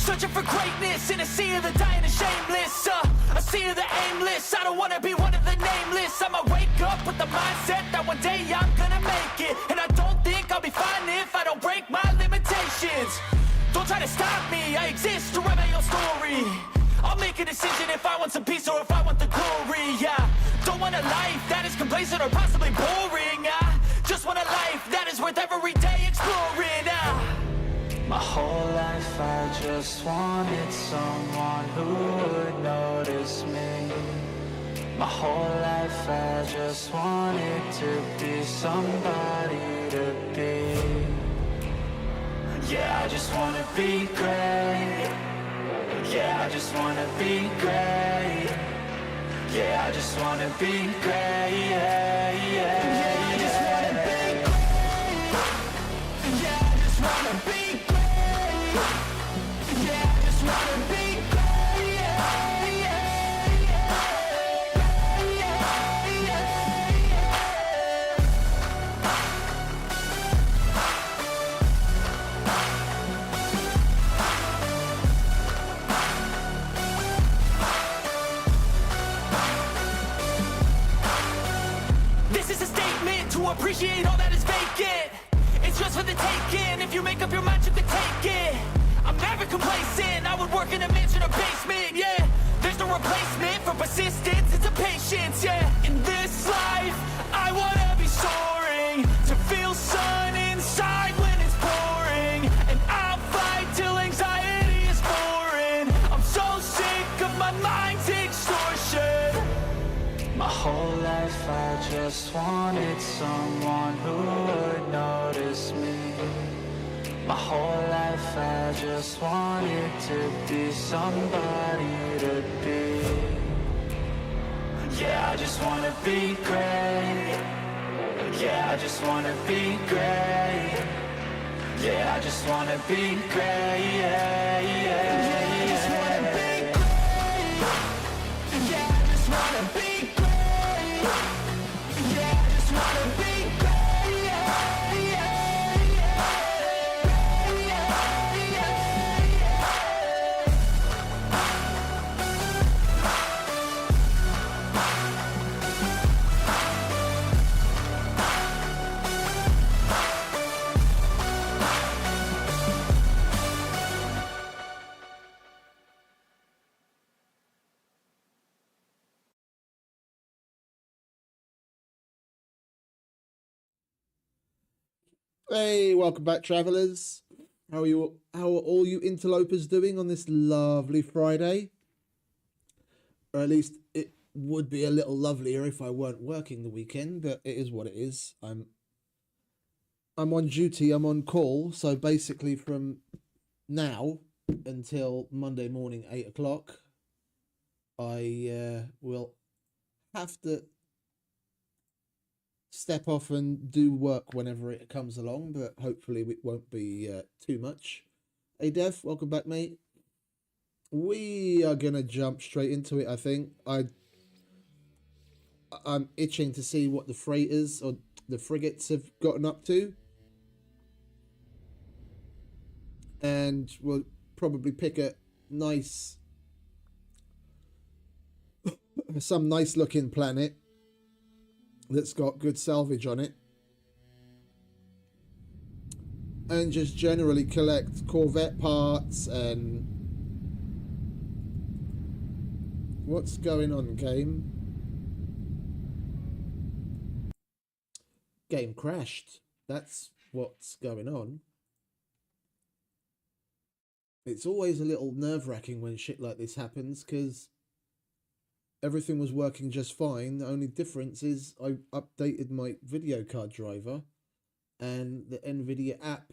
Searching for greatness in a sea of the dying and shameless, a sea of the aimless. I don't wanna be one of the nameless. I'ma wake up with the mindset that one day I'm gonna make it. And I don't think I'll be fine if I don't break my limitations. Don't try to stop me, I exist to write my own story. I'll make a decision if I want some peace or if I want the glory. Yeah, don't want a life that is complacent or possibly boring. I just want a life that is worth every day exploring. My whole life I just wanted someone who would notice me. My whole life I just wanted to be somebody to be. Yeah, I just wanna be great. Yeah, I just wanna be great. Yeah, I just wanna be great. Yeah, I just wanna be great. Yeah, I just wanna be great. Yeah, I just wanna be great. This is a statement to appreciate all that is vacant. It's just for the taking. If you make up your mind, you can take it. I'm never complacent. I would work in a mansion or basement. Yeah, there's no replacement for persistence. It's a patience. Yeah, in this life, I wanna be soaring, to feel sun inside when it's pouring. And I'll fight till anxiety is foreign. I'm so sick of my mind's extortion. My whole life I just wanted someone who would notice me. My whole life I just wanted to be somebody to be. Yeah, I just wanna be great. Yeah, I just wanna be great. Yeah, I just wanna be great. Yeah, I just wanna be great. Yeah, I just wanna be great. Yeah, I just wanna be great. Hey, welcome back, travellers. How are you? How are all you interlopers doing on this lovely Friday? Or at least it would be a little lovelier if I weren't working the weekend, but it is what it is. I'm on duty. I'm on call. So basically, from now until Monday morning 8 o'clock, I will have to step off and do work whenever it comes along, but hopefully it won't be too much. Hey Dev, welcome back, mate. We are gonna jump straight into it. I think I'm itching to see what the freighters or the frigates have gotten up to, and we'll probably pick a nice some nice looking planet that's got good salvage on it, and just generally collect corvette parts. And what's going on, game? Game crashed. That's what's going on. It's always a little nerve-wracking when shit like this happens, because everything was working just fine. The only difference is I updated my video card driver, and the NVIDIA app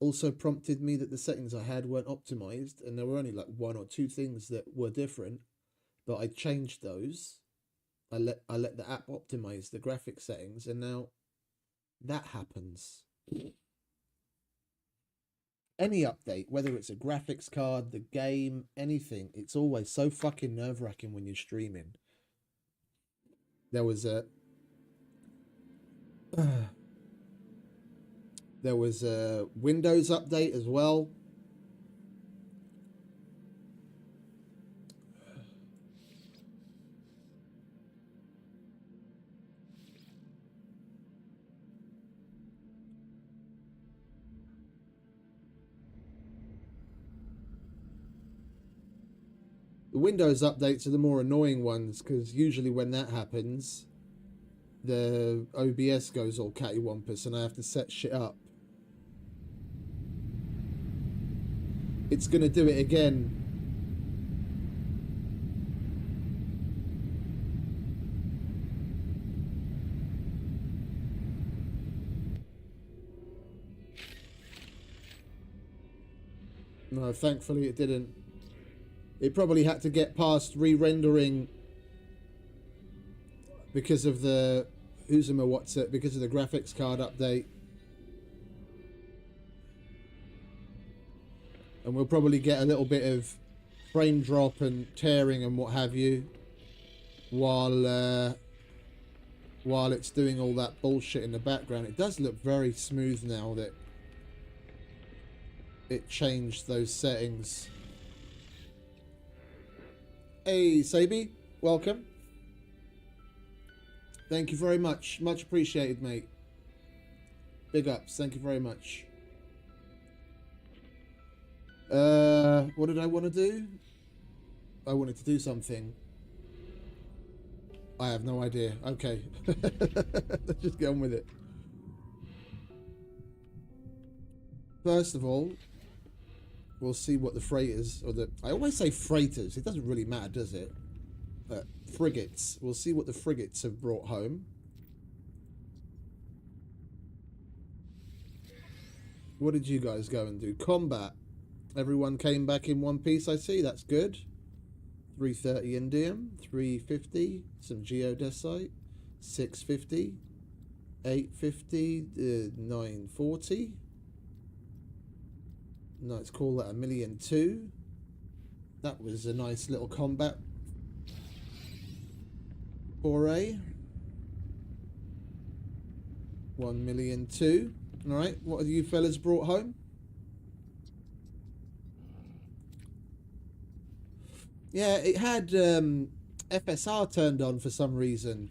also prompted me that the settings I had weren't optimized, and there were only like one or two things that were different, but I changed those. I let the app optimize the graphic settings, and now that happens. Any update, whether it's a graphics card, the game, anything, it's always so fucking nerve-wracking when you're streaming. There was a Windows update as well, The Windows updates are the more annoying ones, because usually when that happens, the OBS goes all cattywampus and I have to set shit up. It's going to do it again. No, thankfully it didn't. It probably had to get past re-rendering because of the because of the graphics card update. And we'll probably get a little bit of frame drop and tearing and what have you while it's doing all that bullshit in the background. It does look very smooth now that it changed those settings. Hey, Sabi, welcome. Thank you very much. Much appreciated, mate. Big ups. Thank you very much. What did I want to do? I wanted to do something. I have no idea. Okay. Let's just get on with it. First of all, we'll see what the freighters, I always say freighters, it doesn't really matter, does it? Frigates. We'll see what the frigates have brought home. What did you guys go and do? Combat. Everyone came back in one piece, I see. That's good. 330 indium, 350, some geodesite, 650, 850, 940. No, let's call that 1,000,002. That was a nice little combat foray. 1,000,002. All right, what have you fellas brought home? Yeah, it had FSR turned on for some reason.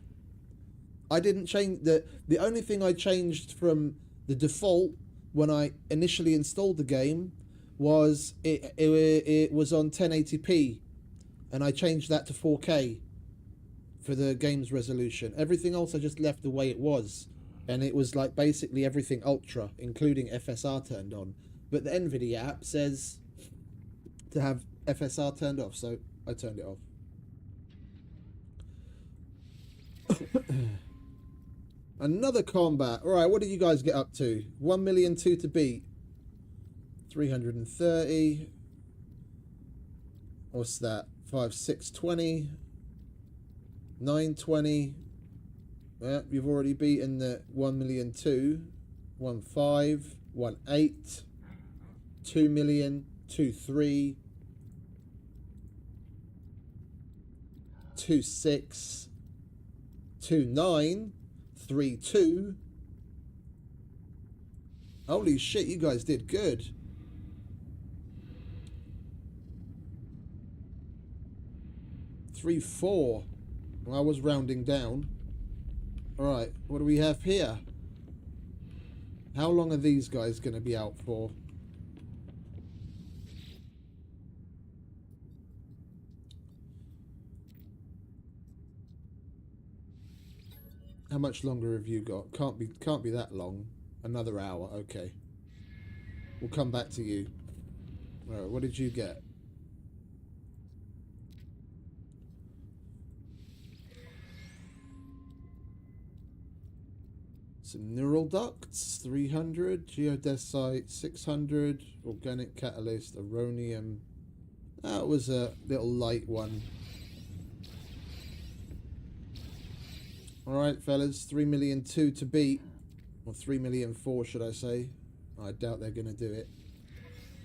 I didn't change the only thing I changed from the default when I initially installed the game was it was on 1080p, and I changed that to 4K for the game's resolution. Everything else I just left the way it was, and it was like basically everything ultra, including FSR turned on. But the NVIDIA app says to have FSR turned off, so I turned it off. Another combat. All right, what did you guys get up to? 1,000,002 to beat. 330. What's that? 5,620. 920. Yeah, you've already beaten the 1,000,002. 1,500. 1,800. 2,000,000. 2,300. 2,600. 2,900. 3,200. Holy shit, you guys did good. 3,400. Well, I was rounding down. Alright, what do we have here? How long are these guys going to be out for? How much longer have you got? Can't be that long. Another hour, okay. We'll come back to you. Alright, what did you get? Some neural ducts, 300, geodesite, 600, organic catalyst, aronium. That was a little light one. Alright, fellas, 3,000,002 to beat. Or 3,000,004, should I say. I doubt they're going to do it.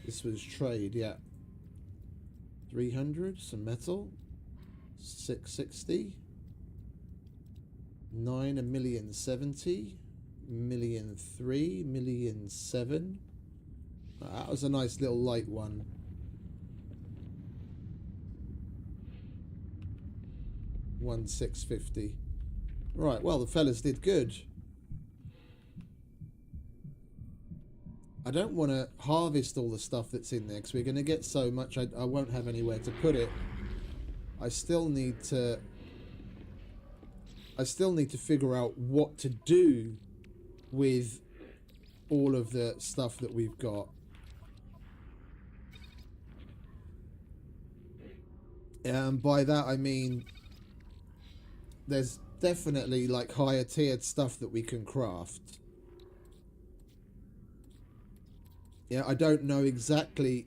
This was trade, yeah. 300, some metal. 660. 9, 1,070. 1,003, 1,007. That was a nice little light one. One 650. Right, well, the fellas did good. I don't want to harvest all the stuff that's in there because we're going to get so much I won't have anywhere to put it. I still need to figure out what to do with all of the stuff that we've got. By that I mean there's definitely like higher tiered stuff that we can craft. Yeah, I don't know exactly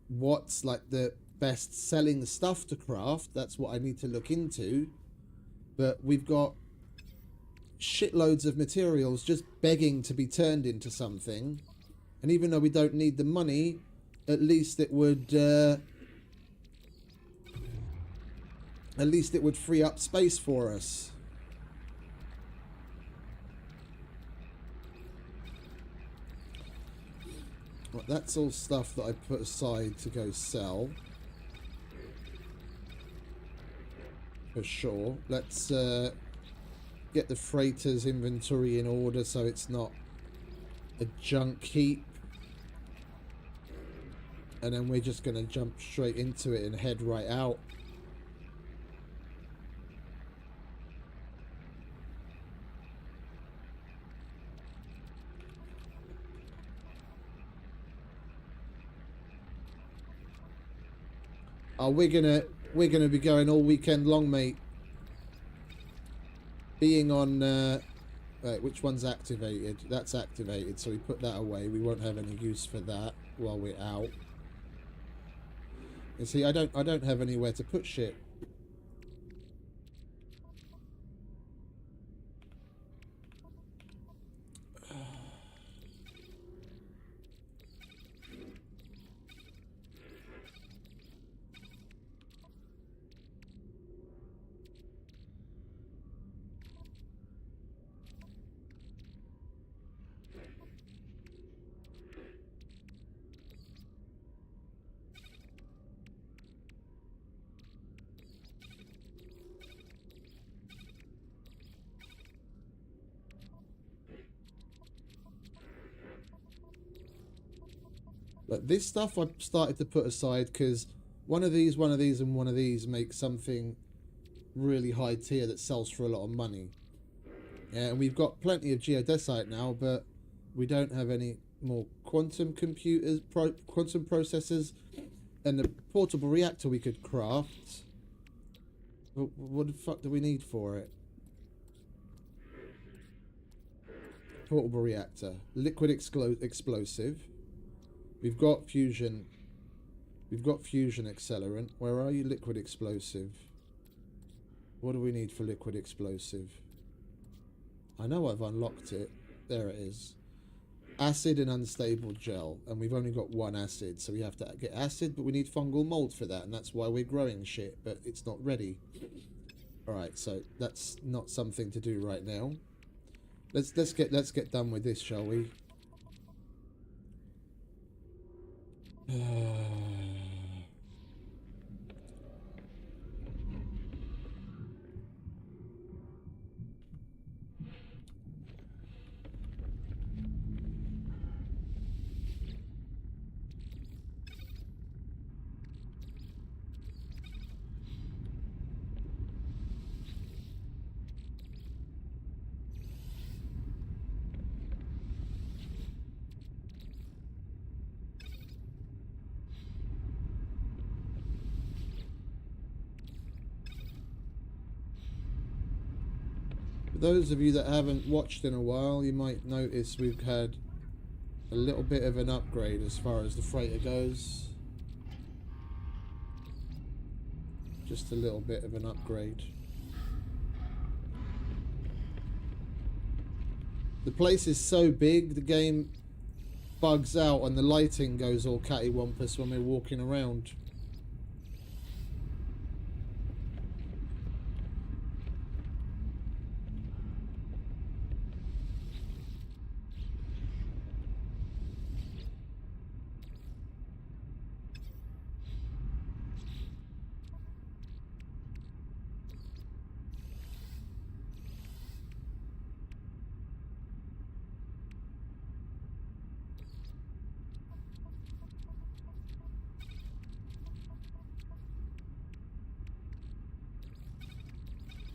what's like the best selling stuff to craft. That's what I need to look into. But we've got shitloads of materials just begging to be turned into something. And even though we don't need the money, at least it would free up space for us. Well, that's all stuff that I put aside to go sell. For sure. Let's get the freighter's inventory in order so it's not a junk heap. And then we're just going to jump straight into it and head right out. Oh, we're gonna be going all weekend long, mate. Being on wait, which one's activated? That's activated, so we put that away. We won't have any use for that while we're out. You see, I don't have anywhere to put shit. But this stuff I've started to put aside because one of these, and one of these make something really high tier that sells for a lot of money. Yeah, and we've got plenty of geodesite now, but we don't have any more quantum computers, quantum processors, and the portable reactor we could craft. But what the fuck do we need for it? Portable reactor, liquid explosive. We've got fusion. We've got fusion accelerant. Where are you? Liquid explosive. What do we need for liquid explosive? I know I've unlocked it. There it is. Acid and unstable gel. And we've only got one acid, so we have to get acid, but we need fungal mold for that, and that's why we're growing shit, but it's not ready. Alright, so that's not something to do right now. Let's get done with this, shall we? For those of you that haven't watched in a while, you might notice we've had a little bit of an upgrade as far as the freighter goes. Just a little bit of an upgrade. The place is so big, the game bugs out and the lighting goes all cattywampus when we're walking around.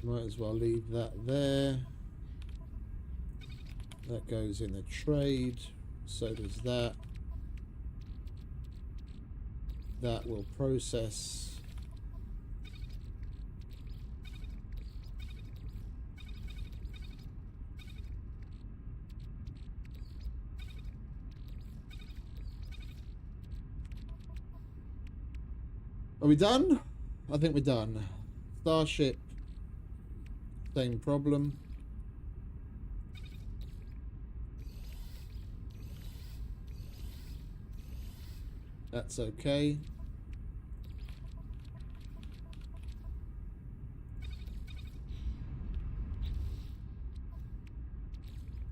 Might as well leave that there. That goes in a trade. So does that. That will process. Are we done? I think we're done. Starship. Same problem. That's okay.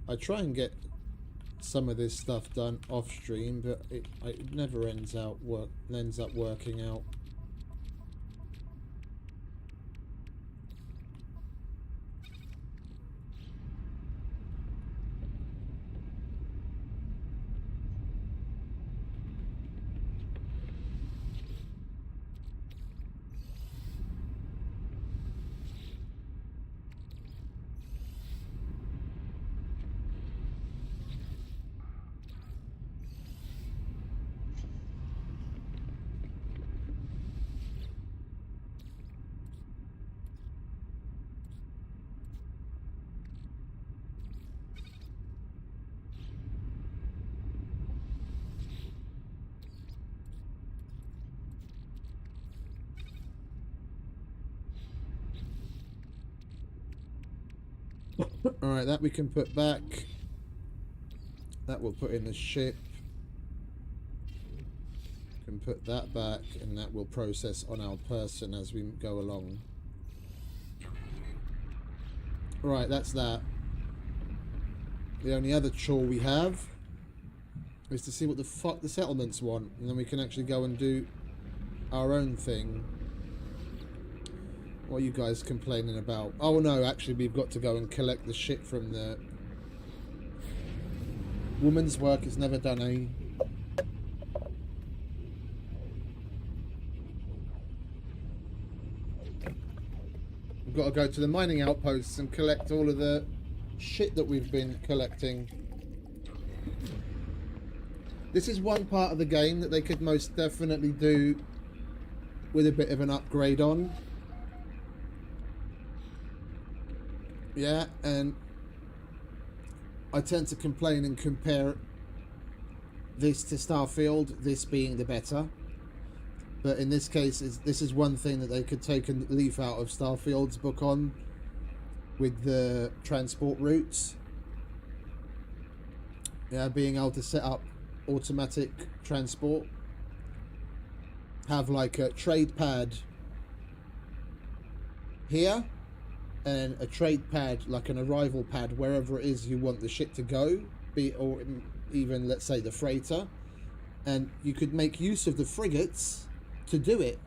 I try and get some of this stuff done off stream, but it never ends up working out. Alright, that we can put back. That we'll put in the ship. Can put that back, and that will process on our person as we go along. Right, that's that. The only other chore we have is to see what the fuck the settlements want, and then we can actually go and do our own thing. What are you guys complaining about? Oh no, actually we've got to go and collect the shit from the... Woman's work is never done, eh? We've got to go to the mining outposts and collect all of the shit that we've been collecting. This is one part of the game that they could most definitely do with a bit of an upgrade on. Yeah, and I tend to complain and compare this to Starfield, this being the better. But in this case, this is one thing that they could take a leaf out of Starfield's book on, with the transport routes. Yeah, being able to set up automatic transport. Have like a trade pad here, and a trade pad, like an arrival pad, wherever it is you want the shit to go, or even, let's say, the freighter. And you could make use of the frigates to do it.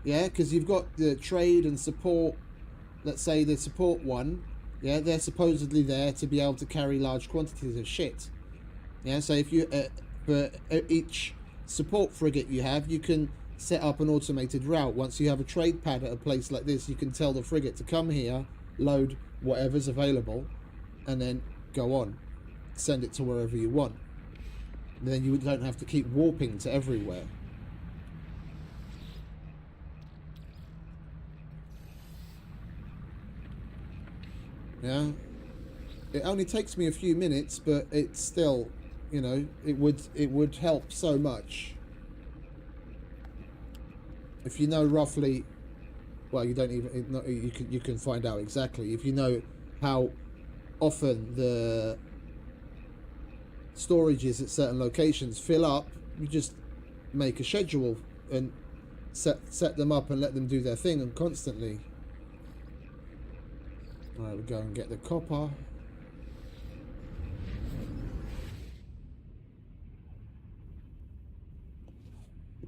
Yeah, because you've got the trade and support. Let's say the support one, yeah, they're supposedly there to be able to carry large quantities of shit. Yeah, so if you for each support frigate you have, you can set up an automated route. Once you have a trade pad at a place like this, you can tell the frigate to come here, load whatever's available, and then go on, send it to wherever you want. And then you don't have to keep warping to everywhere. Yeah, it only takes me a few minutes, but it's still, you know, it would help so much if you know roughly. Well, you don't even, you can find out exactly if you know how often the storages at certain locations fill up. You just make a schedule and set them up and let them do their thing, and constantly. Alright, we'll go and get the copper.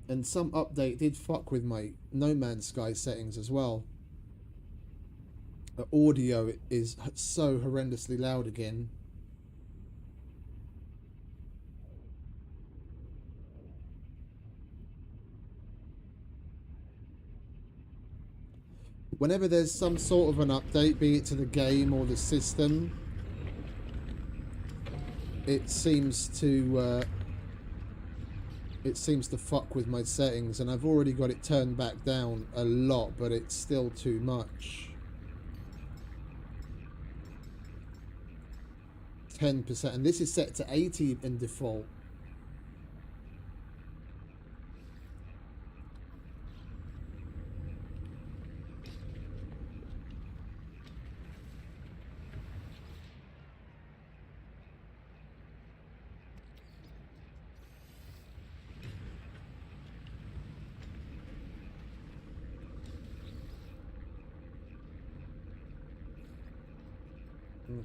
And some update did fuck with my No Man's Sky settings as well. The audio is so horrendously loud again. Whenever there's some sort of an update, be it to the game or the system, it seems to fuck with my settings, and I've already got it turned back down a lot, but it's still too much. 10%, and this is set to 80 in default.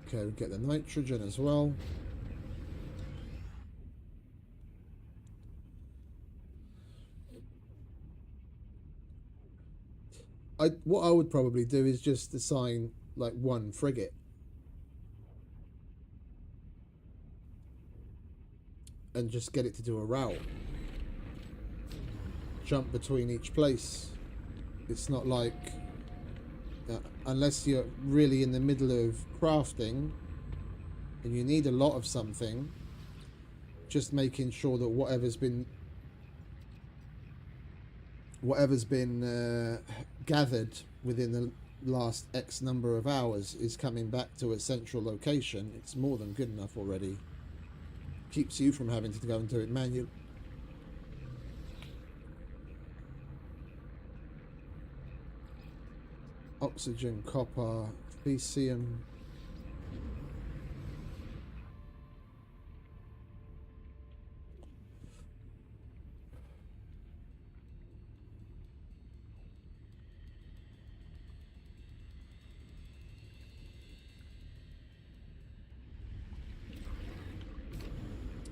Okay, we get the nitrogen as well. What I would probably do is just assign like one frigate. And just get it to do a route. Jump between each place. It's not like... unless you're really in the middle of crafting and you need a lot of something, just making sure that whatever's been gathered within the last X number of hours is coming back to a central location. It's more than good enough already. Keeps you from having to go and do it manually. Oxygen, copper, Thesium.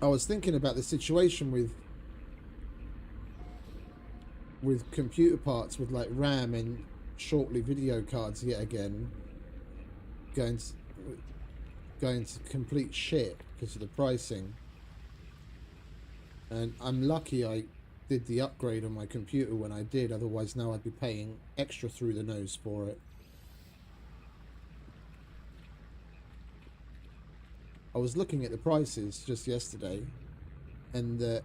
I was thinking about the situation with computer parts, with like RAM and shortly video cards yet again going to complete shit because of the pricing. And I'm lucky I did the upgrade on my computer when I did, otherwise now I'd be paying extra through the nose for it. I was looking at the prices just yesterday, and the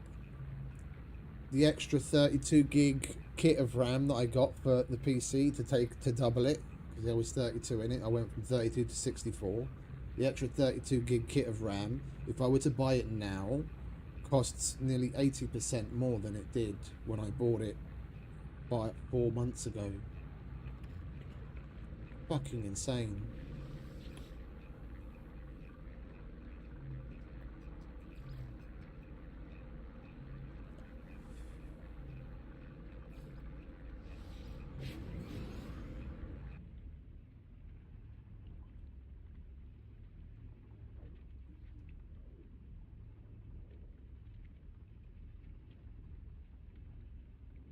extra 32 gig kit of RAM that I got for the PC to double it, because there was 32 in it. I went from 32 to 64. The extra 32 gig kit of RAM, if I were to buy it now, costs nearly 80% more than it did when I bought it 4 months ago. Fucking insane.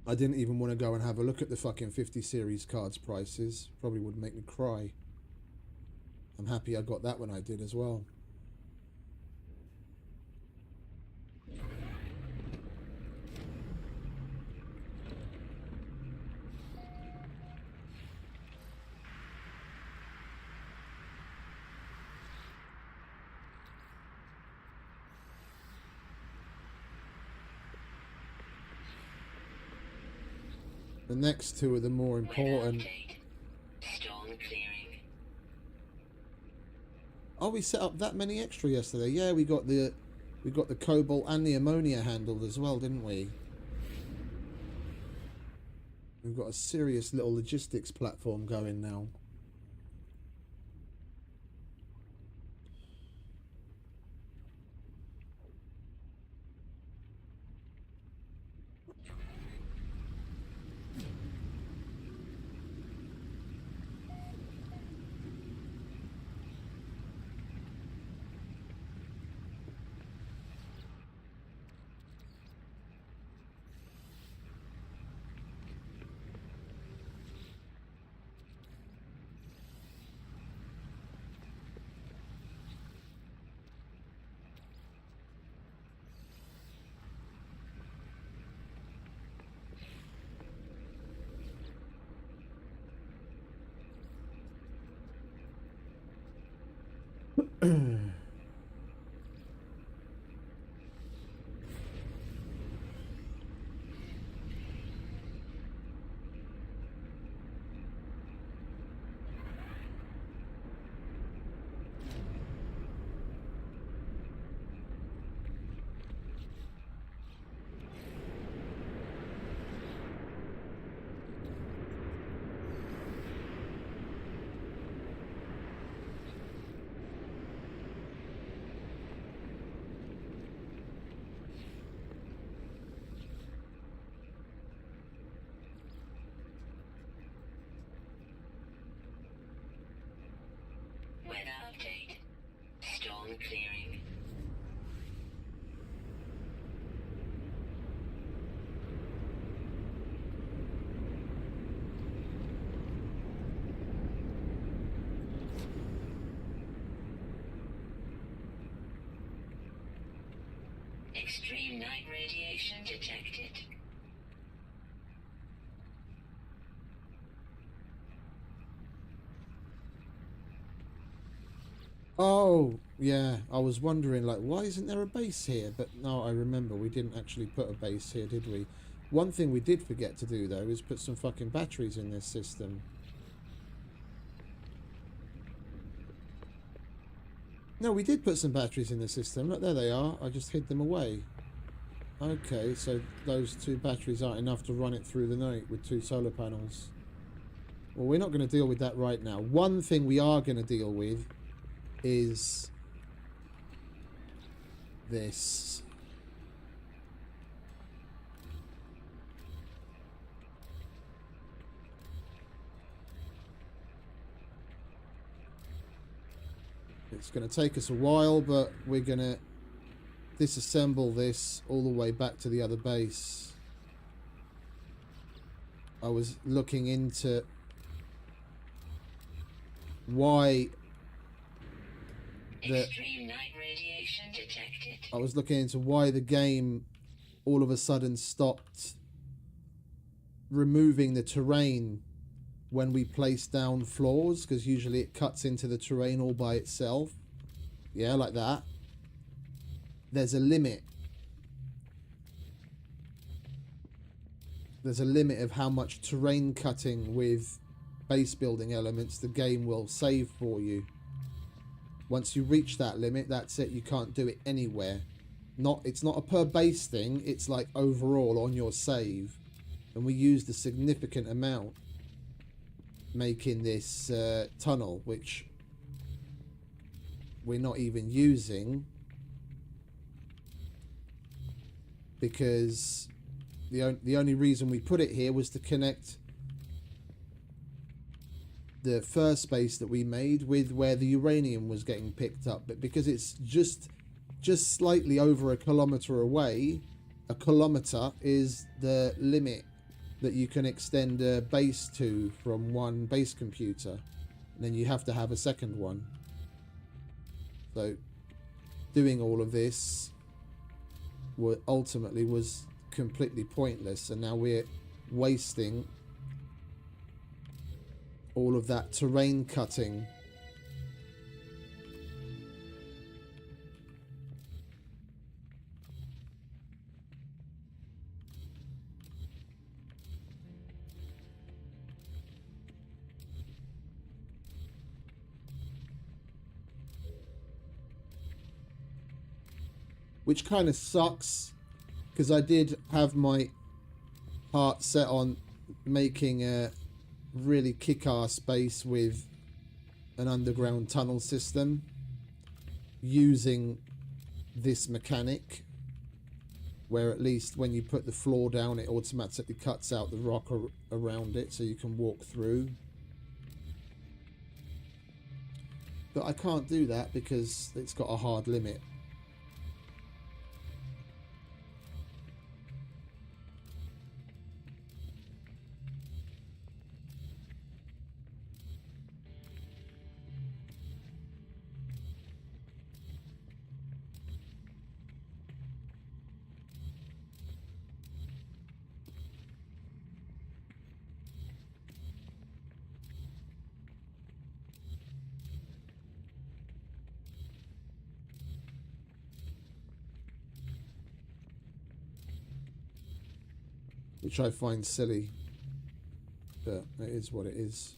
I didn't even want to go and have a look at the fucking 50 series cards prices. Probably would make me cry. I'm happy I got that when I did as well. The next two are the more important. Storm clearing. Oh, we set up that many extra yesterday. Yeah, we got the cobalt and the ammonia handled as well, didn't we? We've got a serious little logistics platform going now. radiation detected. Oh, yeah. I was wondering, like, why isn't there a base here? But no, I remember we didn't actually put a base here, did we? One thing we did forget to do, though, is put some fucking batteries in this system. No, we did put some batteries in the system. Look, there they are. I just hid them away. Okay, so those 2 batteries aren't enough to run it through the night with 2 solar panels. Well, we're not going to deal with that right now. One thing we are going to deal with is this. It's going to take us a while, but we're going to disassemble this all the way back to the other base. I was looking into why Extreme night radiation detected. I was looking into why the game all of a sudden stopped removing the terrain when we place down floors, because usually it cuts into the terrain all by itself. Yeah, like that. There's a limit. There's a limit of how much terrain cutting with base building elements the game will save for you. Once you reach that limit, that's it. You can't do it anywhere. It's not a per base thing. It's like overall on your save. And we used a significant amount making this tunnel, which we're not even using because the only reason we put it here was to connect the first base that we made with where the uranium was getting picked up. But because it's just slightly over a kilometer away, a kilometer is the limit that you can extend a base to from one base computer, and then you have to have a second one. So doing all of this ultimately was completely pointless, and now we're wasting all of that terrain cutting. Which kind of sucks, because I did have my heart set on making a really kick-ass base with an underground tunnel system using this mechanic, where at least when you put the floor down it automatically cuts out the rock around it so you can walk through. But I can't do that because it's got a hard limit. Which I find silly, but it is what it is.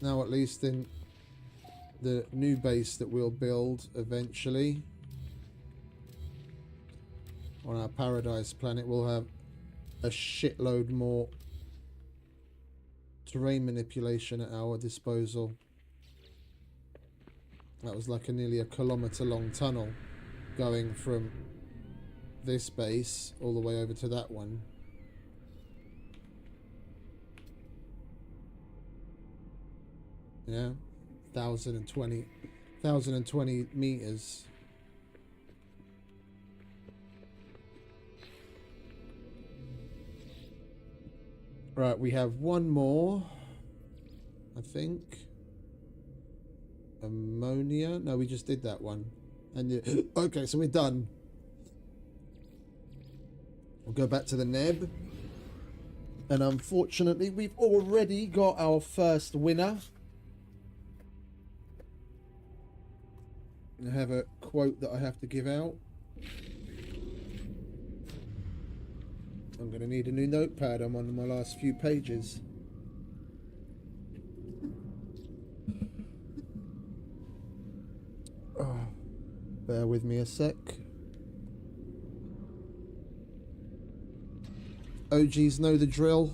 Now at least in the new base that we'll build eventually on our paradise planet, we'll have a shitload more terrain manipulation at our disposal. That was like nearly a kilometre long tunnel going from this base all the way over to that one. Yeah, 1,020 meters. Right, we have one more, I think. Ammonia? No, we just did that one. And okay, so we're done. We'll go back to the Neb. And unfortunately, we've already got our first winner. I have a quote that I have to give out. I'm going to need a new notepad. I'm on my last few pages. Oh, bear with me a sec. OGs know the drill.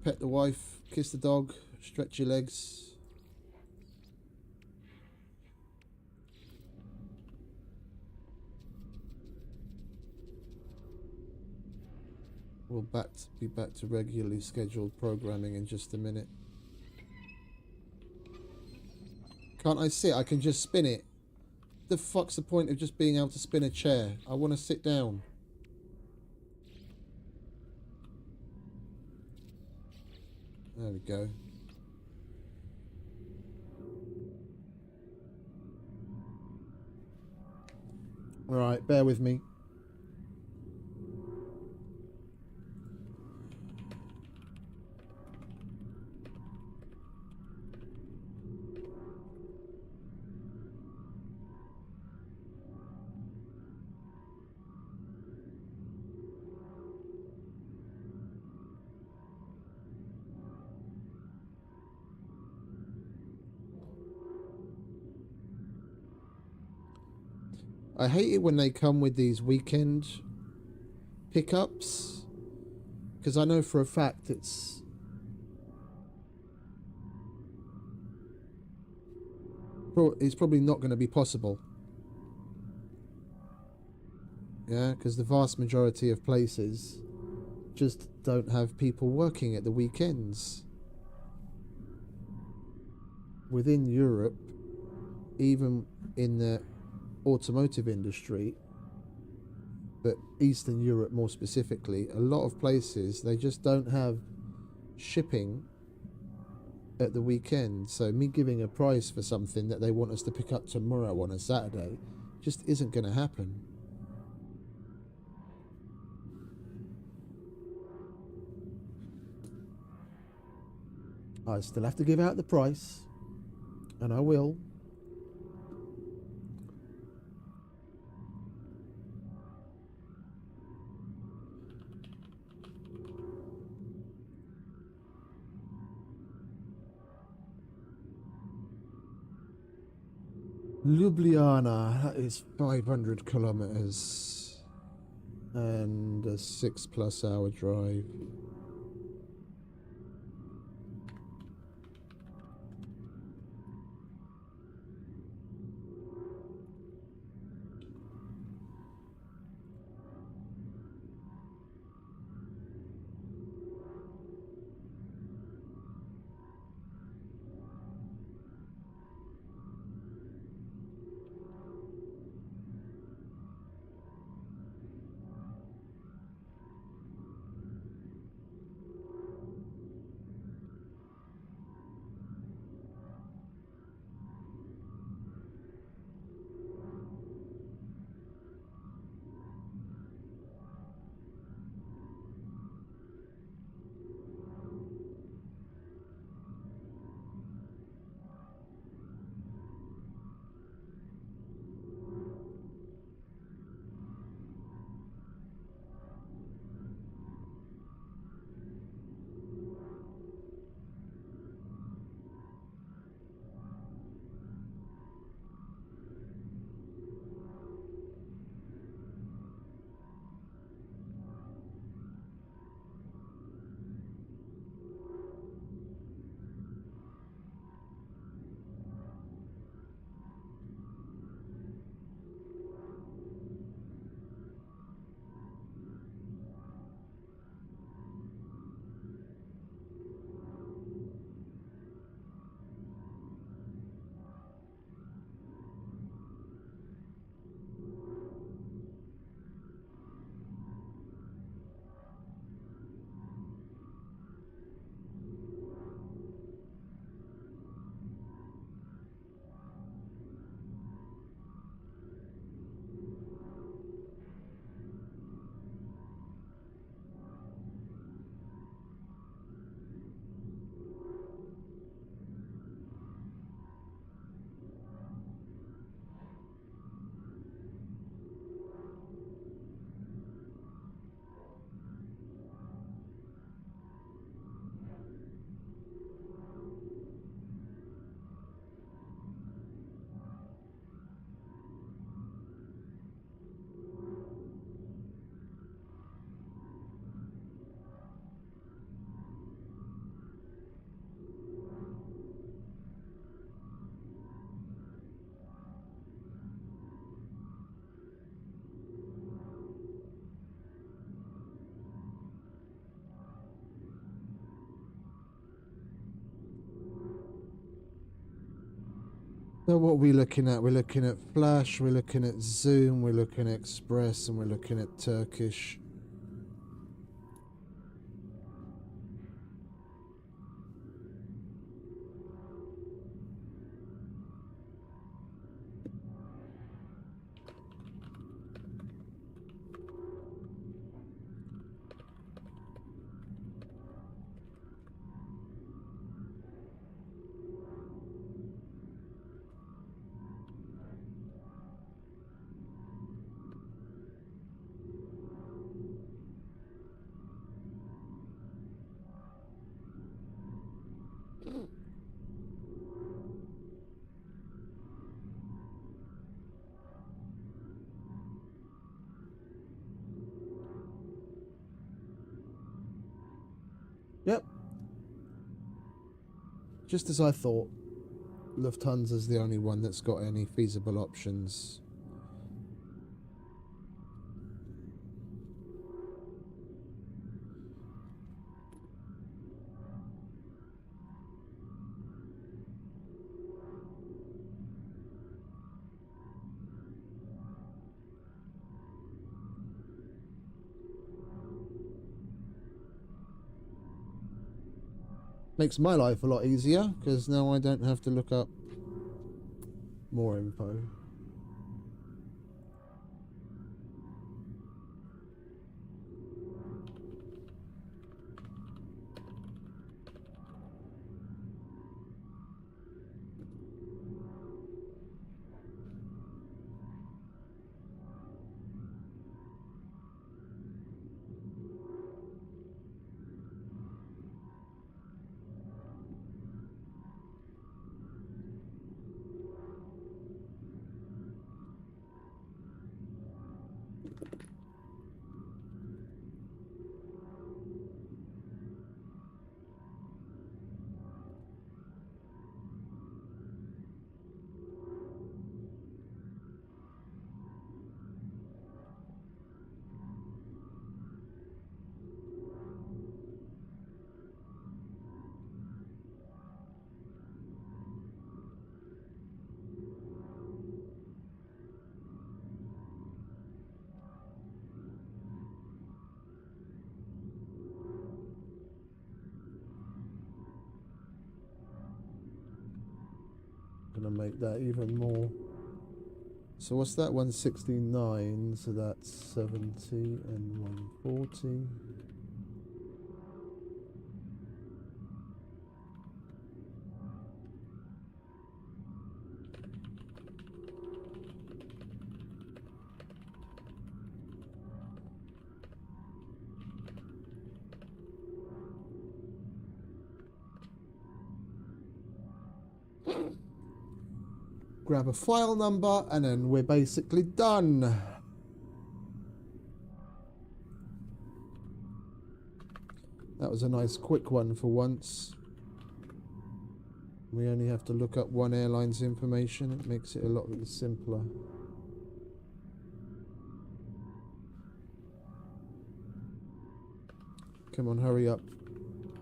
Pet the wife, kiss the dog, stretch your legs. We'll be back to regularly scheduled programming in just a minute. Can't I sit? I can just spin it. The fuck's the point of just being able to spin a chair? I want to sit down. There we go. Alright, bear with me. I hate it when they come with these weekend pickups, because I know for a fact it's probably not going to be possible. Yeah, because the vast majority of places just don't have people working at the weekends. Within Europe, even in the automotive industry, but Eastern Europe more specifically, a lot of places they just don't have shipping at the weekend. So me giving a price for something that they want us to pick up tomorrow on a Saturday just isn't going to happen. I still have to give out the price, and I will. Ljubljana, that is 500 kilometers and a 6+ hour drive. So what are we looking at? We're looking at Flash, we're looking at Zoom, we're looking at Express, and we're looking at Turkish. Yep. Just as I thought, Lufthansa's the only one that's got any feasible options. Makes my life a lot easier, because now I don't have to look up more info. Gonna make that even more. So what's that? 169, so that's 70 and 140. Grab a file number, and then we're basically done. That was a nice quick one for once. We only have to look up one airline's information. It makes it a lot simpler. Come on, hurry up,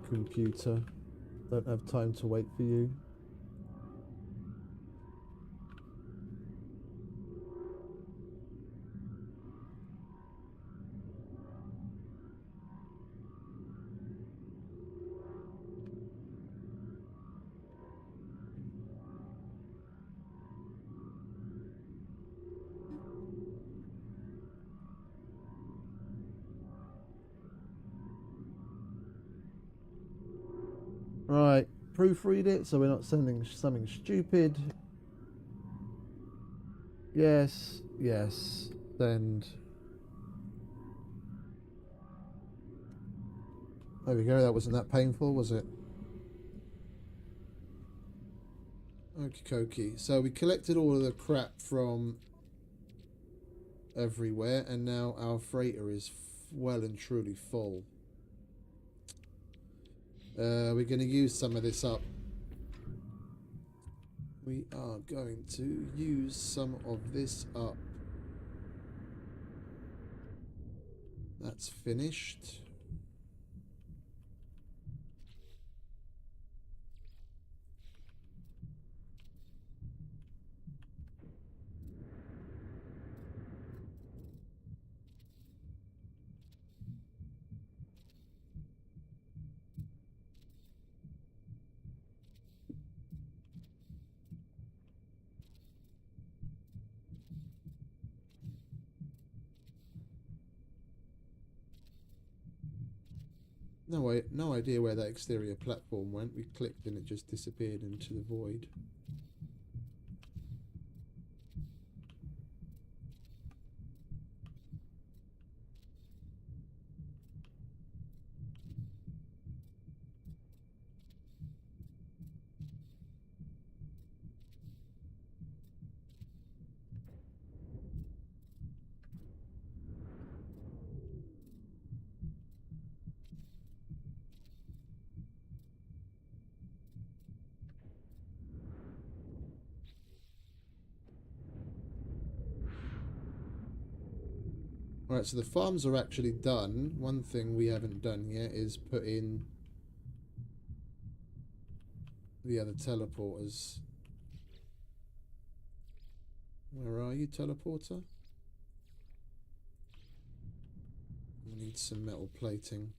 computer. Don't have time to wait for you. Right, proofread it so we're not sending something stupid. Yes, yes, send. There we go, that wasn't that painful, was it? Okie dokie. So we collected all of the crap from everywhere, and now our freighter is well and truly full. We're going to use some of this up. We are going to use some of this up. That's finished. No idea where that exterior platform went. We clicked and it just disappeared into the void. Right, so the farms are actually done. One thing we haven't done yet is put in the other teleporters. Where are you, teleporter? We need some metal plating.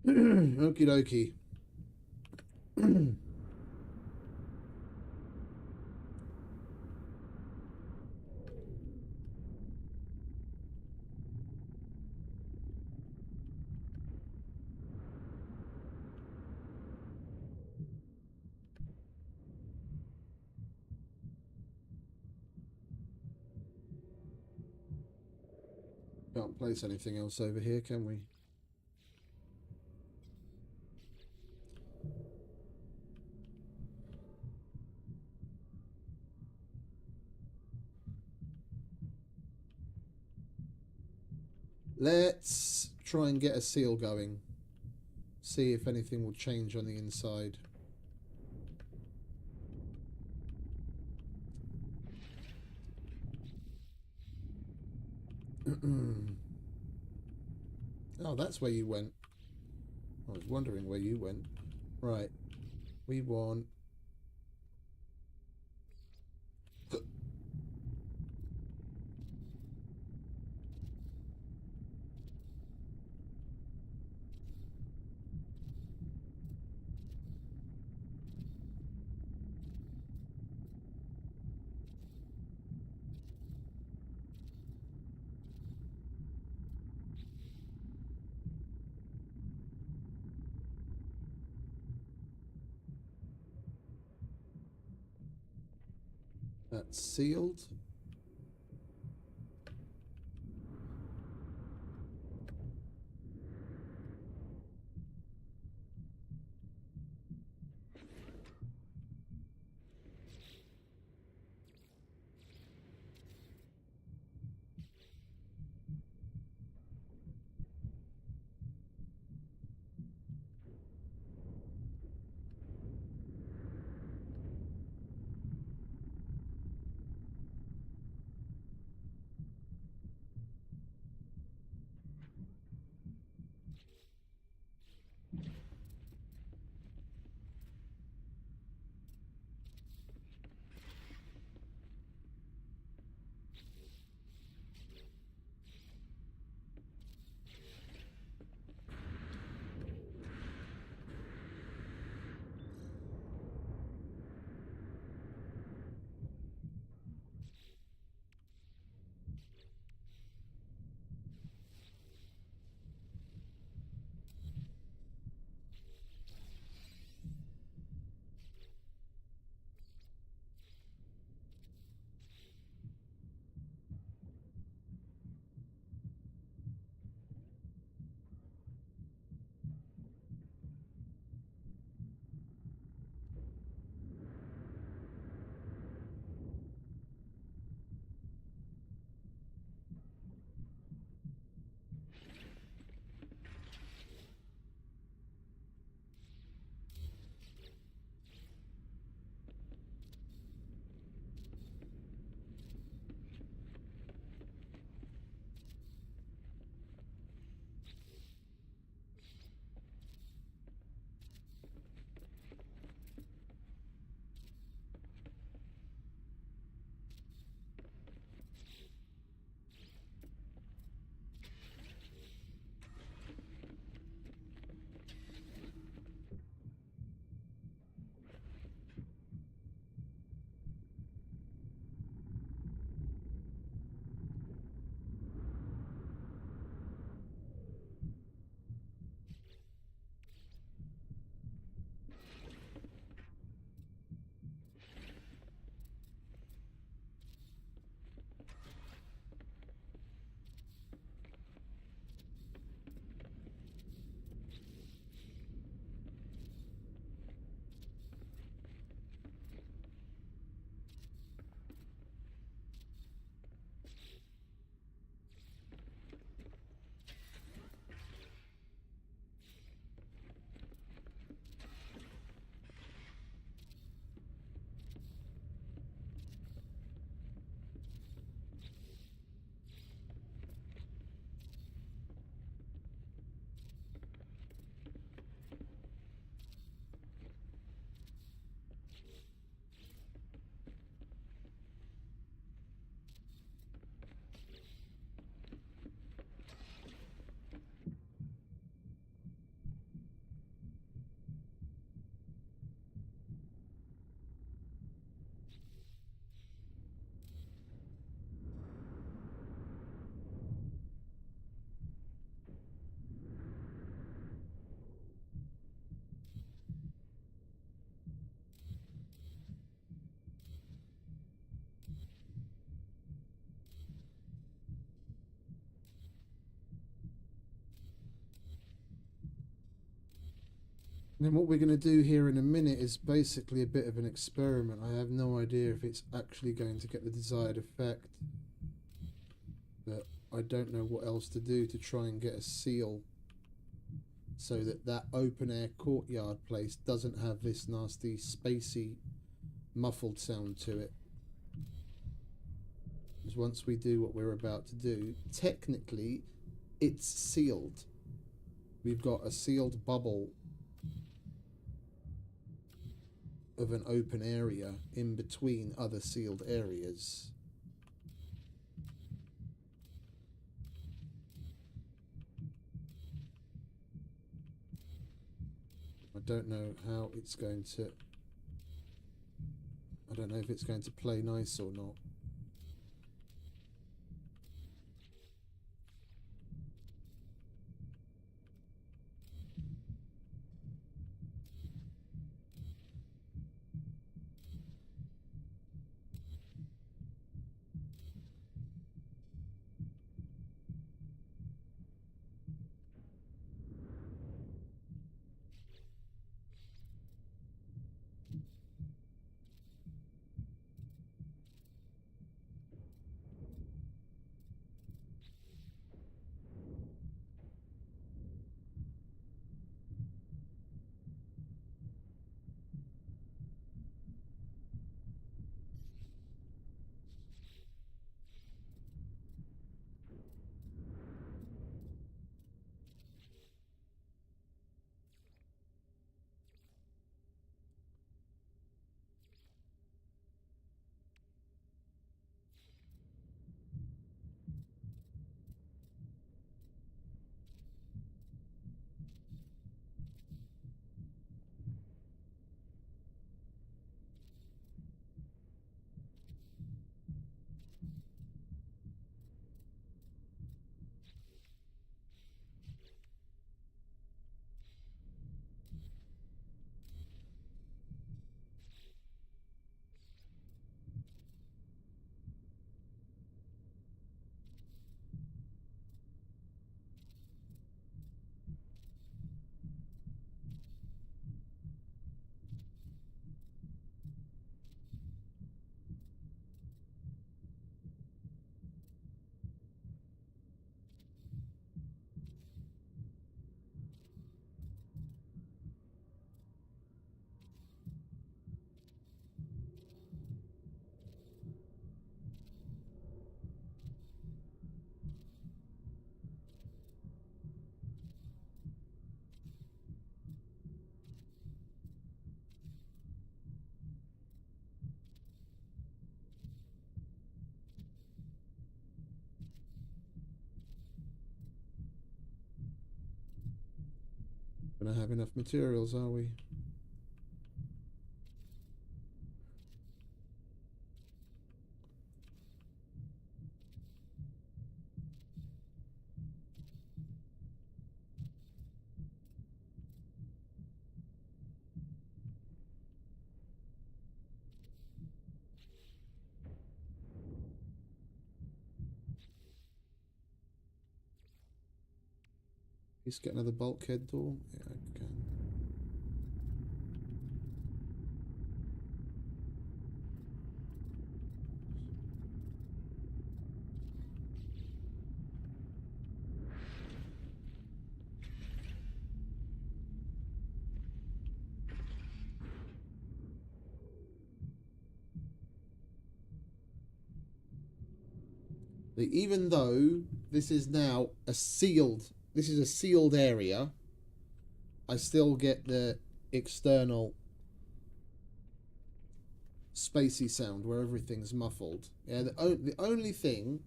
Okie dokie. Can't place anything else over here, can we? Let's try and get a seal going. See if anything will change on the inside. Oh, that's where you went. I was wondering where you went. Right. We want... That's sealed. And then what we're going to do here in a minute is basically a bit of an experiment. I have no idea if it's actually going to get the desired effect, but I don't know what else to do to try and get a seal so that that open air courtyard place doesn't have this nasty spacey muffled sound to it. Because once we do what we're about to do, technically it's sealed. We've got a sealed bubble of an open area in between other sealed areas. I don't know how it's going to... I don't know if it's going to play nice or not. Gonna have enough materials, are we? Let's get another bulkhead door. Yeah, I can. Even though this is now a sealed, this is a sealed area, I still get the external spacey sound where everything's muffled. Yeah, the only thing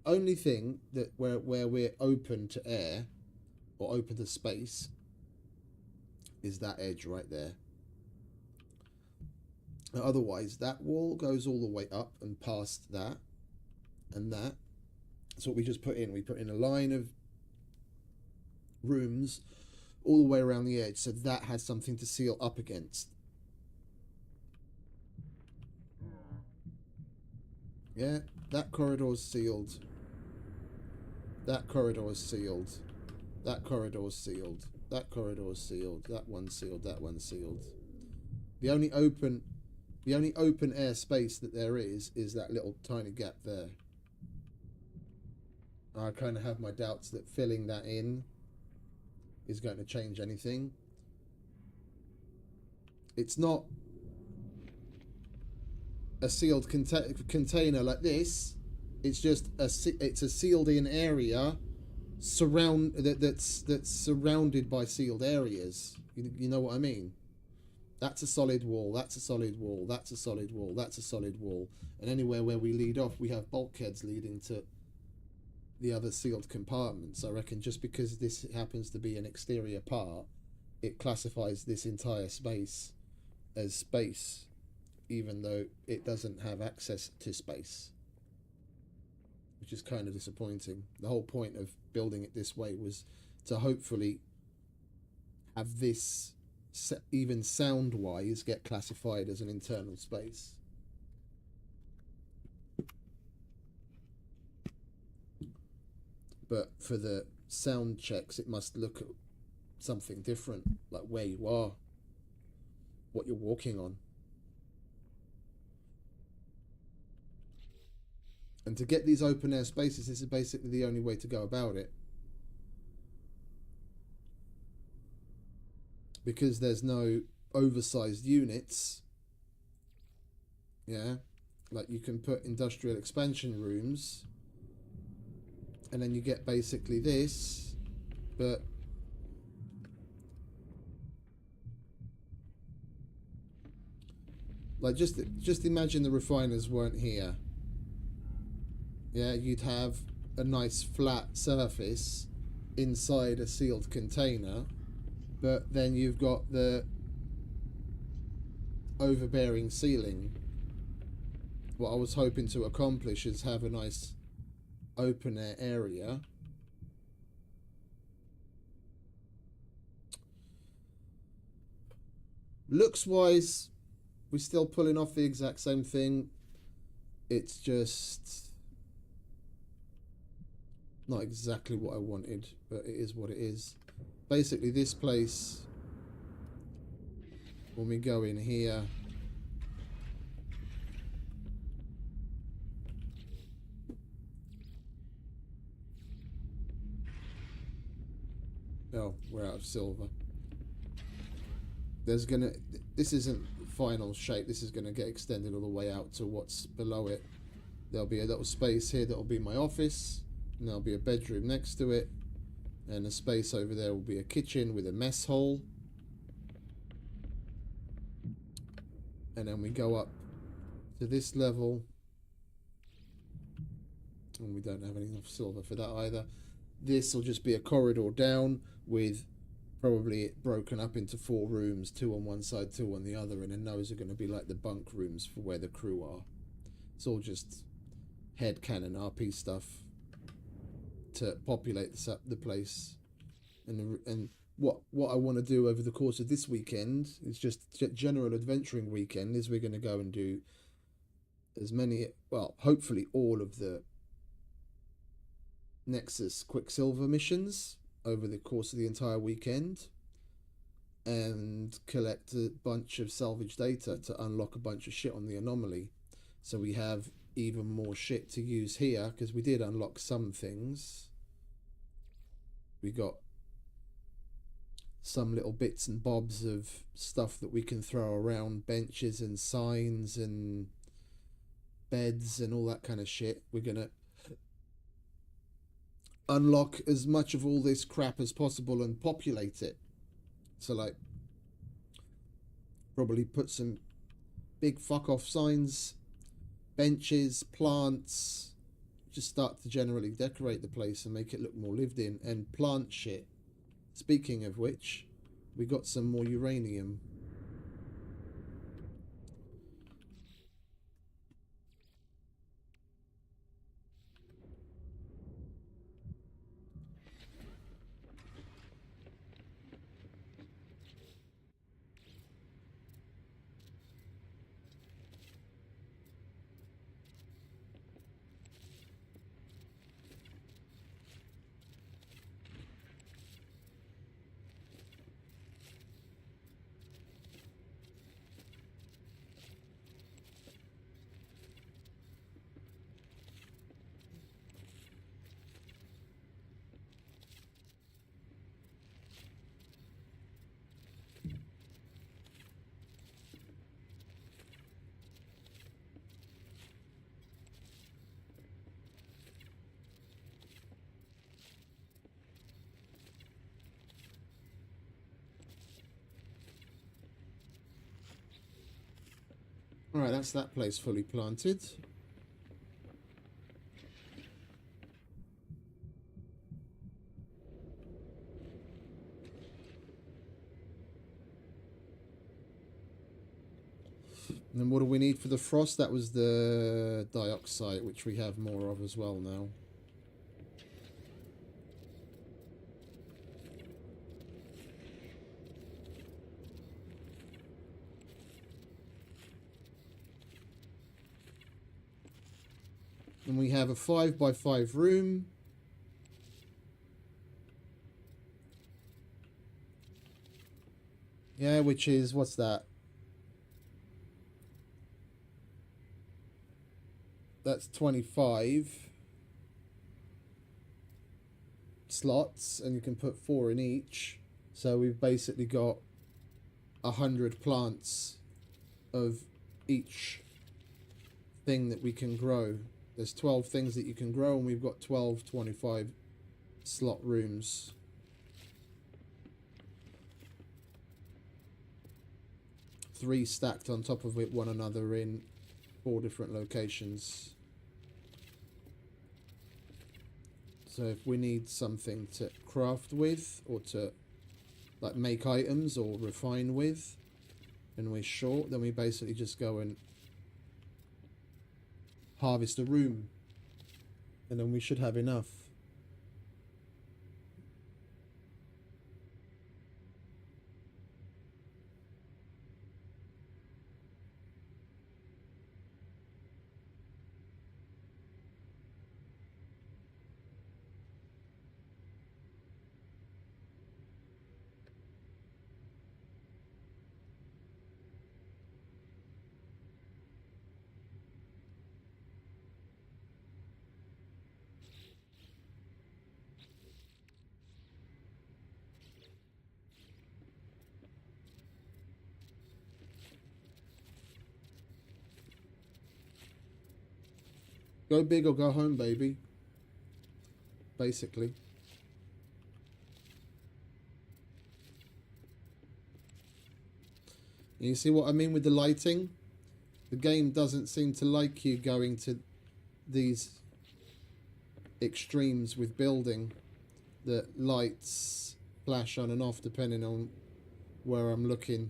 that where we're open to air or open to space is that edge right there. Otherwise, that wall goes all the way up and past that and that. That's what we just put in. We put in a line of rooms all the way around the edge, so that has something to seal up against. Yeah, that corridor's sealed. That corridor's sealed. That corridor's sealed. That corridor's sealed. That one's sealed. That one's sealed. The only open air space that there is that little tiny gap there. I kind of have my doubts that filling that in is going to change anything. It's not a sealed container like this. It's just it's a sealed in area that's surrounded by sealed areas. You know what I mean? That's a solid wall, that's a solid wall, that's a solid wall, that's a solid wall. And anywhere where we lead off, we have bulkheads leading to the other sealed compartments. I reckon just because this happens to be an exterior part, it classifies this entire space as space, even though it doesn't have access to space, which is kind of disappointing. The whole point of building it this way was to hopefully have this, even sound-wise, get classified as an internal space. But for the sound checks, it must look at something different, like where you are, what you're walking on. And to get these open air spaces, this is basically the only way to go about it. Because there's no oversized units. Yeah. Like you can put industrial expansion rooms. And then you get basically this. But like just imagine the refiners weren't here. Yeah, you'd have a nice flat surface inside a sealed container, but then you've got the overbearing ceiling. What I was hoping to accomplish is have a nice open air area. Looks wise, we're still pulling off the exact same thing. It's just not exactly what I wanted, but it is what it is. Basically, this place, when we go in here, oh, we're out of silver. There's gonna, this isn't final shape, this is gonna get extended all the way out to what's below it. There'll be a little space here that'll be my office, and there'll be a bedroom next to it, and a space over there will be a kitchen with a mess hall. And then we go up to this level, and we don't have enough silver for that either. This will just be a corridor down with probably it broken up into 4 rooms, 2 on one side, 2 on the other, and then those are going to be like the bunk rooms for where the crew are. It's all just headcanon RP stuff to populate the place. And what I want to do over the course of this weekend is just general adventuring weekend, is we're going to go and do as many, well, hopefully all of the Nexus Quicksilver missions over the course of the entire weekend, and collect a bunch of salvage data to unlock a bunch of shit on the anomaly, so we have even more shit to use here, because we did unlock some things. We got some little bits and bobs of stuff that we can throw around, benches and signs and beds and all that kind of shit. We're gonna unlock as much of all this crap as possible and populate it. So like probably put some big fuck off signs, benches, plants, just start to generally decorate the place and make it look more lived in, and plant shit. Speaking of which, we got some more uranium. Alright, that's that place fully planted. And then what do we need for the frost? That was the dioxide, which we have more of as well now. And we have a 5x5 room. Yeah, which is, what's that? That's 25 slots, and you can put 4 in each. So we've basically got 100 plants of each thing that we can grow. There's 12 things that you can grow, and we've got 12 25 slot rooms. Three stacked on top of one another in 4 different locations. So if we need something to craft with, or to like make items or refine with, and we're short, then we basically just go and harvest a room, and then we should have enough. Go big or go home, baby. Basically. You see what I mean with the lighting? The game doesn't seem to like you going to these extremes with building. The lights flash on and off depending on where I'm looking.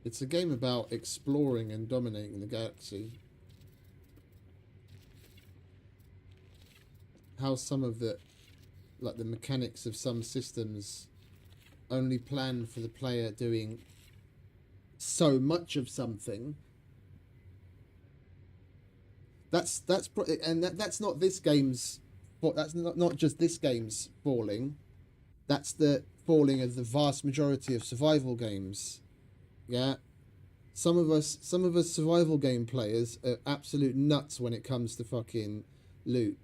It's a game about exploring and dominating the galaxy. How some of the, like the mechanics of some systems only plan for the player doing so much of something. That's not this game's, that's not just this game's falling. That's the falling of the vast majority of survival games. Yeah, some of us survival game players are absolute nuts when it comes to fucking loot.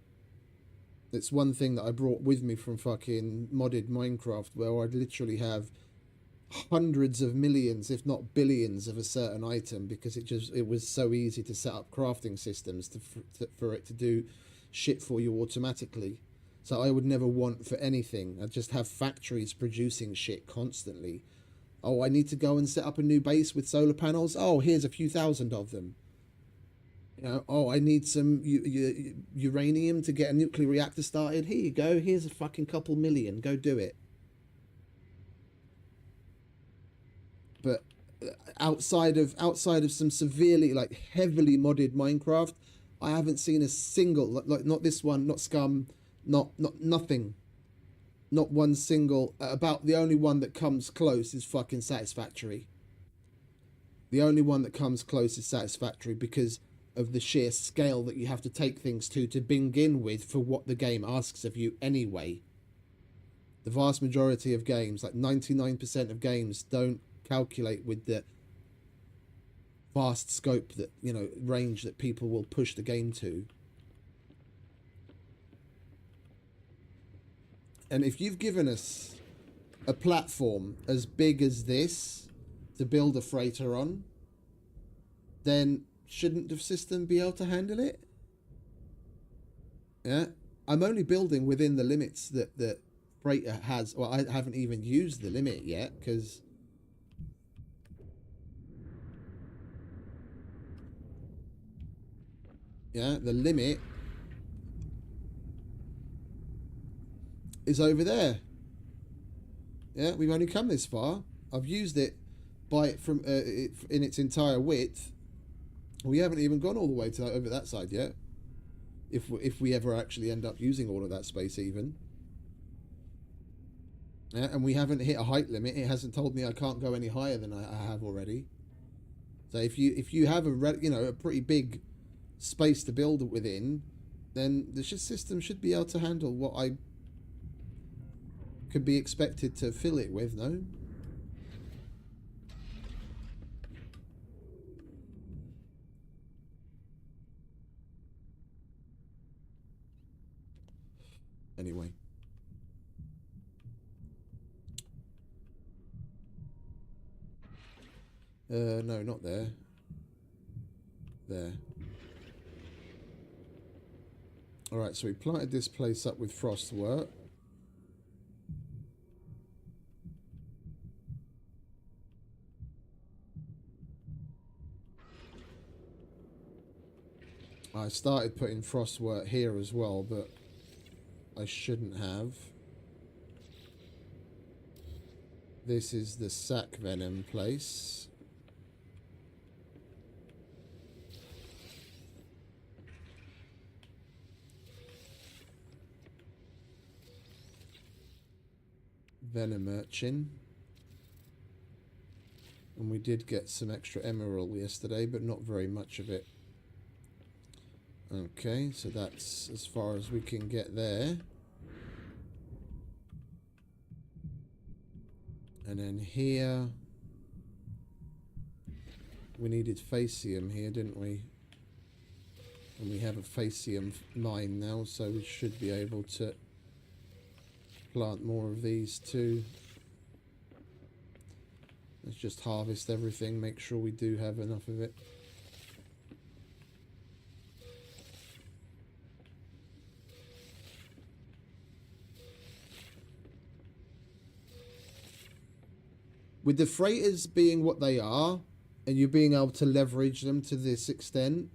It's one thing that I brought with me from fucking modded Minecraft, where I'd literally have hundreds of millions, if not billions, of a certain item, because it was so easy to set up crafting systems for it to do shit for you automatically. So I would never want for anything. I'd just have factories producing shit constantly. Oh, I need to go and set up a new base with solar panels. Oh, here's a few thousand of them. You know, oh, I need some uranium to get a nuclear reactor started. Here you go. Here's a fucking couple million. Go do it. But outside of some severely, like, heavily modded Minecraft, I haven't seen a single, like not this one, not Scum, not nothing Not one single... about the only one that comes close is fucking Satisfactory. The only one that comes close is Satisfactory because of the sheer scale that you have to take things to begin with for what the game asks of you anyway. The vast majority of games, like 99% of games, don't calculate with the vast scope that, you know, range that people will push the game to. And if you've given us a platform as big as this to build a freighter on, then shouldn't the system be able to handle it? Yeah, I'm only building within the limits that freighter has. Well, I haven't even used the limit yet because yeah, the limit is over there. Yeah, we've only come this far. I've used it from in its entire width. We haven't even gone all the way to over that side yet. If we ever actually end up using all of that space even. Yeah, and we haven't hit a height limit. It hasn't told me I can't go any higher than I have already. So if you have a pretty big space to build within, then the system should be able to handle what I could be expected to fill it with, no? Anyway. No, not there. There. Alright, so we planted this place up with frost work. I started putting frost work here as well, but I shouldn't have. This is the sac venom place. Venom urchin. And we did get some extra emerald yesterday, but not very much of it. Okay, so that's as far as we can get there. And then here, we needed facium here, didn't we? And we have a facium mine now, so we should be able to plant more of these too. Let's just harvest everything, make sure we do have enough of it. With the freighters being what they are, and you being able to leverage them to this extent,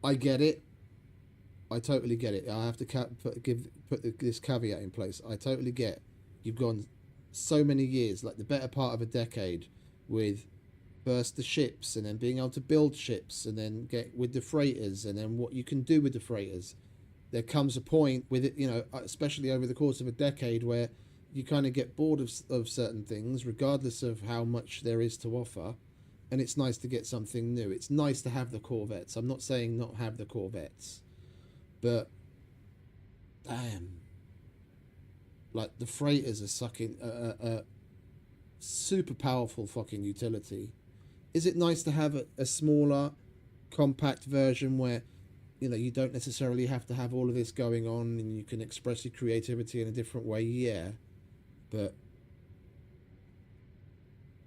I get it. I totally get it. I have to put this caveat in place. I totally get you've gone so many years, like the better part of a decade, with first the ships, and then being able to build ships, and then get with the freighters, and then what you can do with the freighters. There comes a point with it, you know, especially over the course of a decade, where you kind of get bored of certain things, regardless of how much there is to offer. And it's nice to get something new. It's nice to have the corvettes. I'm not saying not have the corvettes. But, damn. Like, the freighters are sucking a super powerful fucking utility. Is it nice to have a smaller, compact version where, you know, you don't necessarily have to have all of this going on and you can express your creativity in a different way? Yeah. But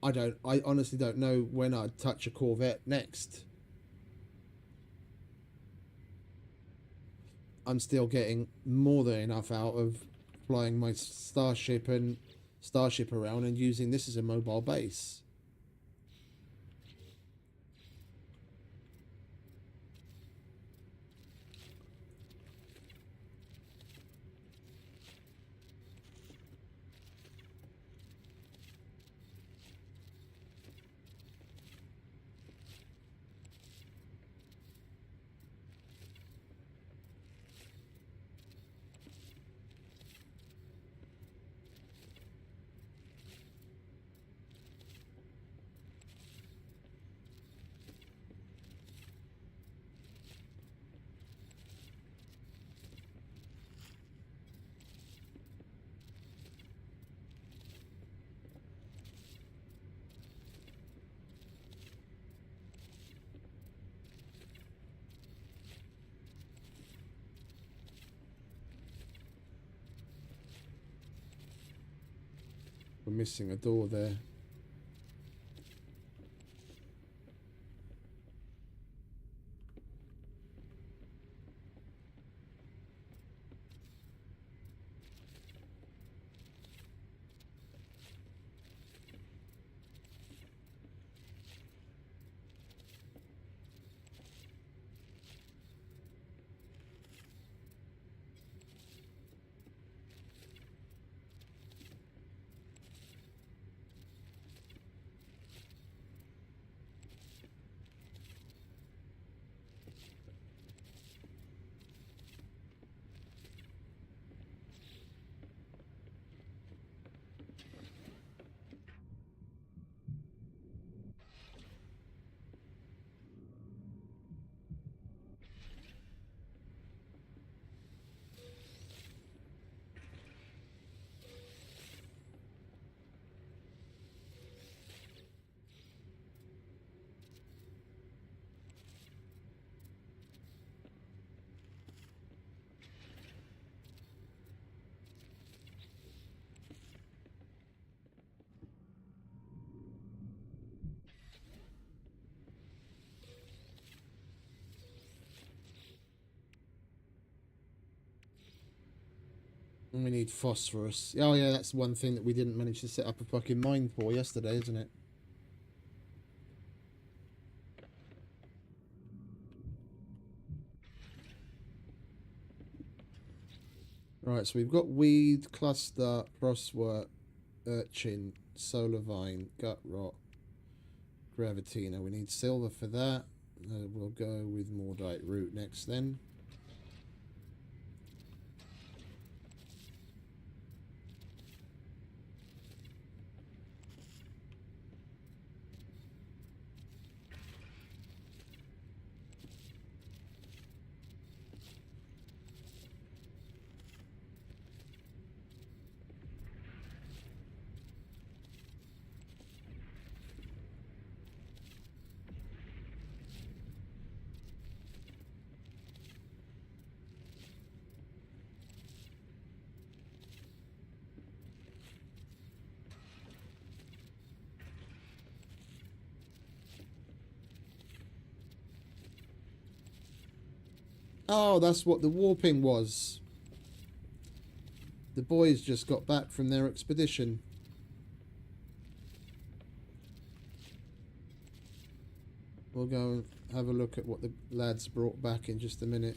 I honestly don't know when I'd touch a Corvette next. I'm still getting more than enough out of flying my Starship around and using this as a mobile base. We're missing a door there. And we need phosphorus. Oh yeah, that's one thing that we didn't manage to set up a fucking mine for yesterday, isn't it? Right, so we've got weed, cluster, frostwork, urchin, solar vine, gut rot, gravitina. We need silver for that. We'll go with mordite root next then. Oh, that's what the warping was. The boys just got back from their expedition. We'll go and have a look at what the lads brought back in just a minute.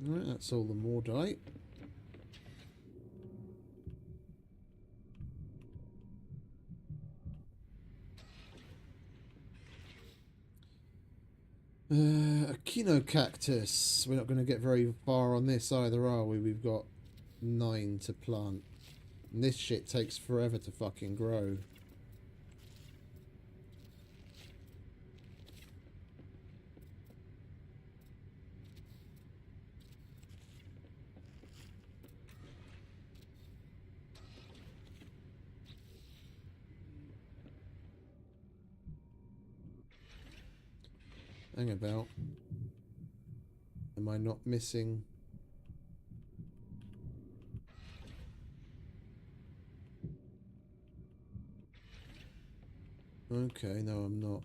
Alright, that's all the mordite. A cactus. We're not going to get very far on this either, are we? We've got 9 to plant. And this shit takes forever to fucking grow. Hang about. Am I not missing? Okay, no, I'm not.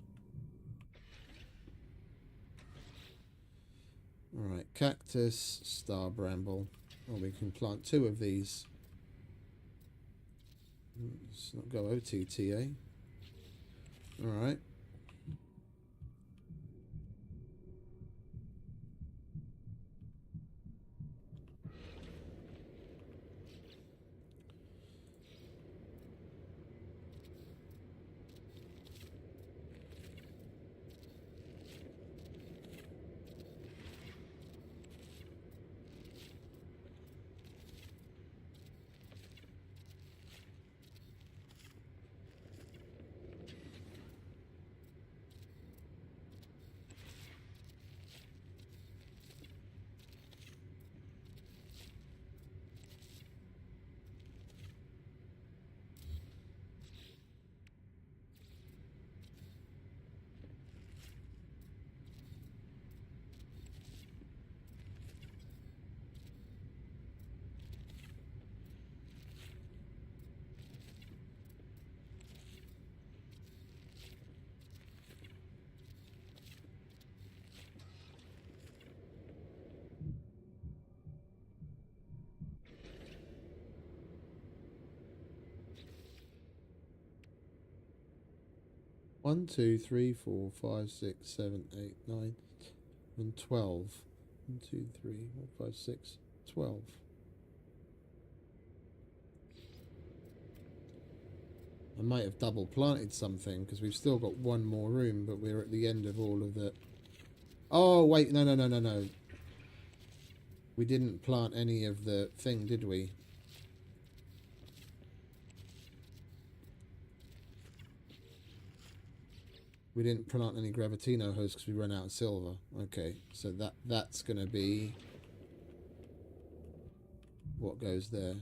Alright, cactus, star bramble. Oh, we can plant 2 of these. Let's not go OTTA. Alright. 1, 2, 3, 4, 5, 6, 7, 8, 9, and 12. 1, 2, 3, 4, 5, 6, 12. I might have double planted something because we've still got one more room, but we're at the end of all of the... Oh, wait, no. We didn't plant any of the thing, did we? We didn't plant any Gravitino hosts because we ran out of silver. Okay, so that's going to be what goes there.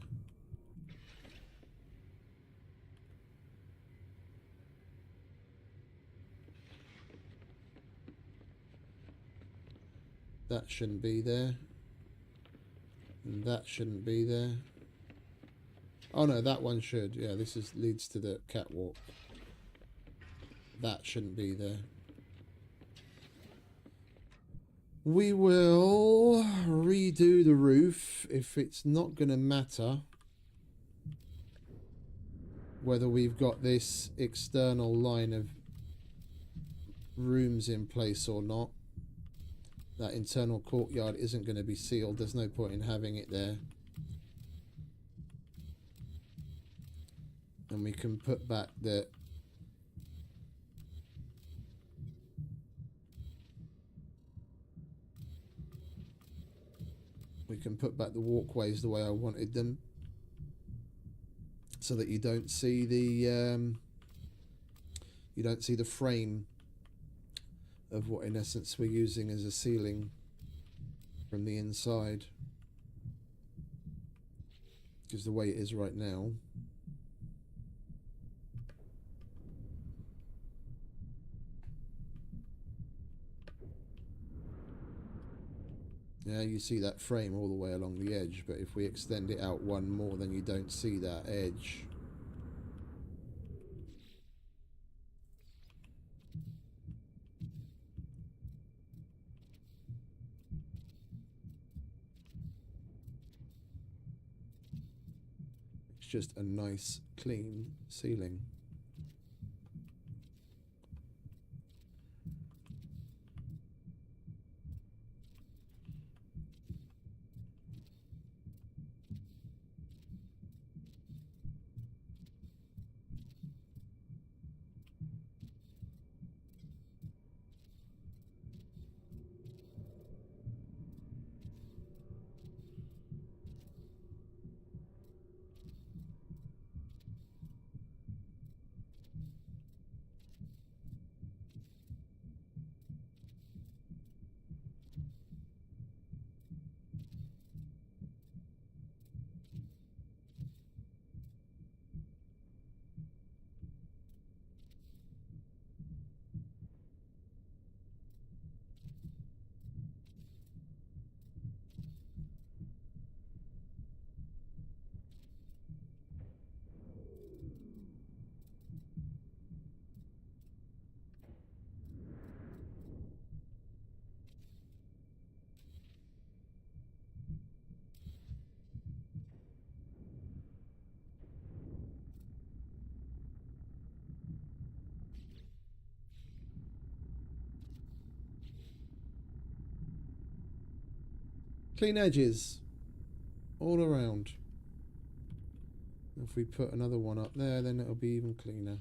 That shouldn't be there. And that shouldn't be there. Oh no, that one should. Yeah, this leads to the catwalk. That shouldn't be there. We will redo the roof if it's not going to matter whether we've got this external line of rooms in place or not. That internal courtyard isn't going to be sealed. There's no point in having it there. And we can put back the... We can put back the walkways the way I wanted them. So that you don't see the... you don't see the frame of what in essence we're using as a ceiling from the inside, because the way it is right now, yeah, you see that frame all the way along the edge, but if we extend it out one more, then you don't see that edge. Just a nice clean ceiling. Clean edges all around. If we put another one up there, then it'll be even cleaner.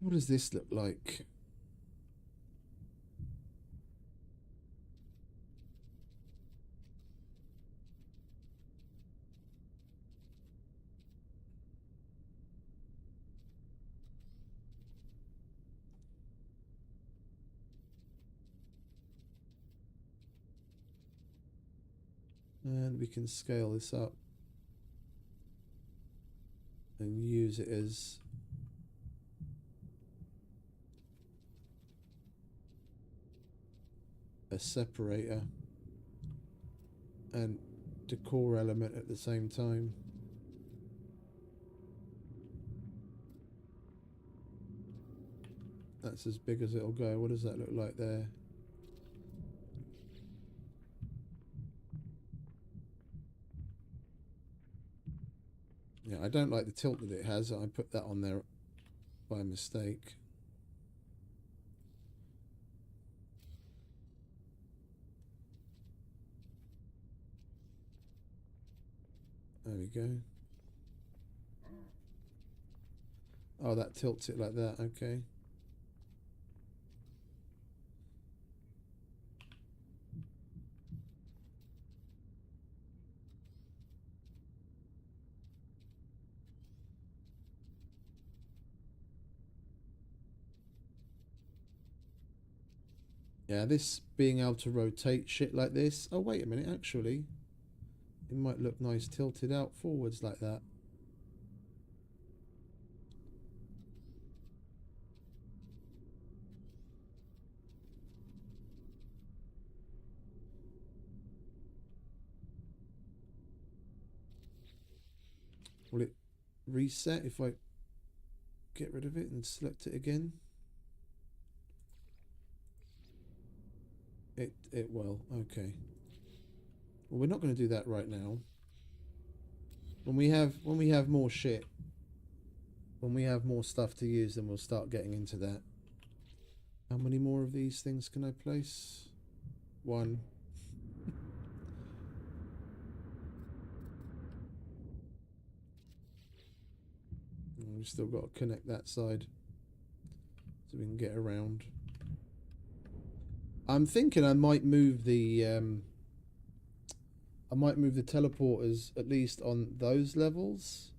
What does this look like? And we can scale this up and use it as a separator and decor element at the same time. That's as big as it'll go. What does that look like there? Yeah, I don't like the tilt that it has. I put that on there by mistake. There we go. Oh, that tilts it like that. Okay. Yeah, this being able to rotate shit like this. Oh, wait a minute, actually. It might look nice tilted out forwards like that. Will it reset if I get rid of it and select it again? It will. Okay. Well, we're not going to do that right now. When we have more shit, when we have more stuff to use, then we'll start getting into that. How many more of these things can I place? One. And we've still got to connect that side so we can get around. I'm thinking I might move the teleporters at least on those levels,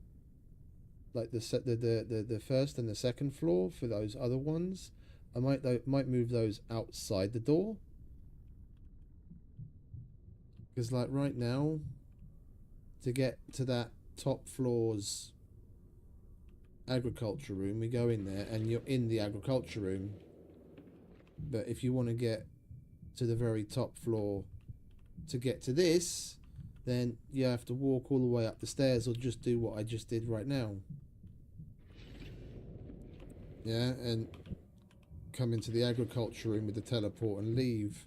like the first and the second floor for those other ones. I might move those outside the door, because like right now, to get to that top floor's agriculture room, we go in there and you're in the agriculture room. But if you want to get to the very top floor to get to this, then you have to walk all the way up the stairs or just do what I just did right now. Yeah, and come into the agriculture room with the teleport and leave.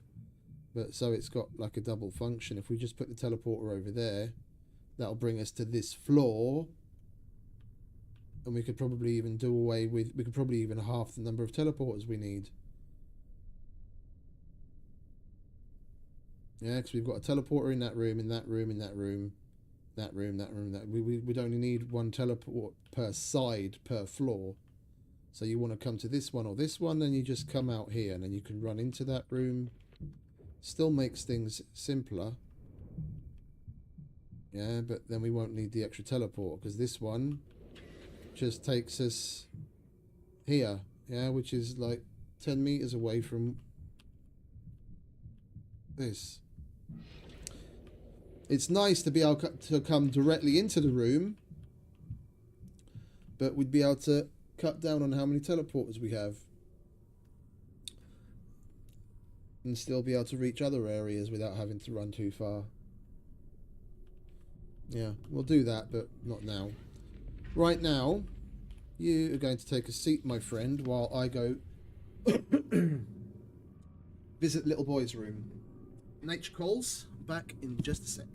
But so it's got like a double function. If we just put the teleporter over there, that'll bring us to this floor. And we could probably even do away with, we could probably even half the number of teleporters we need. Yeah, because we've got a teleporter in that room, in that room, in that room, that room, that room, that. We'd only need one teleport per side, per floor. So you want to come to this one or this one, then you just come out here, and then you can run into that room. Still makes things simpler. Yeah, but then we won't need the extra teleport, because this one just takes us here. Yeah, which is like 10 meters away from this. It's nice to be able to come directly into the room, but we'd be able to cut down on how many teleporters we have and still be able to reach other areas without having to run too far. Yeah, we'll do that, but not now. Right now, you are going to take a seat, my friend, while I go visit little boy's room. Nature calls. Back in just a sec.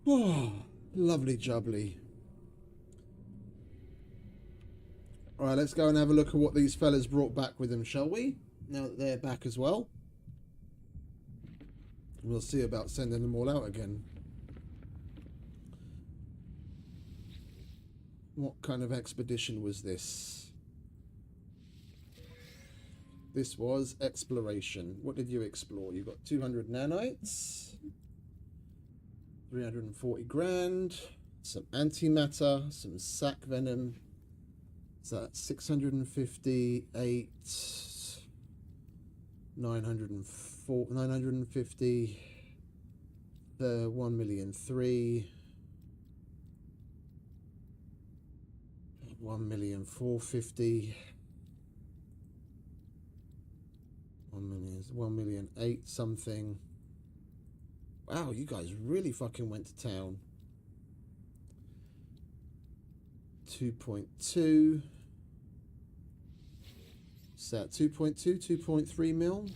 Oh, lovely jubbly. Alright, let's go and have a look at what these fellas brought back with them, shall we? Now that they're back as well. We'll see about sending them all out again. What kind of expedition was this? This was exploration. What did you explore? You got 200 nanites, 340 grand, some antimatter, some sac venom. So that's 658, 904, 950, 1,000,003, 1,450,000, 1,008 something. Wow, you guys really fucking went to town. 2.2. Is that 2.2, 2.3 mil?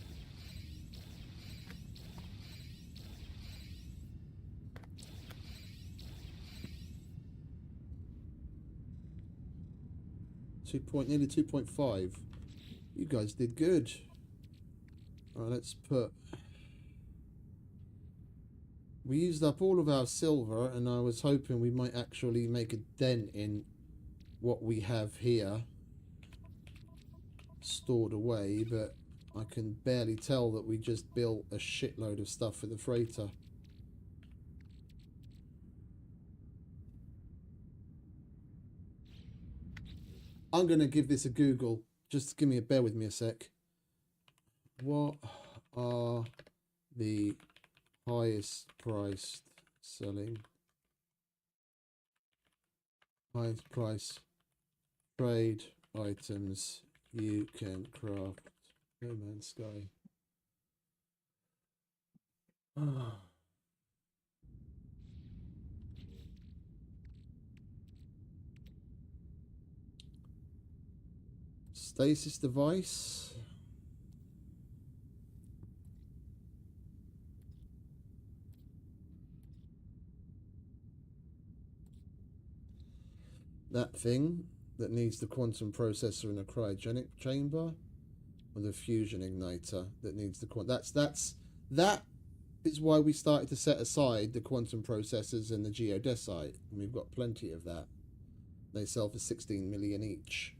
Nearly 2.5. You guys did good. Alright, let's put... We used up all of our silver, and I was hoping we might actually make a dent in what we have here stored away, but I can barely tell that we just built a shitload of stuff for the freighter. I'm going to give this a Google. Just give me bear with me a sec. What are the highest priced selling? Highest price trade items you can craft. No Man's Sky. Stasis device. That thing that needs the quantum processor and a cryogenic chamber, or the fusion igniter that needs the that is why we started to set aside the quantum processors and the geodesite, and we've got plenty of that. They sell for 16 million each.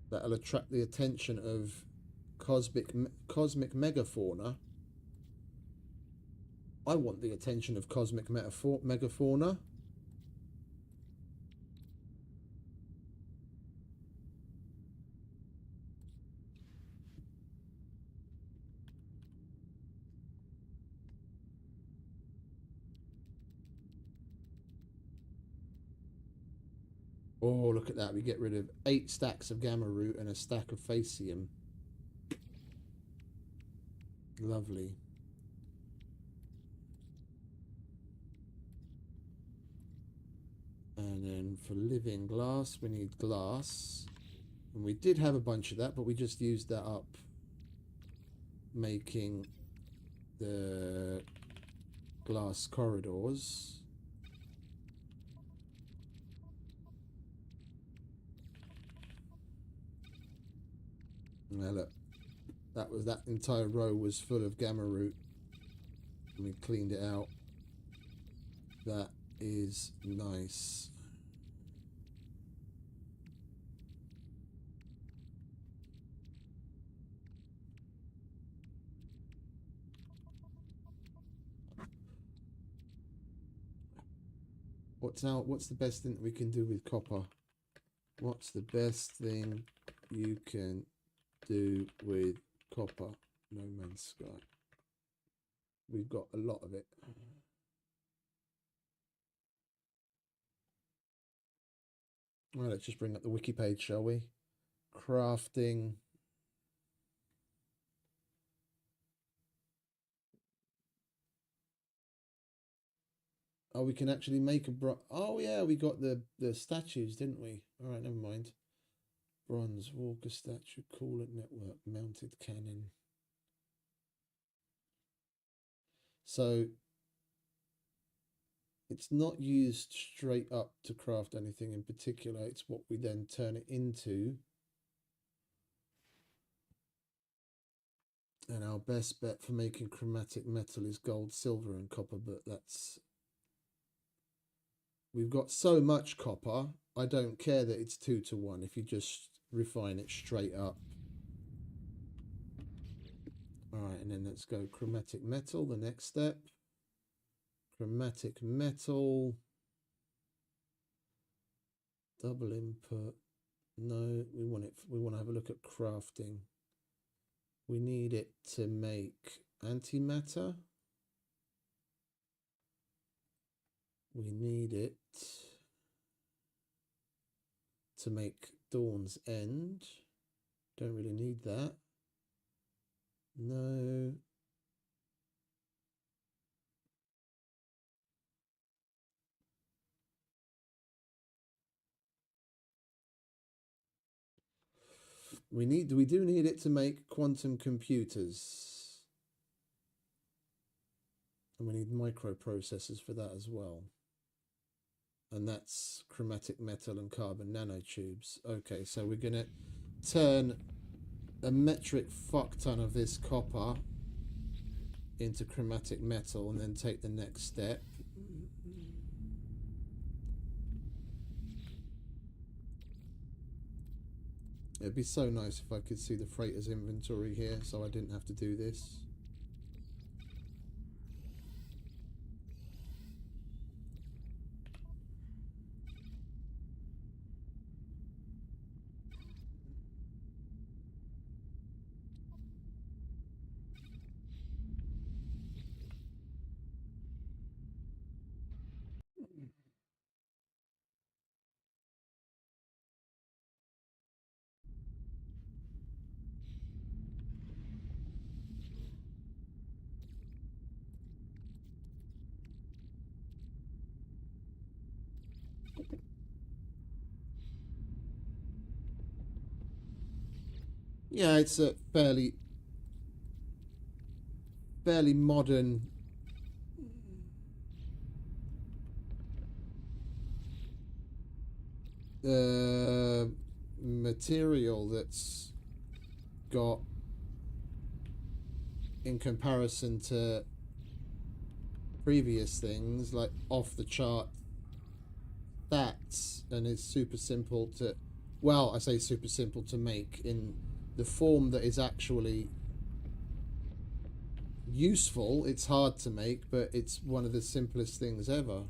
That'll attract the attention of cosmic megafauna. I want the attention of cosmic megafauna. Oh, look at that. We get rid of 8 stacks of gamma root and a stack of facium. Lovely. And then for living glass, we need glass. And we did have a bunch of that, but we just used that up making the glass corridors. Now look, that entire row was full of gamma root, and we cleaned it out. That is nice. What's the best thing that we can do with copper? What's the best thing you can do with copper? No Man's Sky. We've got a lot of it. Well, let's just bring up the wiki page, shall we? Crafting. Oh, we can actually make a oh yeah, we got the statues, didn't we? All right, never mind. Bronze Walker statue, coolant network, mounted cannon. So it's not used straight up to craft anything in particular. It's what we then turn it into. And our best bet for making chromatic metal is gold, silver, and copper, but that's... We've got so much copper, I don't care that it's 2 to 1 if you just refine it straight up. Alright, and then let's go chromatic metal, the next step. Chromatic metal. Double input. No, we want to have a look at crafting. We need it to make antimatter. We need it to make Dawn's End. Don't really need that. No. We do need it to make quantum computers. And we need microprocessors for that as well. And that's chromatic metal and carbon nanotubes. Okay, so we're going to turn a metric fuck ton of this copper into chromatic metal and then take the next step. It'd be so nice if I could see the freighter's inventory here so I didn't have to do this. Yeah, it's a fairly modern material that's got, in comparison to previous things, like off the chart stats, and it's super simple to, well, I say super simple to make in the form that is actually useful. It's hard to make, but it's one of the simplest things ever.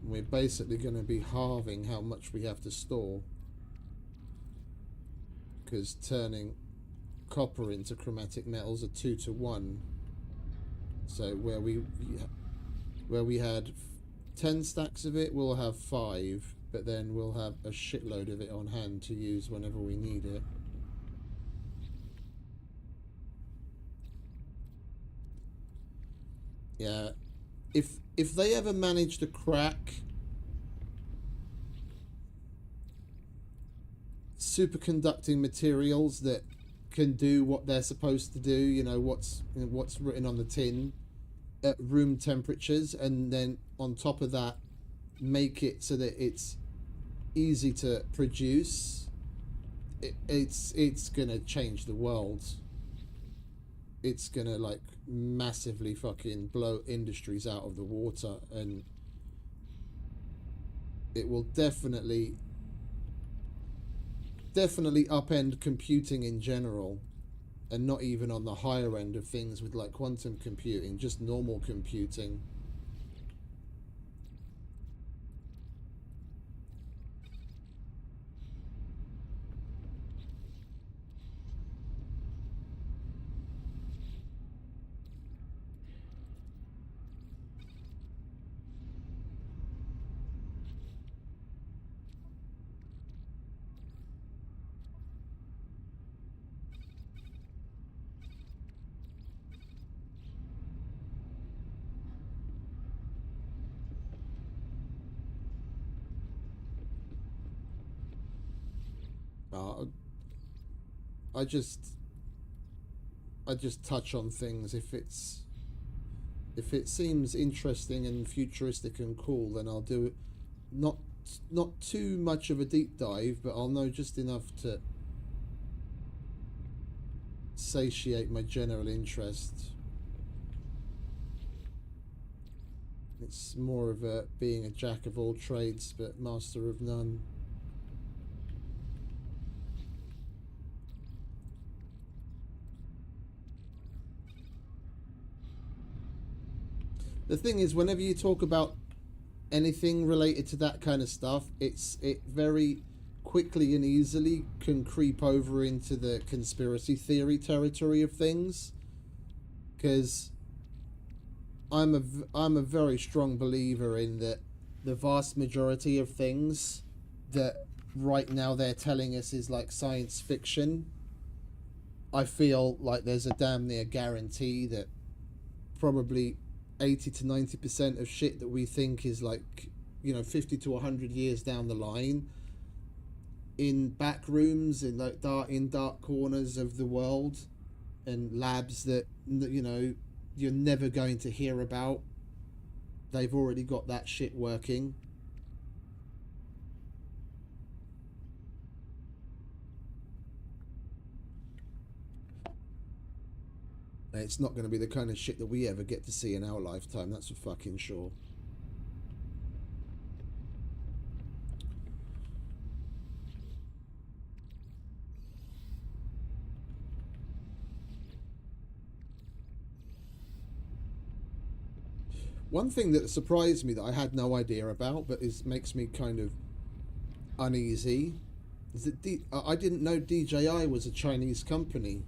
We're basically going to be halving how much we have to store, because turning copper into chromatic metals are 2 to 1. So where we had 10 stacks of it, we'll have 5, but then we'll have a shitload of it on hand to use whenever we need it. Yeah, if they ever manage to crack superconducting materials that can do what they're supposed to do, you know, what's written on the tin at room temperatures, and then on top of that make it so that it's easy to produce, it's gonna change the world. It's gonna like massively fucking blow industries out of the water, and it will definitely upend computing in general, and not even on the higher end of things with like quantum computing, just normal computing. I just touch on things if it seems interesting and futuristic and cool, then I'll do it. Not too much of a deep dive, but I'll know just enough to satiate my general interest. It's more of a being a jack of all trades but master of none. The thing is, whenever you talk about anything related to that kind of stuff, it very quickly and easily can creep over into the conspiracy theory territory of things, because I'm a very strong believer in that the vast majority of things that right now they're telling us is like science fiction. I feel like there's a damn near guarantee that probably 80 to 90% of shit that we think is like, 50 to 100 years down the line, in back rooms, in like dark corners of the world, and labs that you're never going to hear about, they've already got that shit working. It's not going to be the kind of shit that we ever get to see in our lifetime, that's for fucking sure. One thing that surprised me that I had no idea about, but makes me kind of uneasy, is that I didn't know DJI was a Chinese company.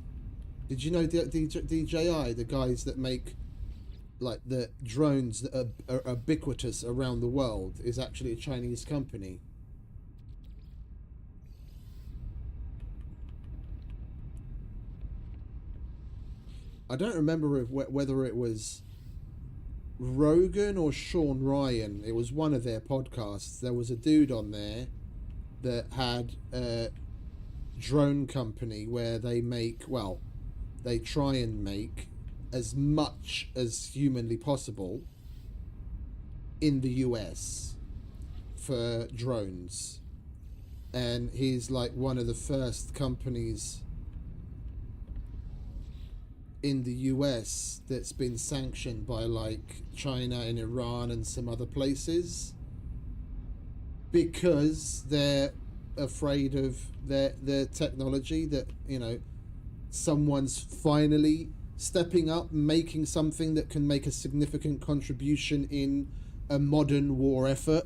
Did you know DJI, the guys that make like the drones that are ubiquitous around the world, is actually a Chinese company? I don't remember whether it was Rogan or Sean Ryan. It was one of their podcasts. There was a dude on there that had a drone company where they try and make as much as humanly possible in the US for drones. And he's like one of the first companies in the US that's been sanctioned by like China and Iran and some other places, because they're afraid of their technology, that someone's finally stepping up, making something that can make a significant contribution in a modern war effort,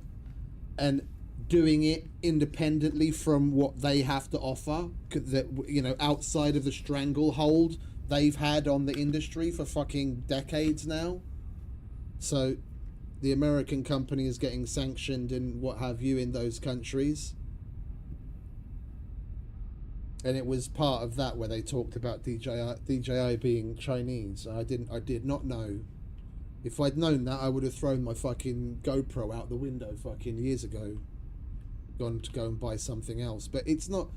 and doing it independently from what they have to offer, that outside of the stranglehold they've had on the industry for fucking decades now. So the American company is getting sanctioned and what have you in those countries. And it was part of that where they talked about DJI being Chinese. I did not know. If I'd known that, I would have thrown my fucking GoPro out the window fucking years ago. Gone to go and buy something else. But it's not,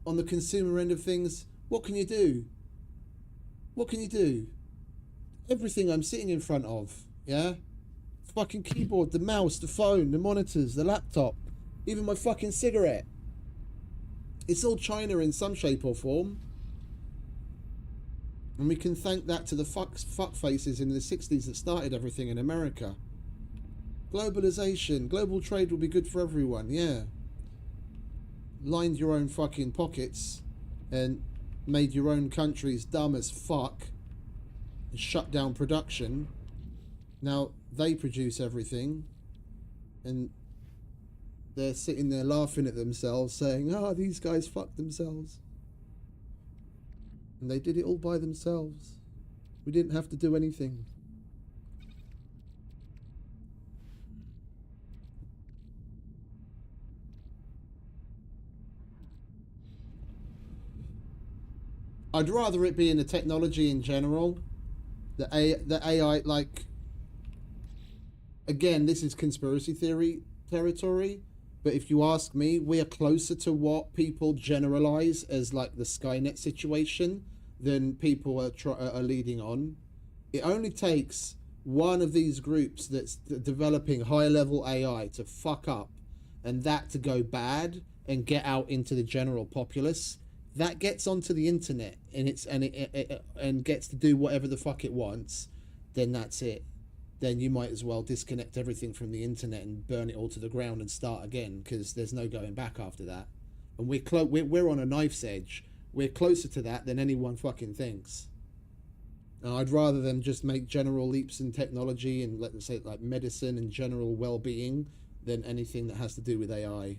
on the consumer end of things, what can you do? What can you do? Everything I'm sitting in front of, yeah? Fucking keyboard, the mouse, the phone, the monitors, the laptop, even my fucking cigarette. It's all China in some shape or form. And we can thank that to the fuck faces in the 60s that started everything in America. Globalization, global trade will be good for everyone, yeah. Lined your own fucking pockets and made your own countries dumb as fuck and shut down production. Now they produce everything and they're sitting there laughing at themselves saying, "Ah, these guys fucked themselves." And they did it all by themselves. We didn't have to do anything. I'd rather it be in the technology in general. The AI, like, again, this is conspiracy theory territory, but if you ask me, we are closer to what people generalize as like the Skynet situation than people are leading on. It only takes one of these groups that's developing high-level AI to fuck up, and that to go bad and get out into the general populace. That gets onto the internet and gets to do whatever the fuck it wants. Then that's it. Then you might as well disconnect everything from the internet and burn it all to the ground and start again, because there's no going back after that. And we're on a knife's edge. We're closer to that than anyone fucking thinks. And I'd rather them just make general leaps in technology and, let's say, like medicine and general well-being than anything that has to do with AI.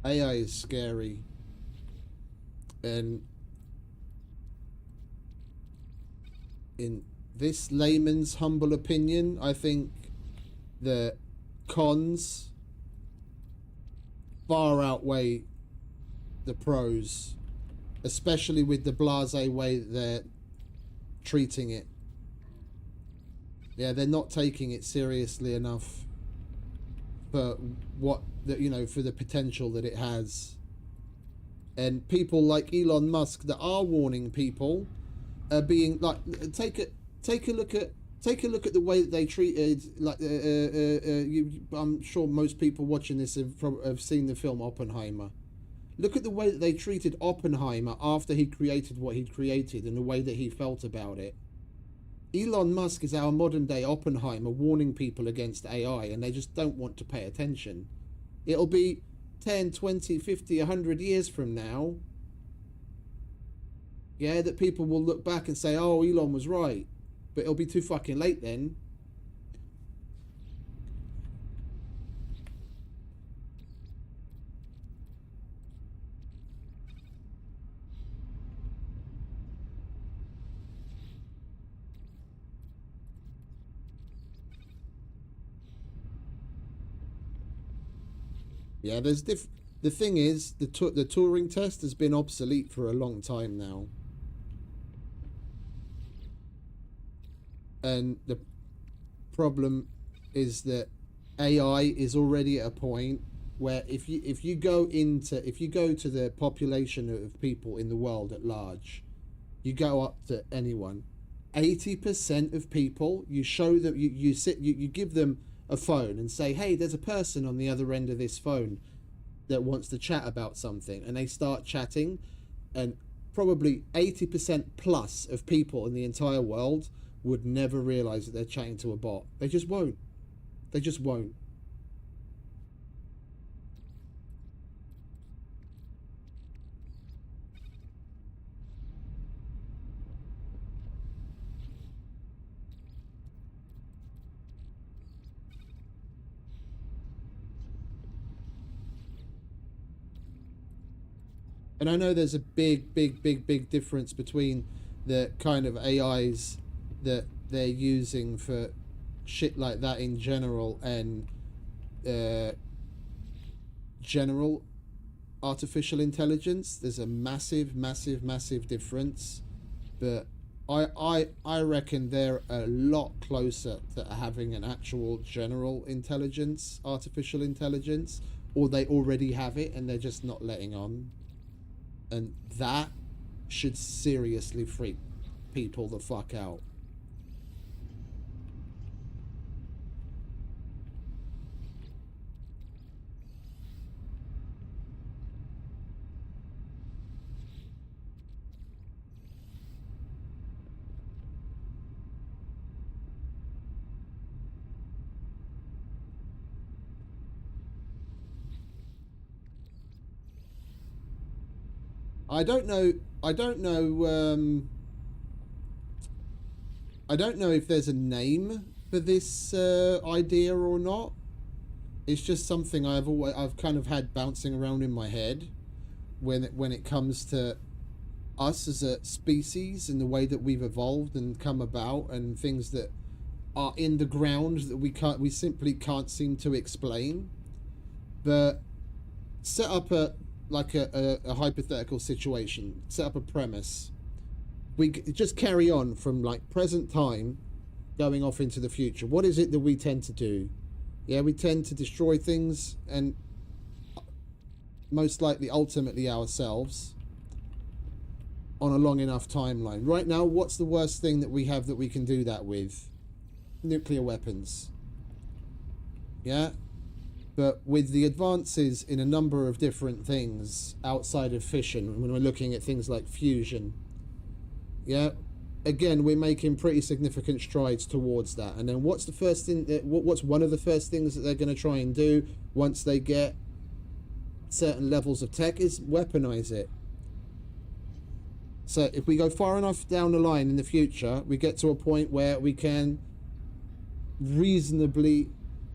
AI is scary, and in this layman's humble opinion, I think the cons far outweigh the pros, especially with the blasé way that they're treating it. Yeah, they're not taking it seriously enough for what for the potential that it has. And people like Elon Musk that are warning people are being like, take a look at the way that they treated, like, I'm sure most people watching this have seen the film Oppenheimer. Look at the way that they treated Oppenheimer after he created what he'd created and the way that he felt about it. Elon Musk is our modern day Oppenheimer, warning people against AI, and they just don't want to pay attention. It'll be 10, 20, 50, 100 years from now, yeah, that people will look back and say, "Oh, Elon was right," but it'll be too fucking late then. Yeah, the thing is, the Turing test has been obsolete for a long time now. And the problem is that AI is already at a point where if you go to the population of people in the world at large, you go up to anyone, 80% of people, you show them, you give them a phone and say, "Hey, there's a person on the other end of this phone that wants to chat about something," and they start chatting, and probably 80% plus of people in the entire world would never realize that they're chatting to a bot. They just won't. They just won't. And I know there's a big difference between the kind of AIs that they're using for shit like that in general and general artificial intelligence. There's a massive, massive, massive difference, but I reckon they're a lot closer to having an actual general intelligence, artificial intelligence, or they already have it and they're just not letting on. And that should seriously freak people the fuck out. I don't know. I don't know. I don't know if there's a name for this idea or not. It's just something I've kind of had bouncing around in my head when it comes to us as a species and the way that we've evolved and come about, and things that are in the ground that we simply can't seem to explain. But set up a hypothetical situation, set up a premise. We just carry on from like present time going off into the future. What is it that we tend to do? Yeah, we tend to destroy things, and most likely ultimately ourselves, on a long enough timeline. Right now, what's the worst thing that we have that we can do that with? Nuclear weapons. Yeah? But with the advances in a number of different things outside of fission, when we're looking at things like fusion, yeah, again, we're making pretty significant strides towards that. And then what's the first thing what's one of the first things that they're going to try and do once they get certain levels of tech is weaponize it. So if we go far enough down the line in the future, we get to a point where we can reasonably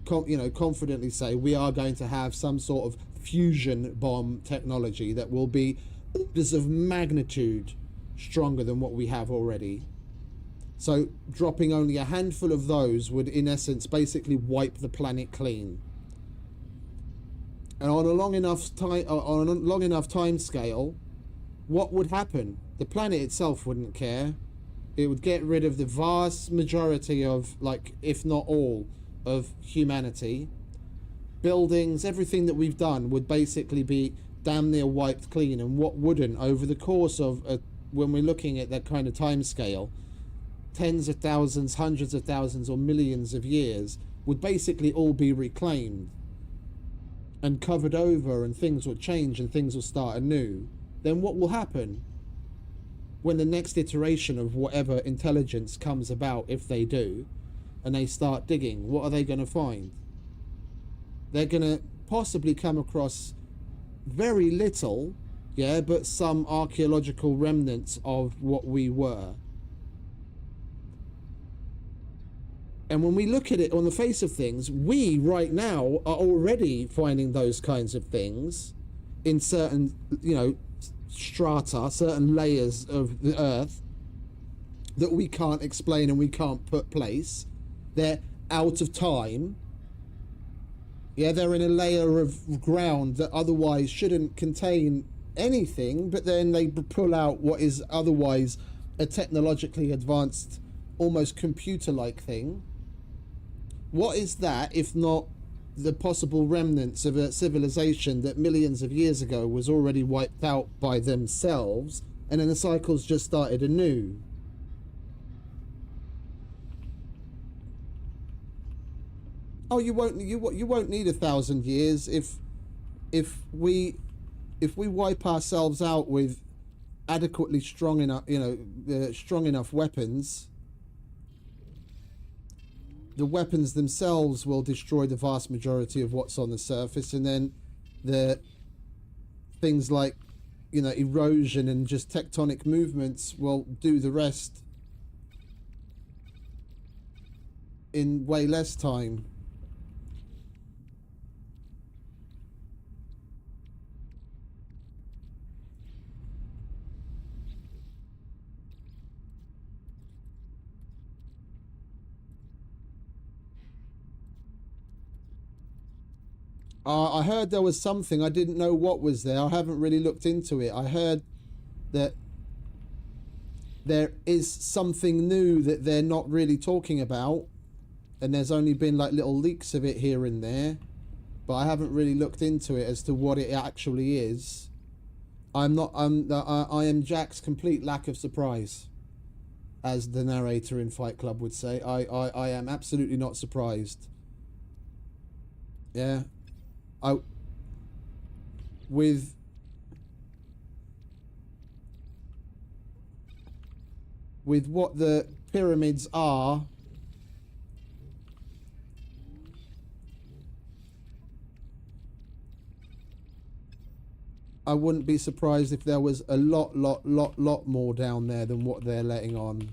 confidently say we are going to have some sort of fusion bomb technology that will be orders of magnitude stronger than what we have already. So dropping only a handful of those would in essence basically wipe the planet clean. And on a long enough time scale, what would happen? The planet itself wouldn't care. It would get rid of the vast majority of, like, if not all, of humanity. Buildings, everything that we've done would basically be damn near wiped clean. And what wouldn't, over the course of when we're looking at that kind of time scale, tens of thousands, hundreds of thousands, or millions of years, would basically all be reclaimed and covered over, and things will change and things will start anew. Then what will happen when the next iteration of whatever intelligence comes about, if they do, and they start digging? What are they going to find? They're going to possibly come across very little, yeah, but some archaeological remnants of what we were. And when we look at it on the face of things, we right now are already finding those kinds of things in certain, strata, certain layers of the earth that we can't explain and we can't put place. They're out of time. Yeah, they're in a layer of ground that otherwise shouldn't contain anything, but then they pull out what is otherwise a technologically advanced, almost computer-like thing. What is that if not the possible remnants of a civilization that millions of years ago was already wiped out by themselves, and then the cycle's just started anew? Oh, you won't need 1,000 years if we wipe ourselves out with adequately strong enough weapons. The weapons themselves will destroy the vast majority of what's on the surface, and then the things like, erosion and just tectonic movements will do the rest in way less time. I heard there was something. I didn't know what was there. I haven't really looked into it. I heard that there is something new that they're not really talking about, and there's only been like little leaks of it here and there, but I haven't really looked into it as to what it actually is. I am Jack's complete lack of surprise, as the narrator in Fight Club would say. I am absolutely not surprised. Yeah. With what the pyramids are, I wouldn't be surprised if there was a lot more down there than what they're letting on.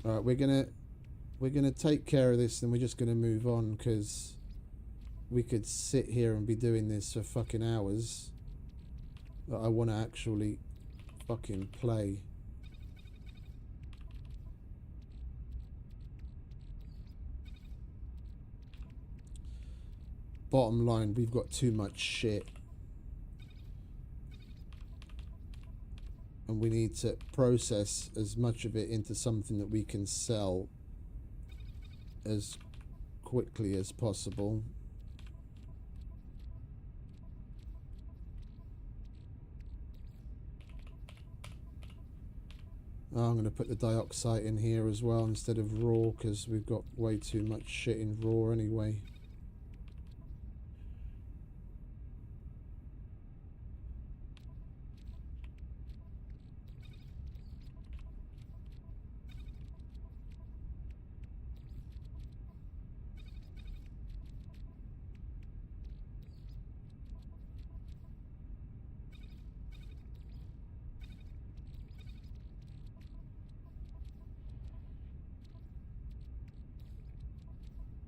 All right, we're gonna take care of this, and we're just gonna move on, because we could sit here and be doing this for fucking hours. But I want to actually fucking play. Bottom line, we've got too much shit. And we need to process as much of it into something that we can sell as quickly as possible. I'm going to put the dioxide in here as well instead of raw, because we've got way too much shit in raw anyway.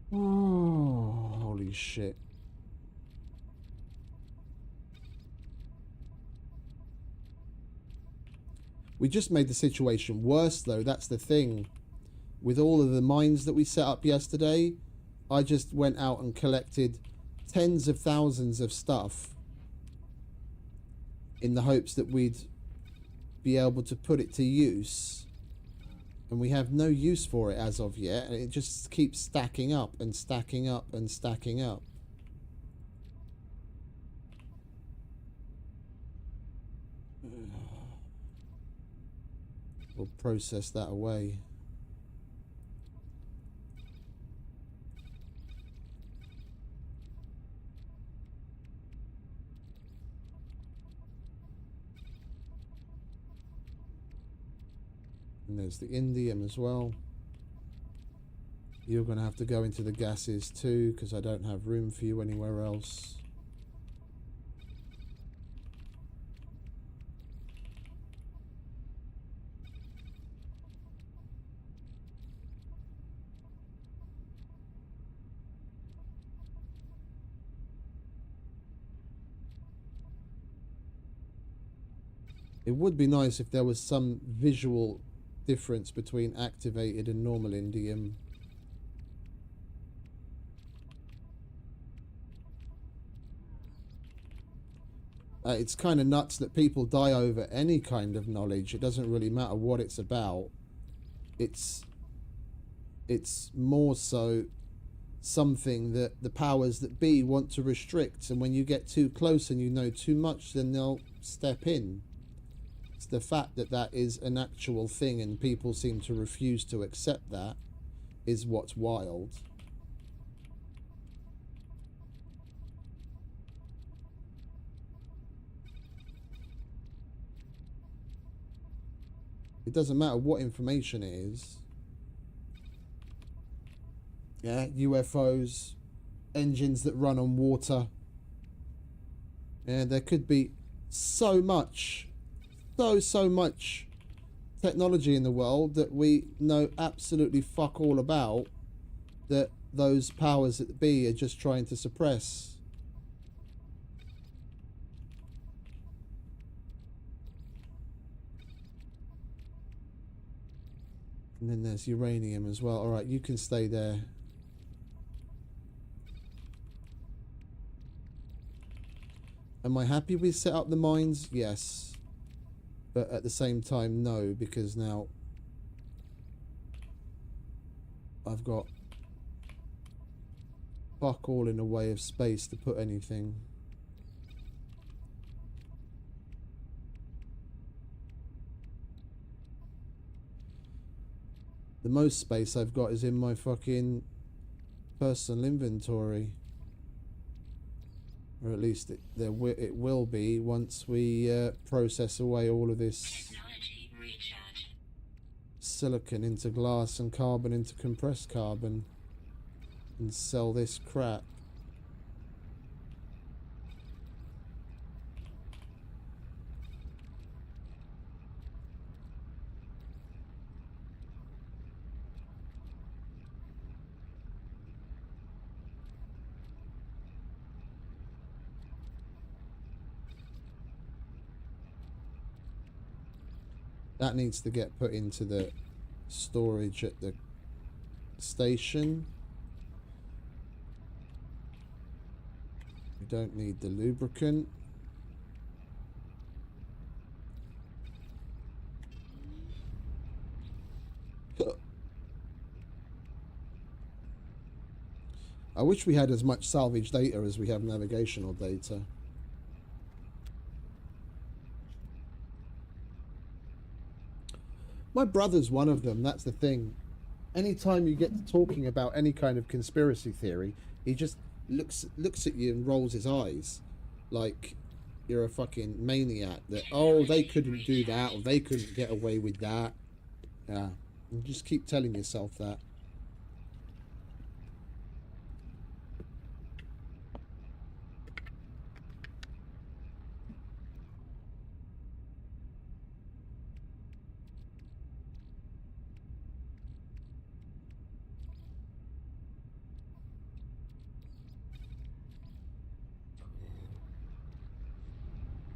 Oh, holy shit. We just made the situation worse, though. That's the thing. With all of the mines that we set up yesterday, I just went out and collected tens of thousands of stuff in the hopes that we'd be able to put it to use. And we have no use for it as of yet, and it just keeps stacking up and stacking up and stacking up. We'll process that away. And there's the indium as well. You're going to have to go into the gases too, because I don't have room for you anywhere else. It would be nice if there was some visual difference between activated and normal indium. It's kind of nuts that people die over any kind of knowledge. It doesn't really matter what it's about. It's more so something that the powers that be want to restrict, and when you get too close and you know too much, then they'll step in. It's the fact that that is an actual thing and people seem to refuse to accept that is what's wild. It doesn't matter what information it is. Yeah, UFOs, engines that run on water. Yeah, there could be so much technology in the world that we know absolutely fuck all about, that those powers that be are just trying to suppress. And then there's uranium as well. Alright, you can stay there. Am I happy we set up the mines? Yes. But at the same time, no, because now I've got fuck all in the way of space to put anything. The most space I've got is in my fucking personal inventory. Or at least it will be once we process away all of this Technology recharge. silicon into glass and carbon into compressed carbon and sell this crap. That needs to get put into the storage at the station. We don't need the lubricant. I wish we had as much salvage data as we have navigational data. My brother's one of them, that's the thing. Anytime you get to talking about any kind of conspiracy theory, he just looks at you and rolls his eyes like you're a fucking maniac. That, oh, they couldn't do that, or they couldn't get away with that. Yeah, and just keep telling yourself that.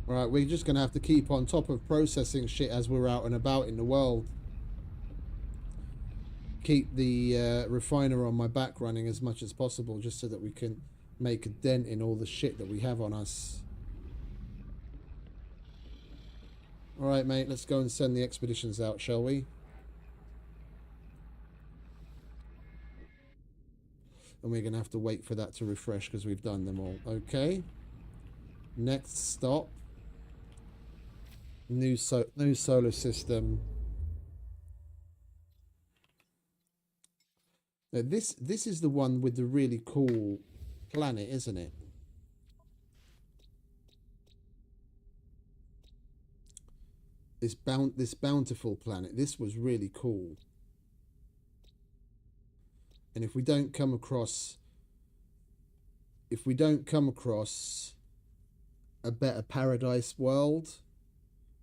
Right, we're just going to have to keep on top of processing shit as we're out and about in the world. Keep the refiner on my back running as much as possible just so that we can make a dent in all the shit that we have on us. Alright, mate, let's go and send the expeditions out, shall we? And we're going to have to wait for that to refresh because we've done them all. Okay. Next stop. New solar system. Now this is the one with the really cool planet, isn't it? This bountiful planet. This was really cool. And if we don't come across a better paradise world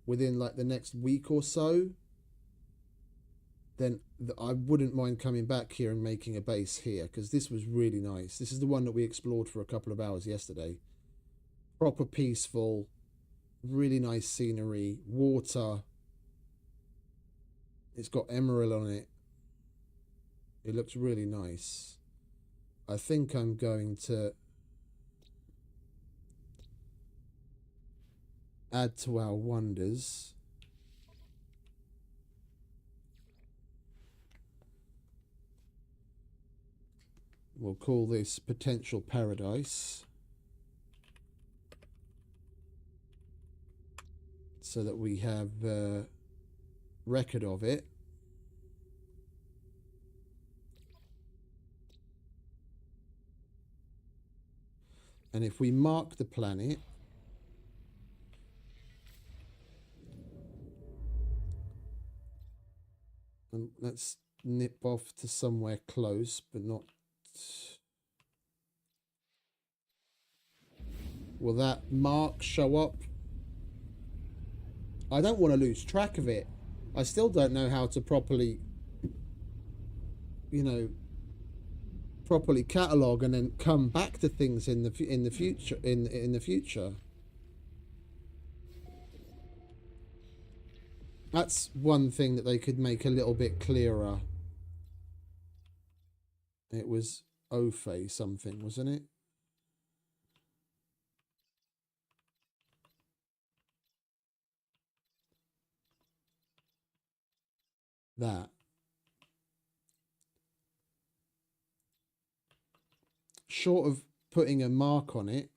within like the next week or so, then I wouldn't mind coming back here and making a base here, because this was really nice. This is the one that we explored for a couple of hours yesterday. Proper peaceful, really nice scenery, water. It's got emerald on it. It looks really nice. I think I'm going to add to our wonders. We'll call this potential paradise, so that we have record of it. And if we mark the planet, and let's nip off to somewhere close, but not... Will that mark show up? I don't want to lose track of it. I still don't know how to properly, you know, properly catalog and then come back to things in the future. In the future. That's one thing that they could make a little bit clearer. It was Ofe something, wasn't it? That. Short of putting a mark on it,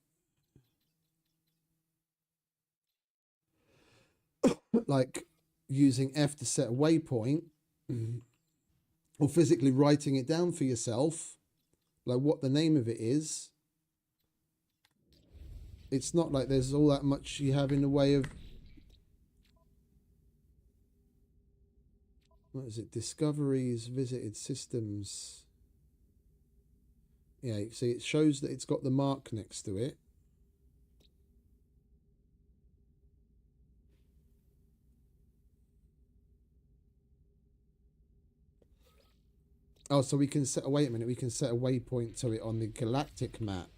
like using F to set a waypoint, or physically writing it down for yourself, like what the name of it is. It's not like there's all that much you have in the way of, what is it, discoveries, visited systems. Yeah, see, it shows that it's got the mark next to it. Oh, so we can set, wait a minute, we can set a waypoint to it on the galactic map.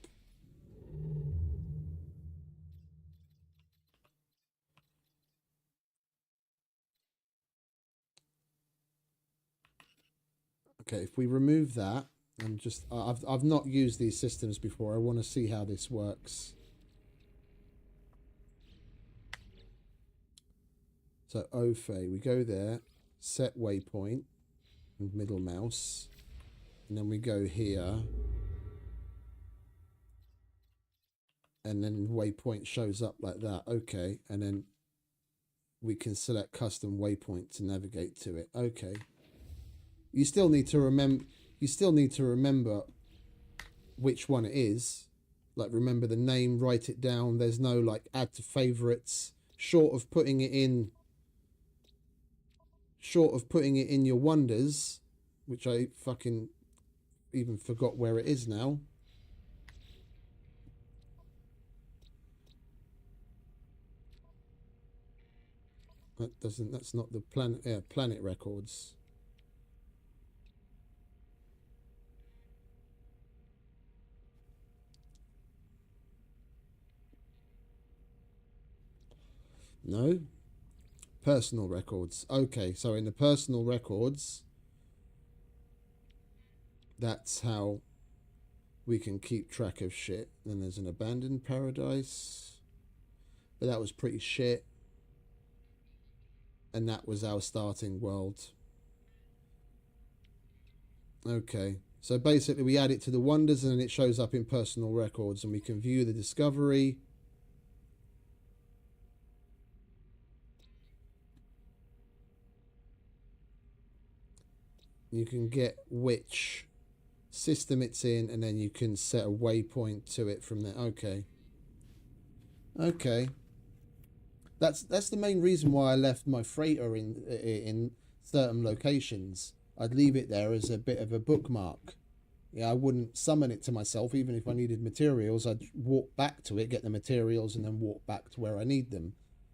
Okay, if we remove that, and just, I've not used these systems before. I want to see how this works. So Ofe, we go there, set waypoint, and middle mouse, and then we go here, and then waypoint shows up like that. Okay, and then we can select custom waypoint to navigate to it. Okay. You still need to remember. You still need to remember which one it is. Like, remember the name, write it down. There's no like add to favorites. Short of putting it in your wonders, which I fucking even forgot where it is now. That's not the planet records. No. Personal records. Okay, so in the personal records, that's how we can keep track of shit. Then there's an abandoned paradise, but that was pretty shit. And that was our starting world. Okay, so basically we add it to the wonders and then it shows up in personal records and we can view the discovery. You can get which system it's in and then you can set a waypoint to it from there. Okay. Okay. That's the main reason why I left my freighter in certain locations. I'd leave it there as a bit of a bookmark. Yeah, I wouldn't summon it to myself. Even if I needed materials, I'd walk back to it, get the materials, and then walk back to where I need them,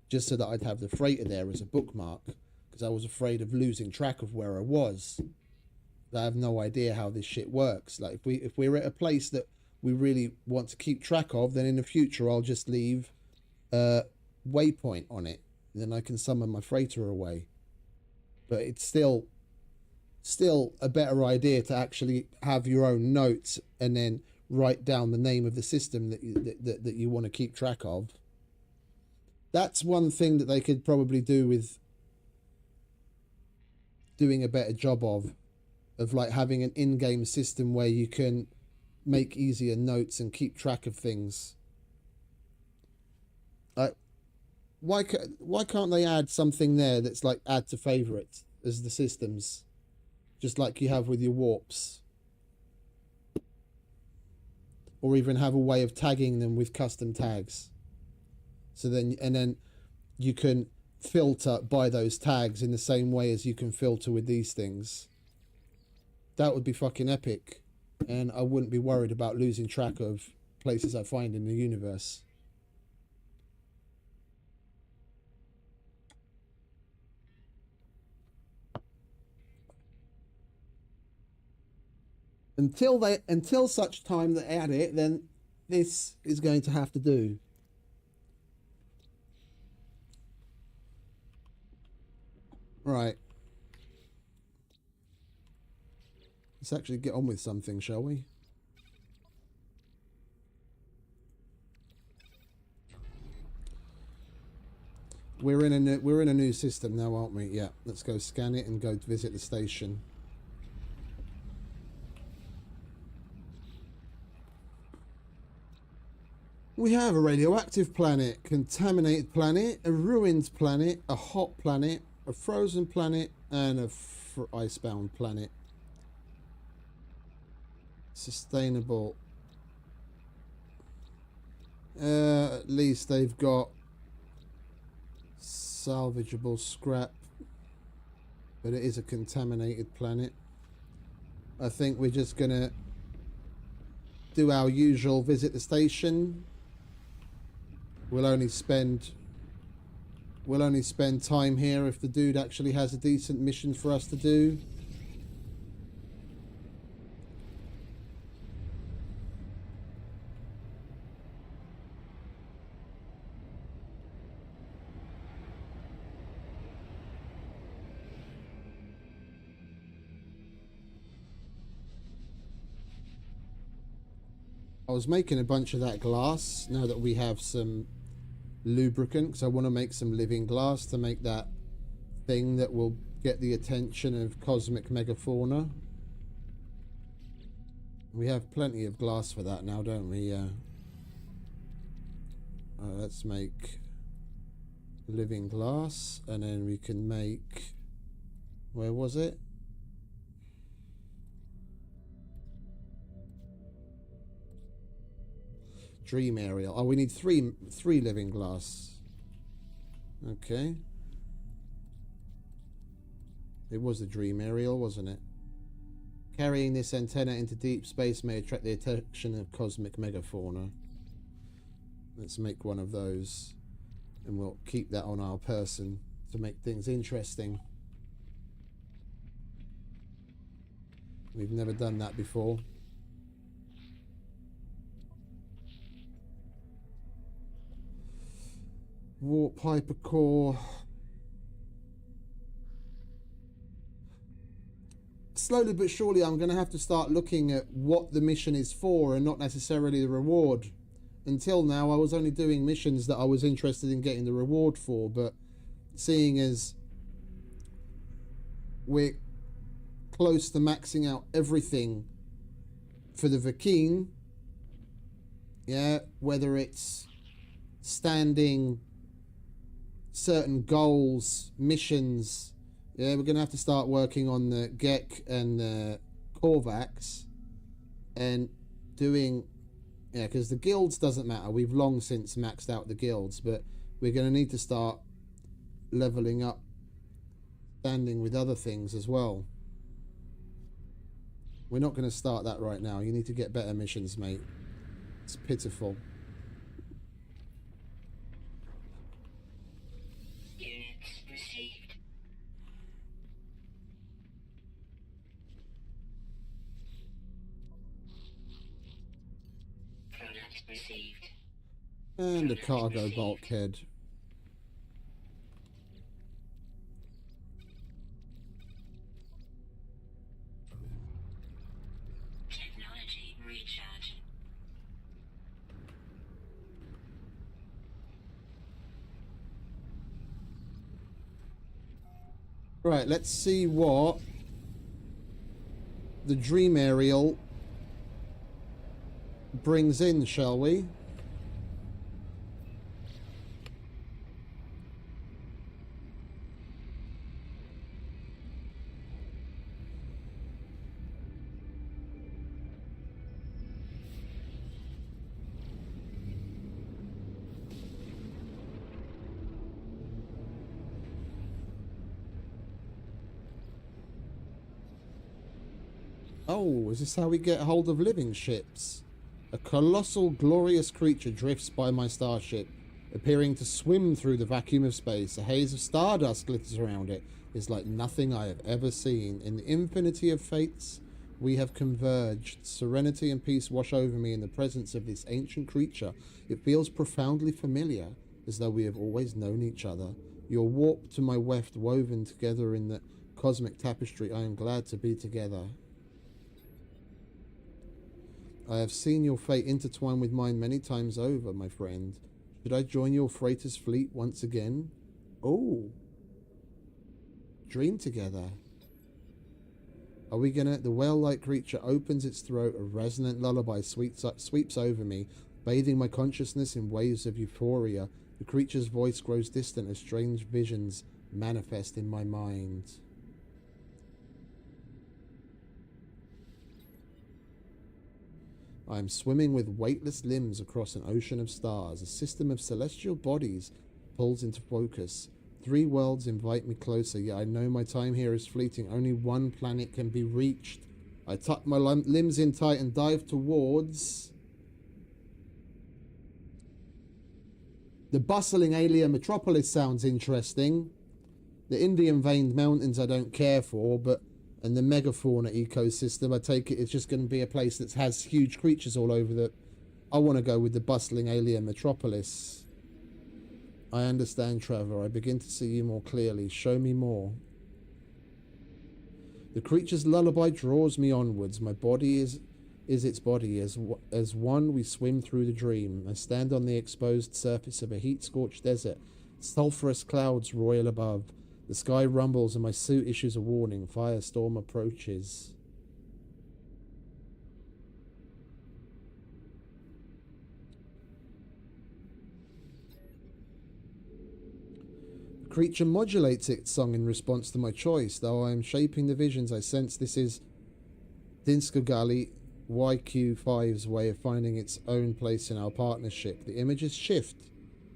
just so that I'd have the freighter there as a bookmark, because I was afraid of losing track of where I was. I have no idea how this shit works. Like, if we're at a place that we really want to keep track of, then in the future I'll just leave a waypoint on it, and then I can summon my freighter away. But it's still a better idea to actually have your own notes and then write down the name of the system that you want to keep track of. That's one thing that they could probably do with doing a better job of like having an in-game system where you can make easier notes and keep track of things. Why can't they add something there that's like add to favorites as the systems, just like you have with your warps, or even have a way of tagging them with custom tags, so then you can filter by those tags in the same way as you can filter with these things. That would be fucking epic, and I wouldn't be worried about losing track of places I find in the universe. Until such time they add it, then this is going to have to do. Right. Let's actually get on with something, shall we? We're in a new system now, aren't we? Yeah. Let's go scan it and go visit the station. We have a radioactive planet, contaminated planet, a ruined planet, a hot planet, a frozen planet, and a icebound planet. Sustainable. At least they've got salvageable scrap, but it is a contaminated planet. I think we're just gonna do our usual visit the station. We'll only spend time here if the dude actually has a decent mission for us to do. I was making a bunch of that glass now that we have some lubricant, because I want to make some living glass to make that thing that will get the attention of cosmic megafauna. We have plenty of glass for that now, don't we? Yeah. Let's make living glass, and then we can make, where was it? Dream aerial. Oh, we need three living glass. Okay. It was the dream aerial, wasn't it? Carrying this antenna into deep space may attract the attention of cosmic megafauna. Let's make one of those, and we'll keep that on our person to make things interesting. We've never done that before. Warp hypercore. Slowly but surely I'm going to have to start looking at what the mission is for and not necessarily the reward. Until now I was only doing missions that I was interested in getting the reward for, but seeing as we're close to maxing out everything for the Vakeen, yeah, whether it's standing certain goals, missions, yeah, we're going to have to start working on the Gek and the Korvax and doing, yeah, because the guilds doesn't matter. We've long since maxed out the guilds, but we're going to need to start leveling up, standing with other things as well. We're not going to start that right now. You need to get better missions, mate. It's pitiful. Units received. Product received. And a cargo bulkhead. Technology recharge. Right, let's see what the dream aerial brings in, shall we? Oh, is this how we get hold of living ships? A colossal, glorious creature drifts by my starship, appearing to swim through the vacuum of space. A haze of stardust glitters around it. It's like nothing I have ever seen. In the infinity of fates, we have converged. Serenity and peace wash over me in the presence of this ancient creature. It feels profoundly familiar, as though we have always known each other. You're warped to my weft, woven together in the cosmic tapestry. I am glad to be together. I have seen your fate intertwine with mine many times over, my friend. Should I join your freighter's fleet once again? Oh. Dream together. Are we gonna... The whale-like creature opens its throat. A resonant lullaby sweeps over me, bathing my consciousness in waves of euphoria. The creature's voice grows distant as strange visions manifest in my mind. I am swimming with weightless limbs across an ocean of stars. A system of celestial bodies pulls into focus. 3 worlds invite me closer, yet I know my time here is fleeting. Only one planet can be reached. I tuck my limbs in tight and dive towards the bustling alien metropolis. Sounds interesting. The Indian-veined mountains I don't care for, but... And the megafauna ecosystem, I take it it's just going to be a place that has huge creatures all over the... I want to go with the bustling alien metropolis. I understand, Trevor. I begin to see you more clearly. Show me more. The creature's lullaby draws me onwards. My body is its body. As one, we swim through the dream. I stand on the exposed surface of a heat-scorched desert. Sulphurous clouds roil above. The sky rumbles and my suit issues a warning. Firestorm approaches. The creature modulates its song in response to my choice. Though I am shaping the visions, I sense this is Dinskogali YQ5's way of finding its own place in our partnership. The images shift.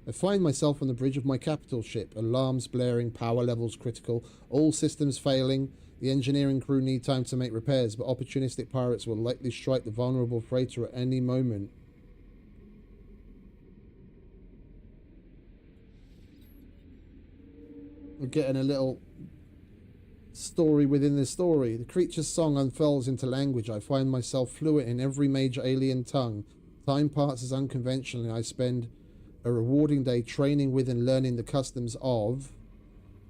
I find myself on the bridge of my capital ship. Alarms blaring, power levels critical, all systems failing. The engineering crew need time to make repairs, but opportunistic pirates will likely strike the vulnerable freighter at any moment. We're getting a little story within the story. The creature's song unfurls into language. I find myself fluent in every major alien tongue. Time passes unconventionally. I spend a rewarding day training with and learning the customs of...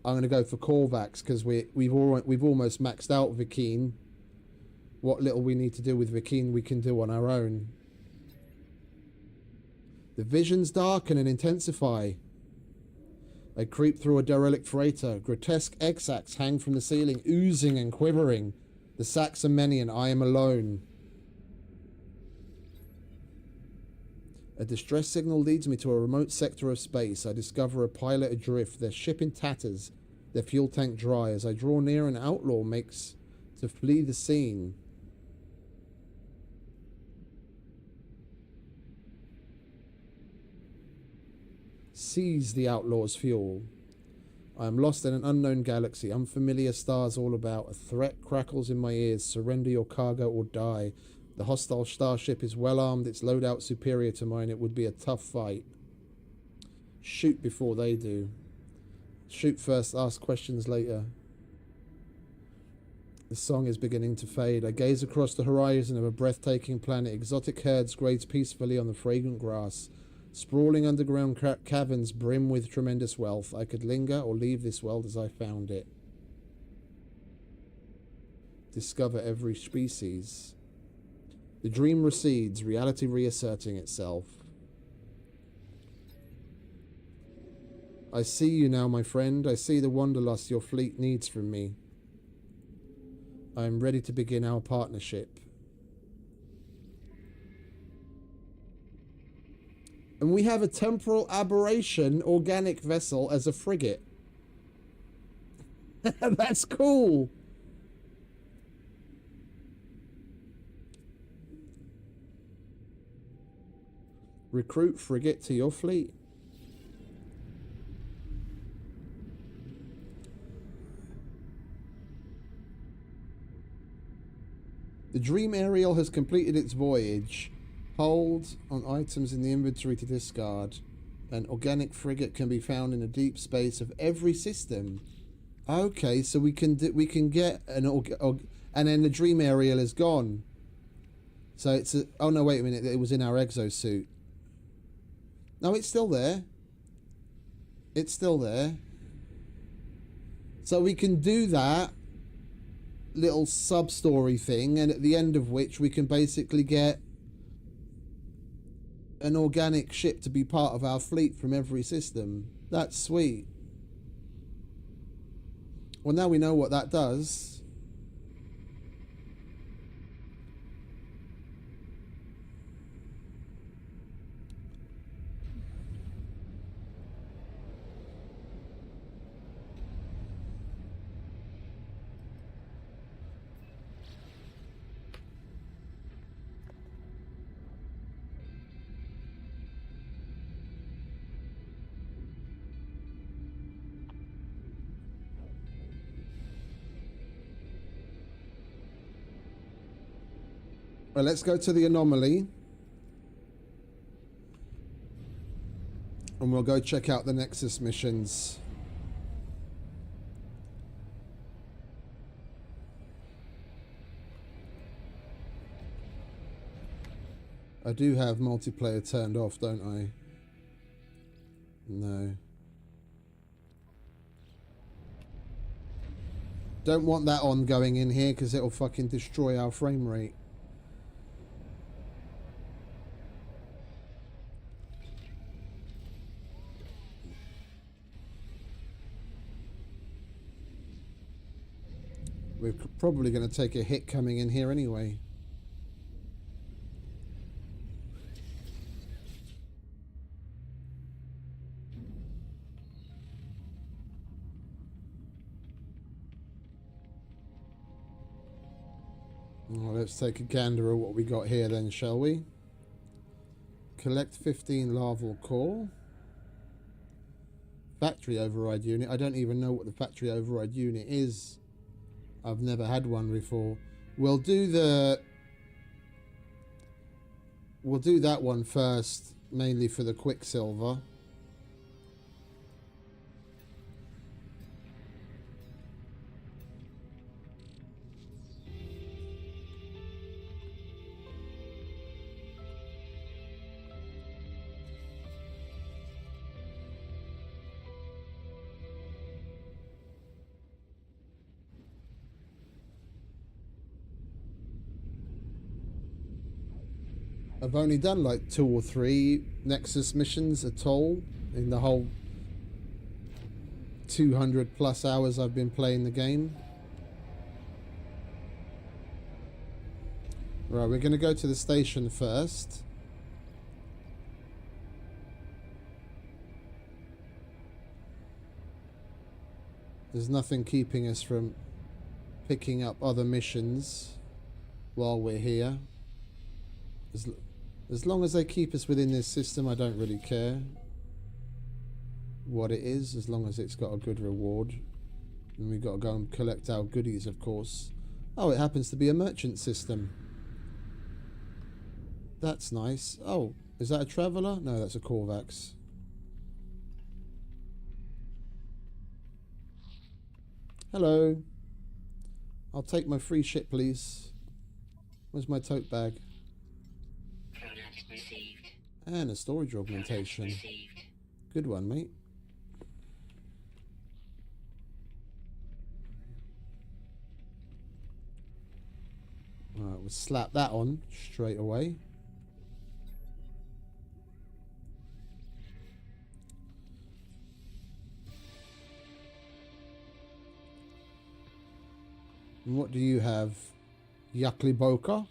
I'm going to go for Korvax because we've almost maxed out Vikine. What little we need to do with Vikine we can do on our own. The visions darken and intensify. I creep through a derelict freighter. Grotesque egg sacs hang from the ceiling, oozing and quivering. The sacs are many and I am alone. A distress signal leads me to a remote sector of space. I discover a pilot adrift, their ship in tatters, their fuel tank dry. As I draw near, an outlaw makes to flee the scene. Seize the outlaw's fuel. I am lost in an unknown galaxy, unfamiliar stars all about. A threat crackles in my ears. Surrender your cargo or die. The hostile starship is well armed, its loadout superior to mine. It would be a tough fight. Shoot before they do. Shoot first, ask questions later. The song is beginning to fade. I gaze across the horizon of a breathtaking planet. Exotic herds graze peacefully on the fragrant grass. Sprawling underground caverns brim with tremendous wealth. I could linger or leave this world as I found it. Discover every species. The dream recedes, reality reasserting itself. I see you now, my friend. I see the wanderlust your fleet needs from me. I am ready to begin our partnership. And we have a temporal aberration organic vessel as a frigate. That's cool. Recruit frigate to your fleet. The Dream Aerial has completed its voyage. Hold on items in the inventory to discard. An organic frigate can be found in the deep space of every system. Okay, so we can get an and then the Dream Aerial is gone. So it's a, oh no, wait a minute, it was in our exosuit. No, it's still there. It's still there. So we can do that little sub-story thing, and at the end of which we can basically get an organic ship to be part of our fleet from every system. That's sweet. Well, now we know what that does. Well, let's go to the anomaly. And we'll go check out the Nexus missions. I do have multiplayer turned off, don't I? No. Don't want that on going in here because it'll fucking destroy our frame rate. We're probably going to take a hit coming in here anyway. Well, let's take a gander at what we got here then, shall we? Collect 15 larval core. Factory override unit. I don't even know what the factory override unit is. I've never had one before. We'll do that one first, mainly for the Quicksilver. I've only done like 2 or 3 Nexus missions at all in the whole 200 plus hours I've been playing the game. Right, we're going to go to the station first. There's nothing keeping us from picking up other missions while we're here. As long as they keep us within this system, I don't really care what it is, as long as it's got a good reward. And we've got to go and collect our goodies, of course. Oh, it happens to be a merchant system. That's nice. Oh, is that a traveller? No, that's a Corvax. Hello. I'll take my free ship, please. Where's my tote bag? Product received. And a storage augmentation. Received. Good one, mate. Alright, we'll slap that on straight away. And what do you have? Yakli Boka?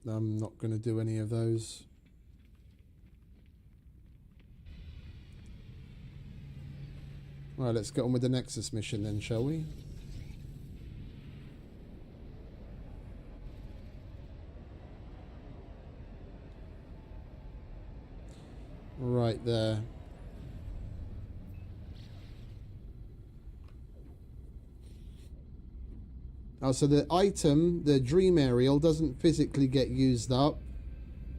I'm not going to do any of those. Alright, let's get on with the Nexus mission then, shall we? Right there. Oh, so the item, the dream aerial, doesn't physically get used up,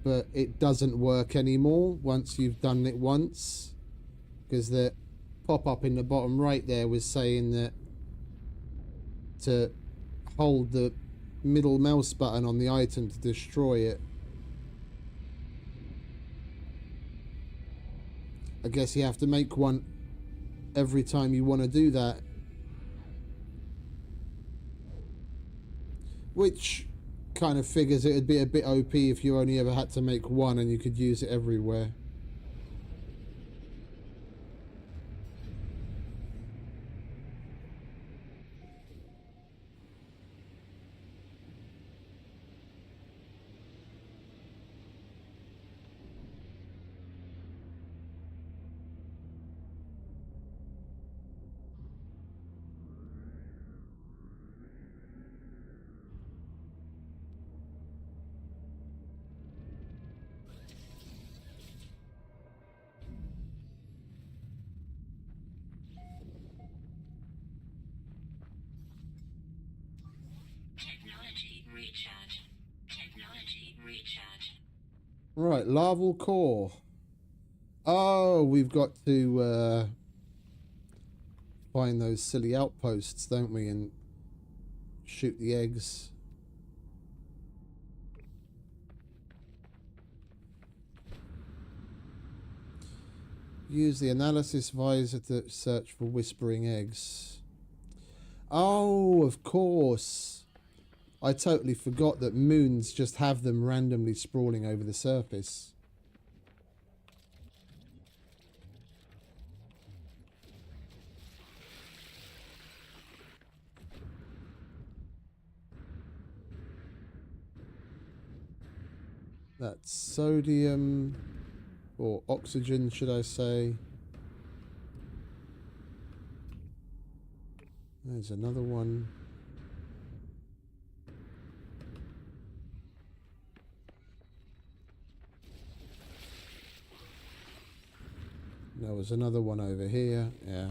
but it doesn't work anymore once you've done it once. Because the pop-up in the bottom right there was saying that to hold the middle mouse button on the item to destroy it. I guess you have to make one every time you want to do that. Which kind of figures it'd be a bit OP if you only ever had to make one and you could use it everywhere. Technology recharge. Technology recharge. Right, larval core. Oh, we've got to find those silly outposts, don't we, and shoot the eggs. Use the analysis visor to search for whispering eggs. Oh, of course. I totally forgot that moons just have them randomly sprawling over the surface. That's sodium, or oxygen, should I say. There's another one. There was another one over here, yeah.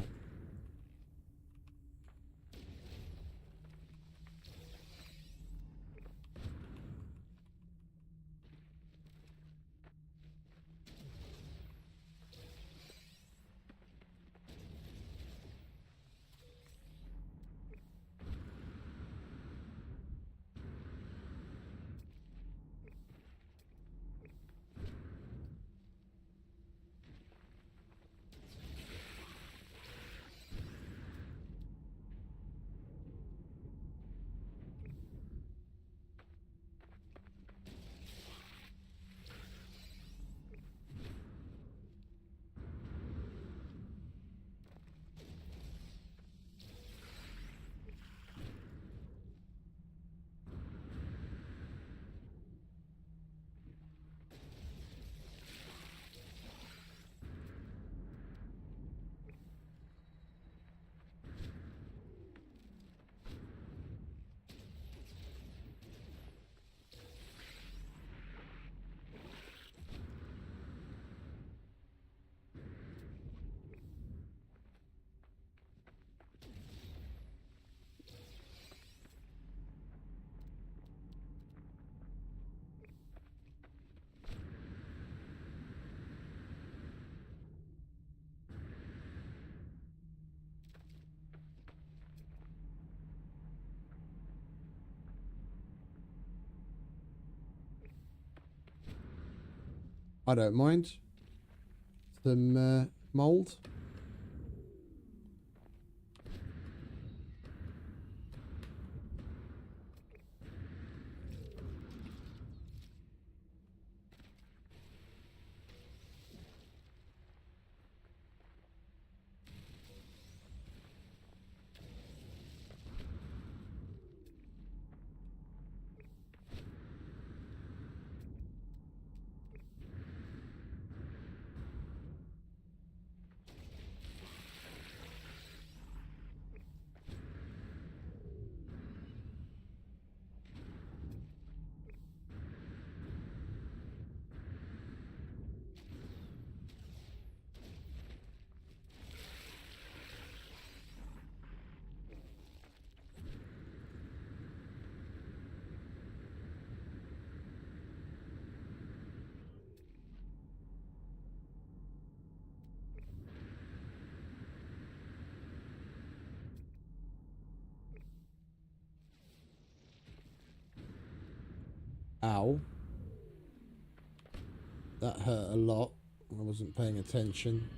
I don't mind. Some mold. Ow. That hurt a lot. I wasn't paying attention.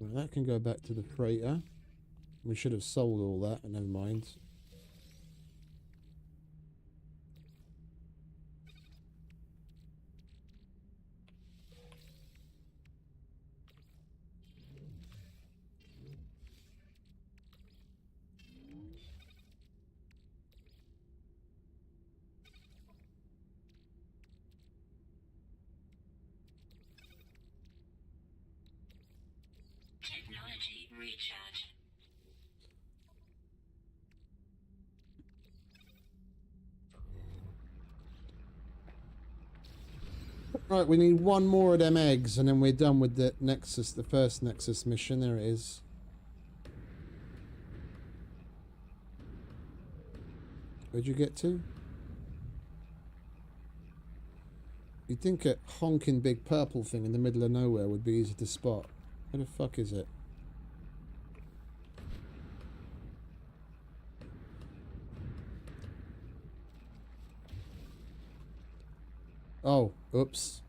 Well, that can go back to the freighter. We should have sold all that, but never mind. Technology recharge. Right, we need one more of them eggs, and then we're done with the Nexus, the first Nexus mission. There it is. Where'd you get to? You'd think a honking big purple thing in the middle of nowhere would be easy to spot. Where the fuck is it? Oh, oops.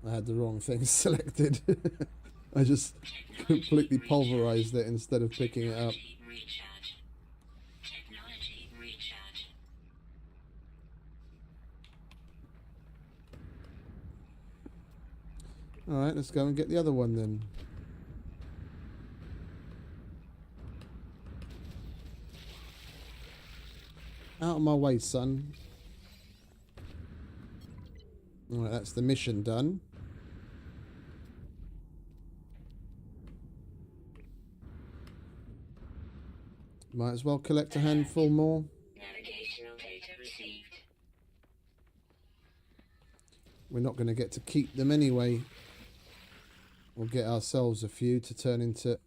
I had the wrong thing selected. I just completely pulverized it instead of picking it up. Technology recharge. Technology recharge. Alright, let's go and get the other one then. Out of my way, son. Alright, that's the mission done. Might as well collect a handful more. Navigational data received. We're not going to get to keep them anyway. We'll get ourselves a few to turn into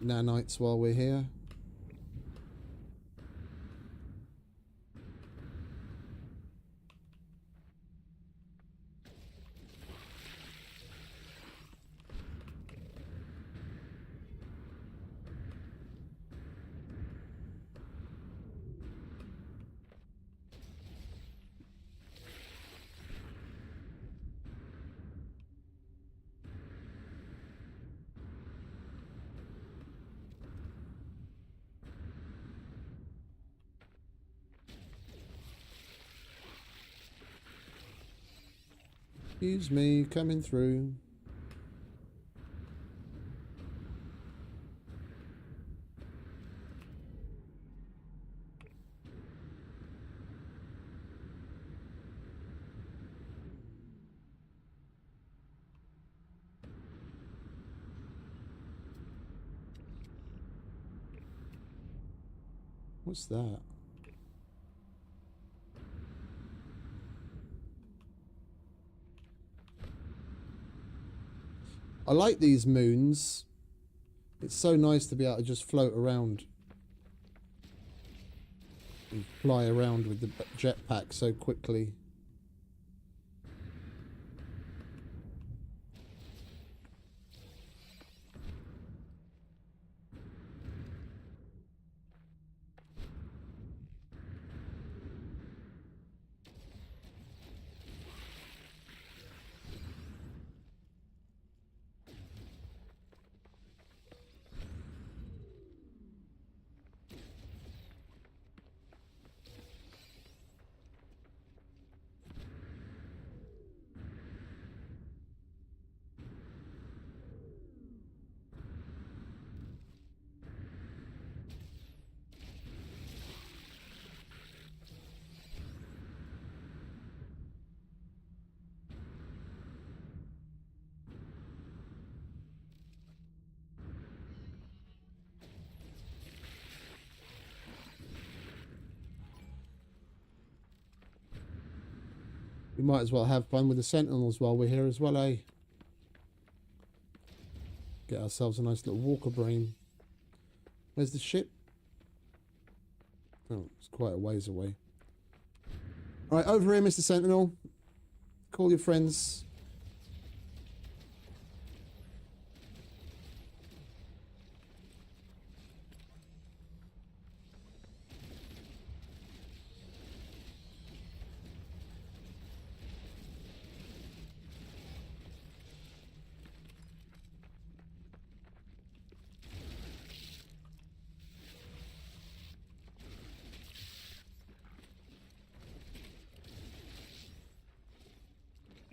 nanites while we're here. Excuse me, coming through. What's that? I like these moons. It's so nice to be able to just float around and fly around with the jetpack so quickly. We might as well have fun with the Sentinels while we're here as well, eh? Get ourselves a nice little walker brain. Where's the ship? Oh, it's quite a ways away. Right, over here, Mr. Sentinel. Call your friends.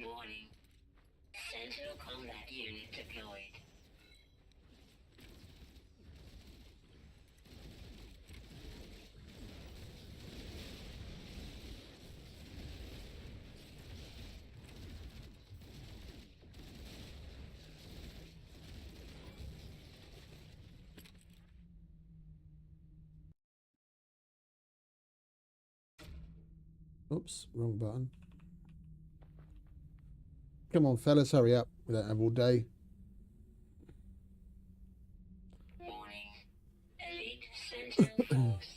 Warning. Sentinel combat unit deployed. Oops, wrong button. Come on, fellas, hurry up. We don't have all day. Warning. Elite Sentinel force.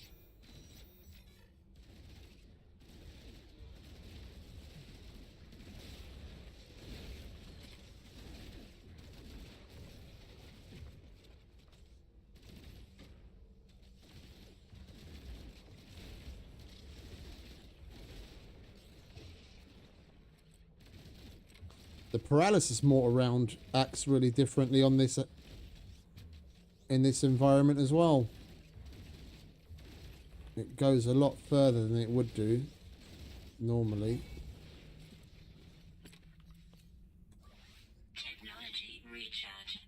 The paralysis mortar round acts really differently on this in this environment as well. It goes a lot further than it would do normally. Technology recharge.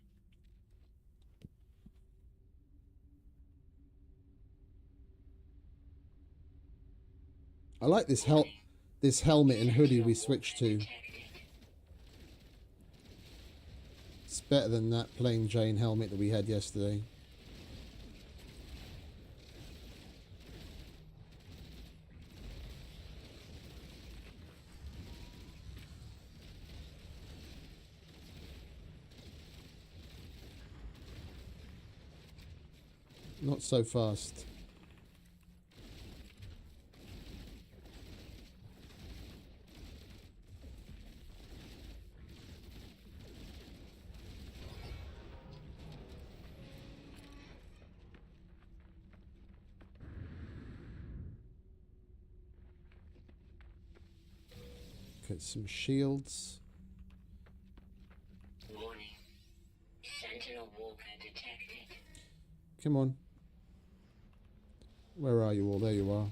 I like this helmet and hoodie we switched to. It's better than that plain Jane helmet that we had yesterday. Not so fast. Get some shields. Warning. Sentinel walker detected. Come on. Where are you all? There you are.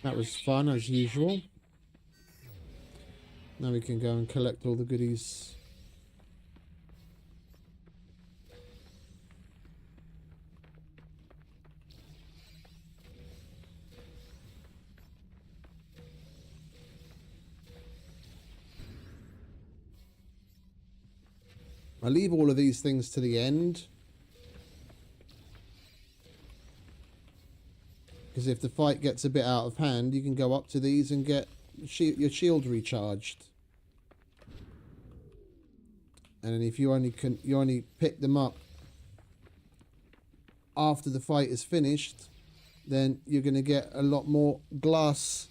That was fun as usual. Now we can go and collect all the goodies. I leave all of these things to the end, because if the fight gets a bit out of hand, you can go up to these and get your shield recharged. And then if you only pick them up after the fight is finished, then you're going to get a lot more glass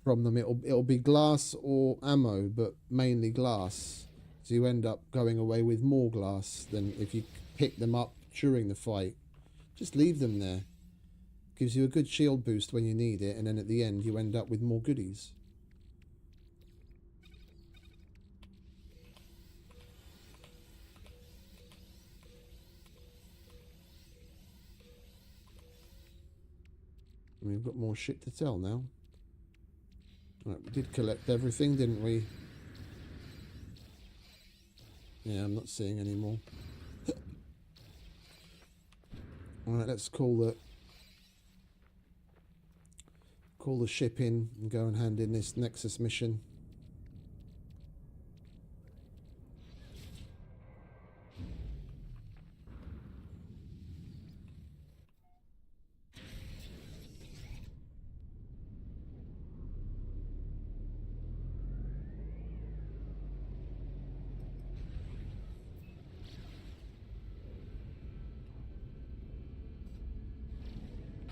from them. It'll be glass or ammo, but mainly glass. So you end up going away with more glass than if you pick them up during the fight. Just leave them there. Gives you a good shield boost when you need it, and then at the end you end up with more goodies. We've got more shit to tell now. Right, we did collect everything, didn't we? Yeah, I'm not seeing any more. Alright, let's call the ship in and go and hand in this Nexus mission.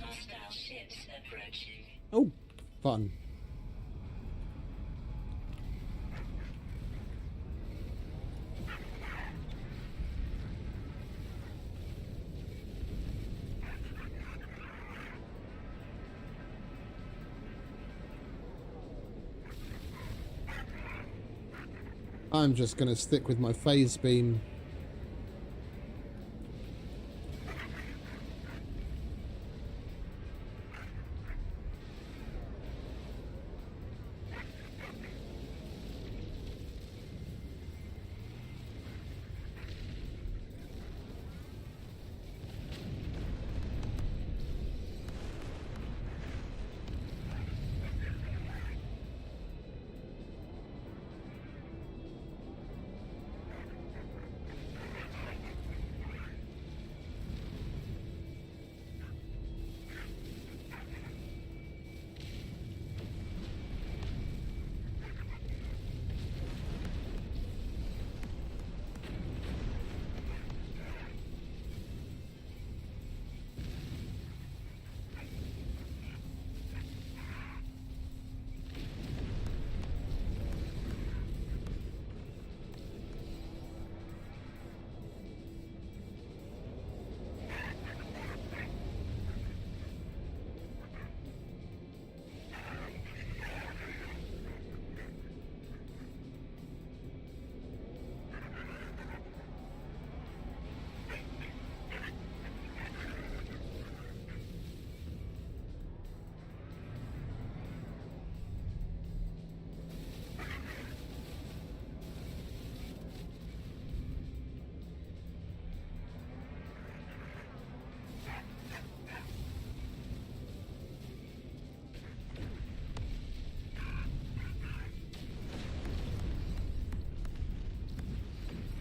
Hostile ships approaching. Oh, fun. I'm just going to stick with my phase beam.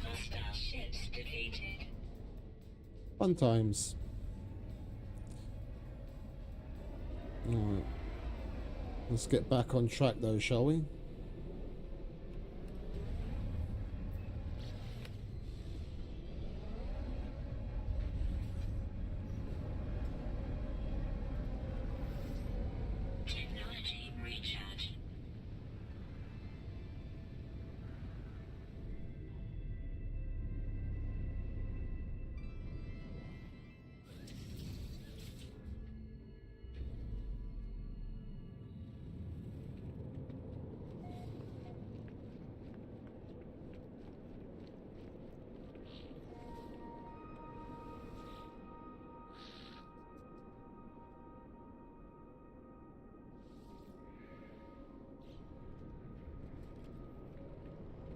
Hostile ships defeated. Fun times. Alright. Let's get back on track though, shall we? Technology recharge.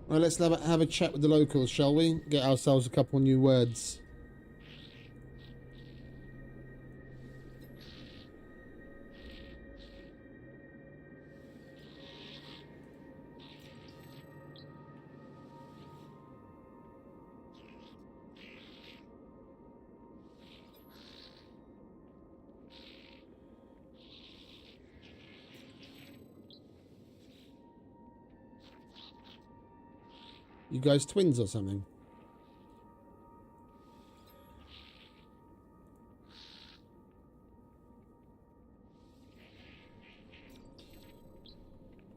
Right, let's have a chat with the locals, shall we? Get ourselves a couple new words. You guys twins or something?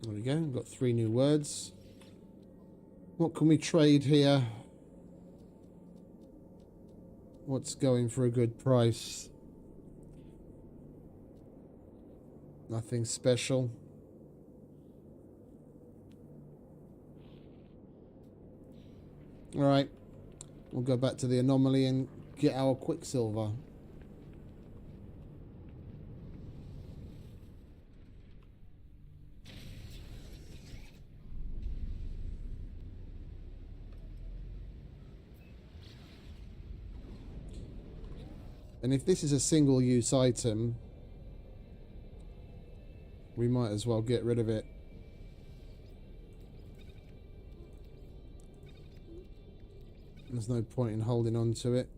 There we go. We've got 3 new words. What can we trade here? What's going for a good price? Nothing special. Alright. We'll go back to the anomaly and get our Quicksilver. And if this is a single-use item, we might as well get rid of it. There's no point in holding on to it.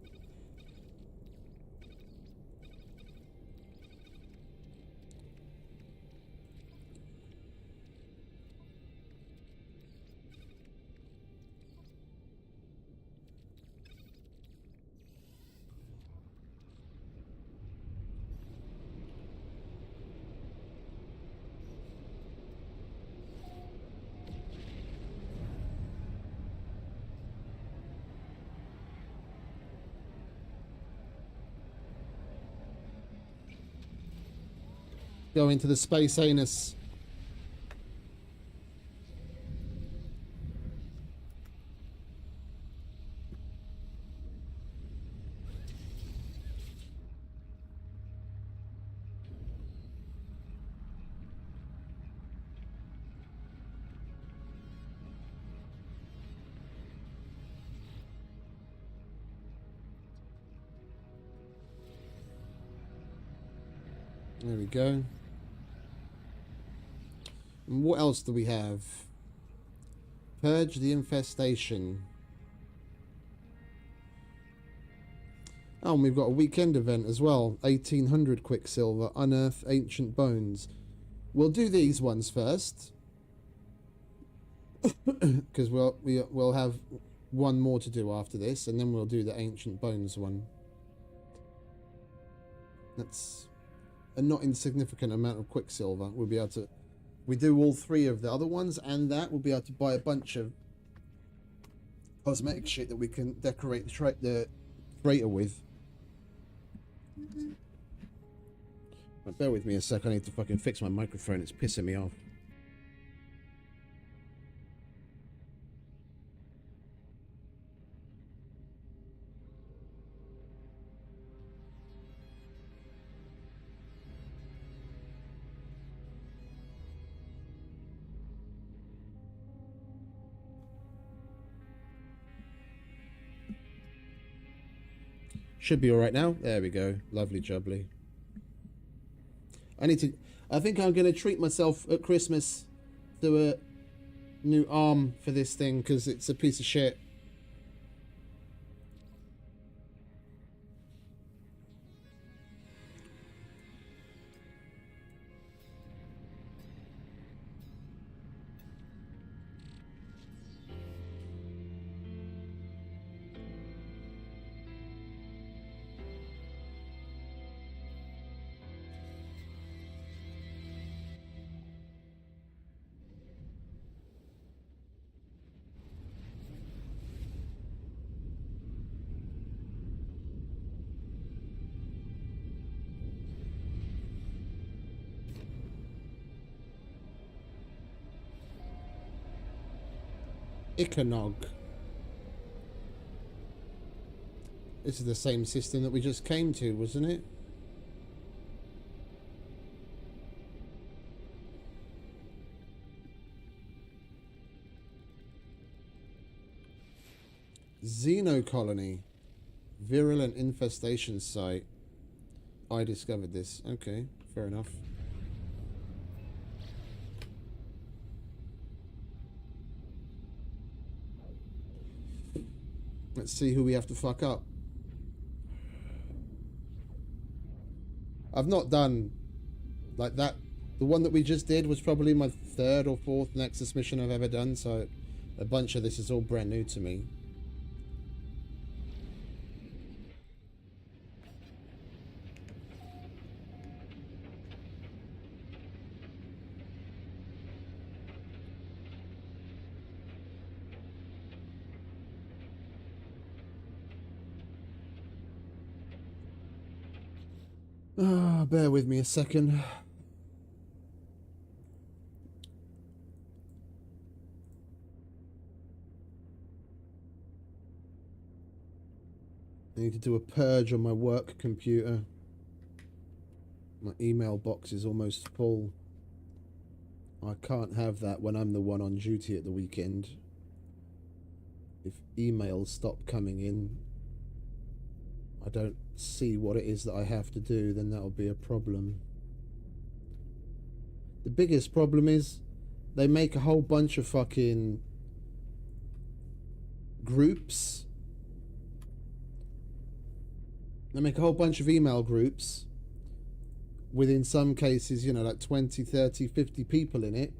Go into the space anus. There we go. And what else do we have? Purge the infestation. Oh, and we've got a weekend event as well. 1800 Quicksilver. Unearth ancient bones. We'll do these ones first. Because we'll have one more to do after this. And then we'll do the ancient bones one. That's a not insignificant amount of Quicksilver. We'll be able to... We do all 3 of the other ones, and that we'll be able to buy a bunch of cosmetic shit that we can decorate the freighter with. Right, bear with me a sec, I need to fucking fix my microphone, it's pissing me off. Should be alright now. There we go. Lovely jubbly. I think I'm going to treat myself at Christmas to a new arm for this thing because it's a piece of shit. Icanog. This is the same system that we just came to, wasn't it? Xenocolony. Virulent infestation site. I discovered this. Okay, fair enough. Let's see who we have to fuck up. I've not done like that. The one that we just did was probably my 3rd or 4th Nexus mission I've ever done, so A bunch of this is all brand new to me. Ah, bear with me a second. I need to do a purge on my work computer. My email box is almost full. I can't have that when I'm the one on duty at the weekend. If emails stop coming in, I don't see what it is that I have to do, then that'll be a problem. The biggest problem is they make a whole bunch of fucking groups. They make a whole bunch of email groups with, in some cases, you know, like 20, 30, 50 people in it.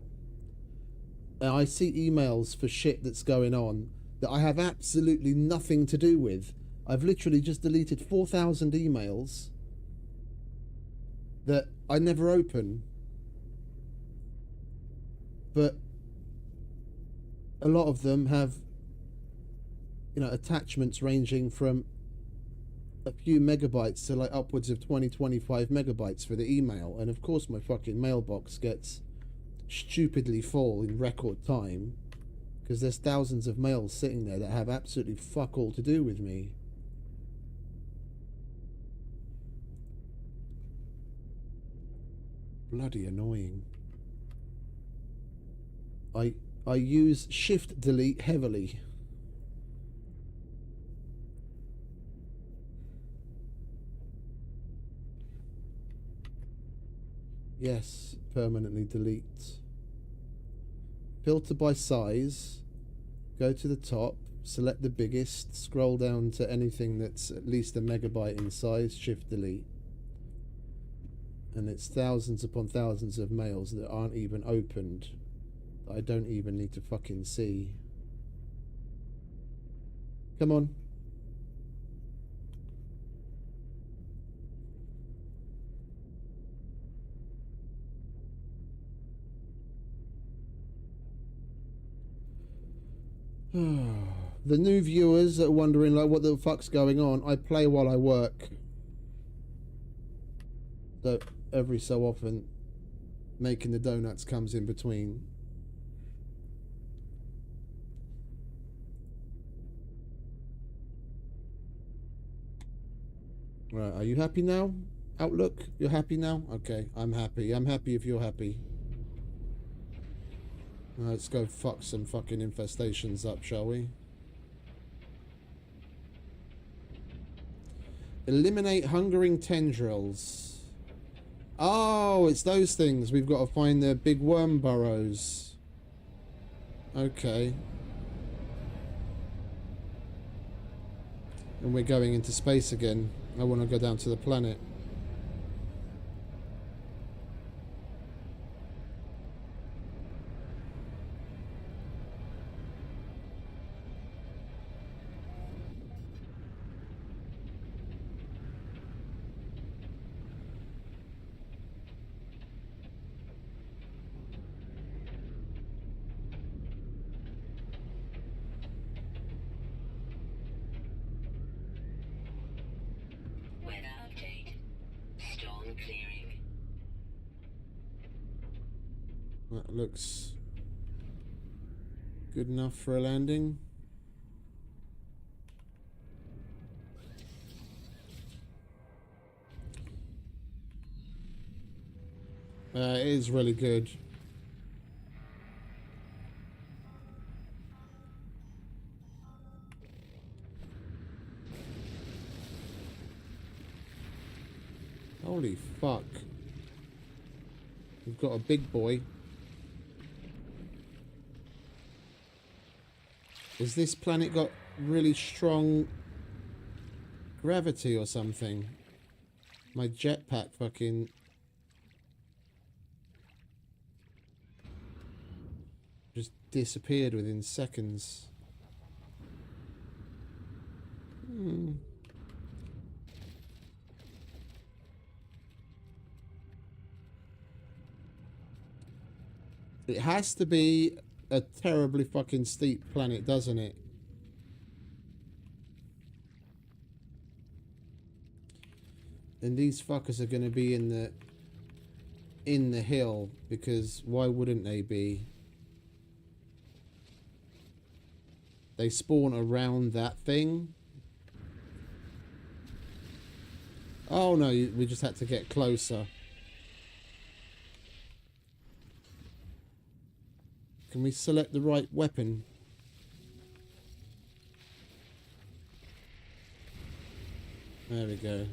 And I see emails for shit that's going on that I have absolutely nothing to do with. I've literally just deleted 4,000 emails that I never open. But a lot of them have, you know, attachments ranging from a few megabytes to like upwards of 20, 25 megabytes for the email. And of course my fucking mailbox gets stupidly full in record time because there's thousands of mails sitting there that have absolutely fuck all to do with me. Bloody annoying. I use shift delete heavily. Yes, permanently delete. Filter by size. Go to the top, select the biggest, scroll down to anything that's at least a megabyte in size, shift delete. And it's thousands upon thousands of mails that aren't even opened, that I don't even need to fucking see. Come on. The new viewers that are wondering like what the fuck's going on, I play while I work. So every so often making the donuts comes in between. Right, are you happy now? Outlook, you're happy now? Okay, I'm happy. I'm happy if you're happy. Let's go fuck some fucking infestations up, shall we? Eliminate hungering tendrils. Oh, it's those things. We've got to find the big worm burrows. Okay. And we're going into space again. I want to go down to the planet. Weather update. Storm clearing. That looks good enough for a landing. It is really good. Holy fuck. We've got a big boy. Has this planet got really strong gravity or something? My jetpack fucking... just disappeared within seconds. It has to be a terribly fucking steep planet, doesn't it? And these fuckers are going to be in the hill, because why wouldn't they be? They spawn around that thing. Oh no, we just had to get closer. Can we select the right weapon? There we go.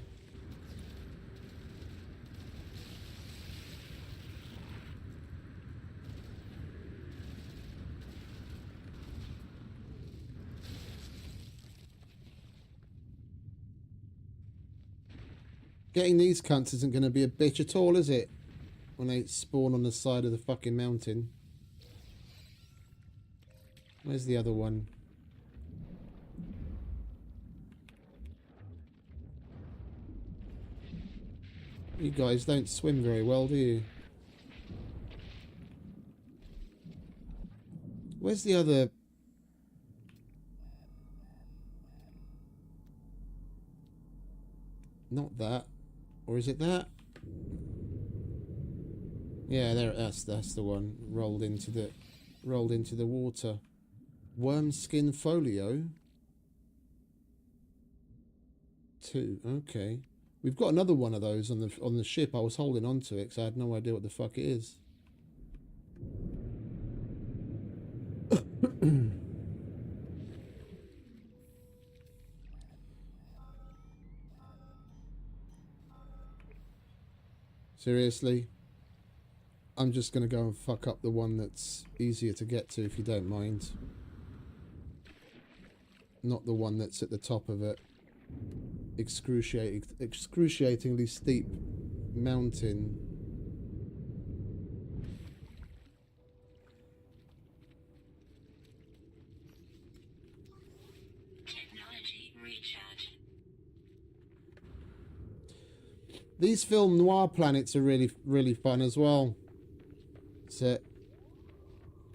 Getting these cunts isn't going to be a bitch at all, is it? When they spawn on the side of the fucking mountain. Where's the other one? You guys don't swim very well, do you? Where's the other... Not that. Or is it that? Yeah, there. That's the one. Rolled into the water. Worm skin folio. 2. Okay. We've got another one of those on the ship. I was holding on to it because I had no idea what the fuck it is. Seriously? I'm just going to go and fuck up the one that's easier to get to, if you don't mind. Not the one that's at the top of it. Excruciatingly steep mountain. Technology recharge. These film noir planets are really fun as well. It's a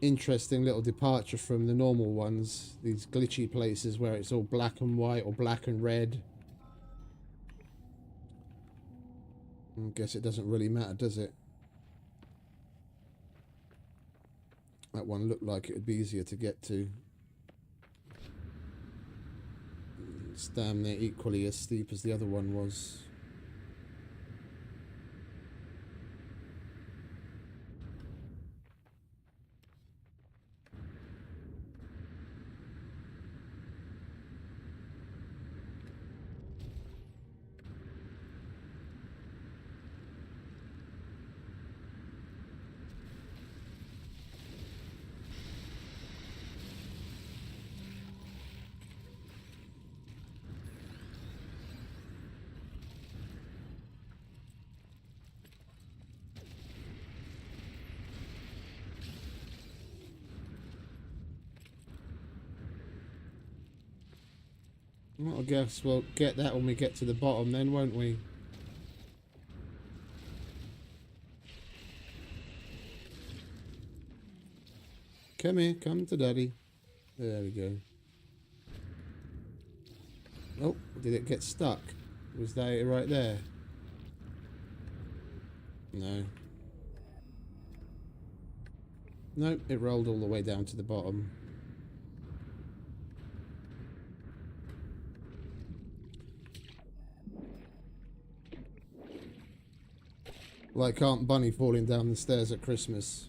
interesting little departure from the normal ones. These glitchy places where it's all black and white or black and red. I guess it doesn't really matter, does it? That one looked like it would be easier to get to. It's damn near equally as steep as the other one was. Well, I guess we'll get that when we get to the bottom then, won't we? Come here, come to daddy. There we go. Oh, did it get stuck? Was that right there? No. Nope, it rolled all the way down to the bottom. Like Aunt Bunny falling down the stairs at Christmas.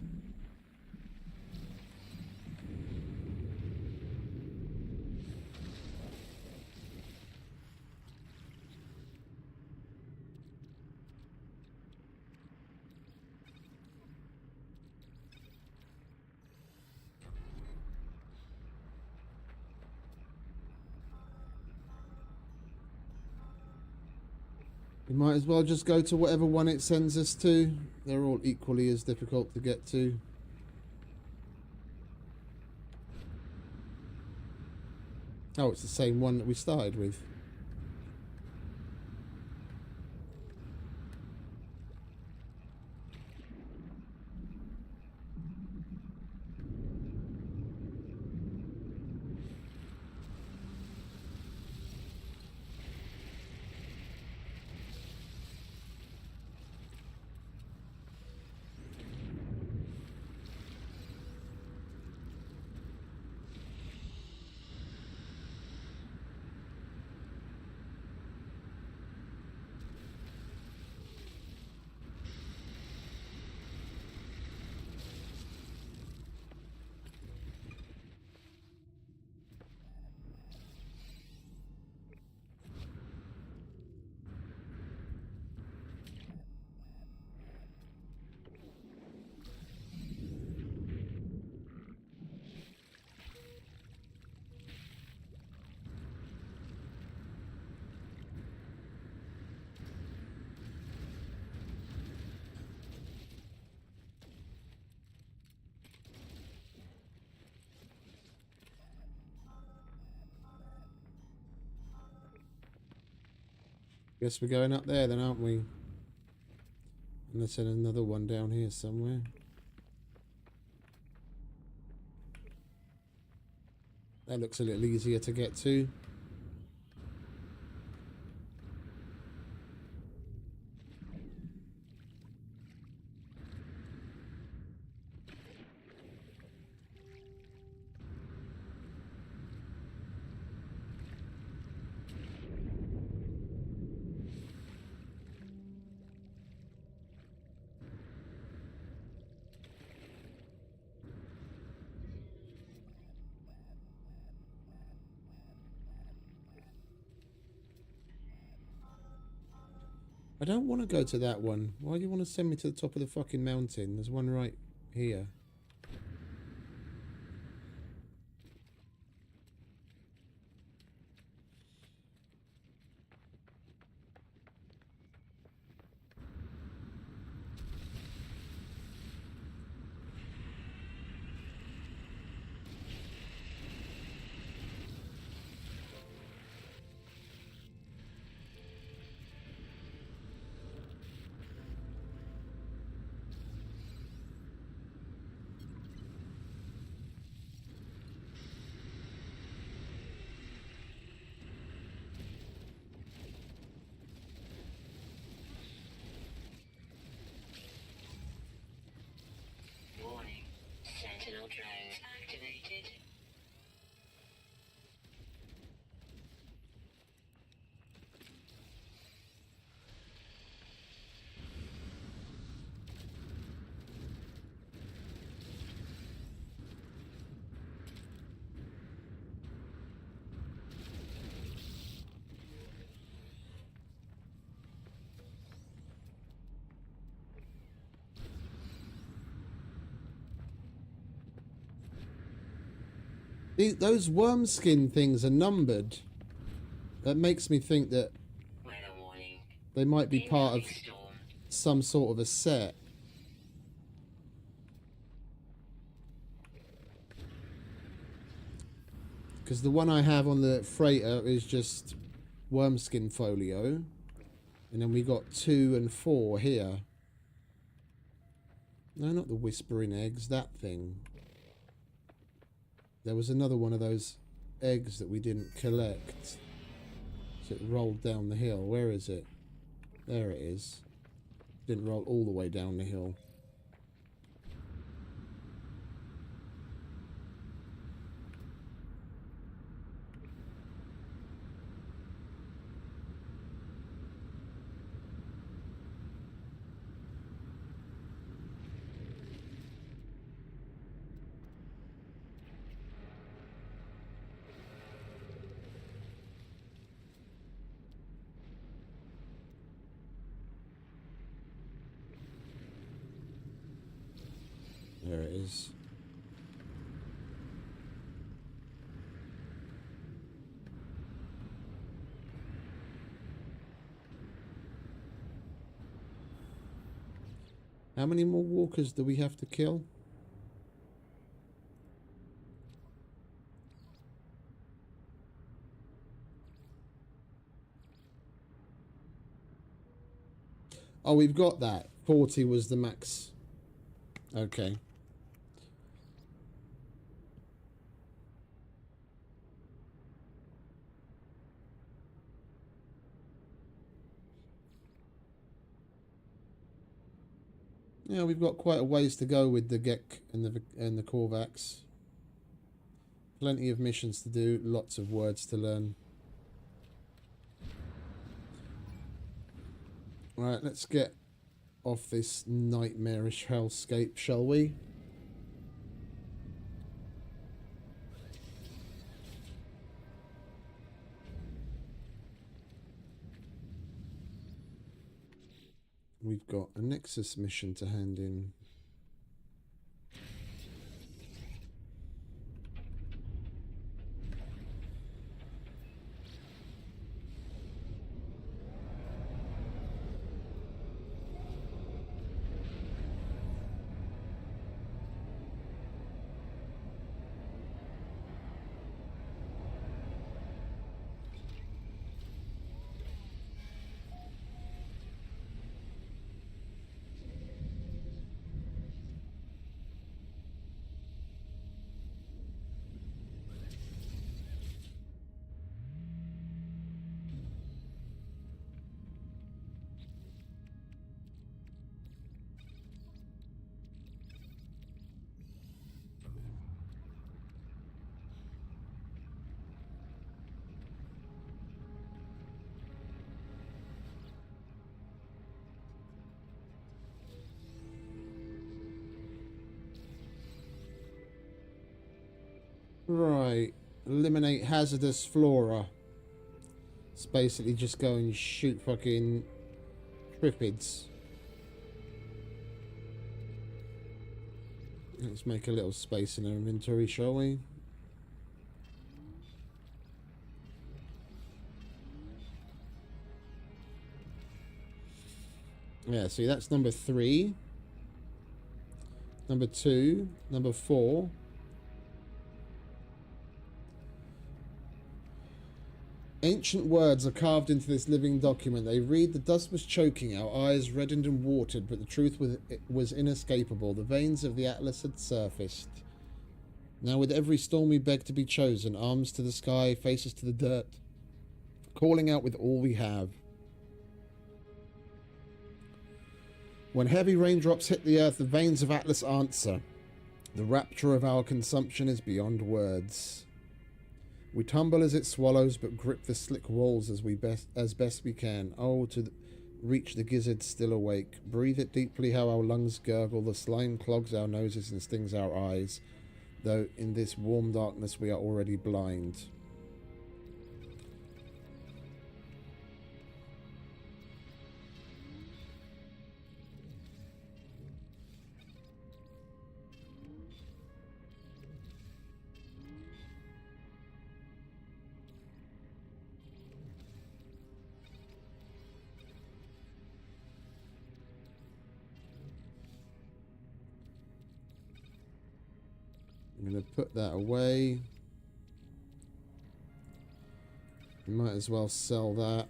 We might as well just go to whatever one it sends us to. They're all equally as difficult to get to. Oh, it's the same one that we started with. Guess we're going up there then, aren't we? Unless there's another one down here somewhere. That looks a little easier to get to. I don't want to go to that one. Why do you want to send me to the top of the fucking mountain? There's one right here. Warning. Sentinel drones activated. Those worm skin things are numbered. That makes me think that Weather warning. they might be part of Incoming storm. some sort of a set. Because the one I have on the freighter is just worm skin folio. And then we got 2 and 4 here. No, not the whispering eggs, that thing. There was another one of those eggs that we didn't collect. So it rolled down the hill. Where is it? There it is. Didn't roll all the way down the hill. There it is. How many more walkers do we have to kill? Oh, we've got that. 40 was the max. Okay. Yeah, we've got quite a ways to go with the Gek and the Korvax. Plenty of missions to do, lots of words to learn. Right, let's get off this nightmarish hellscape, shall we? We've got a Nexus mission to hand in. Right, eliminate hazardous flora. It's basically just go and shoot fucking trippids. Let's make a little space in our inventory, shall we? Yeah, see, that's number 3. Number 2. Number 4. Ancient words are carved into this living document. They read, the dust was choking, our eyes reddened and watered, but the truth was inescapable. The veins of the Atlas had surfaced. Now with every storm we beg to be chosen, arms to the sky, faces to the dirt, calling out with all we have. When heavy raindrops hit the earth, the veins of Atlas answer. The rapture of our consumption is beyond words. We tumble as it swallows, but grip the slick walls as best we can. Oh, to reach the gizzard still awake. Breathe it deeply how our lungs gurgle. The slime clogs our noses and stings our eyes. Though in this warm darkness we are already blind. I'm going to put that away. Might as well sell that.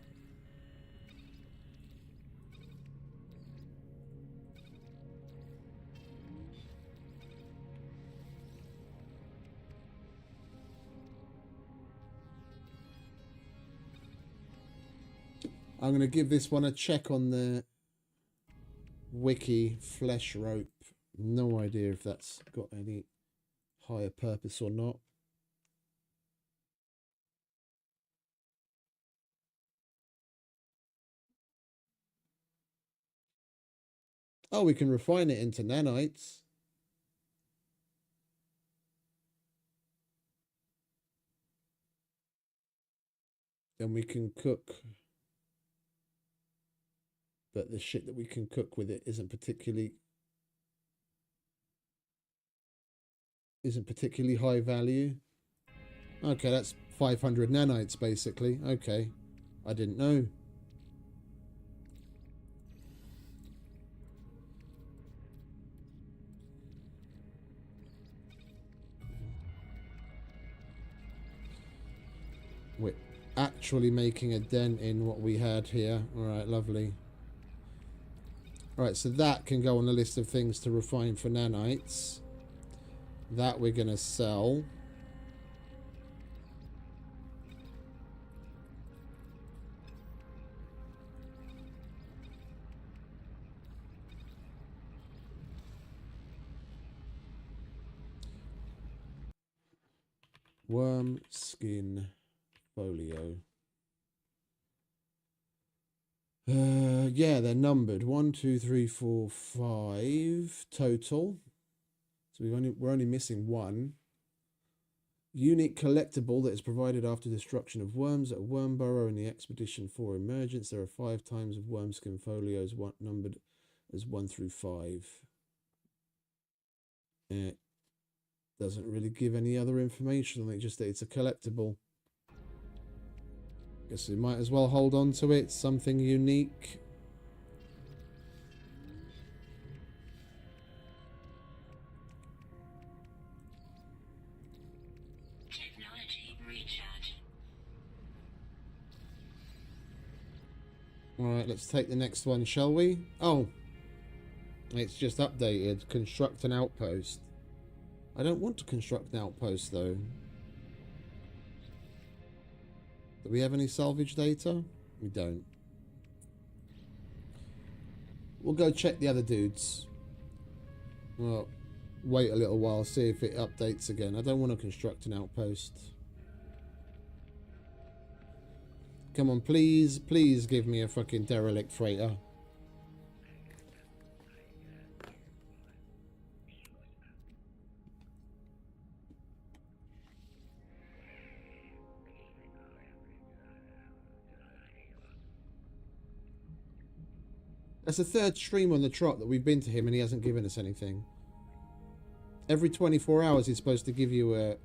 I'm going to give this one a check on the wiki. Flesh rope. No idea if that's got any higher purpose or not. Oh, we can refine it into nanites. Then we can cook. But the shit that we can cook with it isn't particularly high value. Okay, that's 500 nanites basically. Okay, I didn't know. We're actually making a dent in what we had here. All right, lovely. Right, so that can go on the list of things to refine for nanites. That we're going to sell. Worm skin folio. Yeah, they're numbered. 1, 2, 3, 4, 5 total. So we're only missing one. Unique collectible that is provided after destruction of worms at a worm burrow in the Expedition 4 emergence. There are 5 times of wormskin folios, numbered as 1 through 5. It doesn't really give any other information on it, just that it's a collectible. Guess we might as well hold on to it. Something unique. Technology recharge. Alright, let's take the next one, shall we? Oh, it's just updated. Construct an outpost. I don't want to construct an outpost, though. Do we have any salvage data? We don't. We'll go check the other dudes. Well, wait a little while, see if it updates again. I don't want to construct an outpost. Come on, please, please give me a fucking derelict freighter. That's the third stream on the trot that we've been to him and he hasn't given us anything. Every 24 hours he's supposed to give you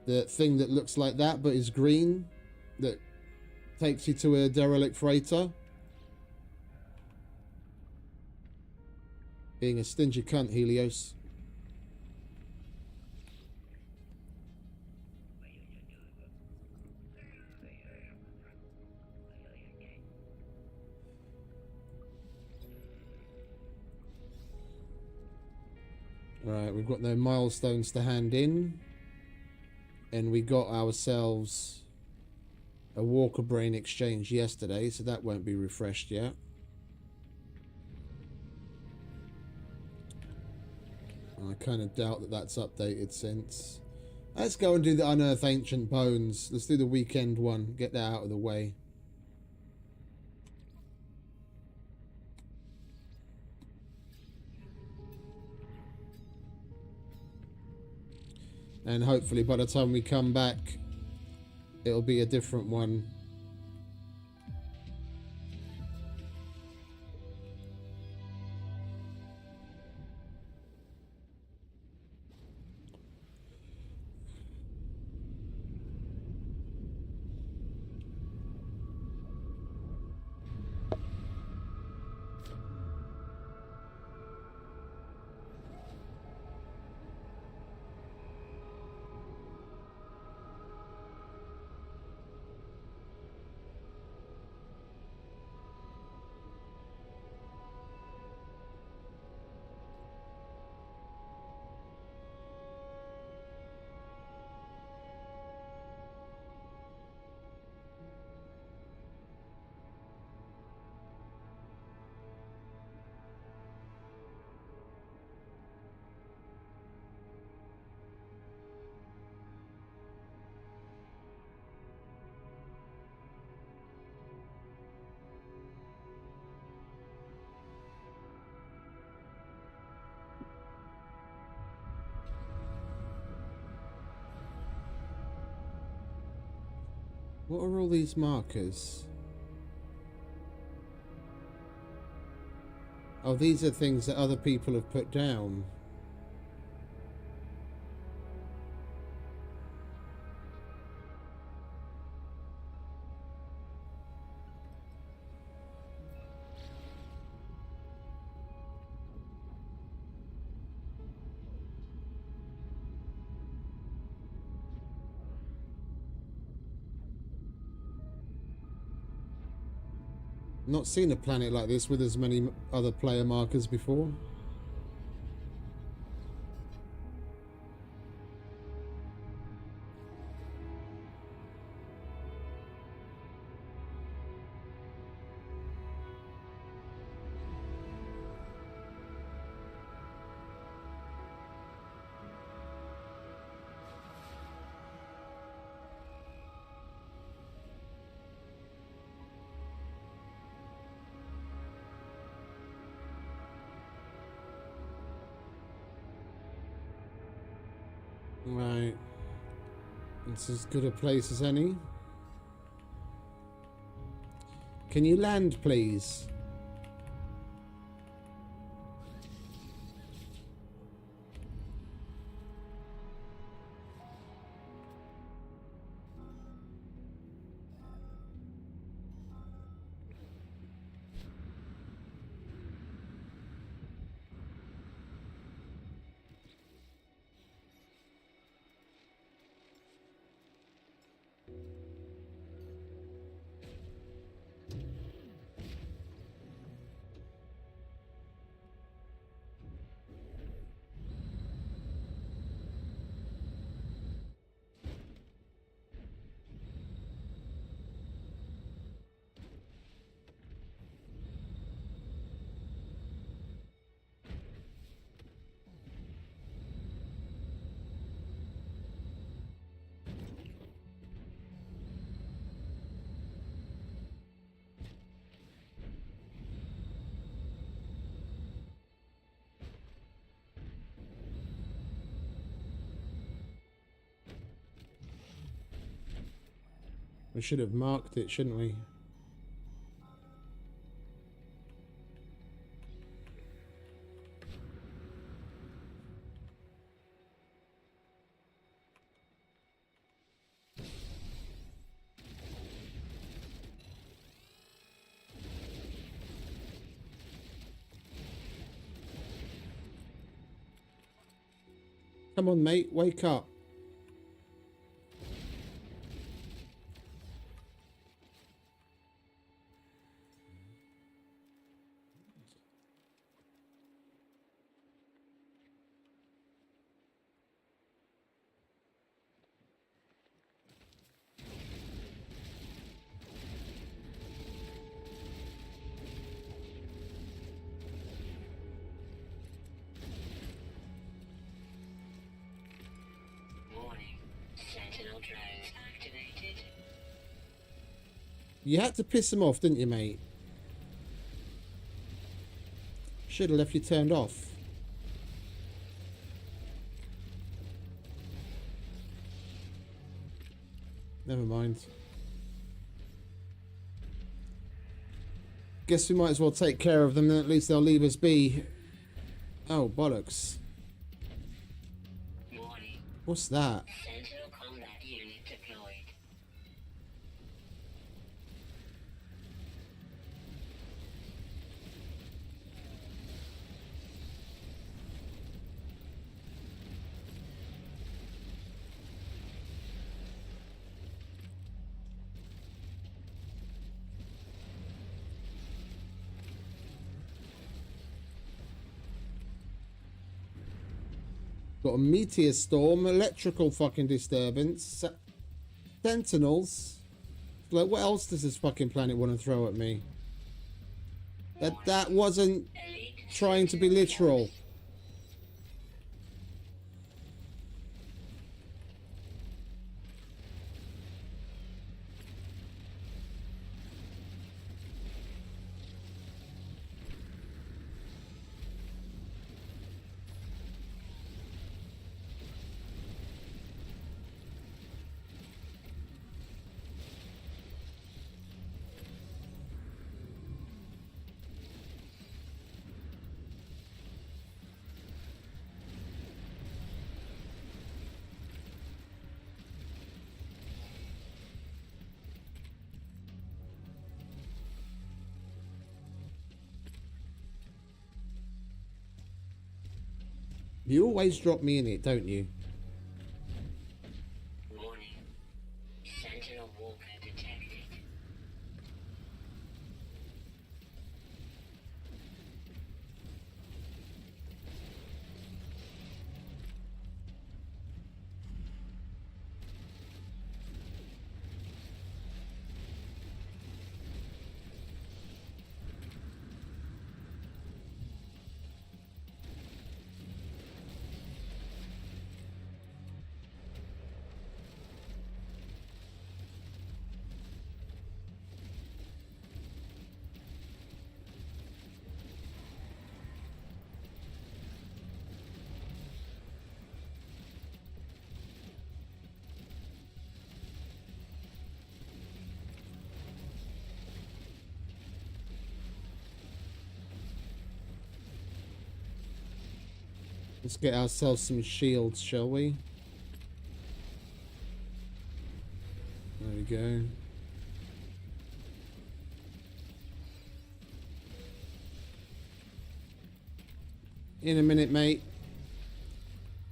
the thing that looks like that but is green, that takes you to a derelict freighter. Being a stingy cunt, Helios. Right, we've got no milestones to hand in. And we got ourselves a Walker Brain exchange yesterday, so that won't be refreshed yet. I kind of doubt that that's updated since. Let's go and do the Unearth Ancient Bones. Let's do the weekend one. Get that out of the way. And hopefully by the time we come back, it'll be a different one. What are all these markers? Oh, these are things that other people have put down. Not seen a planet like this with as many other player markers before. Right. It's as good a place as any. Can you land, please? We should have marked it, shouldn't we? Come on, mate, wake up. Warning. Sentinel drones activated. You had to piss him off, didn't you, mate? Should have left you turned off. Never mind. Guess we might as well take care of them, then at least they'll leave us be. Oh, bollocks. Warning. What's that? Sentinel combat unit deployed. Got a meteor storm, electrical fucking disturbance, sentinels. Like, what else does this fucking planet want to throw at me? That wasn't trying to be literal. You always drop me in it, don't you? Warning. Sentinel walker detected. Let's get ourselves some shields, shall we? There we go. In a minute, mate.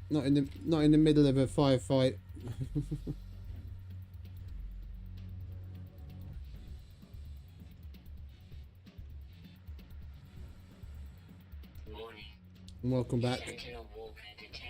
Not in the middle of a firefight. Warning. Welcome back. Sentinel walker detected.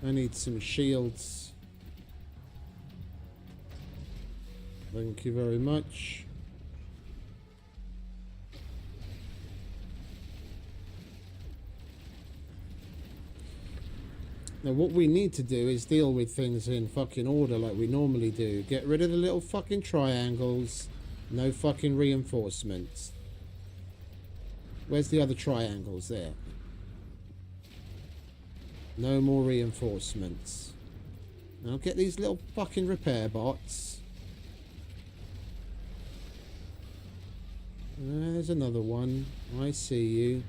I need some shields. Thank you very much. Now what we need to do is deal with things in fucking order like we normally do. Get rid of the little fucking triangles. No fucking reinforcements. Where's the other triangles there? No more reinforcements. Now get these little fucking repair bots. There's another one. I see you.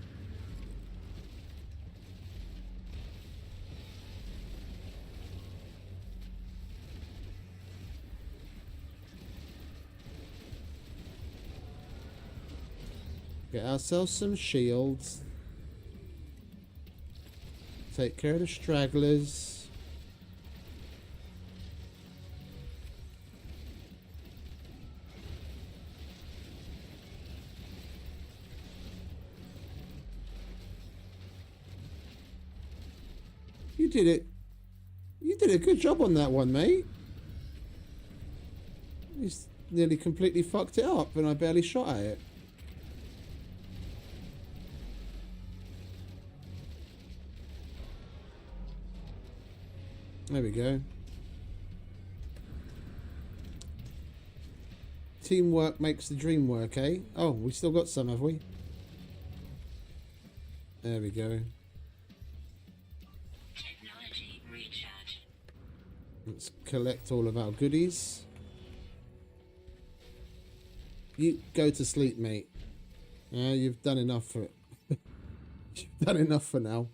Get ourselves some shields. Take care of the stragglers. You did it. You did a good job on that one, mate. You nearly completely fucked it up and I barely shot at it. There we go. Teamwork makes the dream work, eh? Oh, we still got some, have we? There we go. Technology recharge. Let's collect all of our goodies. You go to sleep, mate. Yeah, you've done enough for it. You've done enough for now.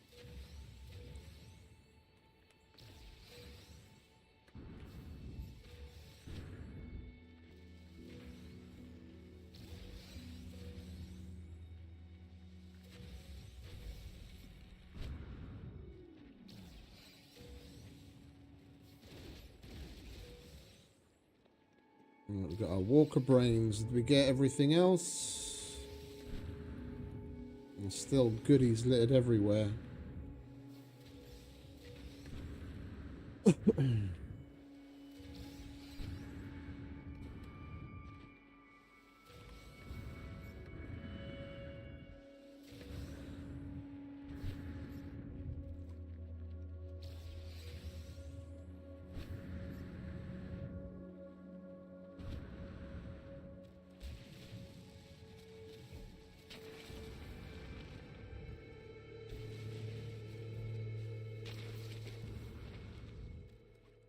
We've got our Walker brains. Did we get everything else? And still goodies littered everywhere.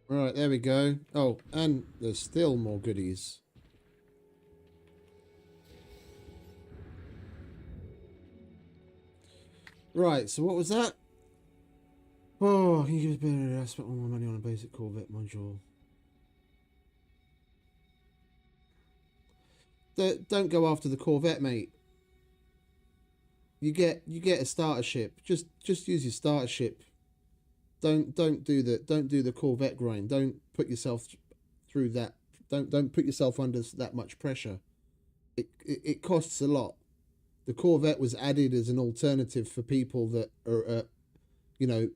Right, there we go. Oh, and there's still more goodies. Right, so what was that? Oh, can you give us a bit of I spent all my money on a basic Corvette module. Don't go after the Corvette, mate. You get a starter ship. Just use your starter ship. Don't do the Corvette grind. Don't put yourself through that. Don't put yourself under that much pressure. It costs a lot. The Corvette was added as an alternative for people that are, you know,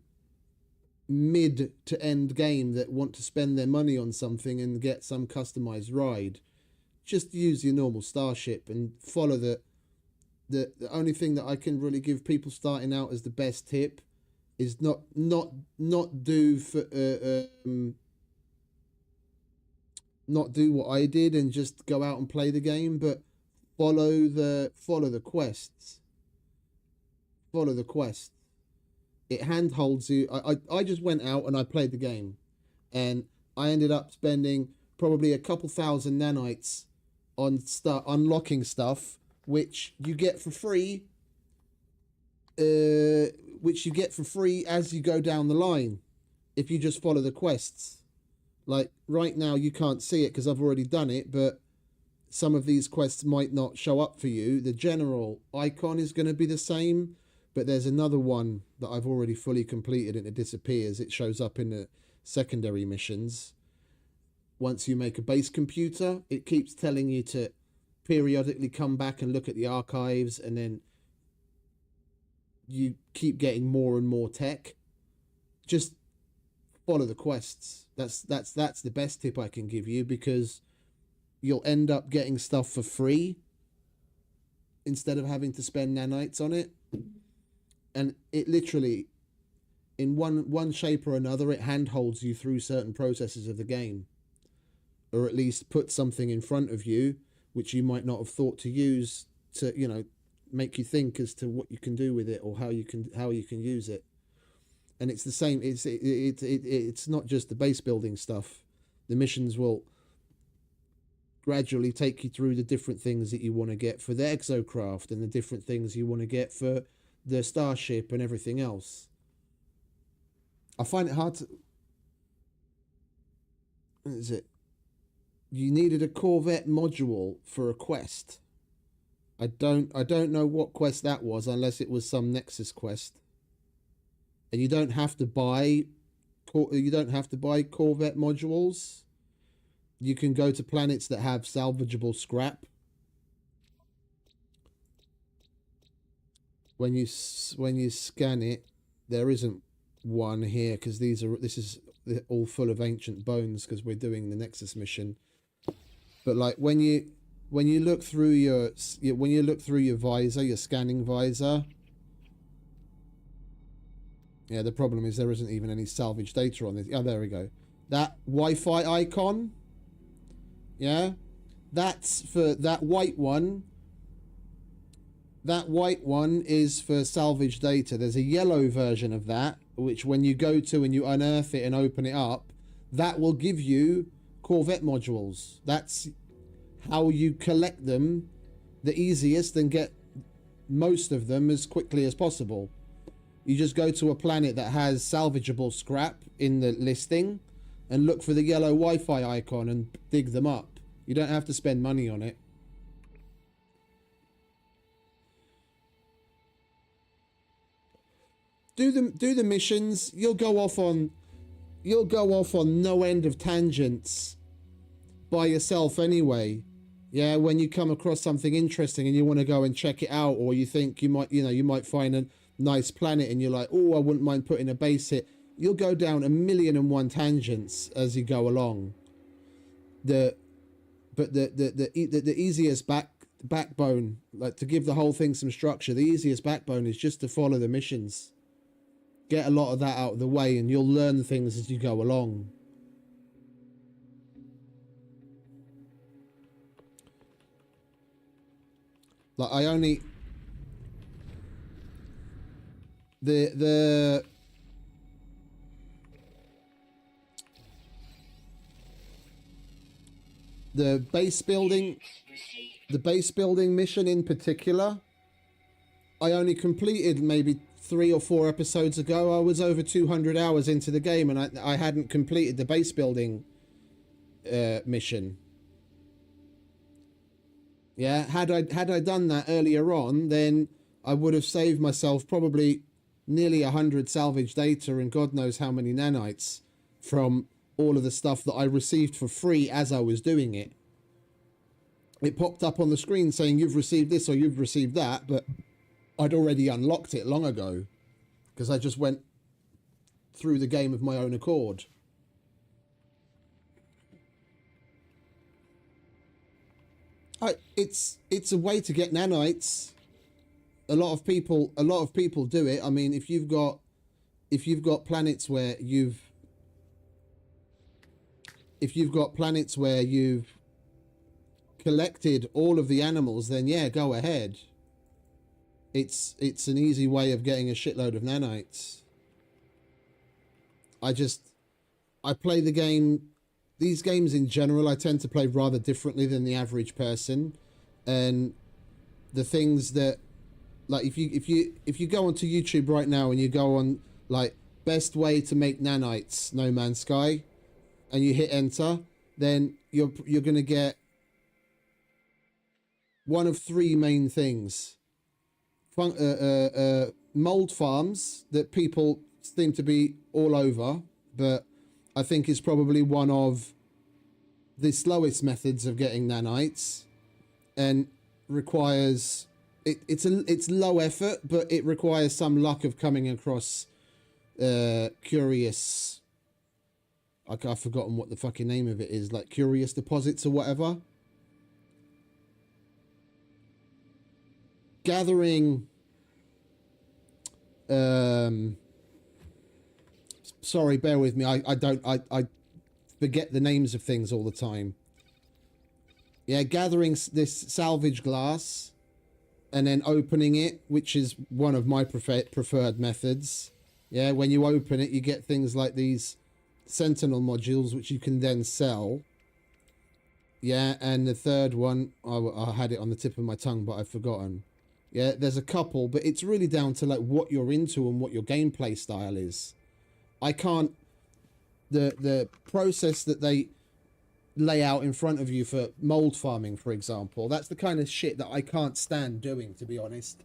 mid to end game that want to spend their money on something and get some customized ride, just use your normal Starship and follow the only thing that I can really give people starting out as the best tip is not do for not do what I did and just go out and play the game, but follow the quests. Follow the quests. It handholds you. I just went out and I played the game, and I ended up spending probably a couple thousand nanites on unlocking stuff which you get for free. Which you get for free as you go down the line, if you just follow the quests. Like right now, you can't see it because I've already done it, but some of these quests might not show up for you. The general icon is going to be the same, but there's another one that I've already fully completed and it disappears. It shows up in the secondary missions. Once you make a base computer, it keeps telling you to periodically come back and look at the archives, and then you keep getting more and more tech. Just follow the quests. That's the best tip I can give you, because you'll end up getting stuff for free instead of having to spend nanites on it. And it literally, in one shape or another, it handholds you through certain processes of the game, or at least put something in front of you which you might not have thought to use to, you know, make you think as to what you can do with it or how you can use it. And it's the same. It's not just the base building stuff. The missions will gradually take you through the different things that you want to get for the exocraft and the different things you want to get for the Starship and everything else. I find it hard to... What is it? You needed a Corvette module for a quest. I don't know what quest that was, unless it was some Nexus quest. And you don't have to buy Corvette modules. You can go to planets that have salvageable scrap. When you scan it, there isn't one here because this is all full of ancient bones because we're doing the Nexus mission. But like when you look through your visor, your scanning visor. Yeah, the problem is there isn't even any salvage data on this. Oh, there we go. That Wi-Fi icon. Yeah, that's for that white one. That white one is for salvage data. There's a yellow version of that, which when you go to and you unearth it and open it up, that will give you Corvette modules. That's how you collect them the easiest and get most of them as quickly as possible. You just go to a planet that has salvageable scrap in the listing and look for the yellow Wi-Fi icon and dig them up. You don't have to spend money on it. Do the missions. You'll go off on no end of tangents by yourself anyway. Yeah, when you come across something interesting and you want to go and check it out, or you think you might find a nice planet and you're like, oh, I wouldn't mind putting a base here. You'll go down 1,000,001 tangents as you go along. The easiest backbone, like to give the whole thing some structure, the easiest backbone is just to follow the missions. Get a lot of that out of the way and you'll learn things as you go along. Like I only... The base building mission in particular, I only completed maybe 3 or 4 episodes ago. I was over 200 hours into the game and I hadn't completed the base building mission. Yeah, had I done that earlier on, then I would have saved myself probably nearly 100 salvage data and God knows how many nanites from all of the stuff that I received for free as I was doing it. It popped up on the screen saying you've received this or you've received that, but I'd already unlocked it long ago because I just went through the game of my own accord. It's a way to get nanites. A lot of people do it. I mean, if you've got planets where you've collected all of the animals, then yeah, go ahead. It's an easy way of getting a shitload of nanites. I play the game. These games in general, I tend to play rather differently than the average person, and the things that, like, if you go onto YouTube right now and you go on like best way to make nanites No Man's Sky, and you hit enter, then you're gonna get one of three main things: mold farms that people seem to be all over, but I think is probably one of the slowest methods of getting nanites, and requires it's low effort, but it requires some luck of coming across curious, like, I've forgotten what the fucking name of it is, like curious deposits or whatever. Gathering sorry, bear with me. I forget the names of things all the time. Yeah, gathering this salvage glass and then opening it, which is one of my preferred methods. Yeah, when you open it, you get things like these sentinel modules, which you can then sell. Yeah, and the third one, I had it on the tip of my tongue, but I've forgotten. Yeah, there's a couple, but it's really down to like what you're into and what your gameplay style is. I can't, the process that they lay out in front of you for mold farming, for example, that's the kind of shit that I can't stand doing, to be honest.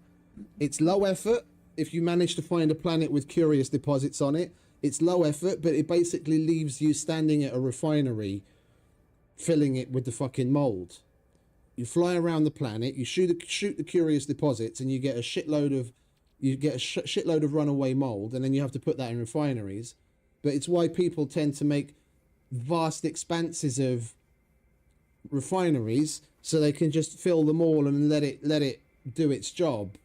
It's low effort. If you manage to find a planet with curious deposits on it, it's low effort, but it basically leaves you standing at a refinery filling it with the fucking mold. You fly around the planet, you shoot the curious deposits, and you get a shitload of runaway mold, and then you have to put that in refineries. But it's why people tend to make vast expanses of refineries, so they can just fill them all and let it do its job.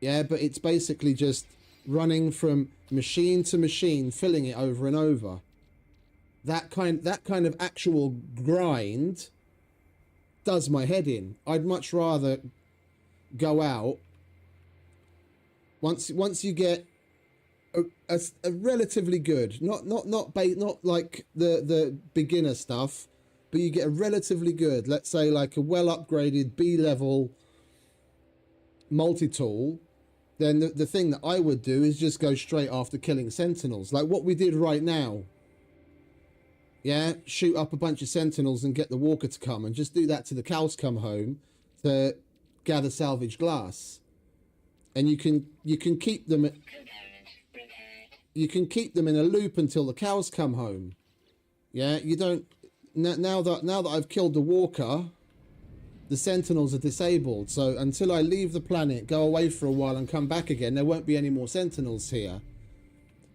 Yeah, but it's basically just running from machine to machine, filling it over and over. That kind of actual grind does my head in. I'd much rather go out once you get a relatively good, not like the beginner stuff, but you get a relatively good, let's say like a well upgraded B-level multi-tool, then the thing that I would do is just go straight after killing sentinels, like what we did right now. Yeah, shoot up a bunch of sentinels and get the walker to come, and just do that to the cows come home to gather salvage glass. And you can keep them in a loop until the cows come home. Yeah, you don't, now that I've killed the walker, the sentinels are disabled, so until I leave the planet, go away for a while and come back again, there won't be any more sentinels here.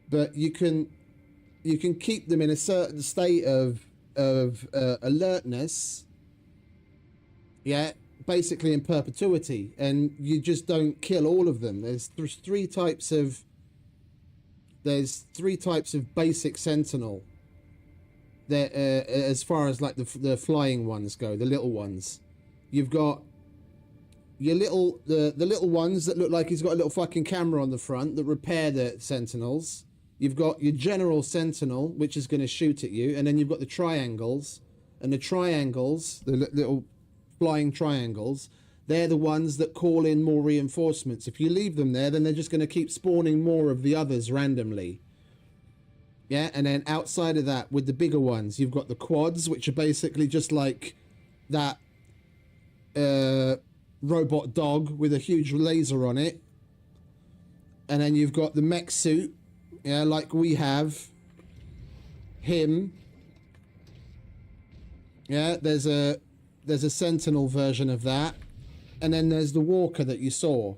But you can keep them in a certain state of alertness, yeah, basically in perpetuity, and you just don't kill all of them. There's three types of basic sentinel. There, as far as like the flying ones go, the little ones. You've got your the little ones that look like he's got a little fucking camera on the front that repair the sentinels. You've got your general sentinel, which is going to shoot at you, and then you've got the triangles, and the triangles, the little flying triangles, they're the ones that call in more reinforcements. If you leave them there, then they're just going to keep spawning more of the others randomly. Yeah, and then outside of that, with the bigger ones, you've got the quads, which are basically just like that robot dog with a huge laser on it. And then you've got the mech suit, yeah, like we have him. Yeah, there's a sentinel version of that, and then there's the walker that you saw.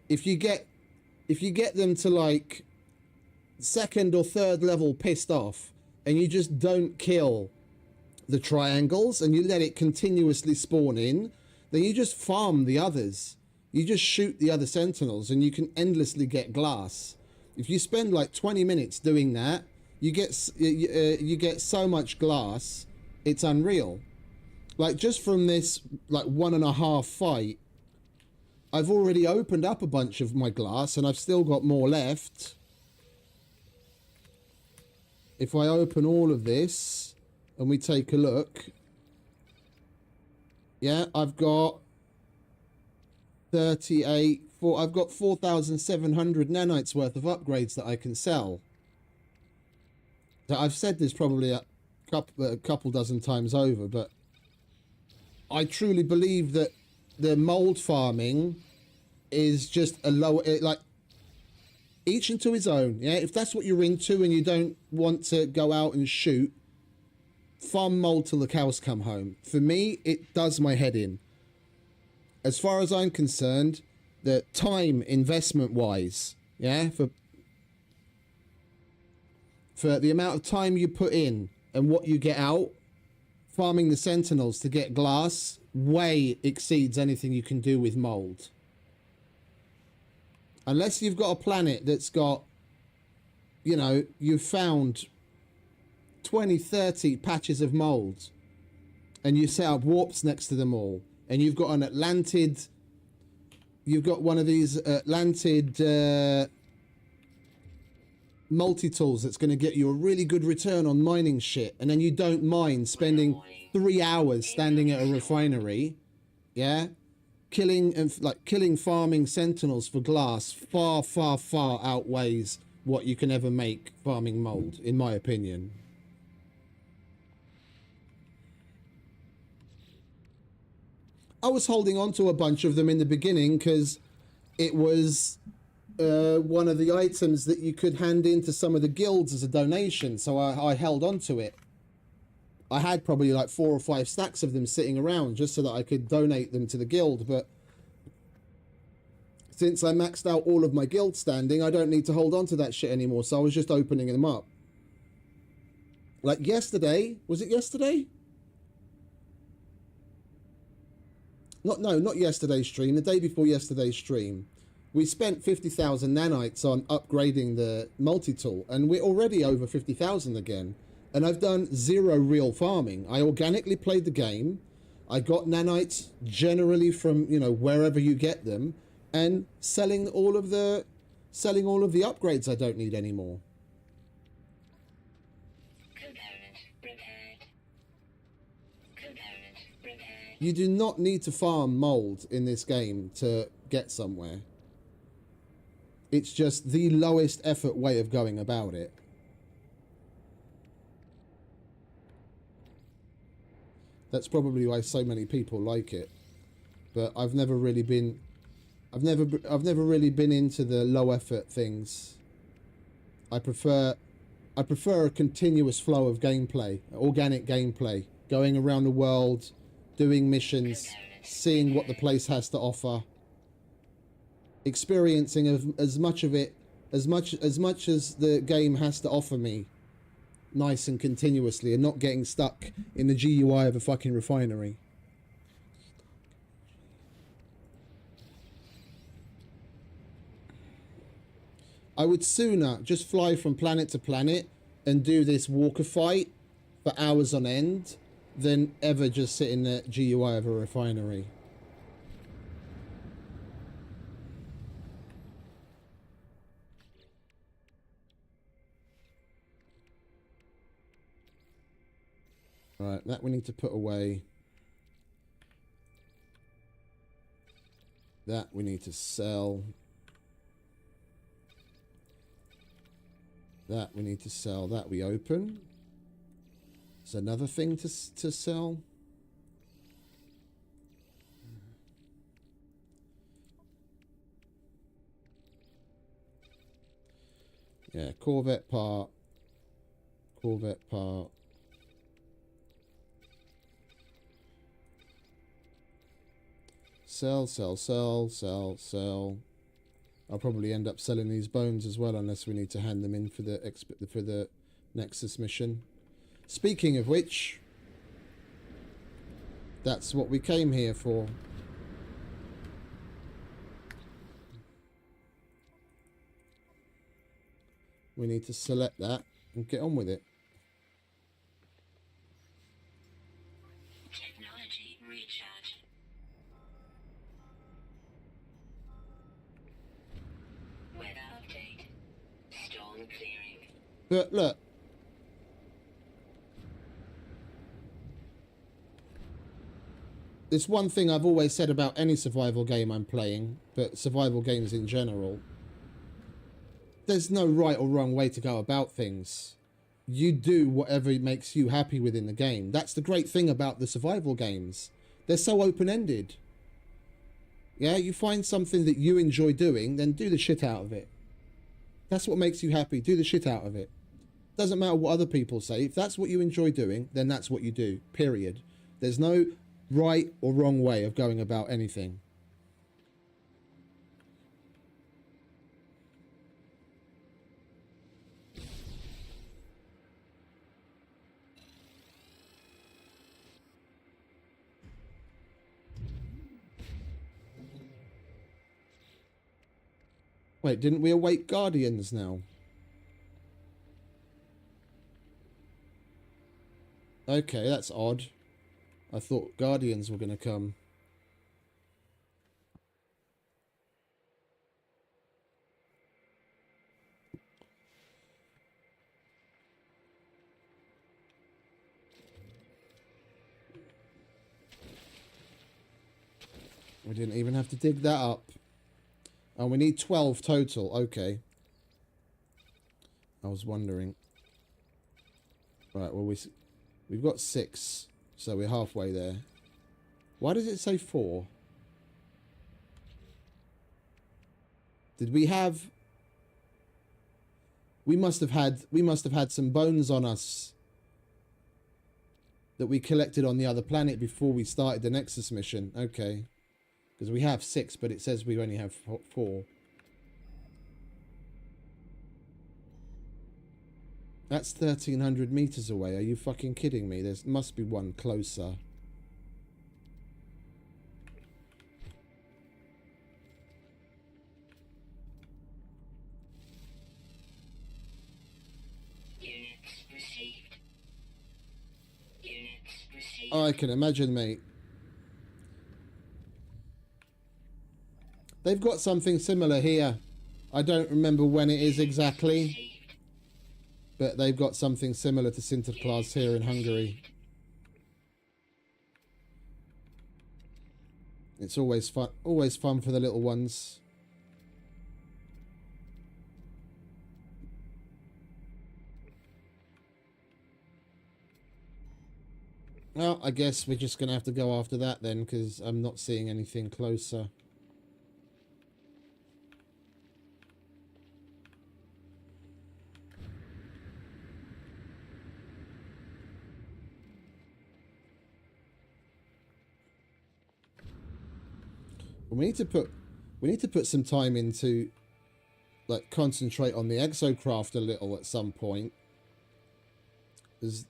If you get them to like second or third level pissed off and you just don't kill the triangles and you let it continuously spawn in, then you just farm the others. You just shoot the other sentinels and you can endlessly get glass. If you spend like 20 minutes doing that, you get so much glass, it's unreal. Like just from this like 1.5 fight, I've already opened up a bunch of my glass and I've still got more left. If I open all of this and we take a look, yeah, I've got 4,700 nanites worth of upgrades that I can sell. So I've said this probably a couple dozen times over, but I truly believe that the mold farming is just a lower, like, each into his own. Yeah, if that's what you're into and you don't want to go out and shoot, farm mold till the cows come home. For me, it does my head in. As far as I'm concerned, the time investment wise, yeah, for the amount of time you put in and what you get out, farming the sentinels to get glass way exceeds anything you can do with mold. Unless you've got a planet that's got, you know, you've found 20, 30 patches of mold and you set up warps next to them all, and you've got an Atlantid, you've got one of these Atlantid multi-tools that's going to get you a really good return on mining shit, and then you don't mind spending 3 hours standing at a refinery, yeah, killing farming sentinels for glass far outweighs what you can ever make farming mold, in my opinion. I was holding on to a bunch of them in the beginning because it was one of the items that you could hand in to some of the guilds as a donation, so I held on to it. I had probably like 4 or 5 stacks of them sitting around just so that I could donate them to the guild, but since I maxed out all of my guild standing, I don't need to hold on to that shit anymore, so I was just opening them up. Like yesterday, was it yesterday? Not yesterday's stream, the day before yesterday's stream. We spent 50,000 nanites on upgrading the multi-tool, and we're already over 50,000 again. And I've done 0 real farming. I organically played the game. I got nanites generally from, you know, wherever you get them, and selling all of the upgrades I don't need anymore. Component repaired. Component repaired. You do not need to farm mold in this game to get somewhere. It's just the lowest effort way of going about it. That's probably why so many people like it. But I've never really been into the low effort things. I prefer a continuous flow of gameplay, organic gameplay, going around the world, doing missions, seeing what the place has to offer, experiencing as much of it as much as the game has to offer me, nice and continuously, and not getting stuck in the GUI of a fucking refinery. I would sooner just fly from planet to planet and do this walker fight for hours on end than ever just sit in the GUI of a refinery. Right, that we need to put away. That we need to sell. That we need to sell. That we open. There's another thing to sell. Yeah, corvette part. Corvette part. Sell, sell, sell, sell, sell. I'll probably end up selling these bones as well, unless we need to hand them in for the Nexus mission. Speaking of which, that's what we came here for. We need to select that and get on with it. Technology recharge. Weather update. Storm clearing. But look, it's one thing I've always said about any survival game I'm playing, but survival games in general. There's no right or wrong way to go about things. You do whatever makes you happy within the game. That's the great thing about the survival games. They're so open-ended. Yeah, you find something that you enjoy doing, then do the shit out of it. That's what makes you happy. Do the shit out of it. Doesn't matter what other people say. If that's what you enjoy doing, then that's what you do. Period. There's no right or wrong way of going about anything. Wait, didn't we await Guardians now? Okay, that's odd. I thought Guardians were going to come. We didn't even have to dig that up. Oh, we need 12 total. Okay. I was wondering. Right, well, we've got 6. So we're halfway there. Why does it say 4? Did we have... We must have had some bones on us that we collected on the other planet before we started the Nexus mission. Okay. Because we have 6, but it says we only have 4. That's 1,300 meters away. Are you fucking kidding me? There must be one closer. Units received. Units received. Oh, I can imagine, mate. They've got something similar here. I don't remember when it is exactly. But they've got something similar to Sinterklaas here in Hungary. It's always fun for the little ones. Well, I guess we're just going to have to go after that then, because I'm not seeing anything closer. We need to put some time into, like, concentrate on the exocraft a little at some point. Because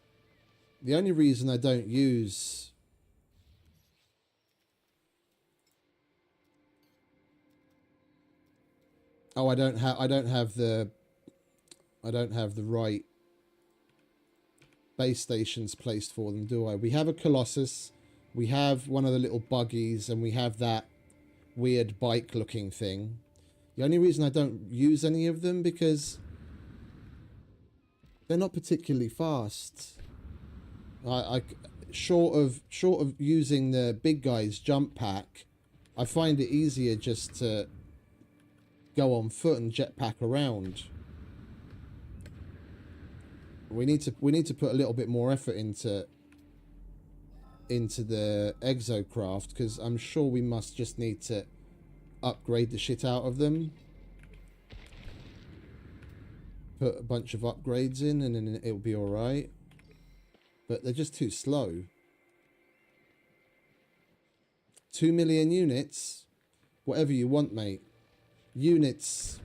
the only reason I don't use I don't have the right base stations placed for them, do I? We have a Colossus, we have one of the little buggies, and we have that weird bike looking thing. The only reason I don't use any of them because they're not particularly fast. I short of using the big guy's jump pack, I find it easier just to go on foot and jetpack around. We need to put a little bit more effort into the exocraft, because I'm sure we must just need to upgrade the shit out of them. Put a bunch of upgrades in and then it'll be alright. But they're just too slow. 2 million units? Whatever you want, mate. units.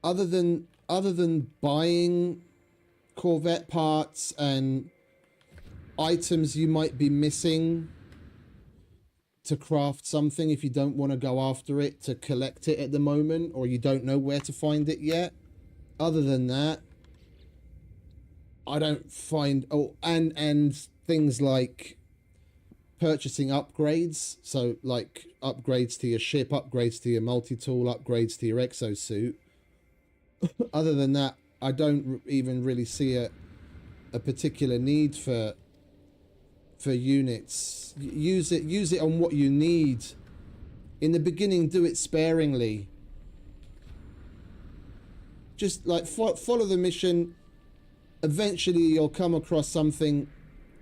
Other than buying Corvette parts and items you might be missing to craft something, if you don't want to go after it to collect it at the moment, or you don't know where to find it yet. Other than that, I don't find... Oh, and things like purchasing upgrades. So, like, upgrades to your ship, upgrades to your multi-tool, upgrades to your exosuit. Other than that, I don't even really see a particular need for units. Use it on what you need. In the beginning, do it sparingly. Just like follow the mission. Eventually you'll come across something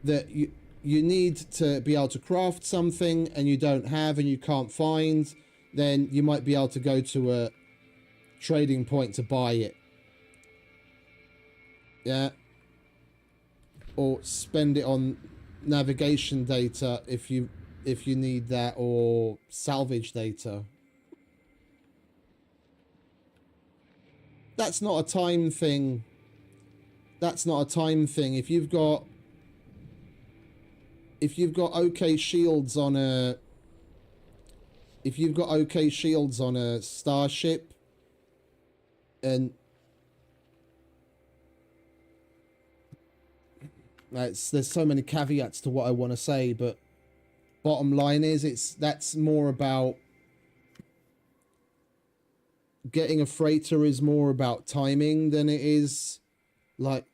that you need to be able to craft something and you don't have and you can't find. Then you might be able to go to a trading point to buy it. Yeah. Or spend it on navigation data if you need that, or salvage data. That's not a time thing. That's not a time thing. If you've got okay shields on a starship, and there's so many caveats to what I want to say, but bottom line is that's more about getting a freighter is more about timing than it is like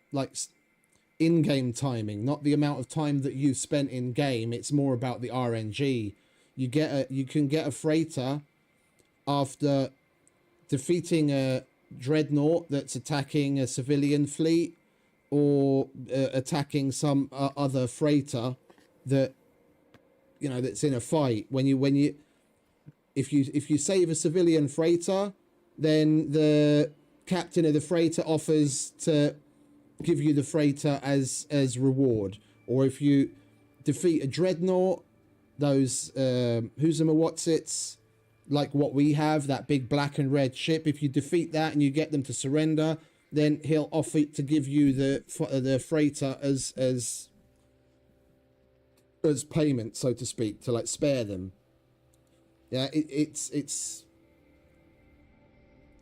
in-game timing, not the amount of time that you spent in game. It's more about the RNG. You can get a freighter after defeating a dreadnought that's attacking a civilian fleet, or attacking some other freighter that that's in a fight. If you save a civilian freighter, then the captain of the freighter offers to give you the freighter as reward. Or if you defeat a dreadnought, those who's-em-a-whatsits, like what we have, that big black and red ship, if you defeat that and you get them to surrender, then he'll offer to give you the freighter as payment, so to speak, to like spare them. Yeah, it's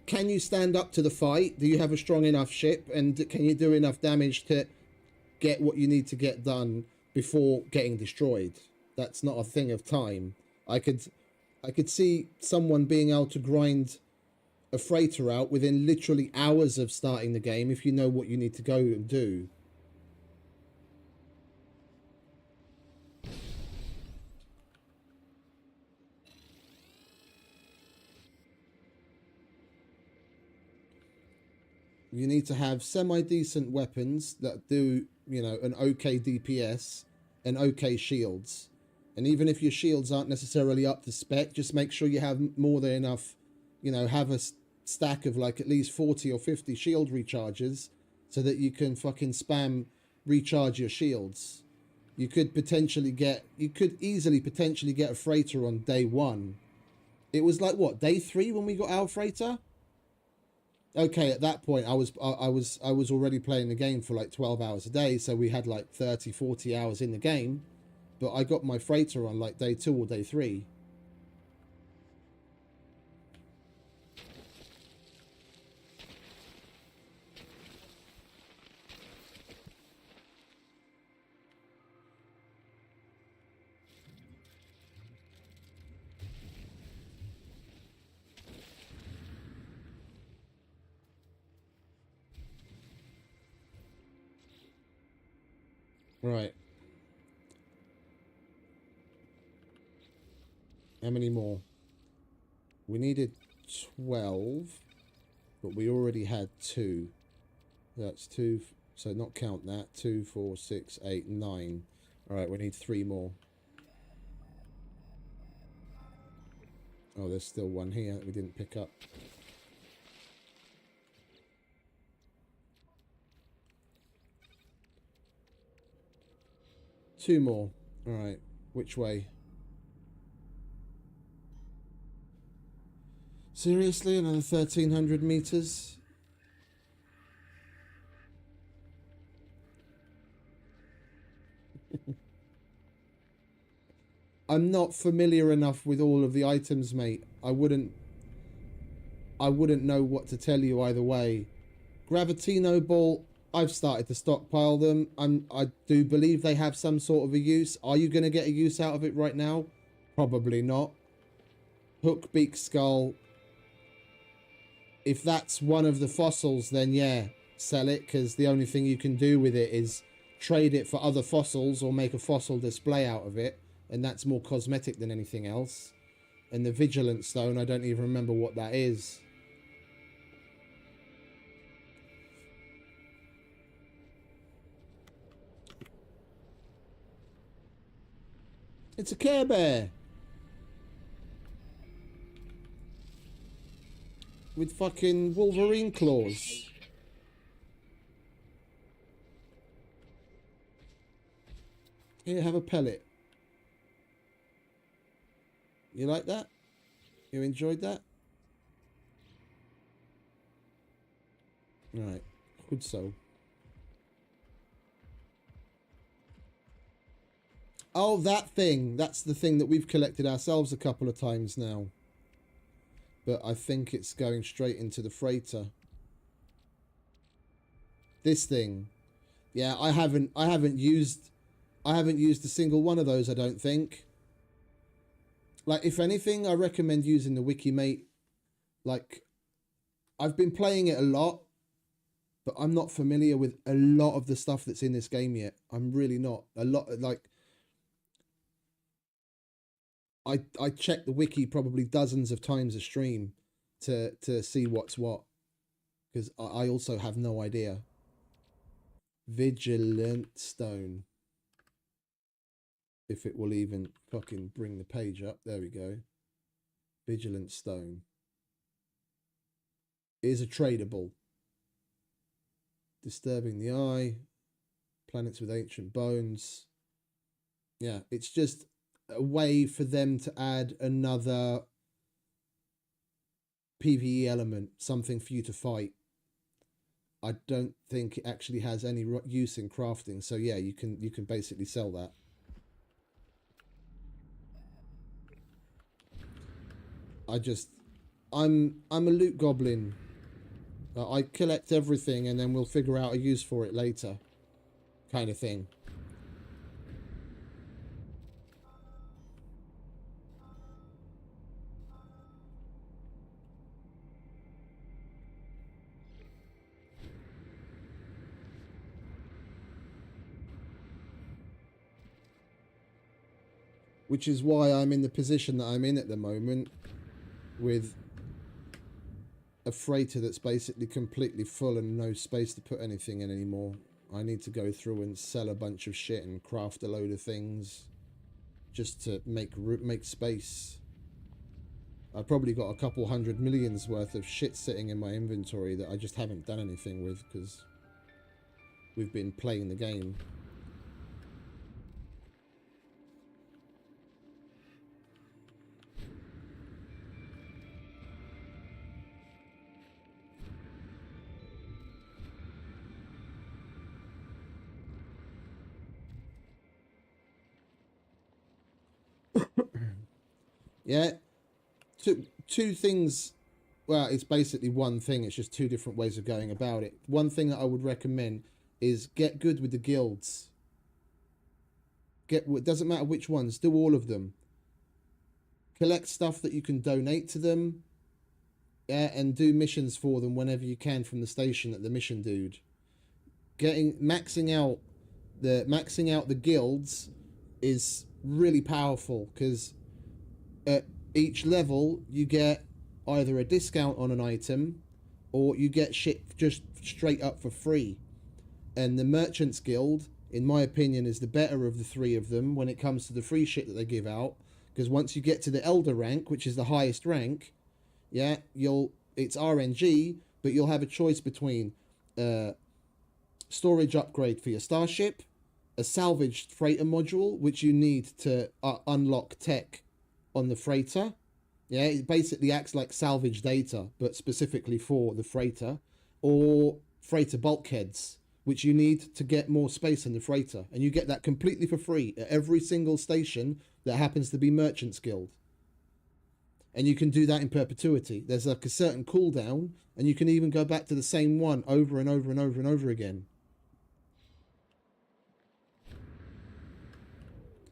can you stand up to the fight? Do you have a strong enough ship, and can you do enough damage to get what you need to get done before getting destroyed? That's not a thing of time. I could see someone being able to grind a freighter out within literally hours of starting the game if you know what you need to go and do. You need to have semi-decent weapons that do, an okay DPS and okay shields. And even if your shields aren't necessarily up to spec, just make sure you have more than enough, have a stack of like at least 40 or 50 shield recharges so that you can fucking spam recharge your shields. You could easily potentially get a freighter on day 1. It was like what, day 3 when we got our freighter? Okay, at that point I was already playing the game for like 12 hours a day, so we had like 30-40 hours in the game, but I got my freighter on like day 2 or day 3. Right. How many more? We needed 12, but we already had 2. That's 2, so not count that. 2, 4, 6, 8, 9. Alright, we need 3 more. Oh, there's still one here that we didn't pick up. Two more. Alright, which way? Seriously, another 1,300 meters? I'm not familiar enough with all of the items, mate. I wouldn't know what to tell you either way. Gravitino Ball, I've started to stockpile them. I do believe they have some sort of a use. Are you going to get a use out of it right now? Probably not. Hook Beak Skull. If that's one of the fossils, then yeah, sell it, because the only thing you can do with it is trade it for other fossils or make a fossil display out of it, and that's more cosmetic than anything else. And the Vigilant Stone, I don't even remember what that is. It's a Care Bear with fucking Wolverine claws. Here, have a pellet. You like that? You enjoyed that? Right, good so. Oh, that thing. That's the thing that we've collected ourselves a couple of times now. But I think it's going straight into the freighter. This thing. Yeah, I haven't used a single one of those, I don't think. Like, if anything, I recommend using the Wikimate. Like, I've been playing it a lot, but I'm not familiar with a lot of the stuff that's in this game yet. I'm really not. A lot, like, I check the wiki probably dozens of times a stream to see what's what, because I also have no idea. Vigilant Stone. If it will even fucking bring the page up. There we go. Vigilant Stone. Is a tradable. Disturbing the Eye. Planets with Ancient Bones. Yeah, it's just a way for them to add another PvE element, something for you to fight. I don't think it actually has any use in crafting, so yeah, you can basically sell that. I'm a loot goblin. I collect everything and then we'll figure out a use for it later, kind of thing. Which is why I'm in the position that I'm in at the moment, with a freighter that's basically completely full and no space to put anything in anymore. I need to go through and sell a bunch of shit and craft a load of things just to make space. I've probably got a couple 100 millions worth of shit sitting in my inventory that I just haven't done anything with because we've been playing the game. Yeah, two things. Well, it's basically one thing. It's just two different ways of going about it. One thing that I would recommend is get good with the guilds. It doesn't matter which ones. Do all of them. Collect stuff that you can donate to them. Yeah, and do missions for them whenever you can from the station at the mission dude. Maxing out the guilds is really powerful because at each level you get either a discount on an item or you get shit just straight up for free. And the Merchants Guild, in my opinion, is the better of the three of them when it comes to the free shit that they give out, because once you get to the Elder rank, which is the highest rank, yeah, it's RNG, but you'll have a choice between storage upgrade for your starship, a salvaged freighter module, which you need to unlock tech on the freighter, Yeah, it basically acts like salvage data, but specifically for the freighter or freighter bulkheads, which you need to get more space in the freighter. And you get that completely for free at every single station that happens to be Merchants Guild. And you can do that in perpetuity. There's like a certain cooldown, and you can even go back to the same one over and over and over and over again.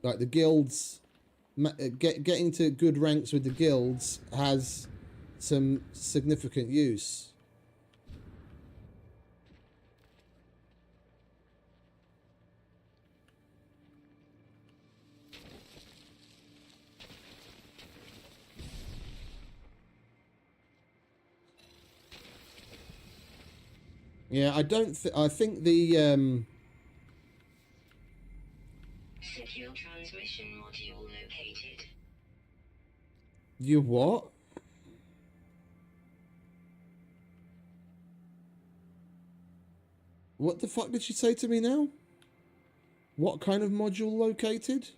Like the guilds, getting to good ranks with the guilds has some significant use. Yeah, I don't. I think the Secure transmission module located. You what? What the fuck did she say to me now? What kind of module located?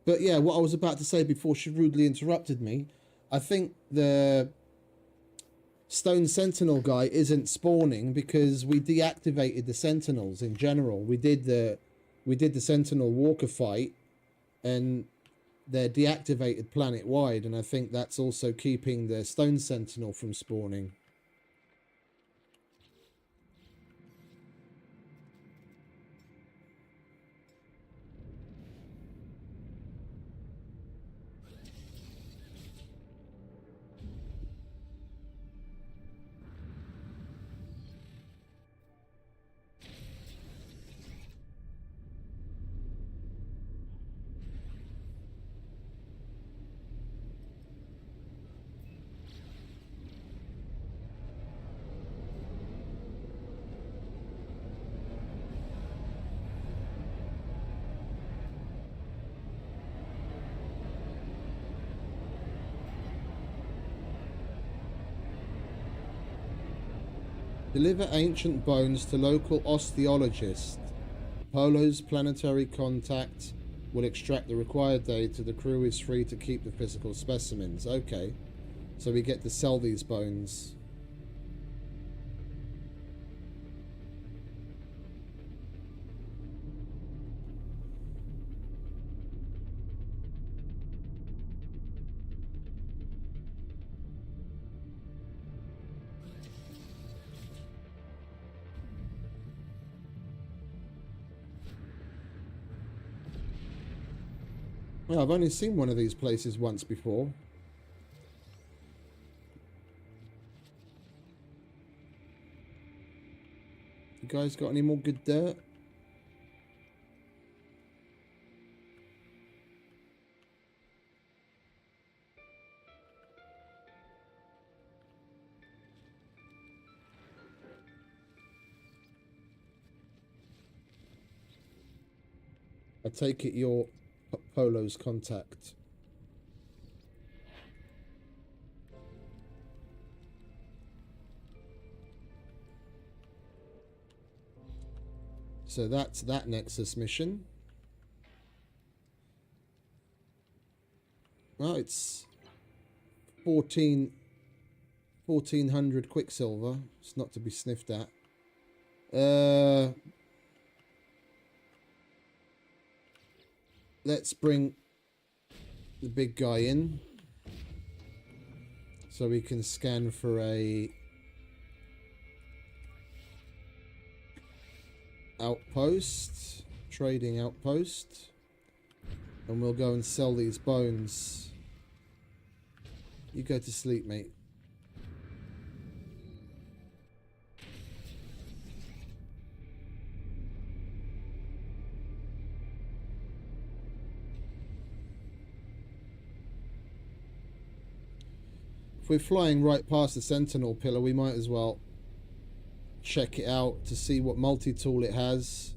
But yeah, what I was about to say before she rudely interrupted me, I think the Stone Sentinel guy isn't spawning because we deactivated the Sentinels in general. We did the Sentinel Walker fight, and they're deactivated planet-wide, and I think that's also keeping the Stone Sentinel from spawning. Deliver ancient bones to local osteologist. Polo's planetary contact will extract the required data. The crew is free to keep the physical specimens. Okay. So we get to sell these bones. Well, I've only seen one of these places once before. You guys got any more good dirt? I take it you're Polo's contact. So that's that Nexus mission. Well, it's 1400 Quicksilver. It's not to be sniffed at. Let's bring the big guy in so we can scan for a outpost, trading outpost, and we'll go and sell these bones. You go to sleep, mate. If we're flying right past the Sentinel pillar, we might as well check it out to see what multi-tool it has.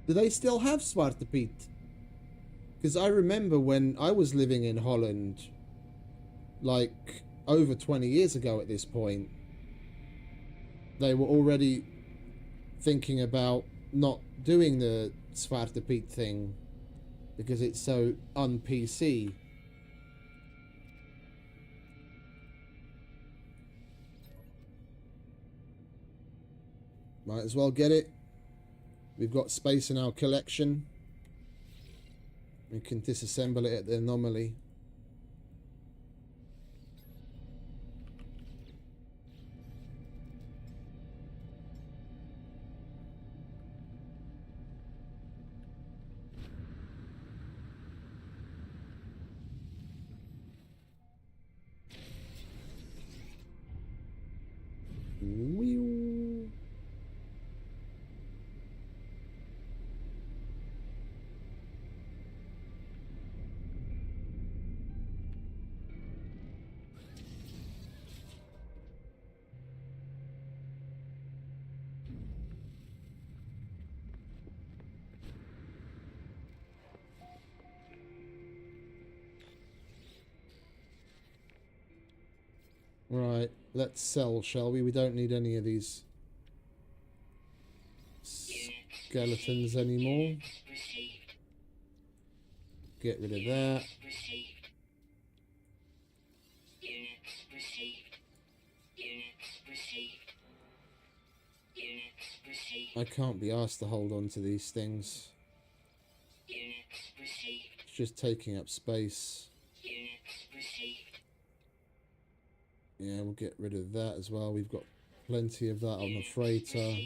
Do they still have Zwarte Piet? Because I remember when I was living in Holland, like over 20 years ago at this point, they were already thinking about not doing the Zwarte Piet thing because it's so un-PC. Might as well get it. We've got space in our collection. We can disassemble it at the anomaly. Whew. Right, let's sell, shall we? We don't need any of these skeletons anymore. Get rid of that. I can't be asked to hold on to these things. It's just taking up space. Yeah, we'll get rid of that as well. We've got plenty of that on the freighter.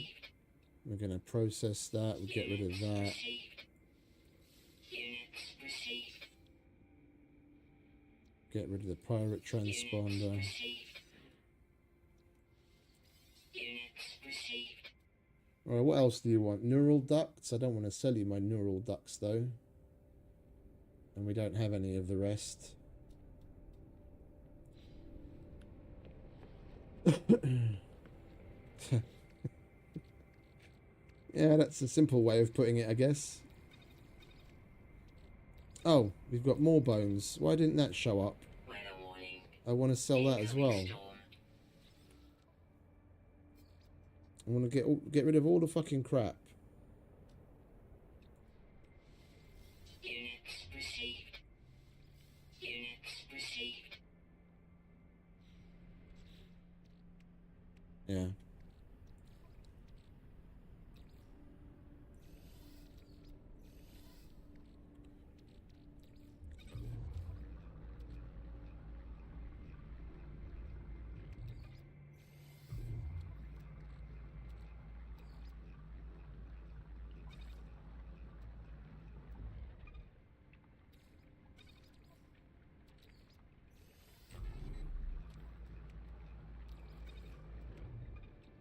We're going to process that. We'll get rid of that. Get rid of the pirate transponder. Alright, what else do you want? Neural ducts? I don't want to sell you my neural ducts though. And we don't have any of the rest. Yeah, that's a simple way of putting it, I guess. Oh, we've got more bones. Why didn't that show up? I want to sell that as well. I want to get rid of all the fucking crap. Yeah.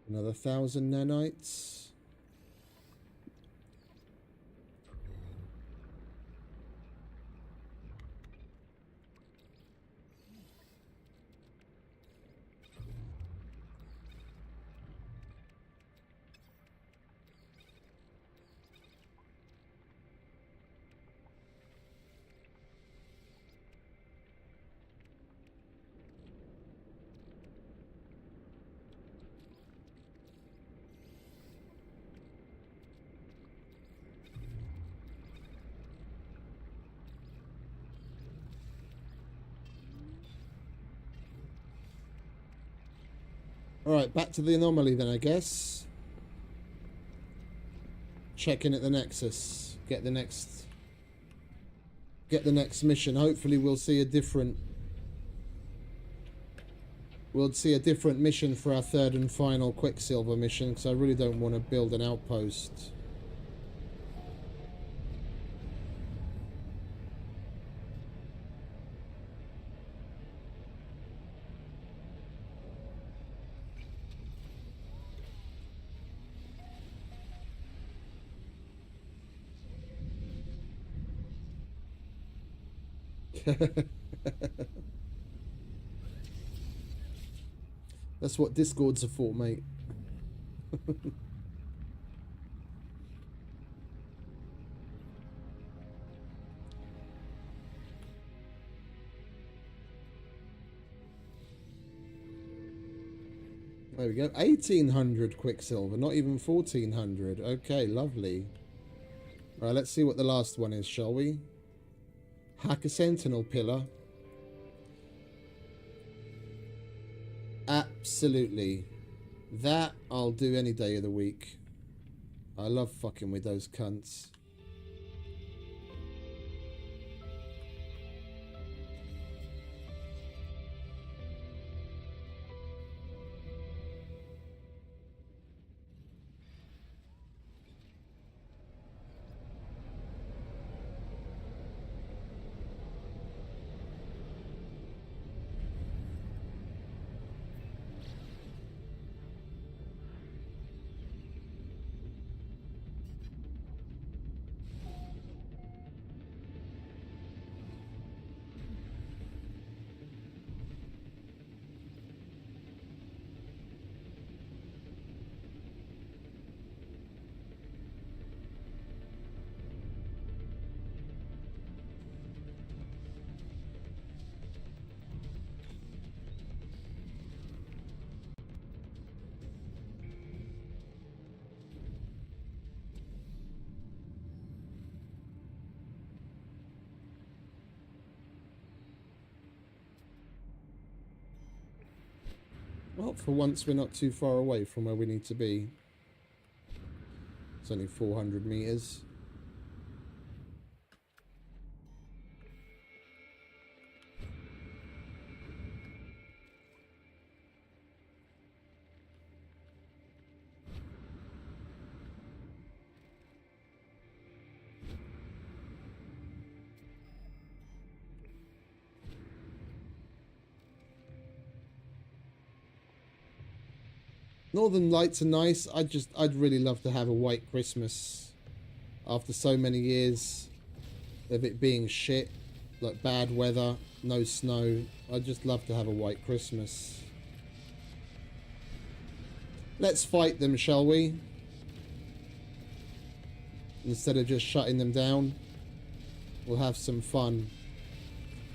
Another 1,000 nanites. Alright, back to the anomaly then, I guess. Check in at the Nexus. Get the next mission. Hopefully we'll see a different mission for our third and final Quicksilver mission, because I really don't want to build an outpost. That's what Discords are for, mate. There we go. 1800 Quicksilver, not even 1400. Okay, lovely. Right, let's see what the last one is, shall we? Hack a Sentinel Pillar. Absolutely. That I'll do any day of the week. I love fucking with those cunts. Well, for once we're not too far away from where we need to be. It's only 400 meters. Northern Lights are nice. I'd really love to have a white Christmas after so many years of it being shit, like bad weather, no snow. I'd just love to have a white Christmas. Let's fight them, shall we? Instead of just shutting them down, we'll have some fun.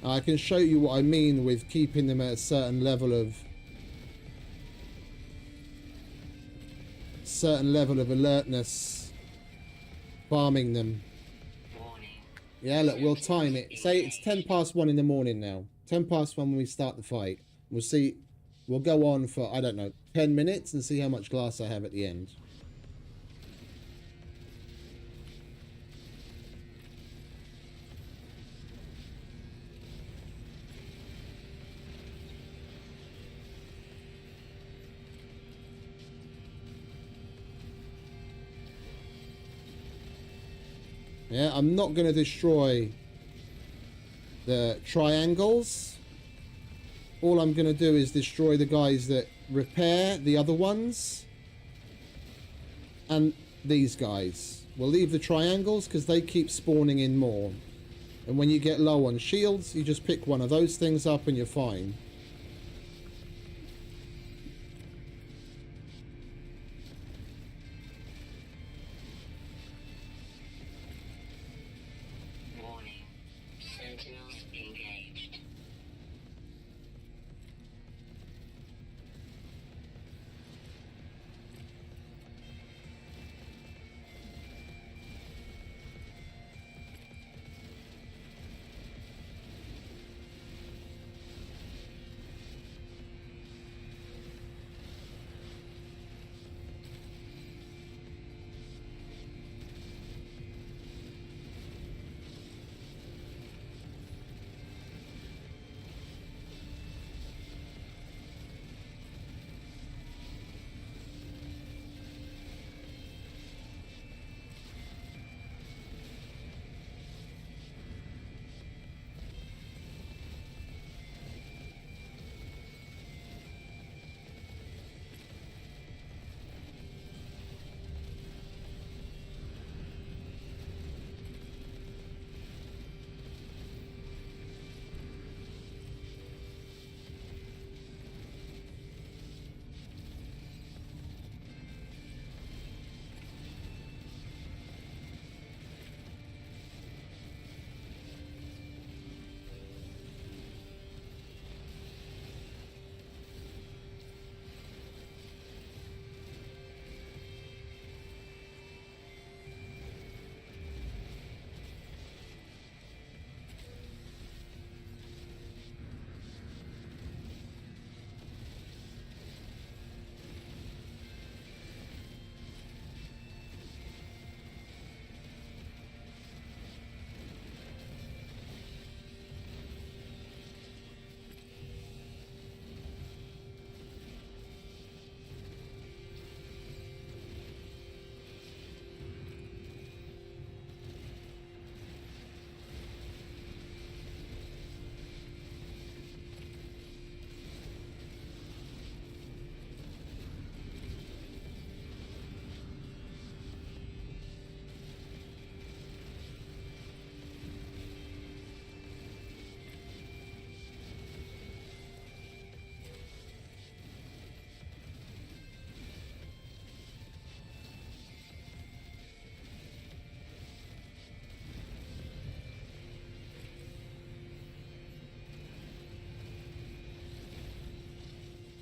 I can show you what I mean with keeping them at a certain level of alertness, farming them. Warning. Yeah, look, we'll time it. Say it's 10 past 1 in the morning now. 10 past 1 when we start the fight. We'll see. We'll go on for, I don't know, 10 minutes and see how much glass I have at the end. Yeah, I'm not going to destroy the triangles. All I'm going to do is destroy the guys that repair the other ones. And these guys. We'll leave the triangles because they keep spawning in more. And when you get low on shields, you just pick one of those things up and you're fine. Warning. Sentinels engaged.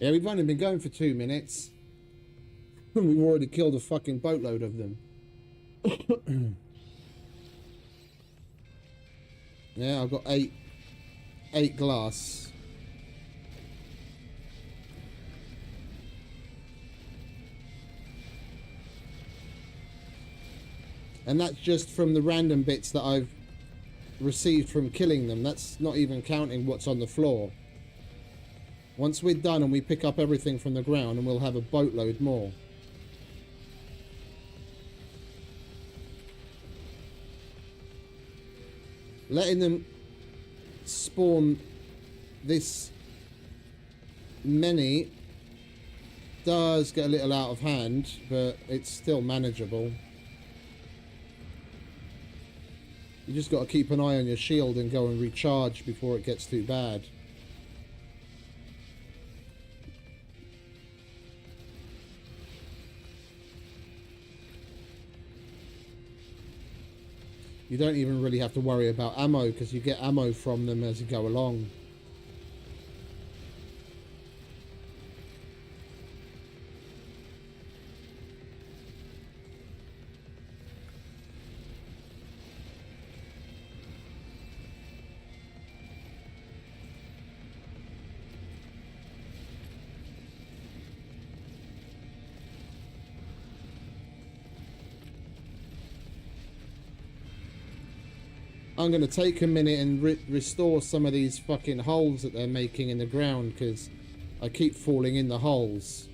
Yeah, we've only been going for 2 minutes. And we've already killed a fucking boatload of them. Yeah, I've got eight glass. And that's just from the random bits that I've received from killing them. That's not even counting what's on the floor. Once we're done and we pick up everything from the ground, and we'll have a boatload more. Letting them spawn this many does get a little out of hand, but it's still manageable. You just got to keep an eye on your shield and go and recharge before it gets too bad. You don't even really have to worry about ammo, because you get ammo from them as you go along. I'm going to take a minute and restore some of these fucking holes that they're making in the ground, because I keep falling in the holes.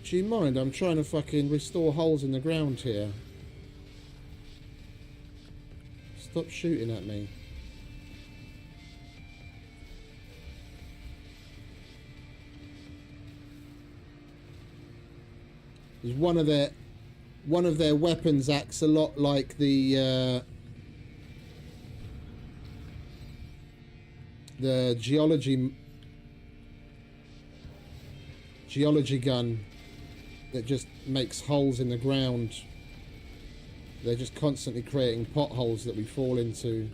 Do you mind? I'm trying to fucking restore holes in the ground here. Stop shooting at me. One of their weapons acts a lot like the geology gun that just makes holes in the ground. They're just constantly creating potholes that we fall into.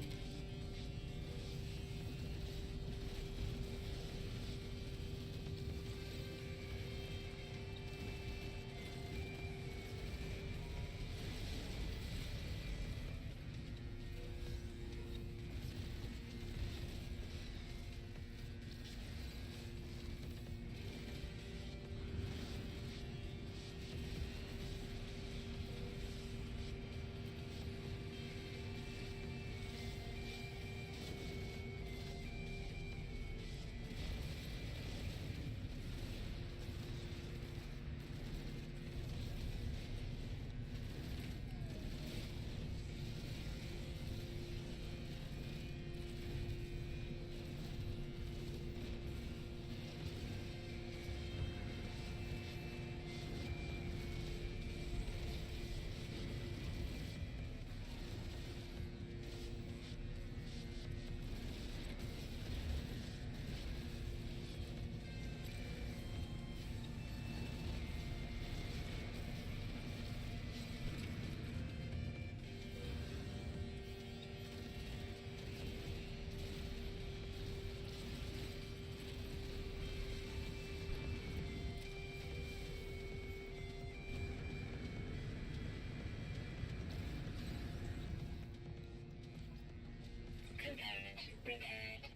Component repaired.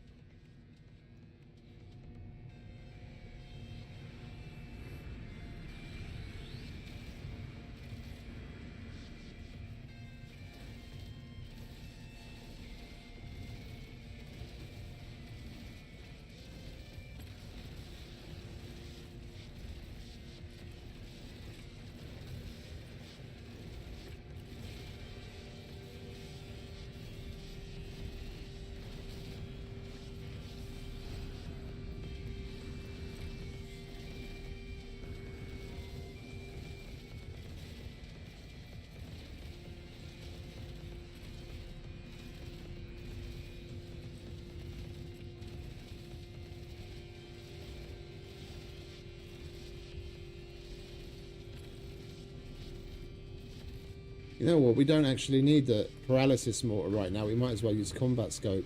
You know what? We don't actually need the paralysis mortar right now. We might as well use combat scope.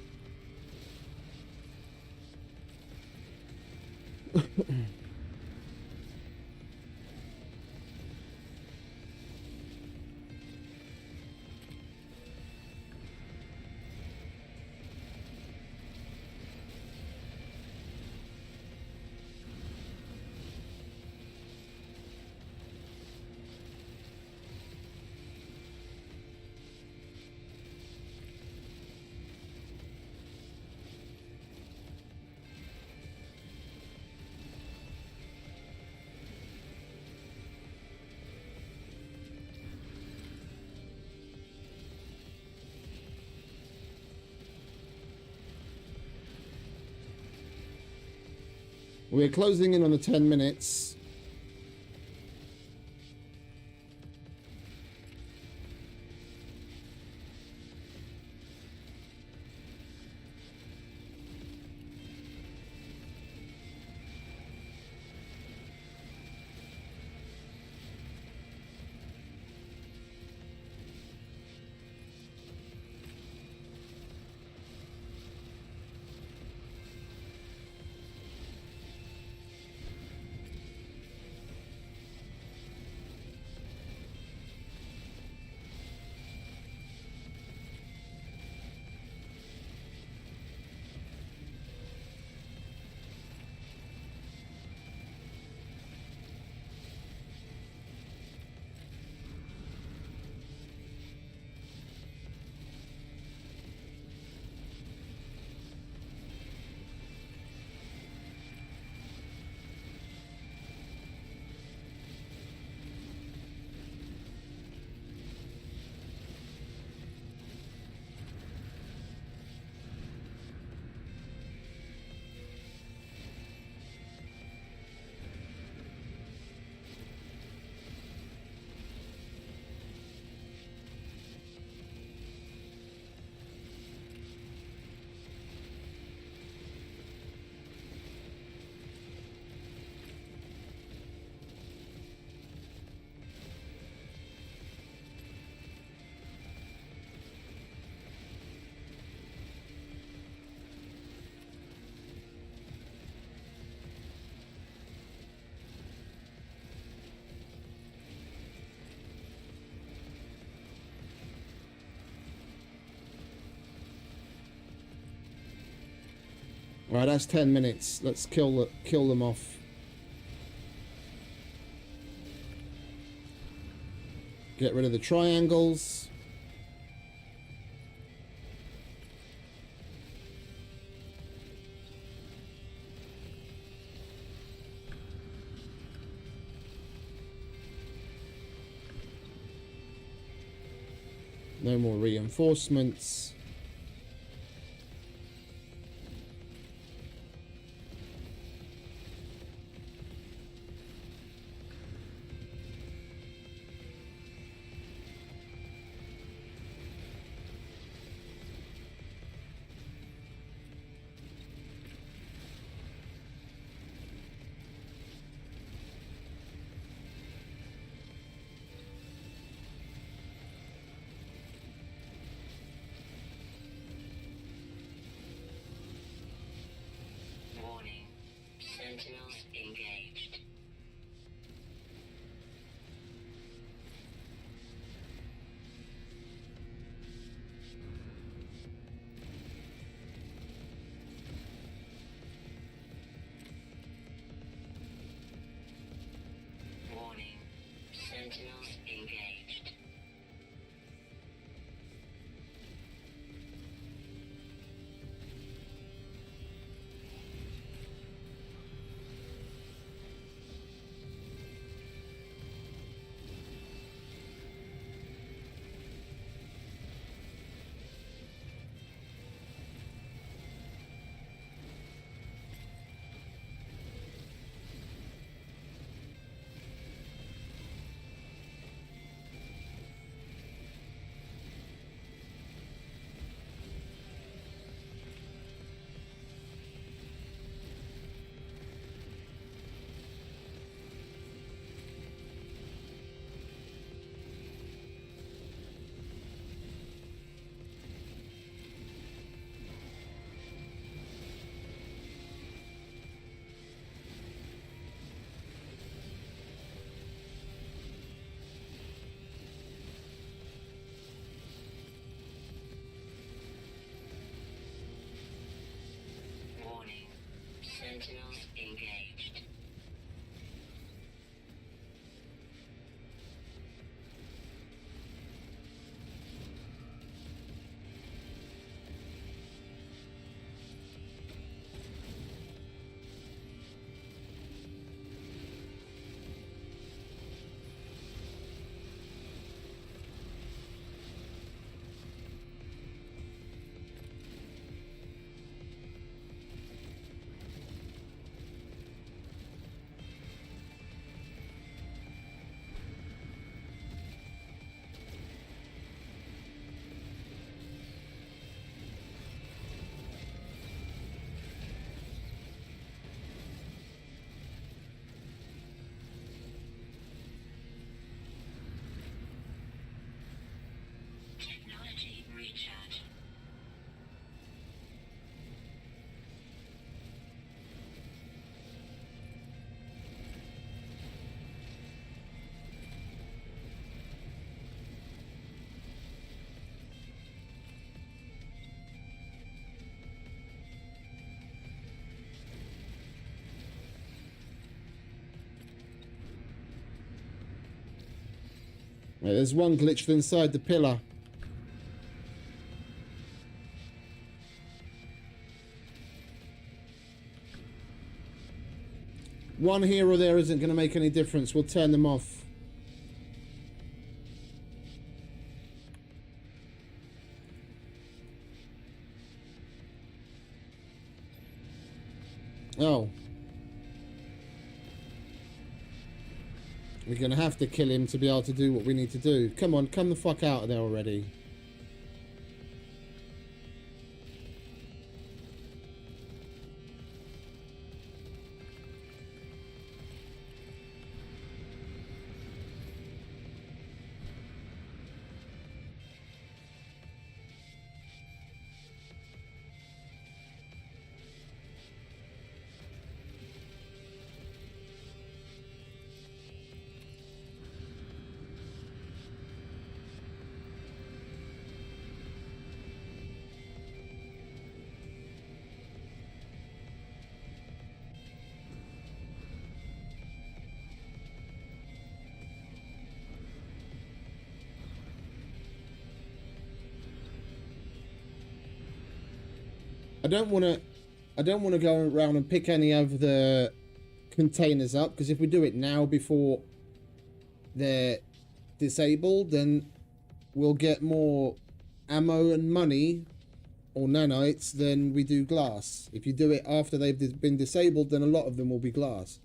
We're closing in on the 10 minutes. Right, that's 10 minutes. Let's kill them off. Get rid of the triangles. No more reinforcements. Warning. Sentinels engaged. Warning. Sentinels engaged. Right, there's one glitched inside the pillar. One here or there isn't going to make any difference. We'll turn them off. Oh. We're going to have to kill him to be able to do what we need to do. Come on, come the fuck out of there already. I don't want to go around and pick any of the containers up, because if we do it now before they're disabled, then we'll get more ammo and money or nanites than we do glass. If you do it after they've been disabled, then a lot of them will be glass.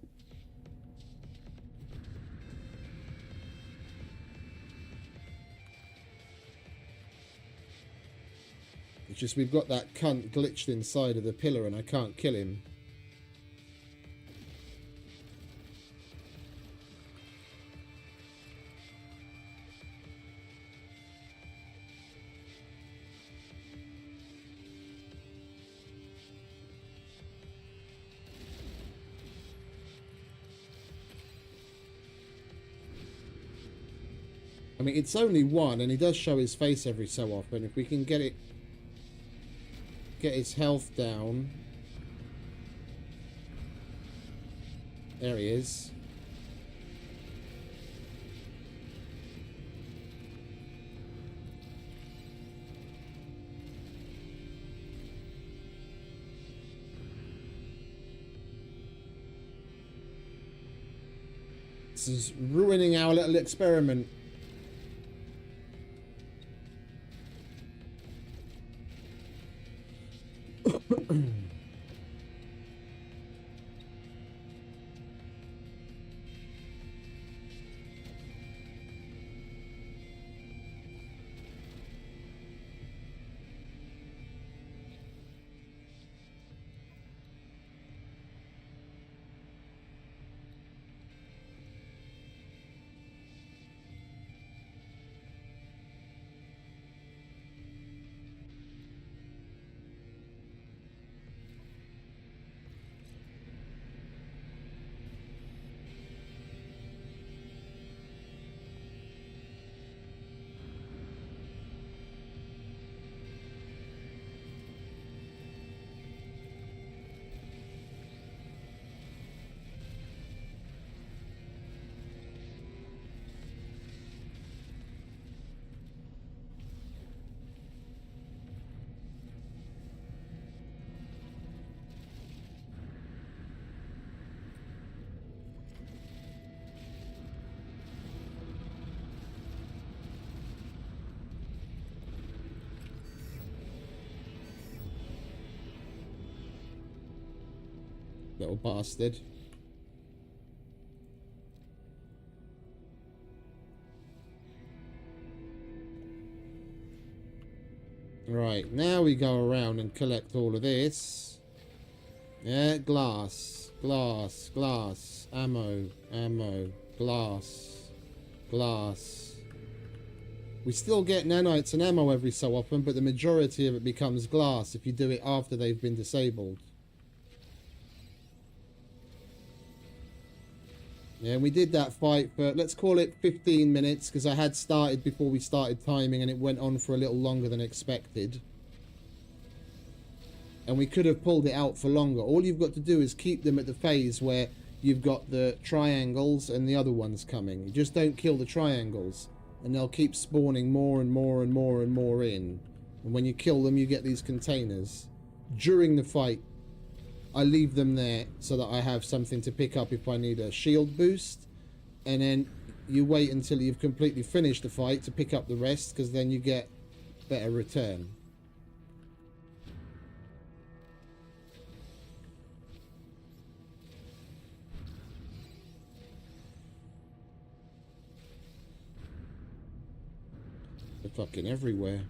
It's just we've got that cunt glitched inside of the pillar and I can't kill him. I mean, it's only one and he does show his face every so often. If we can get his health down. There he is. This is ruining our little experiment. Little bastard. Right, now we go around and collect all of this. Yeah, glass, glass, glass, ammo, ammo, glass, glass. We still get nanites and ammo every so often, but the majority of it becomes glass if you do it after they've been disabled. Yeah, we did that fight for, let's call it 15 minutes, because I had started before we started timing and it went on for a little longer than expected. And we could have pulled it out for longer. All you've got to do is keep them at the phase where you've got the triangles and the other ones coming. You just don't kill the triangles. and they'll keep spawning more and more and more and more in. And when you kill them, you get these containers. During the fight, I leave them there so that I have something to pick up if I need a shield boost. And then you wait until you've completely finished the fight to pick up the rest, because then you get better return. They're fucking everywhere.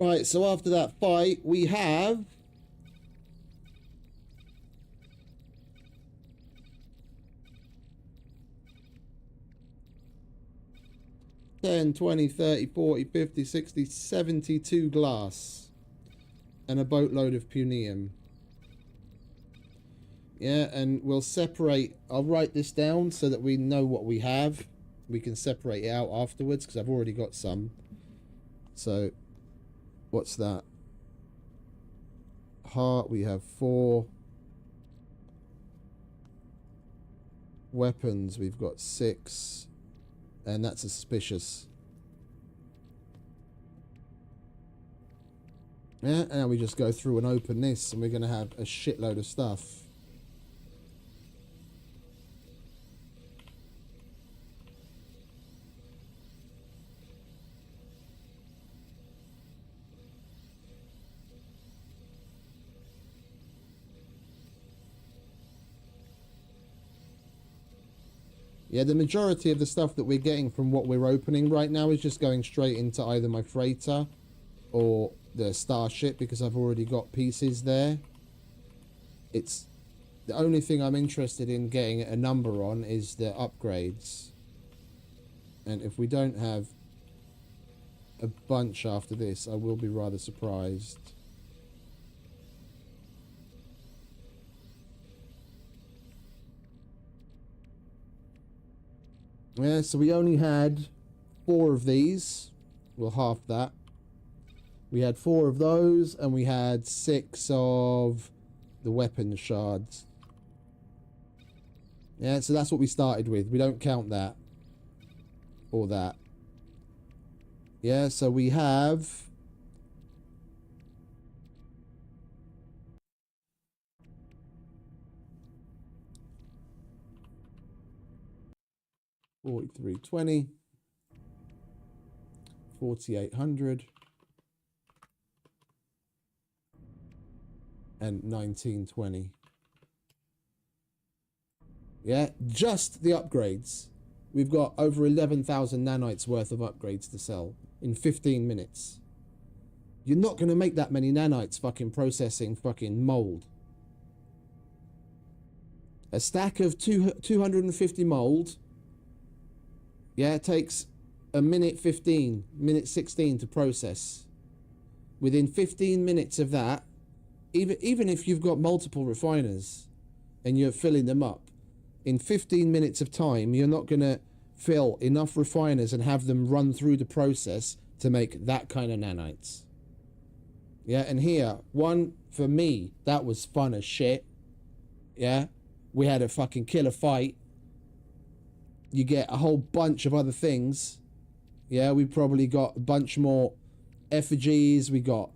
Right, so after that fight, we have 10, 20, 30, 40, 50, 60, 72 glass and a boatload of punium. Yeah, and we'll separate. I'll write this down so that we know what we have. We can separate it out afterwards because I've already got some. So, what's that? Heart, we have 4. Weapons, we've got 6. And that's a suspicious. Yeah, and we just go through and open this, and we're going to have a shitload of stuff. Yeah, the majority of the stuff that we're getting from what we're opening right now is just going straight into either my freighter or the starship, because I've already got pieces there. It's the only thing I'm interested in getting a number on is the upgrades. And if we don't have a bunch after this, I will be rather surprised. Yeah, so we only had 4 of these. Well, half that. We had 4 of those, and we had 6 of the weapon shards. Yeah, so that's what we started with. We don't count that. Or that. Yeah, so we have 4320, 4800, and 1920. Yeah, just the upgrades. We've got over 11,000 nanites worth of upgrades to sell in 15 minutes. You're not going to make that many nanites fucking processing fucking mold. A stack of 250 mold. Yeah, it takes a minute 15, minute 16 to process. Within 15 minutes of that, even if you've got multiple refiners and you're filling them up, in 15 minutes of time, you're not going to fill enough refiners and have them run through the process to make that kind of nanites. Yeah, and here, one, for me, that was fun as shit. Yeah, we had a fucking killer fight. You get a whole bunch of other things. Yeah, we probably got a bunch more effigies. We got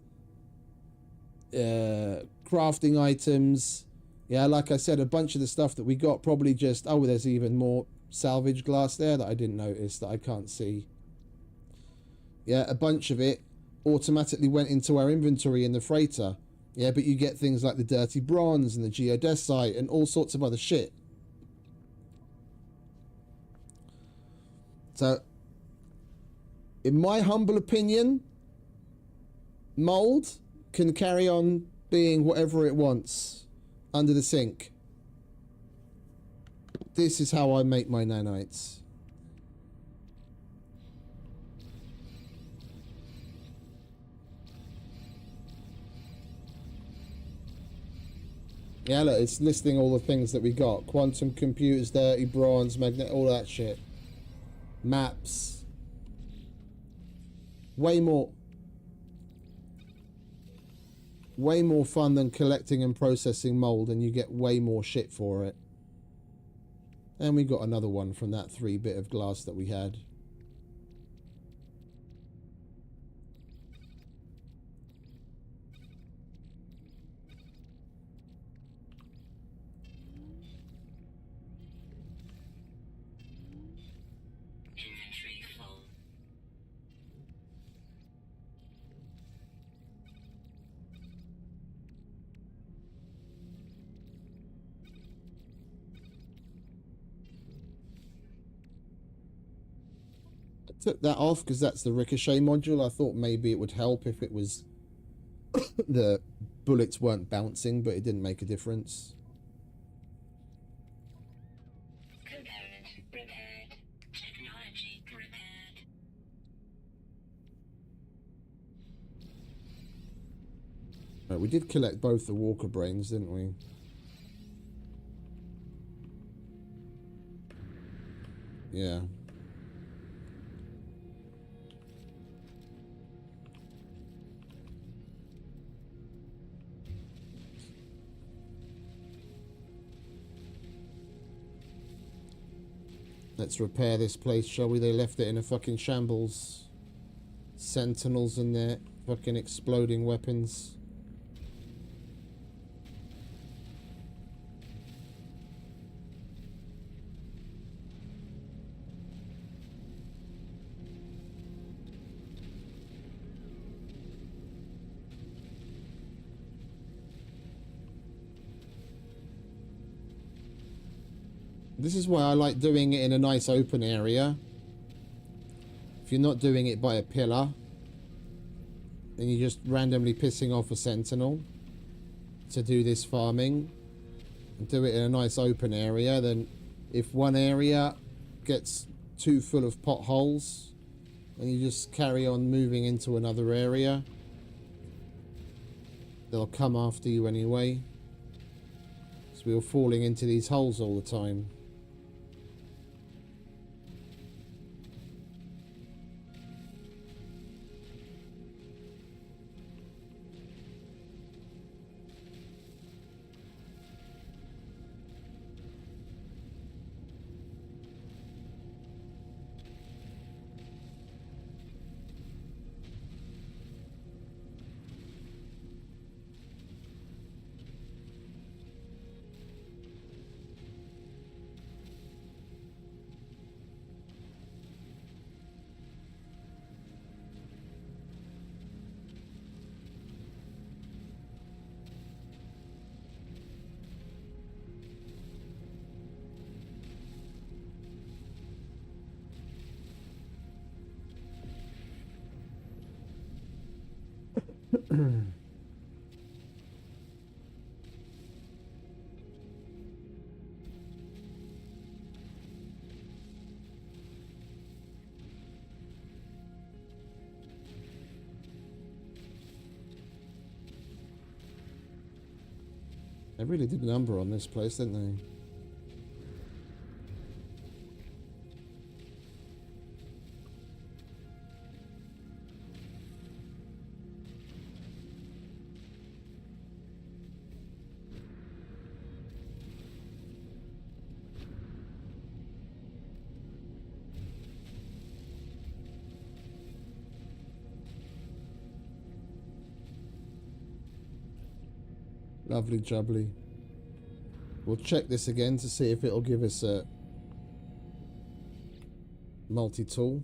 crafting items. Yeah, like I said, a bunch of the stuff that we got probably just... Oh, there's even more salvage glass there that I didn't notice, that I can't see. Yeah, a bunch of it automatically went into our inventory in the freighter. Yeah, but you get things like the dirty bronze and the geodesite and all sorts of other shit. So, in my humble opinion, mold can carry on being whatever it wants under the sink. This is how I make my nanites. Yeah, look, it's listing all the things that we got. Quantum computers, dirty bronze, magnet, all that shit. Maps. Way more fun than collecting and processing mold, and you get way more shit for it. And we got another one from that 3 bit of glass that we had. Inventory full. I took that off because that's the ricochet module. I thought maybe it would help if it was the bullets weren't bouncing, but it didn't make a difference. Component repaired. Technology repaired. Right, we did collect both the walker brains, didn't we? Yeah. Let's repair this place, shall we? They left it in a fucking shambles. Sentinels and their fucking exploding weapons. This is why I like doing it in a nice open area. If you're not doing it by a pillar, then you're just randomly pissing off a sentinel to do this farming. And do it in a nice open area, then if one area gets too full of potholes, then you just carry on moving into another area. They'll come after you anyway. So we were falling into these holes all the time. They really did a number on this place, didn't they? Lovely jubbly. We'll check this again to see if it'll give us a multi-tool.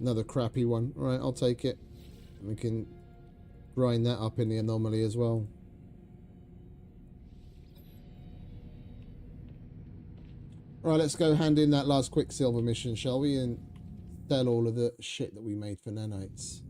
Another crappy one. Alright, I'll take it. We can grind that up in the anomaly as well. Alright, let's go hand in that last Quicksilver mission, shall we? And sell all of the shit that we made for nanites.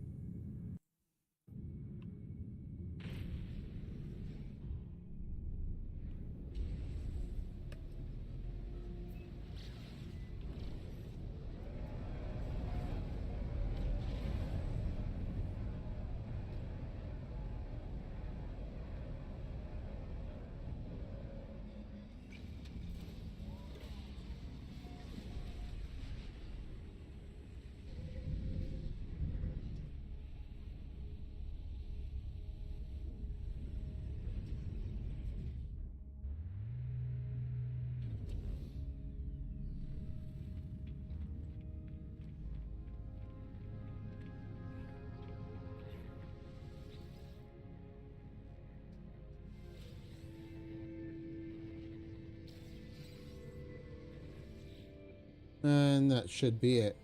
And that should be it.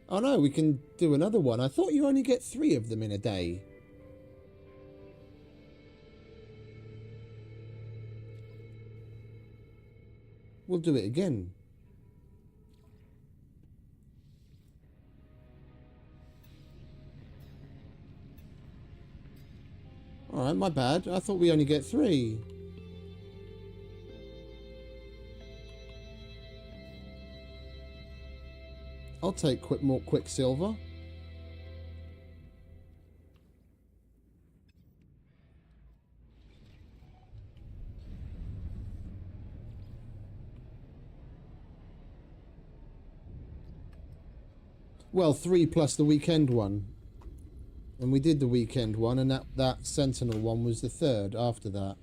Oh no, we can do another one. I thought you only get 3 of them in a day. We'll do it again. Alright, my bad. I thought we only get 3. I'll take more Quicksilver. Well, 3 plus the weekend one. And we did the weekend one, and that Sentinel one was the 3rd after that.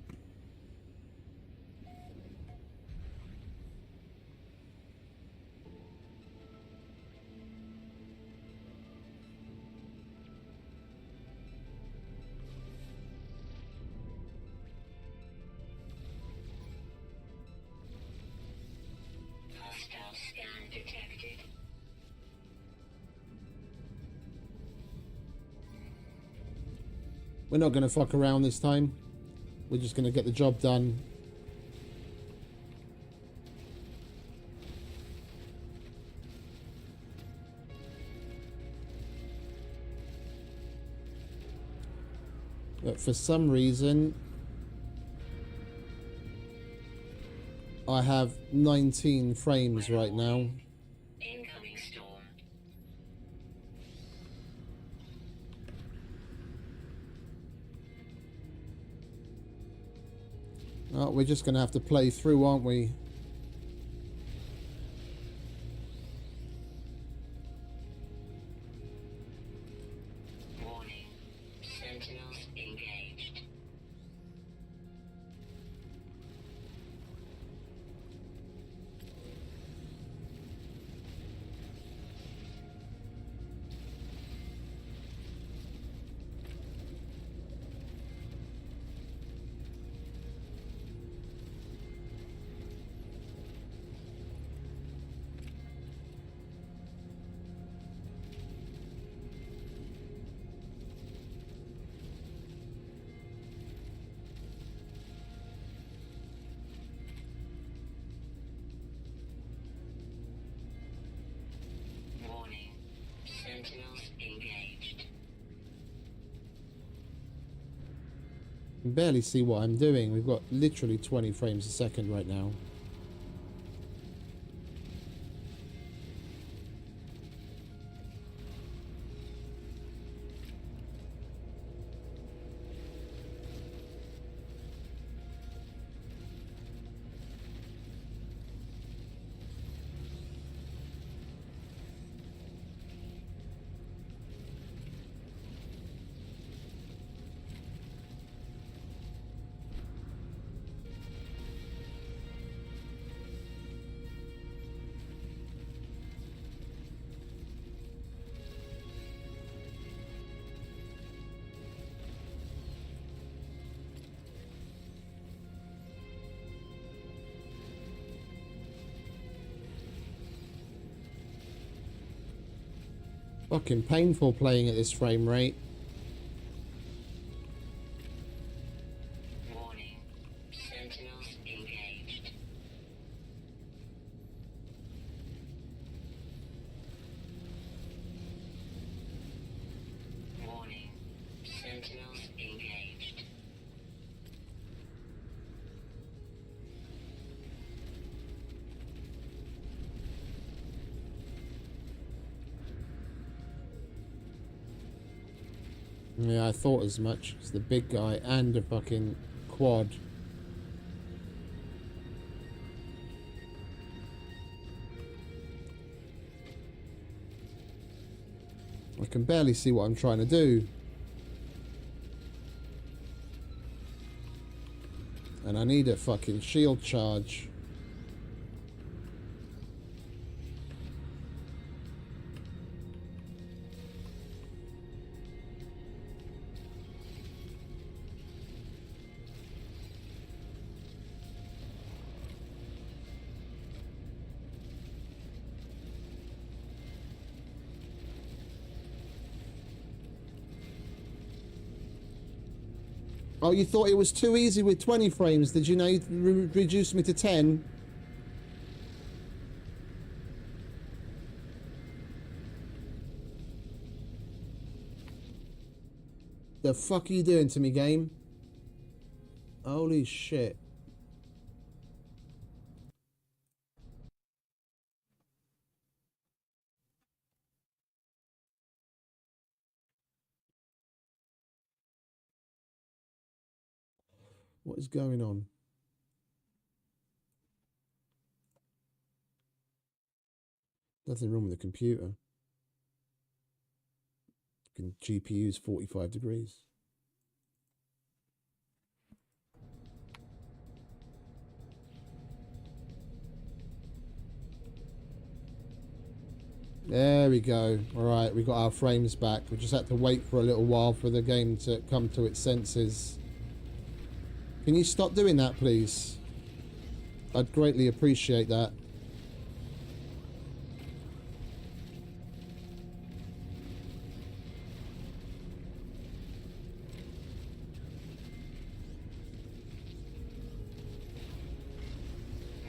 Hostile scan detected. We're not going to fuck around this time. We're just going to get the job done. But for some reason, I have 19 frames right now. Incoming storm. Oh, we're just going to have to play through, aren't we? Warning. Sentinels engaged. Warning. Sentinels engaged. I can barely see what I'm doing. We've got literally 20 frames a second right now. Fucking painful playing at this frame rate. Warning. Sentinels engaged. Warning. Sentinels engaged. Yeah, I thought as much. It's the big guy and a fucking quad. I can barely see what I'm trying to do. And I need a fucking shield charge. Oh, you thought it was too easy with 20 frames? Did you know you reduced me to 10? The fuck are you doing to me, game? Holy shit. What is going on? Nothing wrong with the computer. GPU's 45 degrees. There we go. Alright, we got our frames back. We just had to wait for a little while for the game to come to its senses. Can you stop doing that, please? I'd greatly appreciate that.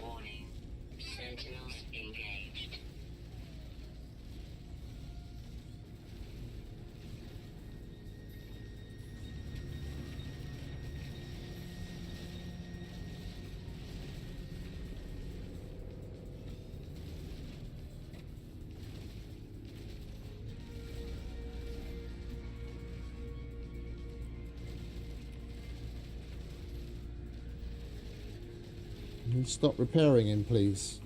Warning. Sentinels engaged. And stop repairing him, please.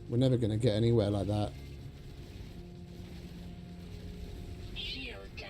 We're never going to get anywhere like that. Shield down.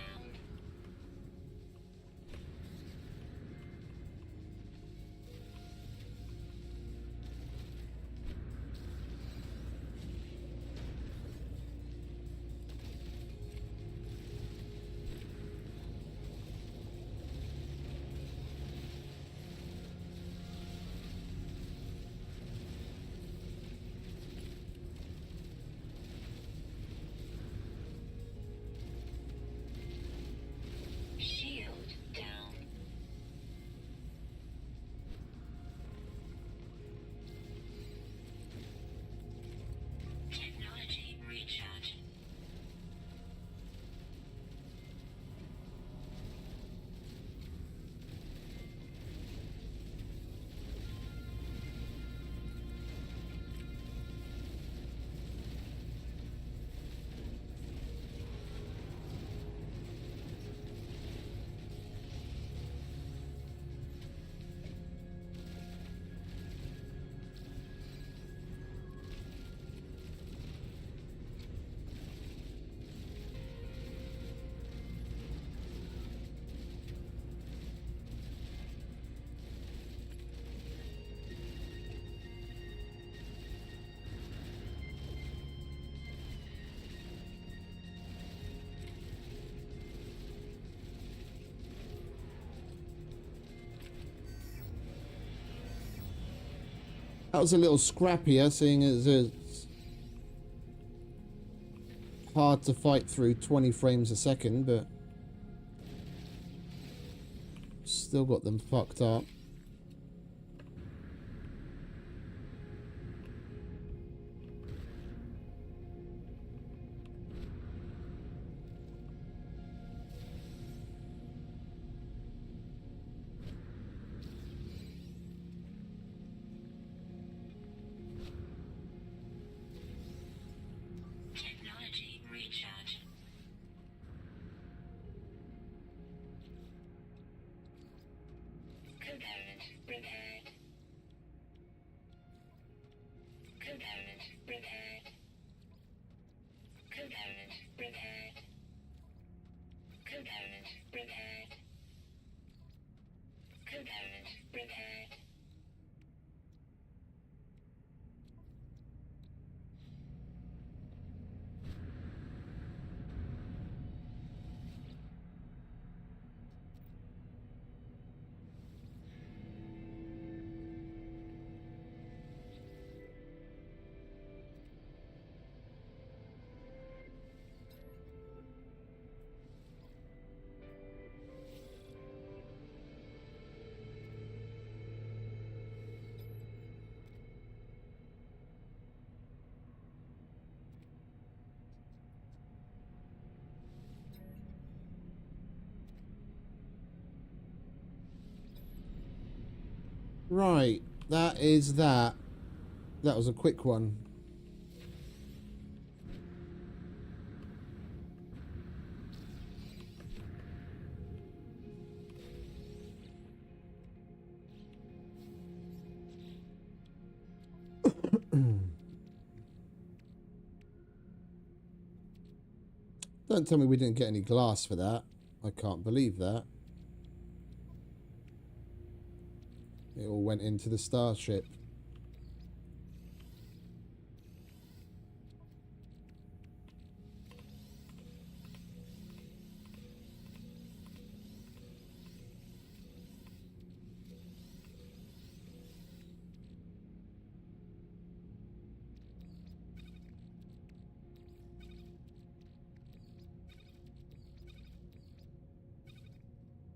Shield down. Technology recharge. That was a little scrappier, seeing as hard to fight through 20 frames a second, but still got them fucked up. Technology recharge. Component repaired. Component repaired. Component repaired. Component repaired. Component repaired. Right, that is that. That was a quick one. Don't tell me we didn't get any glass for that. I can't believe that. It all went into the starship.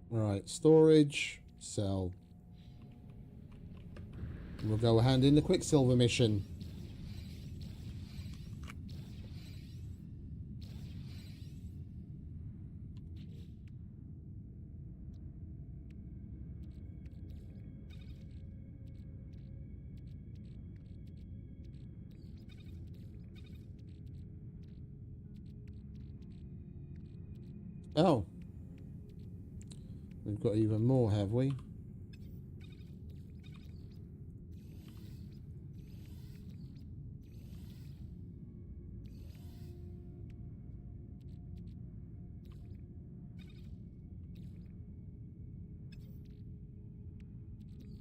Right, storage, sell. We'll go hand in the Quicksilver mission. Oh. We've got even more, have we?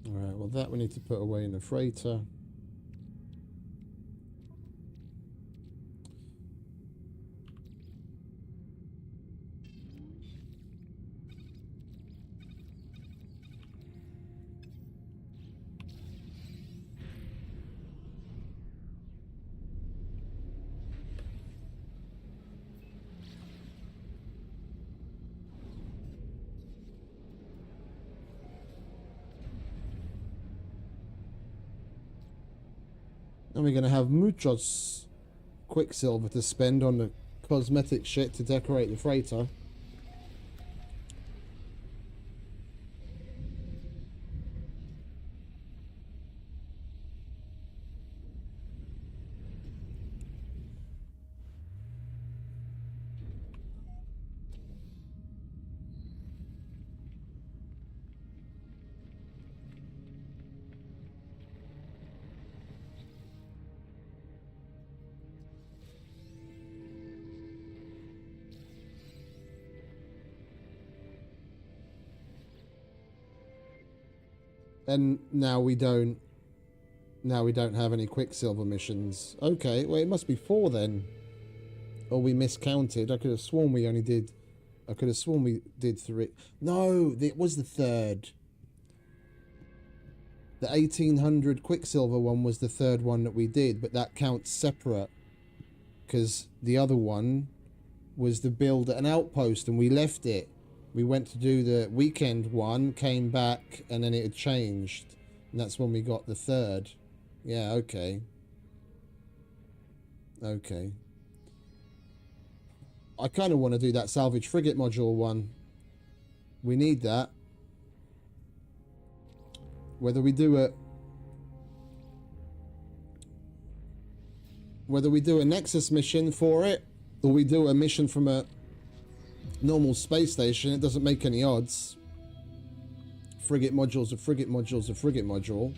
Alright, well that we need to put away in the freighter. And we're going to have muchos Quicksilver to spend on the cosmetic shit to decorate the freighter. And now we don't have any Quicksilver missions. Okay, well it must be 4 then. Or we miscounted. I could have sworn we only did... I could have sworn we did 3. No, it was the 3rd. The 1800 Quicksilver one was the 3rd one that we did, but that counts separate. because the other one was the build at an outpost and we left it. We went to do the weekend one, came back, and then it had changed. And that's when we got the third. Yeah, okay. Okay. I kind of want to do that salvage frigate module one. We need that. Whether we do a Nexus mission for it, or we do a mission from a normal space station, it doesn't make any odds. Frigate module's a frigate module's a frigate module.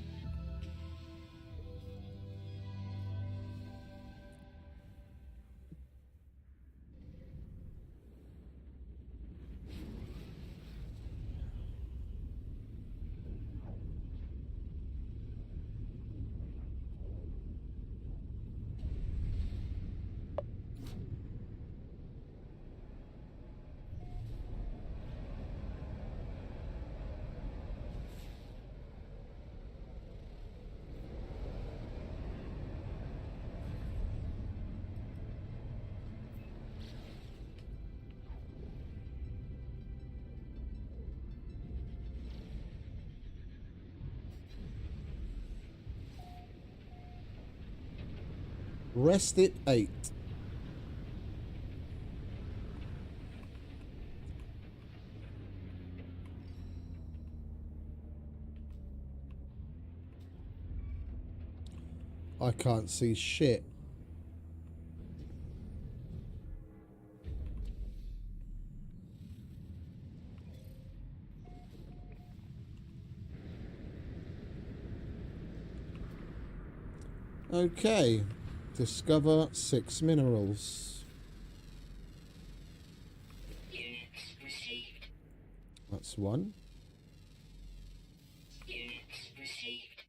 Rest it 8. I can't see shit. Okay. Discover 6 minerals. Units received. That's 1. Units received.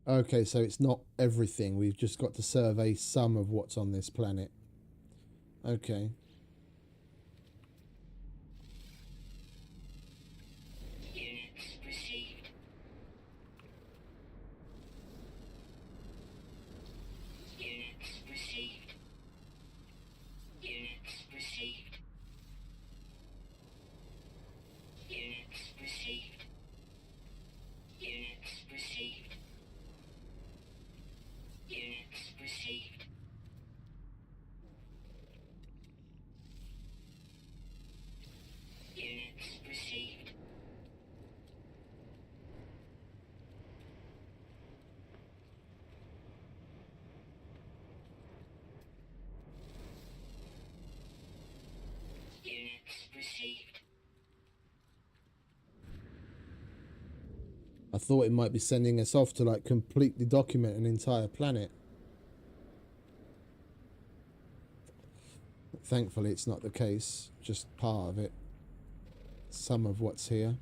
Okay, so it's not everything. We've just got to survey some of what's on this planet. Okay. Units received. Units received. Units received. Units received. Units received. Units received. Units received. Units received. I thought it might be sending us off to like completely document an entire planet. Thankfully, it's not the case. Just part of it. Some of what's here.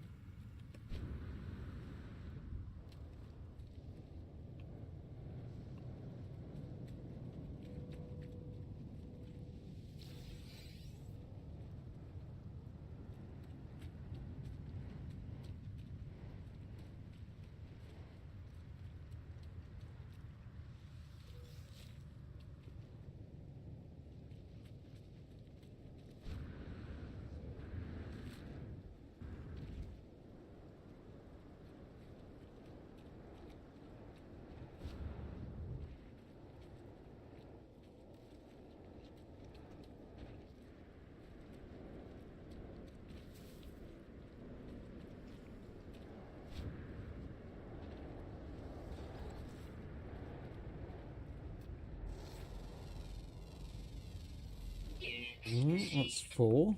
That's 4.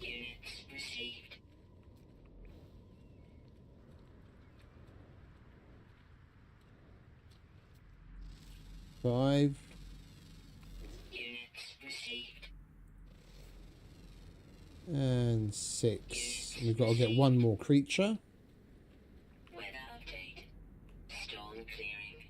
Units received. 5. Units received. And 6. We've got to get one more creature. Weather update. Storm clearing.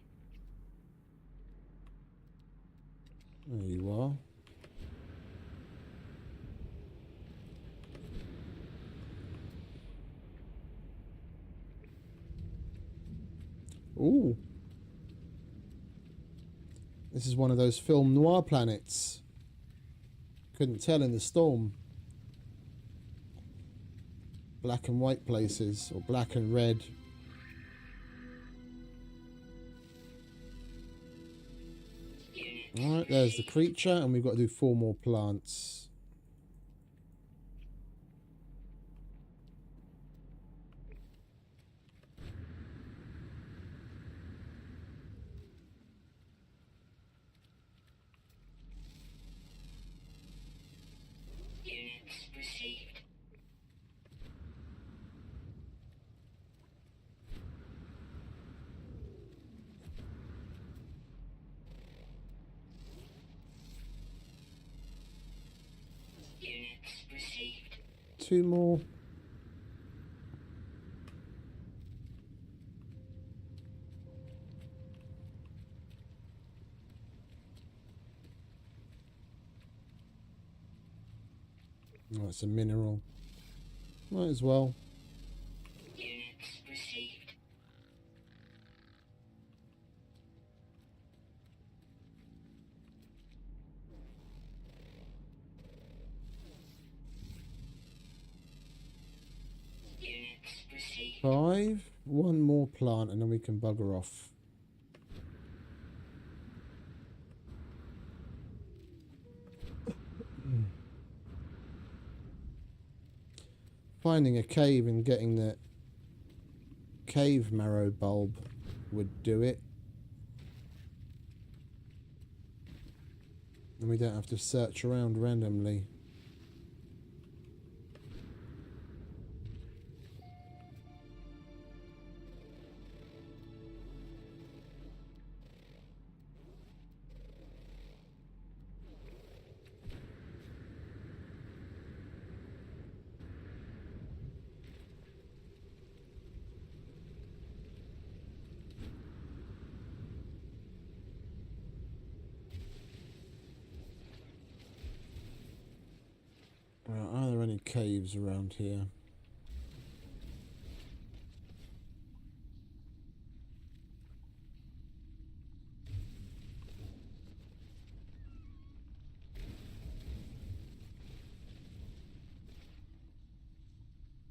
Ooh. This is one of those film noir planets. Couldn't tell in the storm. Black and white places, or black and red. Alright, there's the creature, and we've got to do 4 more plants. Units received. Units received. 2 more. Oh, it's a mineral. Might as well. Units received. Units received. 5. 1 more plant, and then we can bugger off. Finding a cave and getting the cave marrow bulb would do it. And we don't have to search around randomly. Are there any caves around here?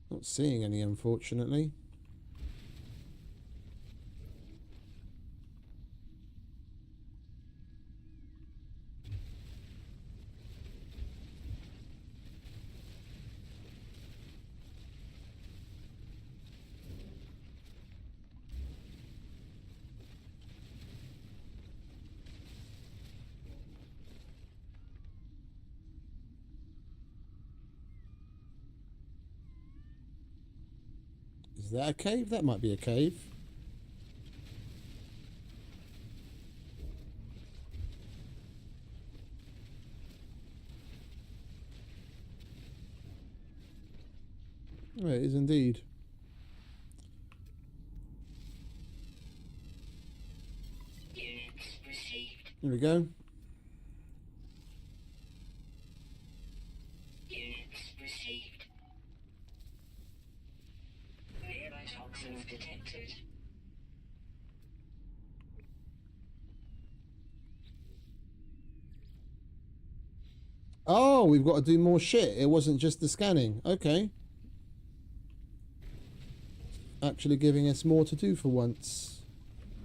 Not seeing any, unfortunately. Is that a cave? That might be a cave. Oh, it is indeed. Units received. Here we go. Units received. Nearby toxins detected. Oh, we've got to do more shit. It wasn't just the scanning. Okay. Actually giving us more to do for once.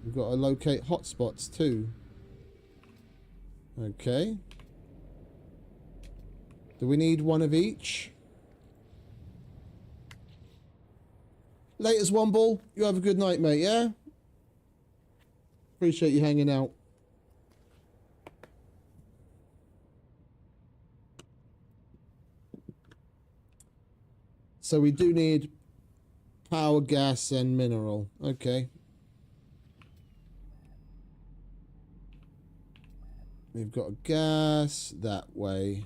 We've got to locate hotspots too. Okay. Do we need one of each? Laters, Womble. You have a good night, mate, yeah? Appreciate you hanging out. So we do need power, gas, and mineral. Okay. We've got gas that way.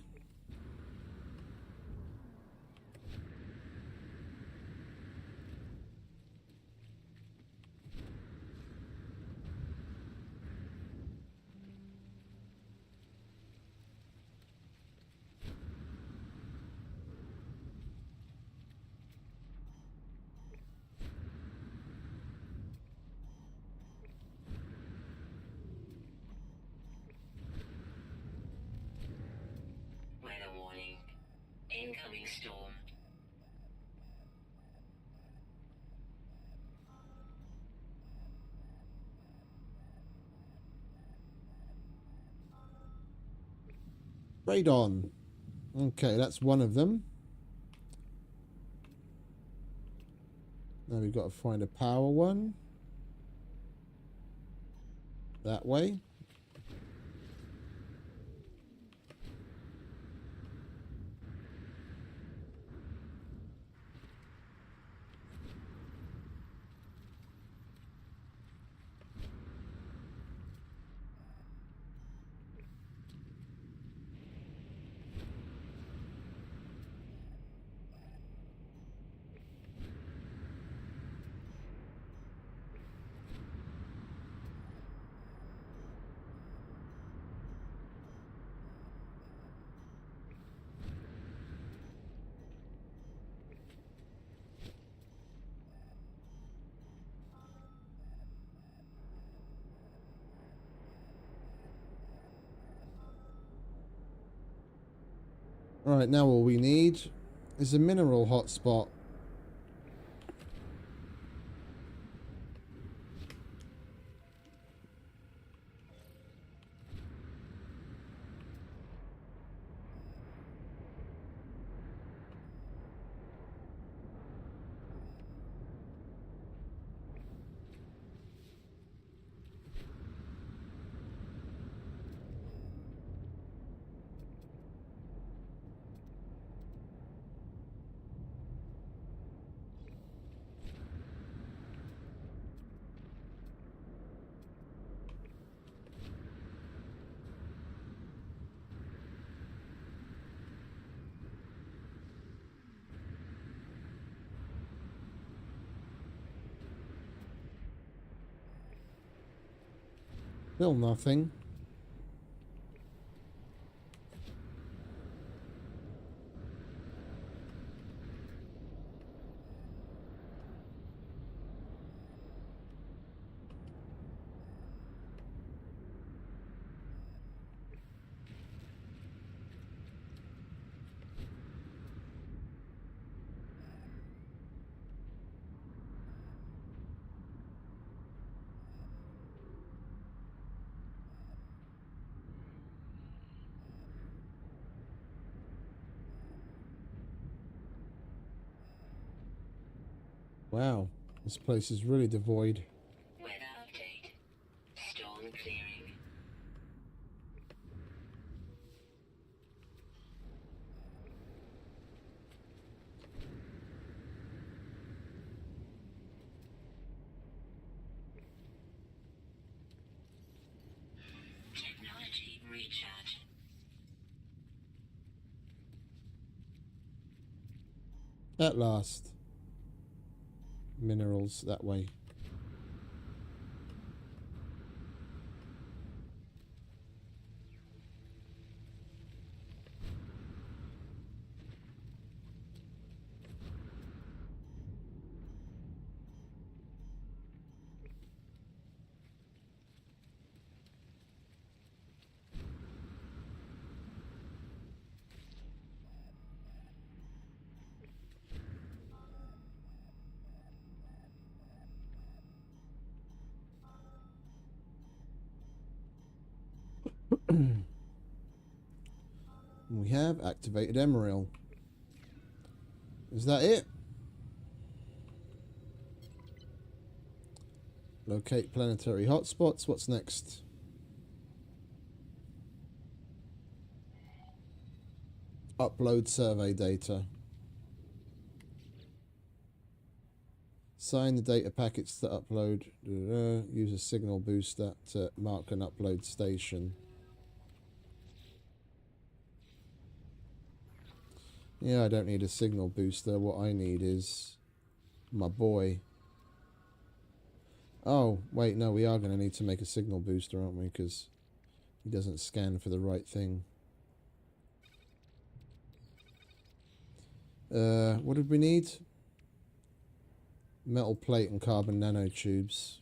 Incoming storm. Radon. Okay, that's one of them. Now we've got to find a power one. That way. Alright, now all we need is a mineral hotspot. Still nothing. Wow, this place is really devoid. Weather update. Storm clearing. Technology recharge. At last. Minerals that way. We have activated Emerald. Is that it? Locate planetary hotspots. What's next? Upload survey data. Sign the data packets to upload. Use a signal booster to mark an upload station. Yeah, I don't need a signal booster. What I need is my boy. Oh, wait, no, we are going to need to make a signal booster, aren't we? Because he doesn't scan for the right thing. What did we need? Metal plate and carbon nanotubes.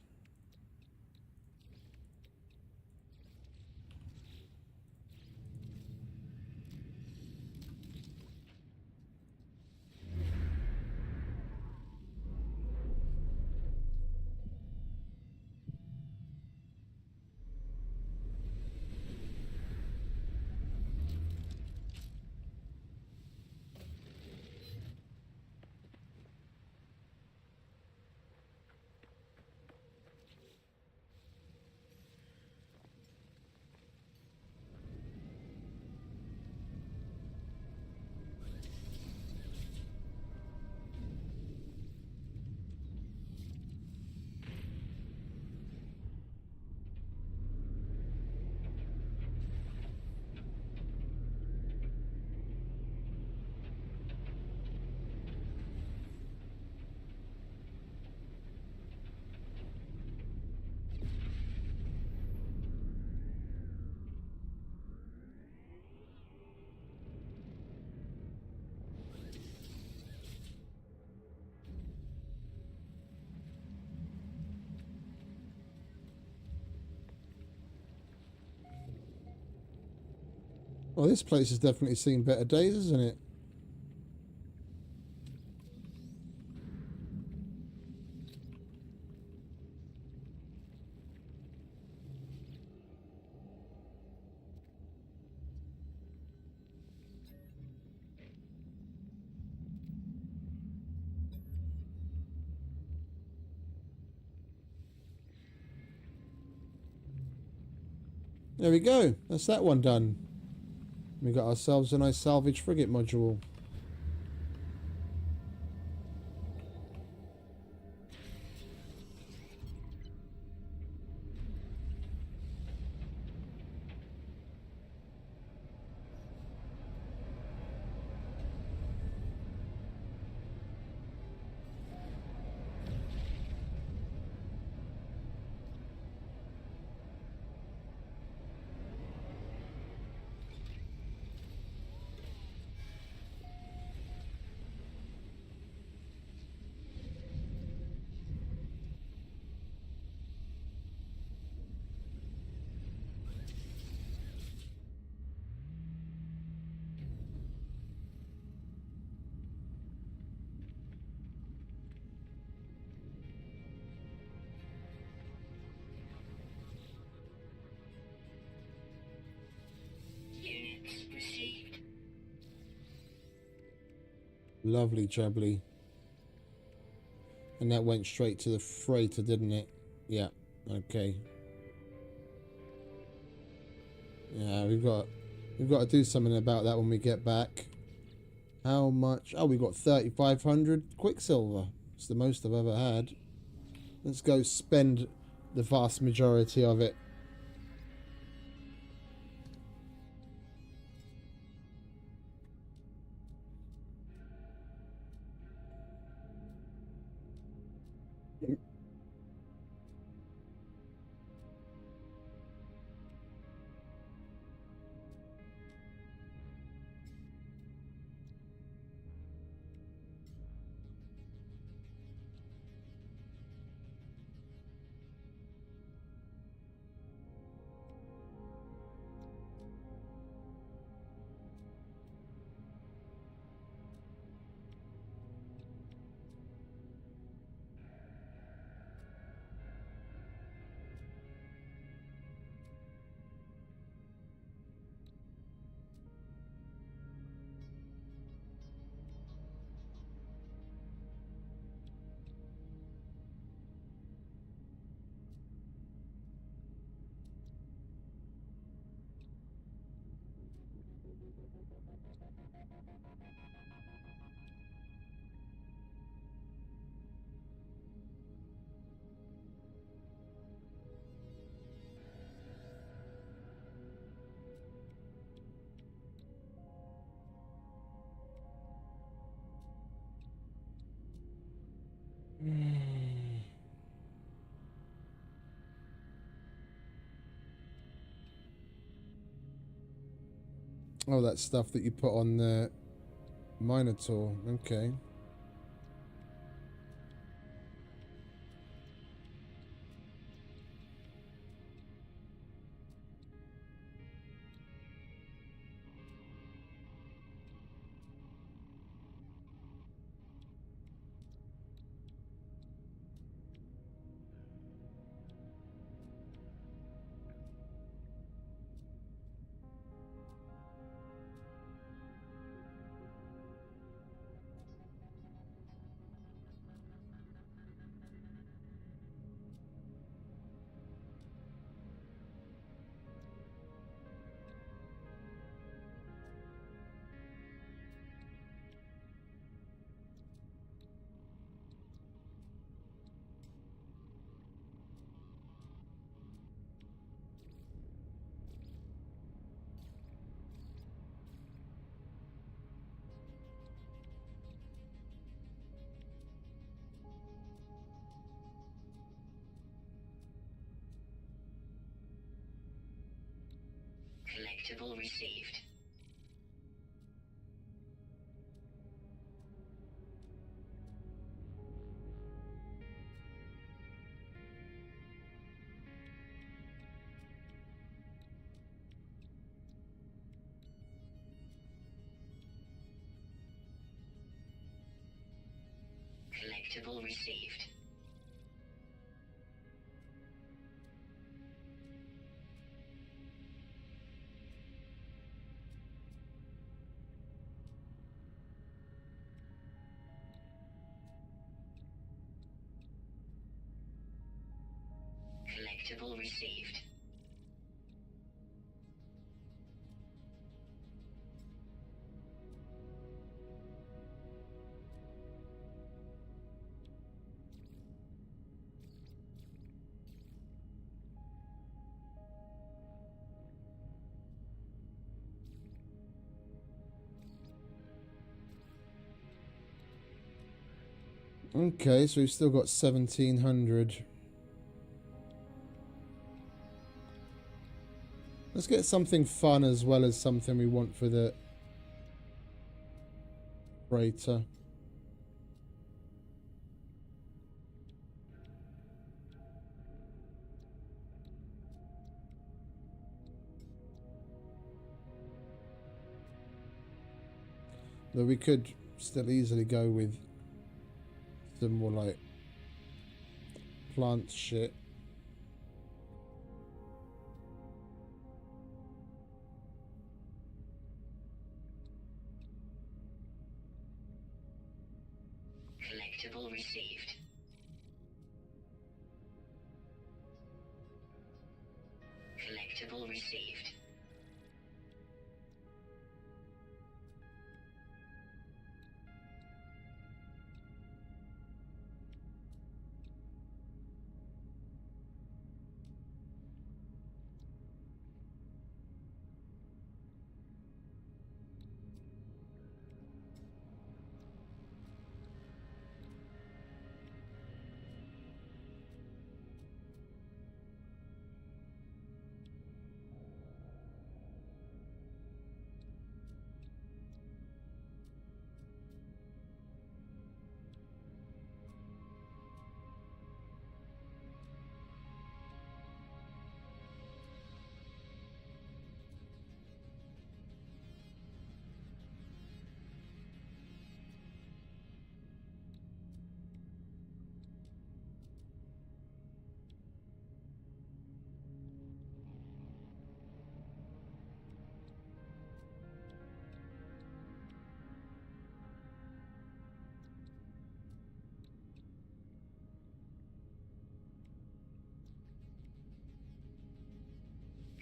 Well, this place has definitely seen better days, hasn't it? There we go. That's that one done. We got ourselves a nice salvage frigate module. Units received. Lovely jubbly. And that went straight to the freighter, didn't it? Yeah. Okay. Yeah, we've got to do something about that when we get back. How much? Oh, we got 3,500 quicksilver. It's the most I've ever had. Let's go spend the vast majority of it. Oh, that stuff that you put on the Minotaur. Okay. Collectible received. Collectible received. Collectible received. Okay, so we've still got 1700. Let's get something fun as well as something we want for the freighter. Though we could still easily go with some more like plant shit. Collectible received. Collectible received.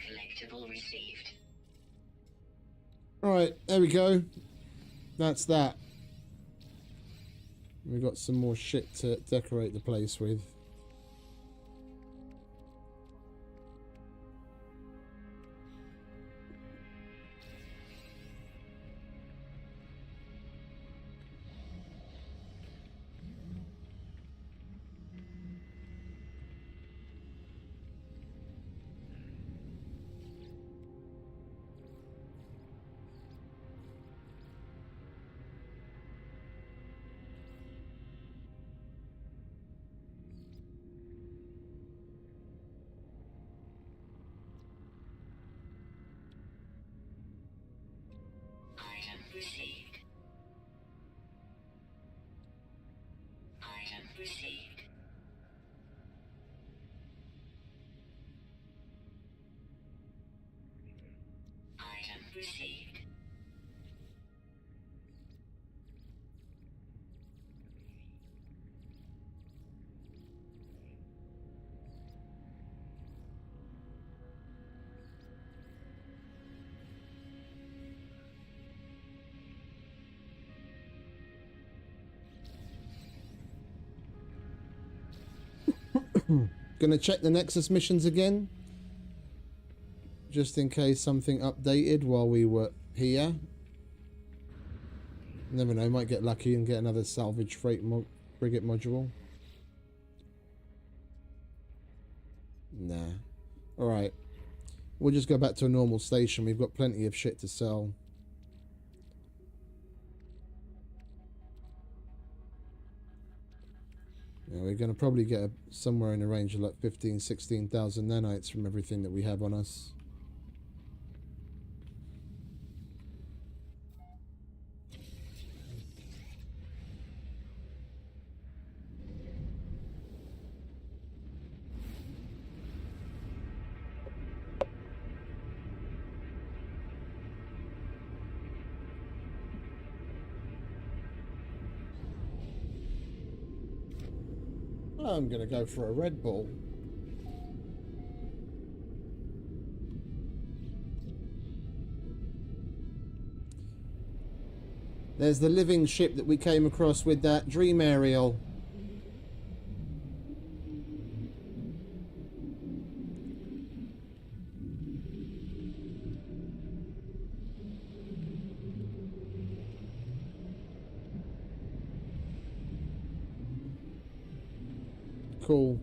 Collectible received. Alright, there we go. That's that. We've got some more shit to decorate the place with. Item received. Item received. Item received. Gonna check the Nexus missions again, just in case something updated while we were here. Never know, might get lucky and get another salvage freight frigate module. Nah. Alright. We'll just go back to a normal station. We've got plenty of shit to sell. Yeah, we're going to probably get somewhere in the range of like 15,000, 16,000 nanites from everything that we have on us. I'm going to go for a Red Bull. There's the living ship that we came across with that dream aerial. Cool.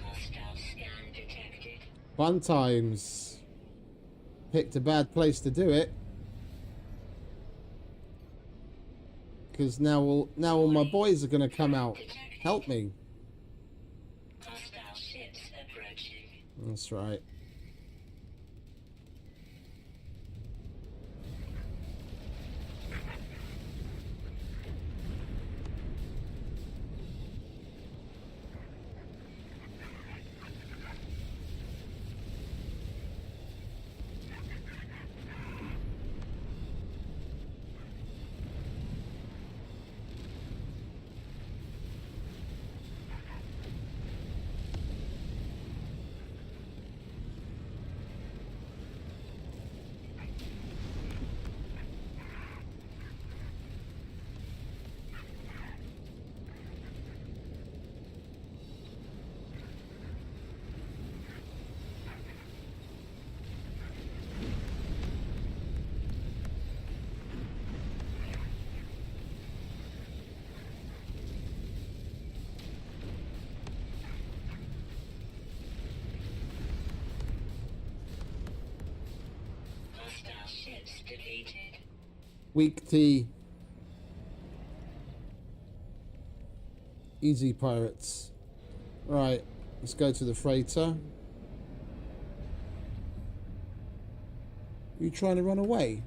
Hostile scan detected. Fun times. Picked a bad place to do it. Because now all my boys are going to come out. Help me. Hostile ships approaching. That's right. Hostile ships deleted. Weak tea. Easy, pirates. Right, let's go to the freighter. You trying to run away?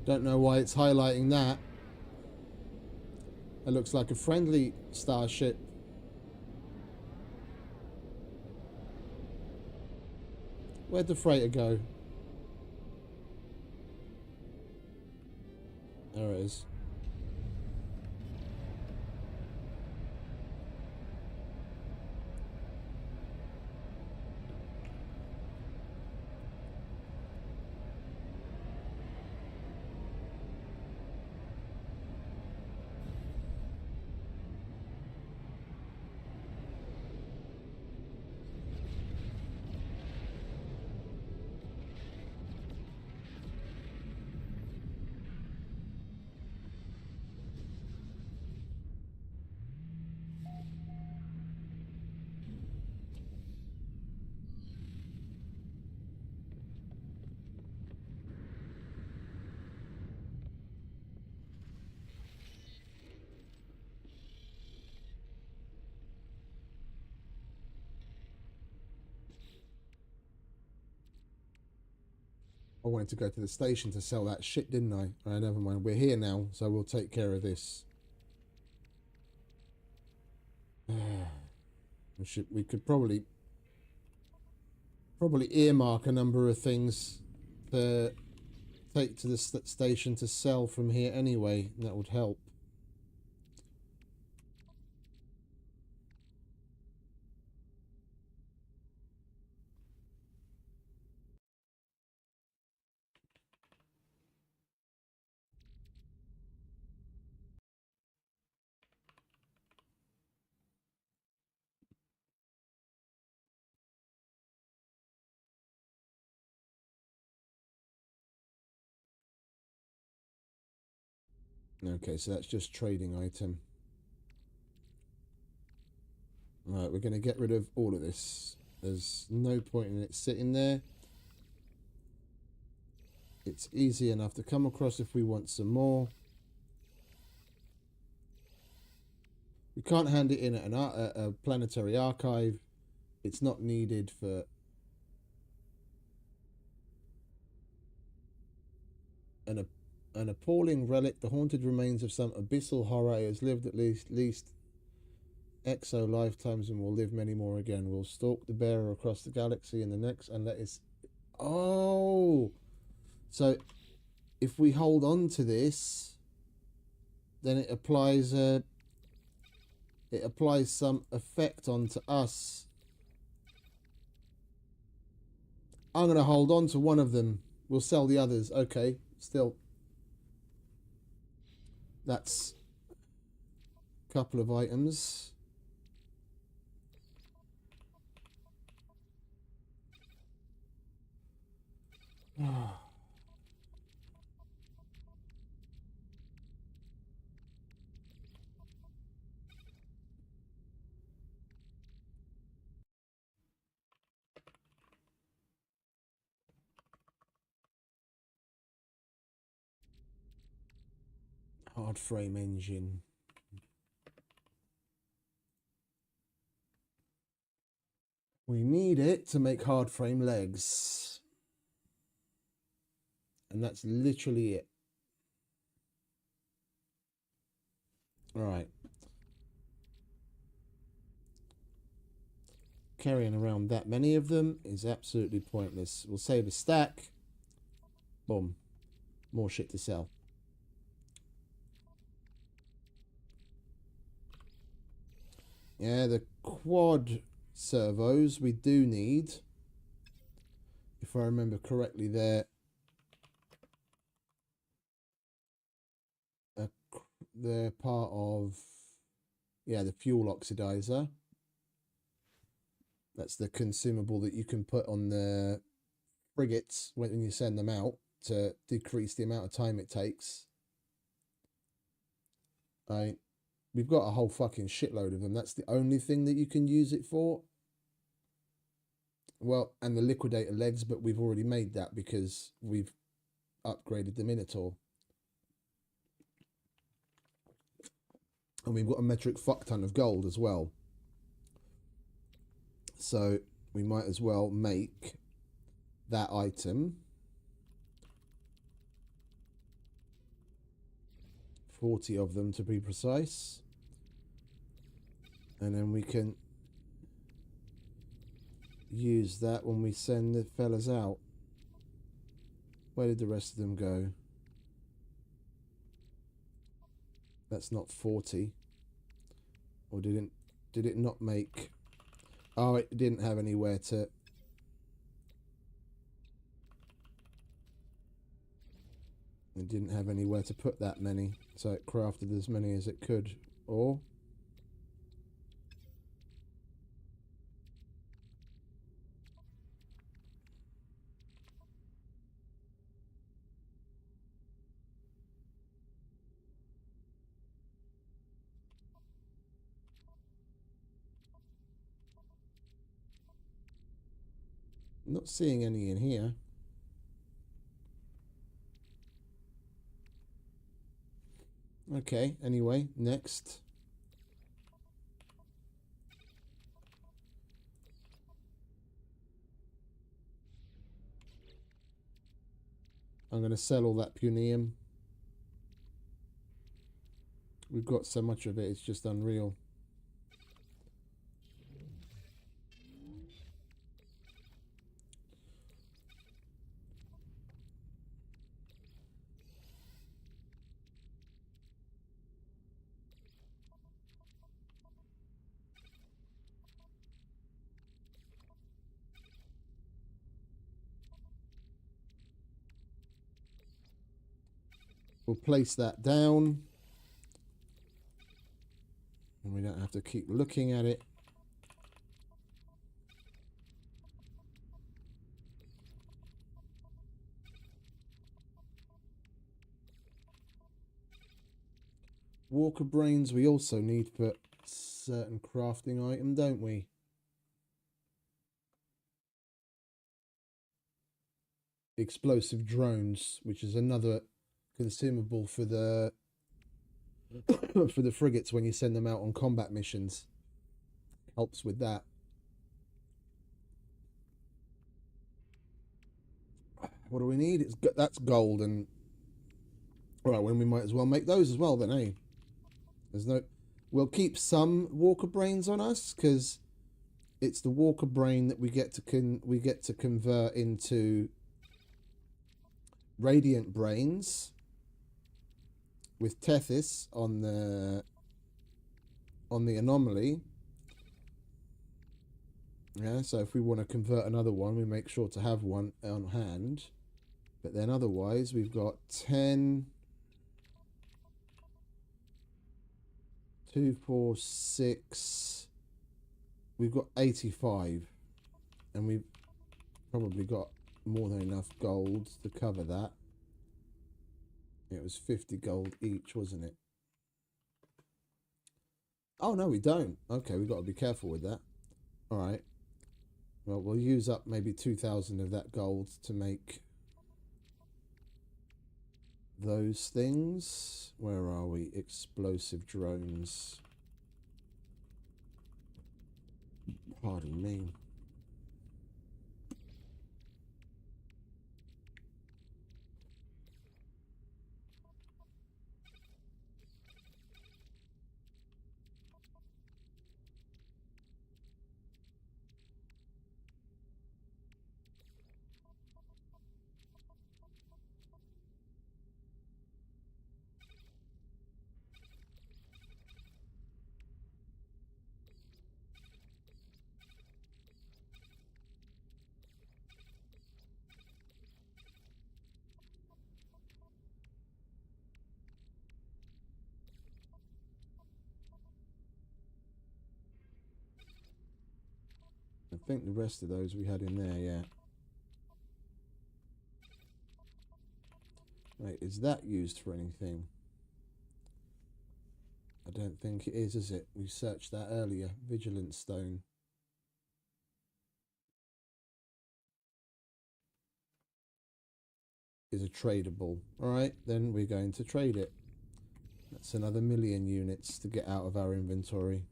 Don't know why it's highlighting that. It looks like a friendly starship. Where'd the freighter go? There it is. I wanted to go to the station to sell that shit, didn't I? Alright, never mind. We're here now, so we'll take care of this. We could probably earmark a number of things to take to the station to sell from here anyway. That would help. Okay, so that's just trading item. Right, we're going to get rid of all of this. There's no point in it sitting there. It's easy enough to come across if we want some more. We can't hand it in at a planetary archive. It's not needed for An appalling relic, the haunted remains of some abyssal horror. It has lived at least exo lifetimes and will live many more again. We'll stalk the bearer across the galaxy in the next and let us. Oh, so if we hold on to this, then it applies some effect onto us. I'm gonna hold on to one of them. We'll sell the others. Okay, still. That's a couple of items. Hard frame engine. We need it to make hard frame legs. And that's literally it. All right. Carrying around that many of them is absolutely pointless. We'll save a stack. Boom. More shit to sell. Yeah, the quad servos we do need. If I remember correctly, they're part of, yeah, the fuel oxidizer. That's the consumable that you can put on the frigates when you send them out to decrease the amount of time it takes. We've got a whole fucking shitload of them. That's the only thing that you can use it for. Well, and the liquidator legs, but we've already made that because we've upgraded the Minotaur. And we've got a metric fuck ton of gold as well. So we might as well make that item. 40 of them to be precise. And then we can use that when we send the fellas out. Where did the rest of them go? That's not 40. Or did it not make... Oh, it didn't have anywhere to... It didn't have anywhere to put that many. So it crafted as many as it could. Or... not seeing any in here. Okay, anyway, next. I'm going to sell all that punium. We've got so much of it, it's just unreal. We'll place that down. And we don't have to keep looking at it. Walker brains we also need for certain crafting item, don't we? Explosive drones, which is another consumable for the for the frigates when you send them out on combat missions. Helps with that. What do we need? That's gold and Alright, well, we might as well make those as well then, eh? There's no... We'll keep some Walker Brains on us, because it's the Walker Brain that we get to convert into Radiant Brains with Tethys on the anomaly. Yeah, so if we want to convert another one, we make sure to have one on hand. But then otherwise, we've got 10, 2, 4, 6. We've got 85. And we've probably got more than enough gold to cover that. It was 50 gold each, wasn't it? Oh, no, we don't. Okay, we've got to be careful with that. All right. Well, we'll use up maybe 2,000 of that gold to make those things. Where are we? Explosive drones. Pardon me. I think the rest of those we had in there, yeah. Wait, is that used for anything? I don't think it is it? We searched that earlier. Vigilance Stone. Is a tradable. Alright, then we're going to trade it. That's another 1,000,000 units to get out of our inventory.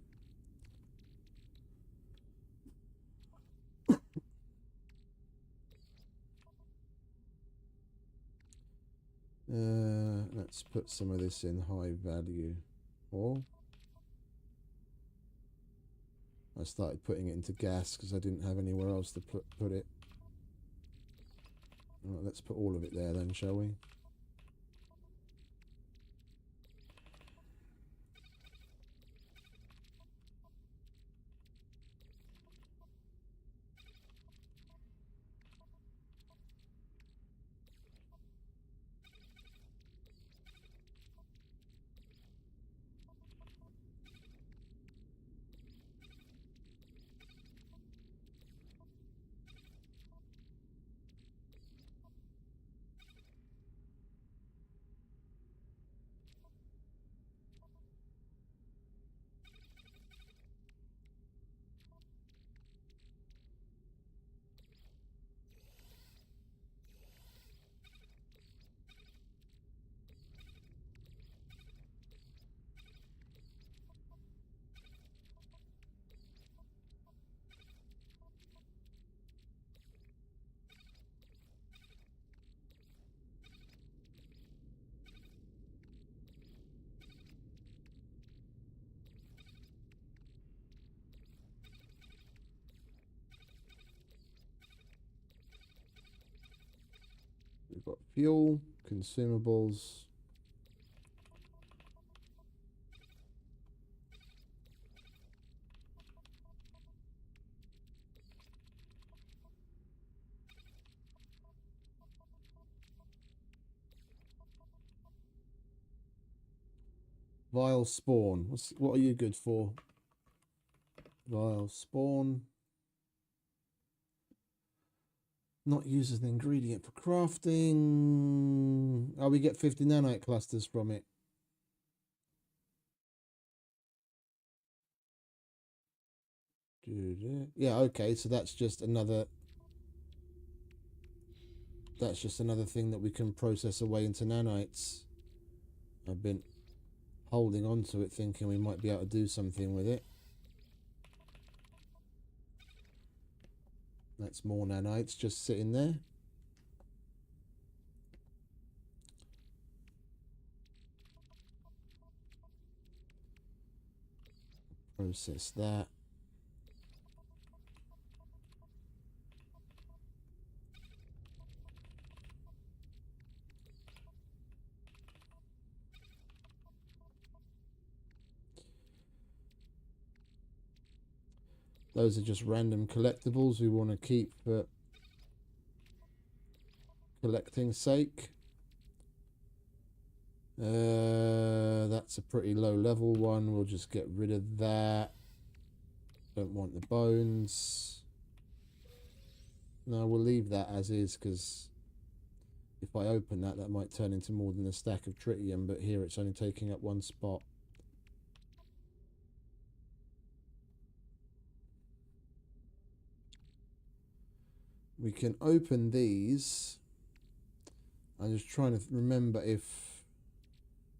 Let's put some of this in high value. Or I started putting it into gas because I didn't have anywhere else to put it. Right, let's put all of it there then, shall we? We've got fuel, consumables. Vile spawn. What are you good for? Vile spawn. Not used as an ingredient for crafting. Oh, we get 50 nanite clusters from it. Yeah, okay, so that's just another thing that we can process away into nanites. I've been holding on to it thinking we might be able to do something with it. That's more nanites just sitting there. process that. Those are just random collectibles we want to keep for collecting's sake. That's a pretty low level one. We'll just get rid of that. Don't want the bones. No, we'll leave that as is, because if I open that, that might turn into more than a stack of tritium, but here it's only taking up one spot. We can open these. I'm just trying to remember if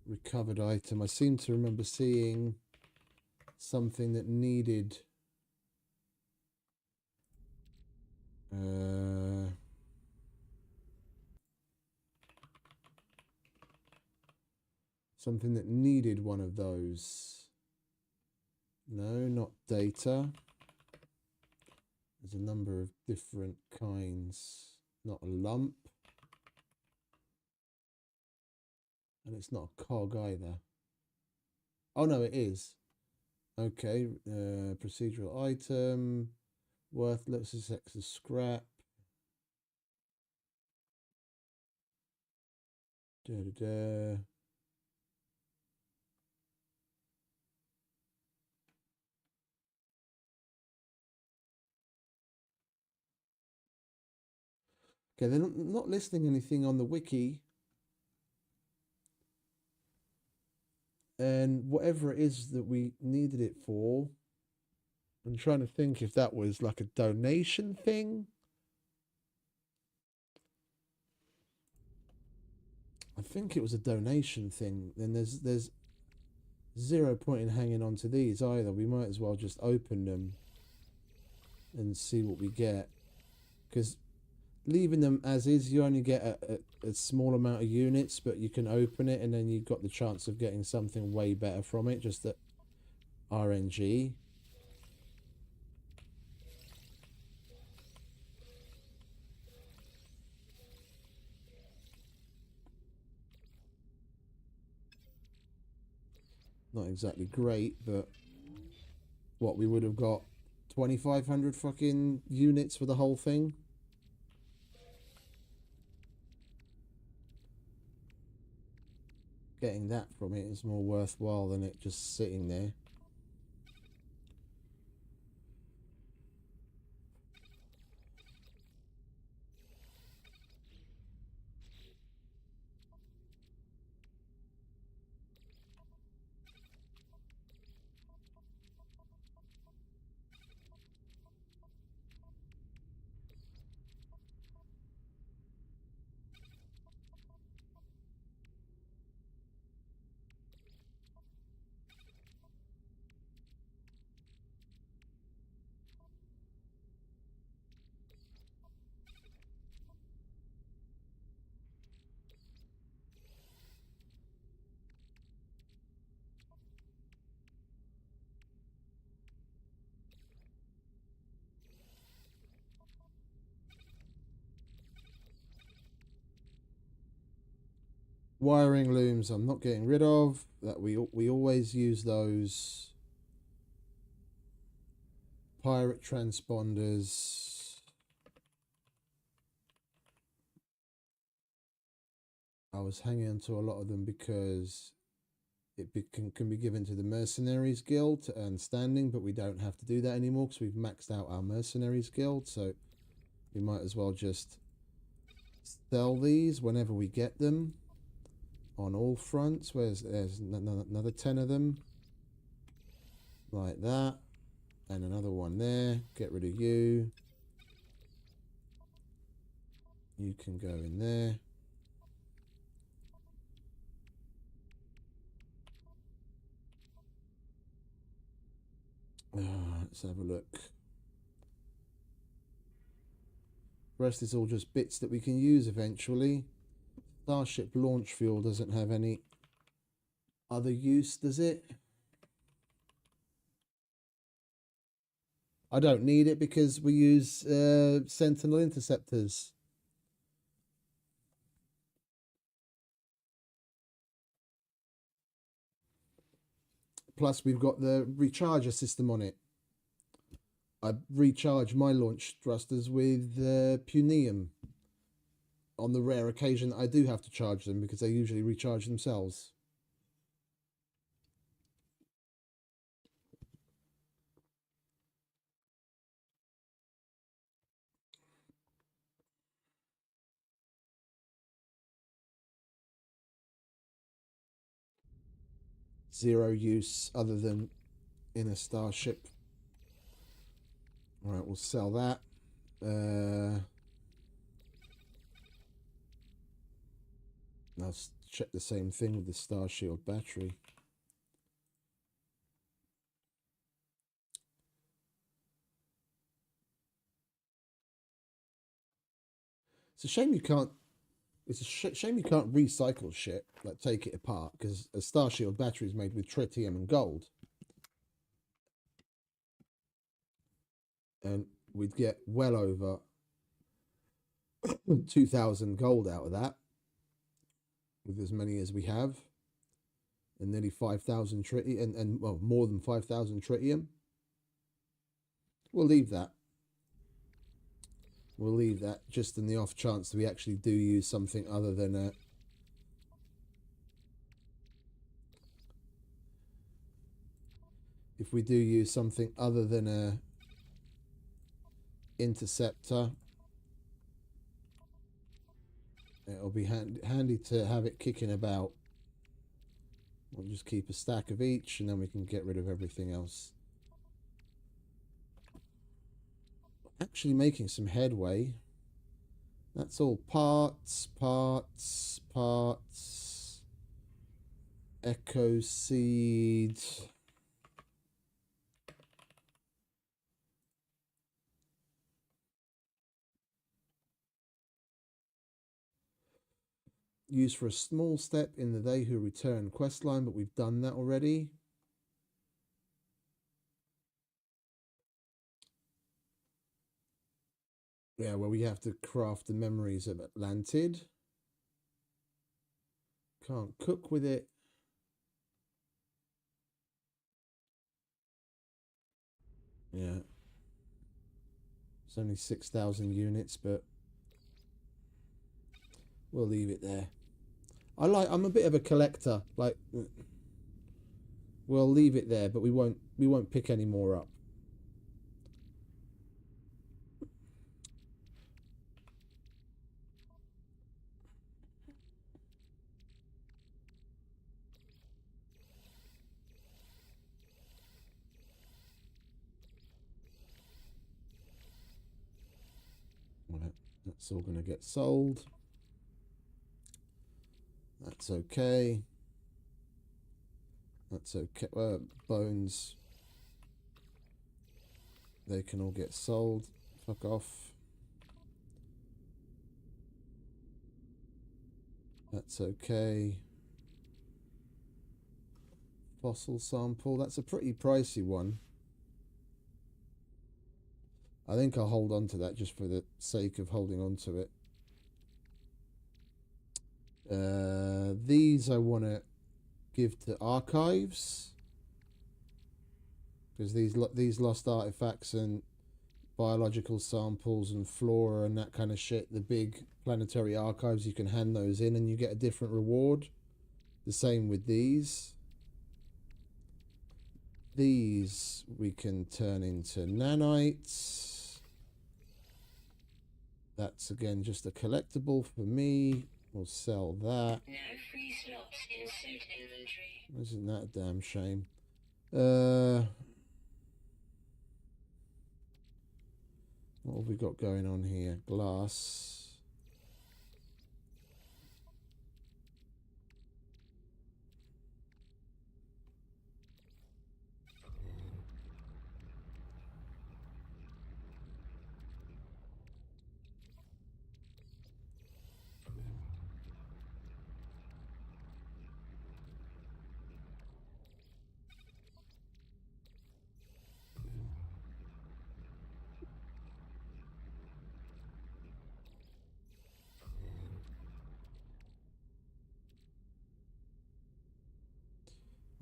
recovered item. I seem to remember seeing something that needed something that needed one of those. No, not data. There's a number of different kinds. Not a lump. And it's not a cog either. Oh no, it is. Okay, procedural item. Worthless is X as scrap. Da-da-da. Okay, they're not listing anything on the wiki. And whatever it is that we needed it for, I'm trying to think if that was like a donation thing. I think it was a donation thing. Then there's zero point in hanging on to these either. We might as well just open them and see what we get. Because leaving them as is, you only get a small amount of units, but you can open it and then you've got the chance of getting something way better from it, just that RNG. Not exactly great, but what, we would have got 2,500 fucking units for the whole thing. Getting that from it is more worthwhile than it just sitting there. Wiring looms I'm not getting rid of. That we always use those. Pirate transponders. I was hanging on to a lot of them because it can be given to the Mercenaries Guild to earn standing, but we don't have to do that anymore because we've maxed out our Mercenaries Guild, so we might as well just sell these whenever we get them on all fronts. There's another 10 of them like that, and another one there. Get rid of you. You can go in there. Let's have a look. The rest is all just bits that we can use eventually. Starship launch fuel doesn't have any other use, does it? I don't need it because we use Sentinel interceptors. Plus, we've got the recharger system on it. I recharge my launch thrusters with Punium on the rare occasion that I do have to charge them, because they usually recharge themselves. Zero use other than in a starship. All right, we'll sell that. Let's check the same thing with the Star Shield battery. It's a shame you can't. It's a shame you can't recycle shit, like take it apart, because a Star Shield battery is made with tritium and gold, and we'd get well over 2,000 gold out of that, with as many as we have, and nearly 5,000 tritium, and well, more than 5,000 tritium. We'll leave that. We'll leave that just in the off chance that we actually do use something other than a. If we do use something other than a interceptor, it'll be handy to have it kicking about. We'll just keep a stack of each, and then we can get rid of everything else. Actually making some headway. That's all parts. Echo seed. Used for a small step in the They Who Return quest line, but we've done that already. Yeah, well, we have to craft the memories of Atlantid. Can't cook with it. Yeah. It's only 6,000 units, but we'll leave it there. I'm a bit of a collector. Like, we'll leave it there, but we won't pick any more up. Right, that's all going to get sold. That's okay. That's okay. Bones. They can all get sold. Fuck off. That's okay. Fossil sample. That's a pretty pricey one. I think I'll hold on to that just for the sake of holding on to it. These I want to give to archives, because these lost artifacts and biological samples and flora and that kind of shit, the big planetary archives, you can hand those in and you get a different reward. The same with these. These we can turn into nanites. That's again just a collectible for me. We'll sell that. No free slots in suit inventory. Isn't that a damn shame? What have we got going on here? Glass.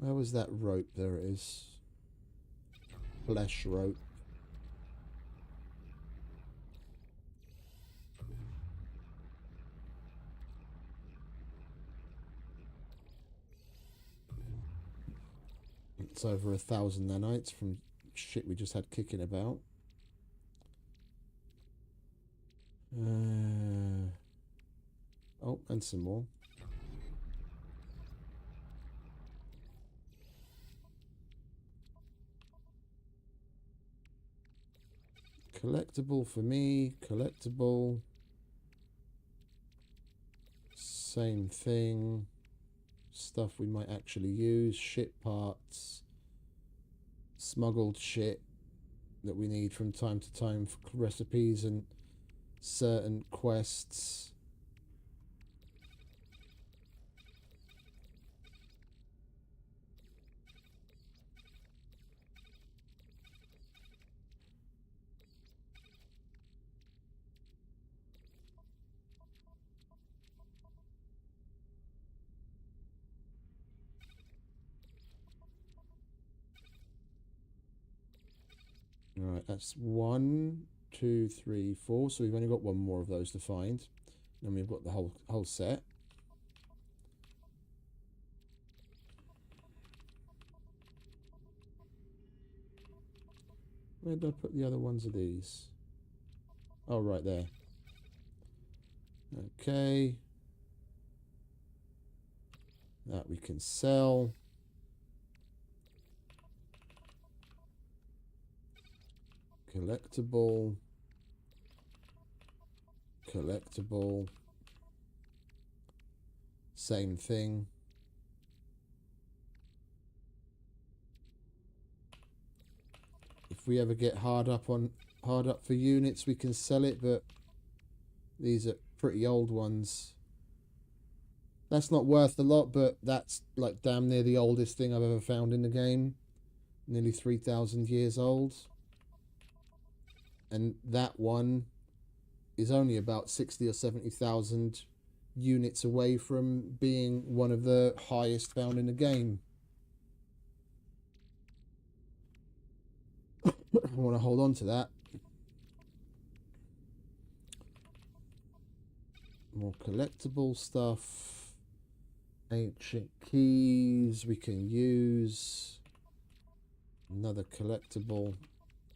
Where was that rope? There it is. Flesh rope. It's over 1,000 nanites from shit we just had kicking about. Oh, and some more. Collectible for me, collectible. Same thing. Stuff we might actually use, shit parts, smuggled shit that we need from time to time for recipes and certain quests. Alright, that's 1, 2, 3, 4. So we've only got one more of those to find. And we've got the whole set. Where did I put the other ones of these? Oh, right there. Okay. That we can sell. Collectible. Collectible. Same thing. If we ever get hard up for units, we can sell it, but these are pretty old ones. That's not worth a lot, but that's like damn near the oldest thing I've ever found in the game. Nearly 3,000 years old. And that one is only about 60 or 70,000 units away from being one of the highest found in the game. I want to hold on to that. More collectible stuff. Ancient keys we can use. Another collectible.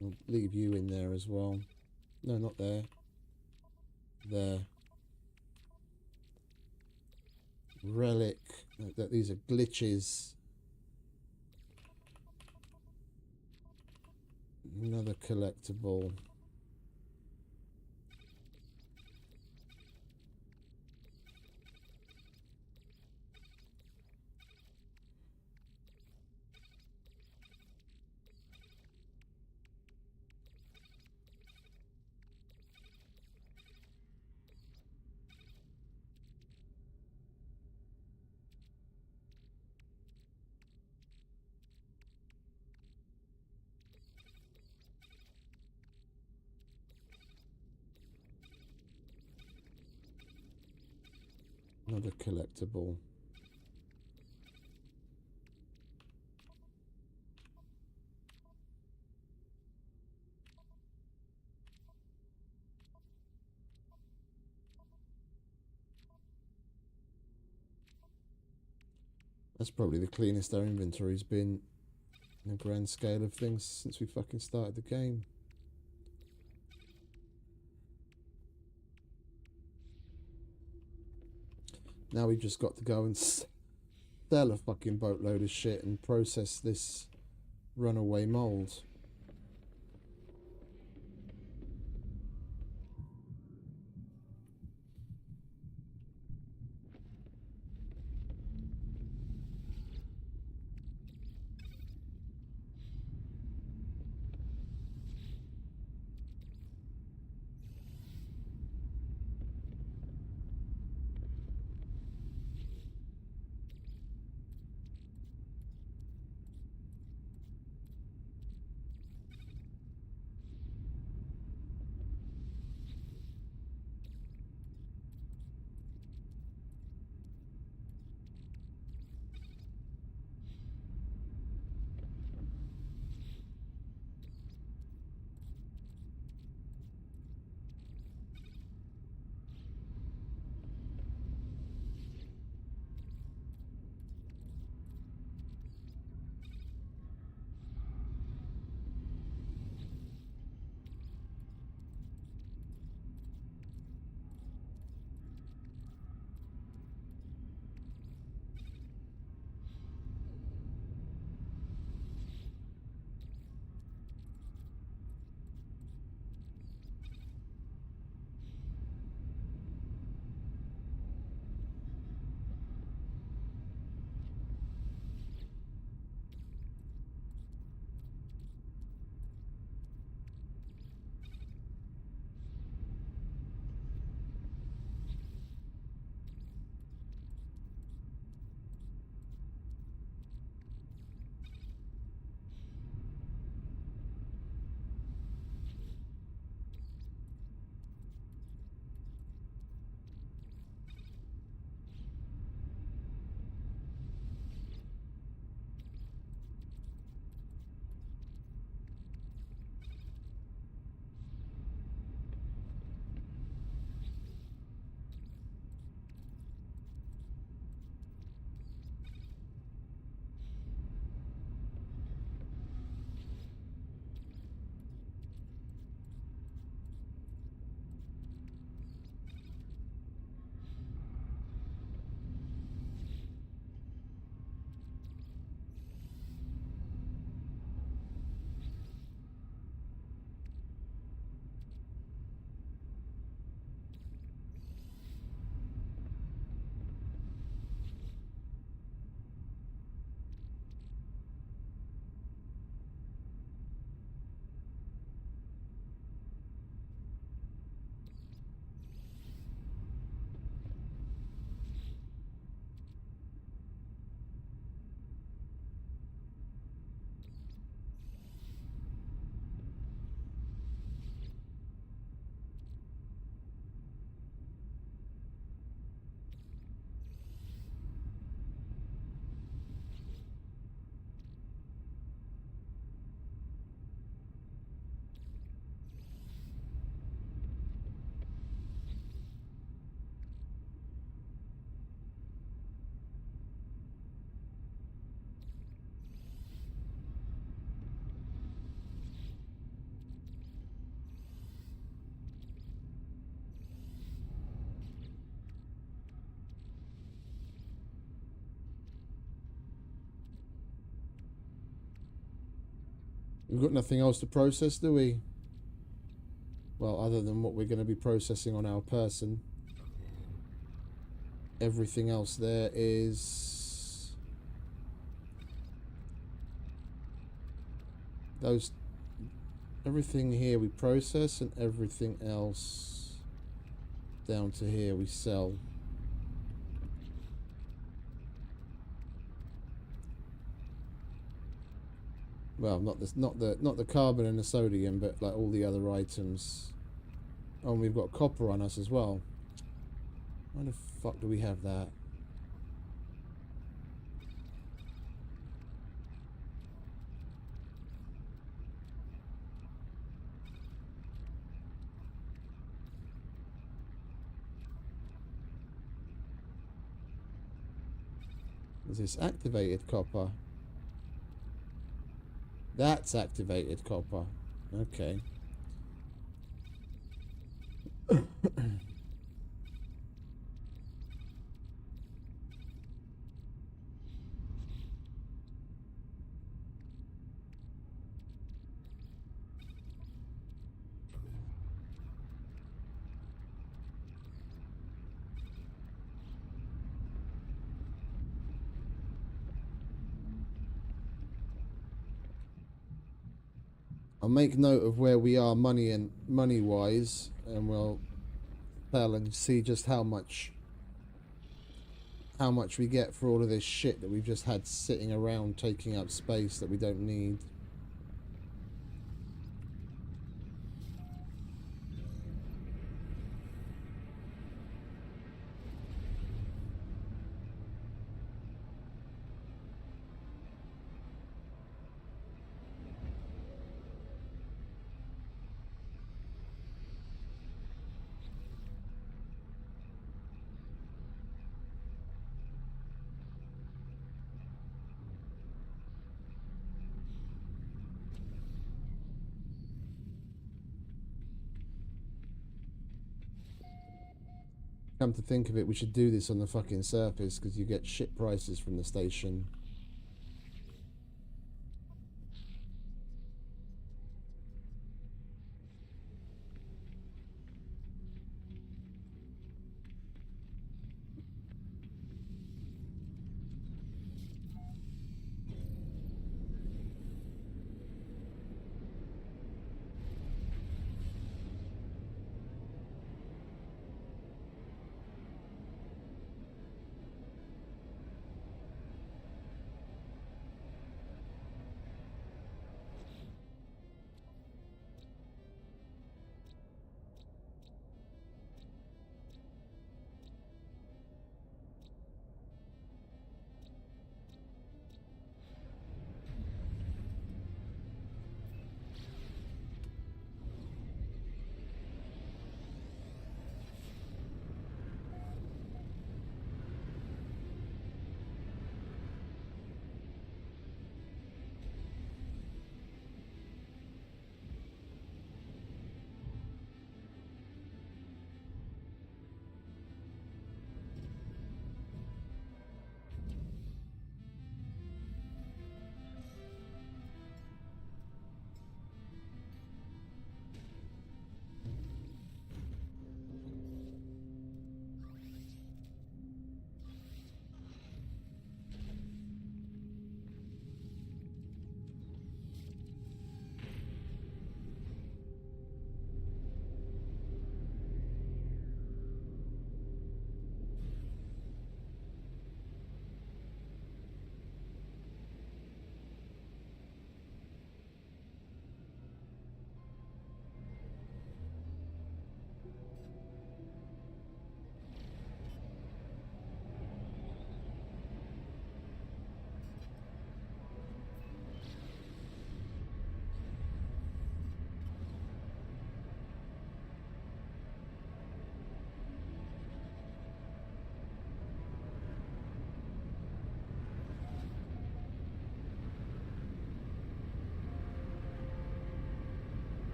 We'll leave you in there as well. No, not there. There. Relic. These are glitches. Another collectible. Another collectible. That's probably the cleanest our inventory's been in the grand scale of things since we fucking started the game. Now we've just got to go and sell a fucking boatload of shit and process this runaway mold. We've got nothing else to process, do we? Well, other than what we're going to be processing on our person. Everything else there is... those... everything here we process, and everything else down to here we sell. Well, not the carbon and the sodium, but like all the other items. Oh, and we've got copper on us as well. Why the fuck do we have that? Is this activated copper? That's activated copper. Okay. I'll make note of where we are money wise, and we'll tell and see just how much we get for all of this shit that we've just had sitting around taking up space that we don't need. Come to think of it, we should do this on the fucking surface, because you get shit prices from the station.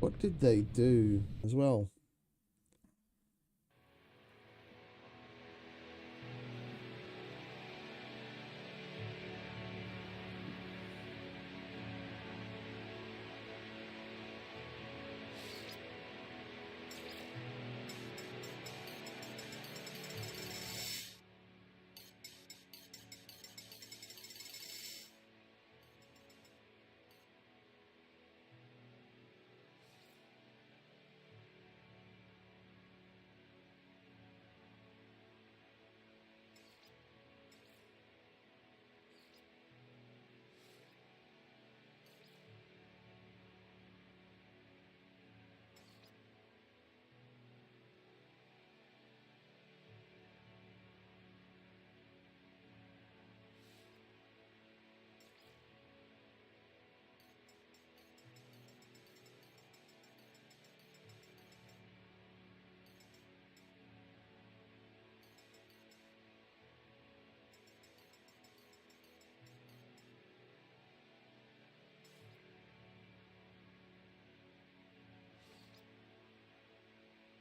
What did they do as well?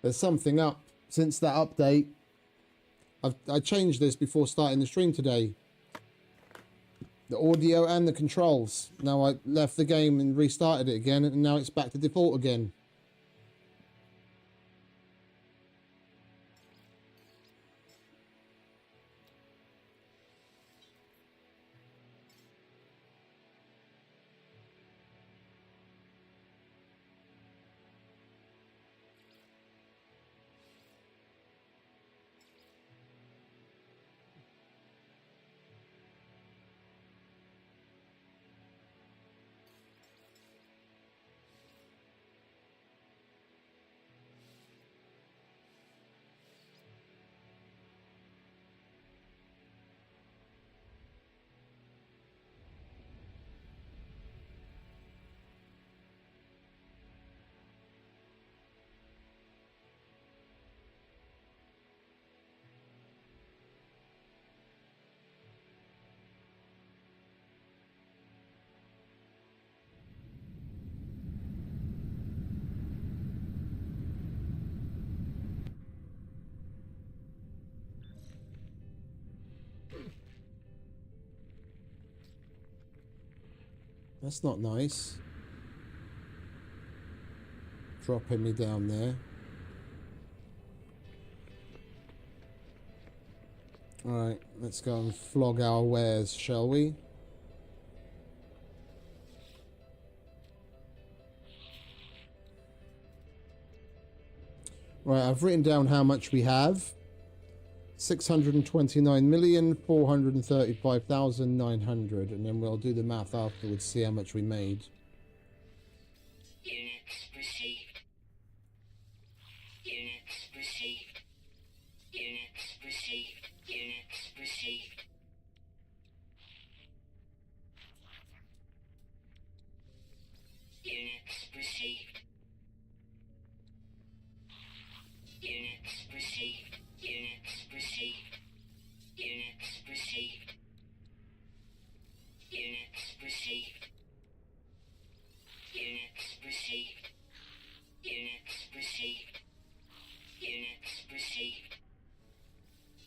There's something up since that update. I changed this before starting the stream today. The audio and the controls. Now I left the game and restarted it again, and now it's back to default again. That's not nice. Dropping me down there. Alright, let's go and flog our wares, shall we? Right, I've written down how much we have. 629,435,900, and then we'll do the math afterwards, see how much we made. Units received. Units received. Units received. Units received. Units received. Units received. Units received. Units received. Units received. Units received. Units received. Units received.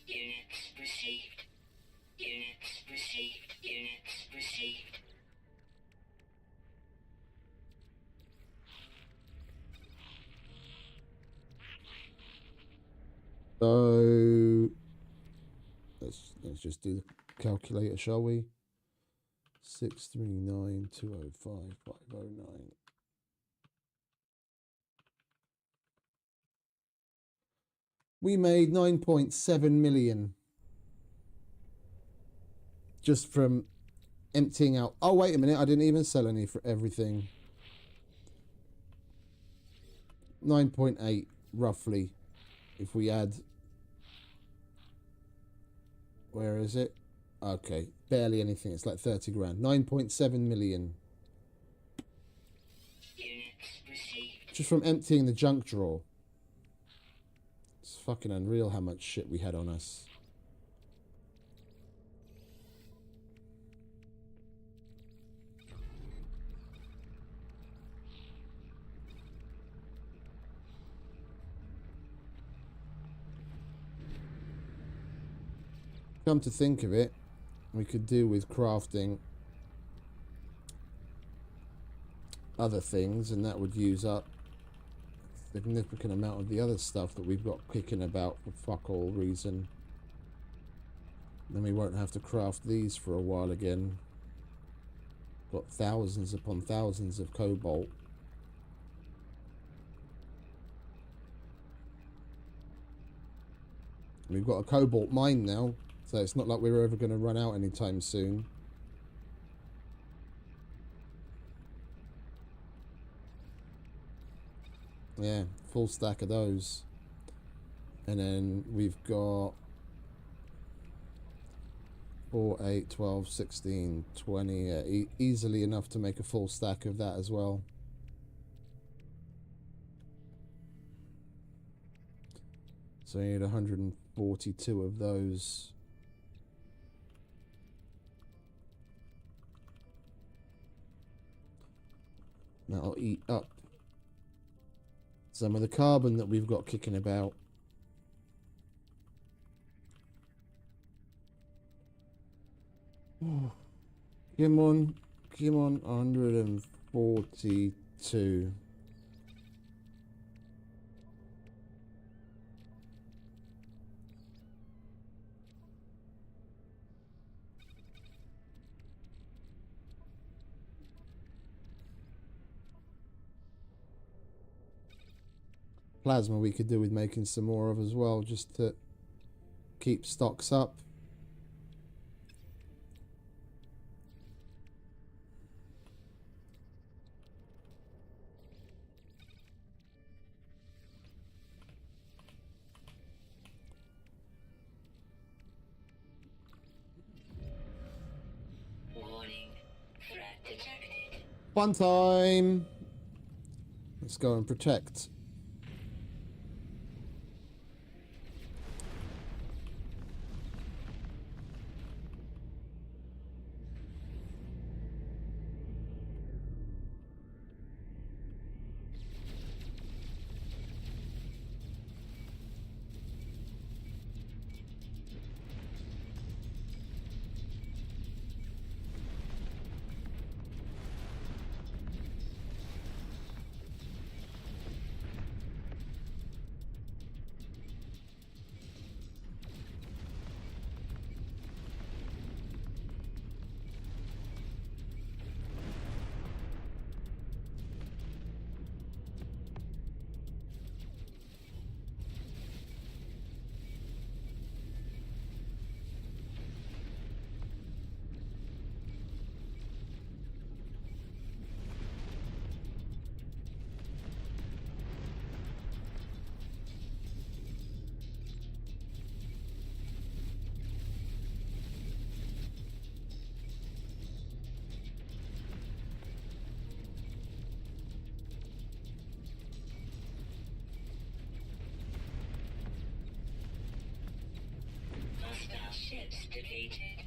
Units received. Units received. Units received. So let's just do the calculator, shall we? 639,205,509. We made 9.7 million just from emptying out. Oh, wait a minute. I didn't even sell any for everything. 9.8 roughly. If we add, where is it? Okay, barely anything. It's like 30 grand. 9.7 million. Units received. Just from emptying the junk drawer. It's fucking unreal how much shit we had on us. Come to think of it, we could do with crafting other things, and that would use up a significant amount of the other stuff that we've got kicking about for fuck all reason. Then we won't have to craft these for a while again. Got thousands upon thousands of cobalt. We've got a cobalt mine now, so it's not like we're ever going to run out anytime soon. Yeah, full stack of those. And then we've got 4, 8, 12, 16, 20. Yeah, easily enough to make a full stack of that as well. So you need 142 of those. That'll eat up some of the carbon that we've got kicking about. Come on, 142. Plasma we could do with making some more of as well, just to keep stocks up. Warning. Threat detected. Fun time! Let's go and protect. Hostile ships defeated.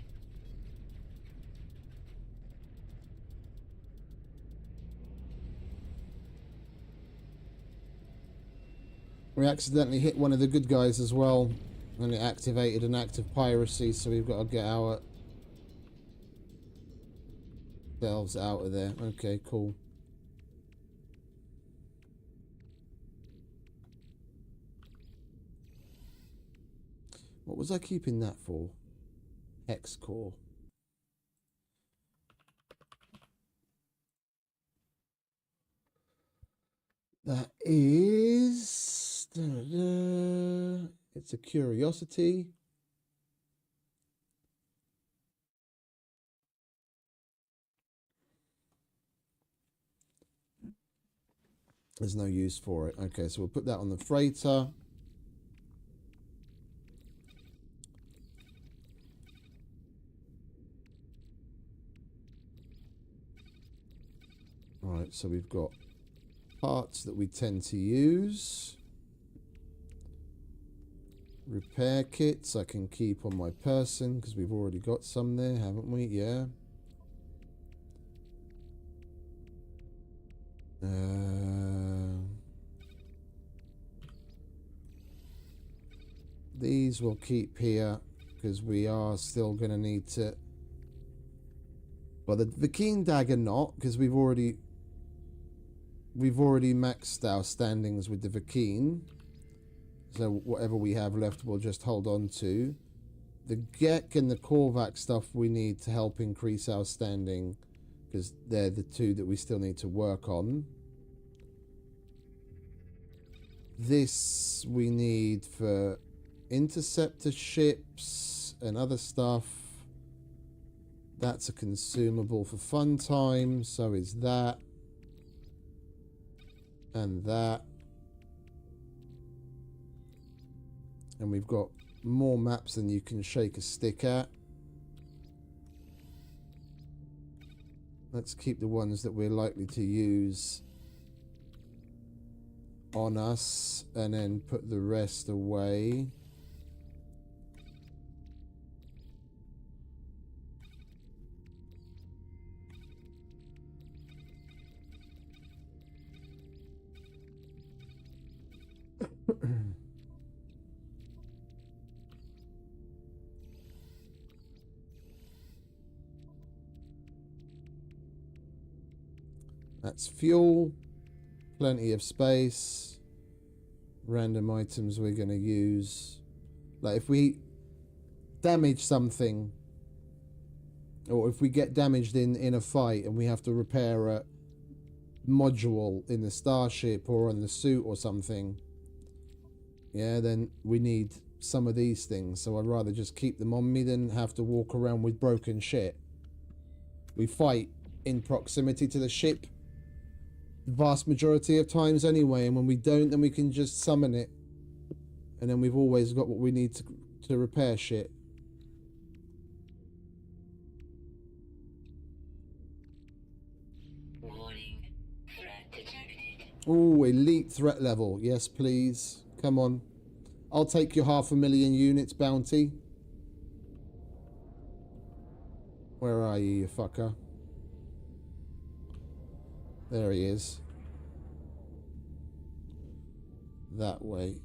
We accidentally hit one of the good guys as well, and it activated an act of piracy, so we've got to get ourselves out of there. Okay, cool. What was I keeping that for? Hex core. That is... It's a curiosity. There's no use for it. Okay, so we'll put that on the freighter. Alright, so we've got parts that we tend to use. Repair kits I can keep on my person because we've already got some there, haven't we? Yeah. These we'll keep here because we are still going to need to... Well, the keen dagger not, because we've already maxed our standings with the Vakeen. So whatever we have left, we'll just hold on to. The Gek and the Korvac stuff we need to help increase our standing, because they're the two that we still need to work on. This we need for interceptor ships and other stuff. That's a consumable for fun time, so is that. And that. And we've got more maps than you can shake a stick at. Let's keep the ones that we're likely to use on us and then put the rest away. That's fuel, plenty of space, random items we're going to use. Like if we damage something, or if we get damaged in a fight and we have to repair a module in the starship or on the suit or something, yeah, then we need some of these things. So I'd rather just keep them on me than have to walk around with broken shit. We fight in proximity to the ship the vast majority of times anyway, and when we don't, then we can just summon it, and then we've always got what we need to repair shit. Warning. Threat detected. Oh, elite threat level. Yes, please. Come on. I'll take your 500,000 units bounty. Where are you, you fucker? There he is. That way.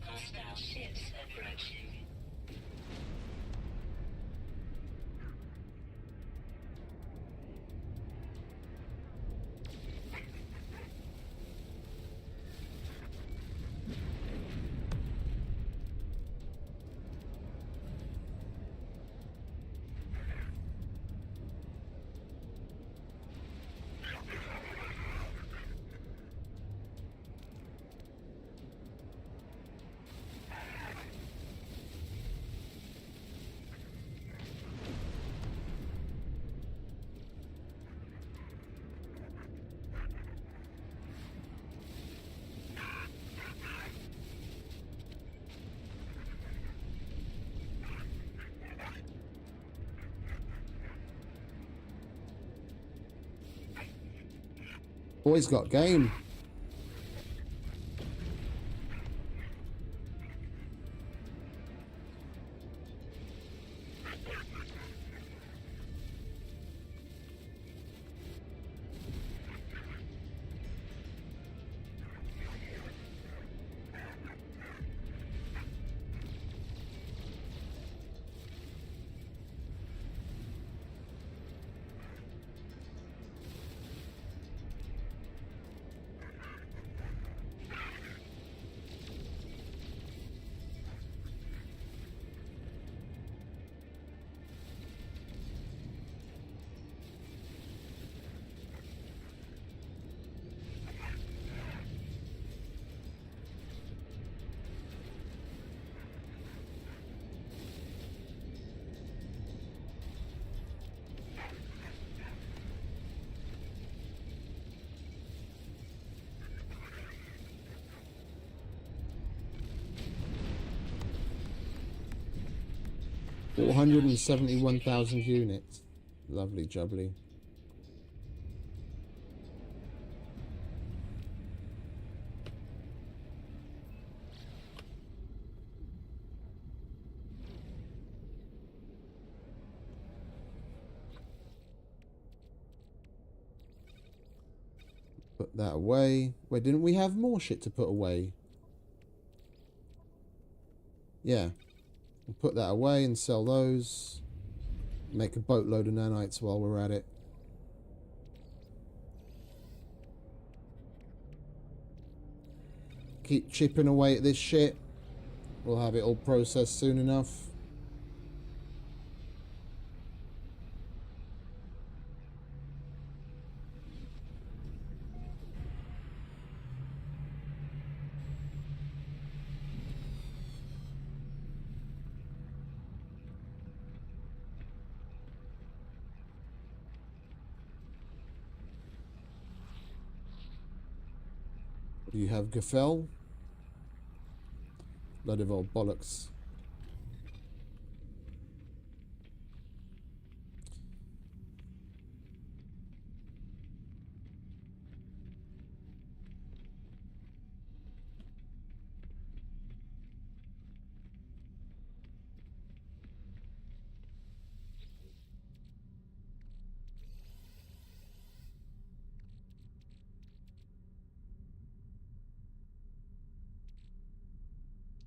Hostile ships approaching. Boy's got game. $471,000 units. Lovely jubbly. Put that away. Wait, didn't we have more shit to put away? Yeah. We'll put that away and sell those. Make a boatload of nanites while we're at it. Keep chipping away at this shit. We'll have it all processed soon enough. Do you have Gaffel? Load of old bollocks.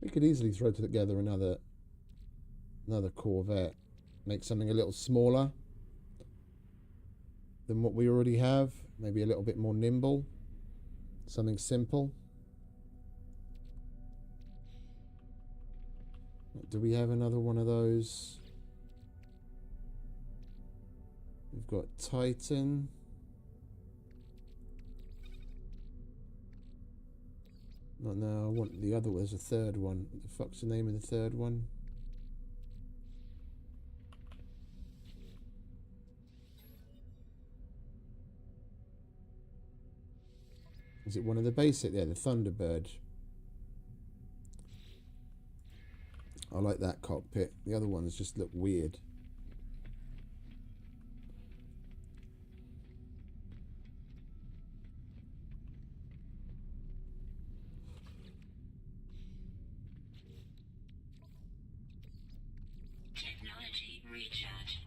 We could easily throw together another corvette. Make something a little smaller than what we already have. Maybe a little bit more nimble. Something simple. Do we have another one of those? We've got Titan. Not now. I want the other one. There's a third one. What the fuck's the name of the third one? Is it one of the basic? Yeah, the Thunderbird. I like that cockpit. The other ones just look weird. Technology recharge.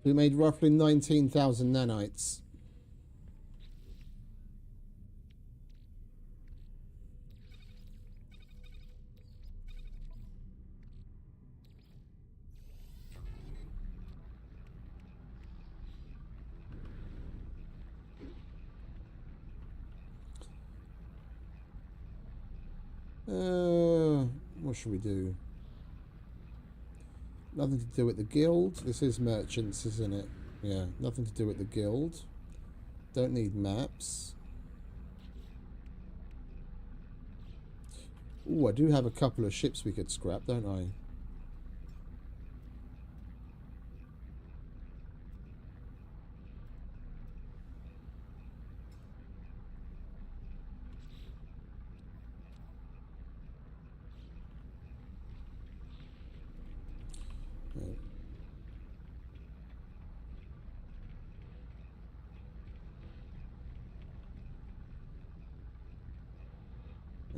We made roughly 19,000 nanites. What should we do? Nothing to do with the guild. This is merchants, isn't it? Yeah, nothing to do with the guild. Don't need maps. Ooh, I do have a couple of ships we could scrap, don't I?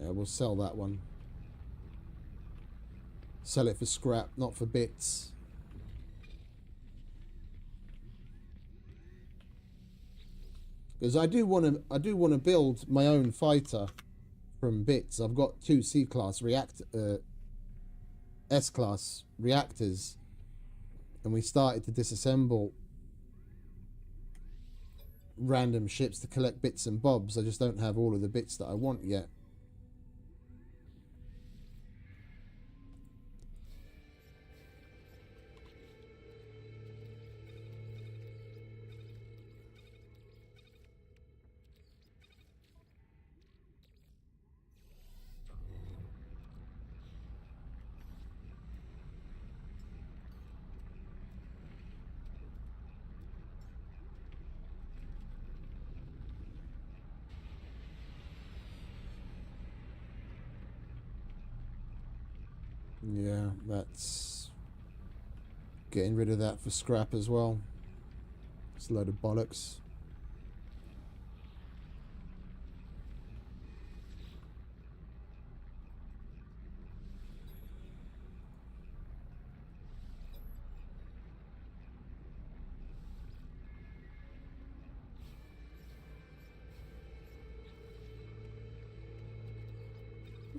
Yeah, we'll sell that one. Sell it for scrap, not for bits. Because I do want to build my own fighter from bits. I've got two C-class S-class reactors, and we started to disassemble random ships to collect bits and bobs. I just don't have all of the bits that I want yet. Yeah, that's getting rid of that for scrap as well. It's a load of bollocks.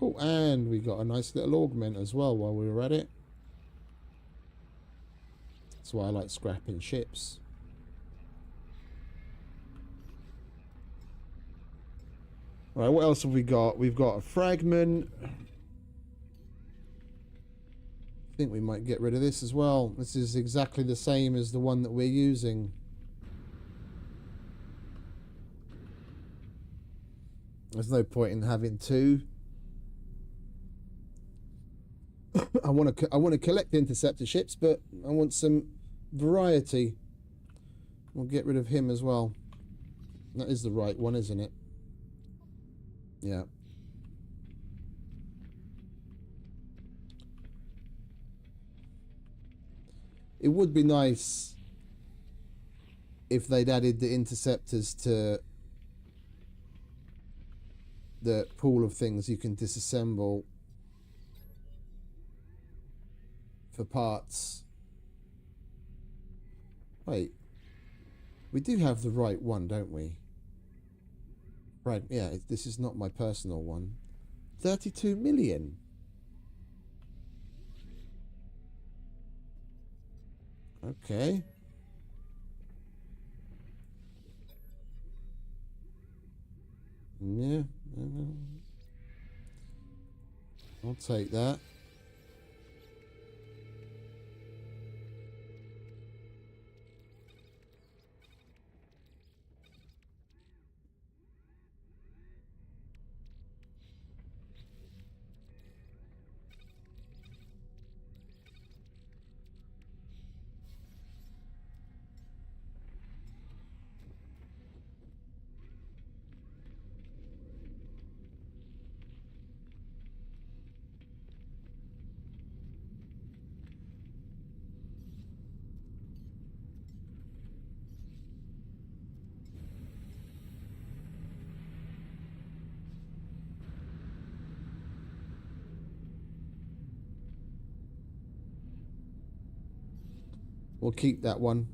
Oh, and we got a nice little augment as well while we were at it. That's why I like scrapping ships. Right, what else have we got? We've got a fragment. I think we might get rid of this as well. This is exactly the same as the one that we're using. There's no point in having two. I want to collect interceptor ships, but I want some variety. We'll get rid of him as well. That is the right one, isn't it? Yeah. It would be nice if they'd added the interceptors to the pool of things you can disassemble for parts. Wait. We do have the right one, don't we? Right, yeah, this is not my personal one. 32 million. Okay. Yeah. I'll take that. We'll keep that one.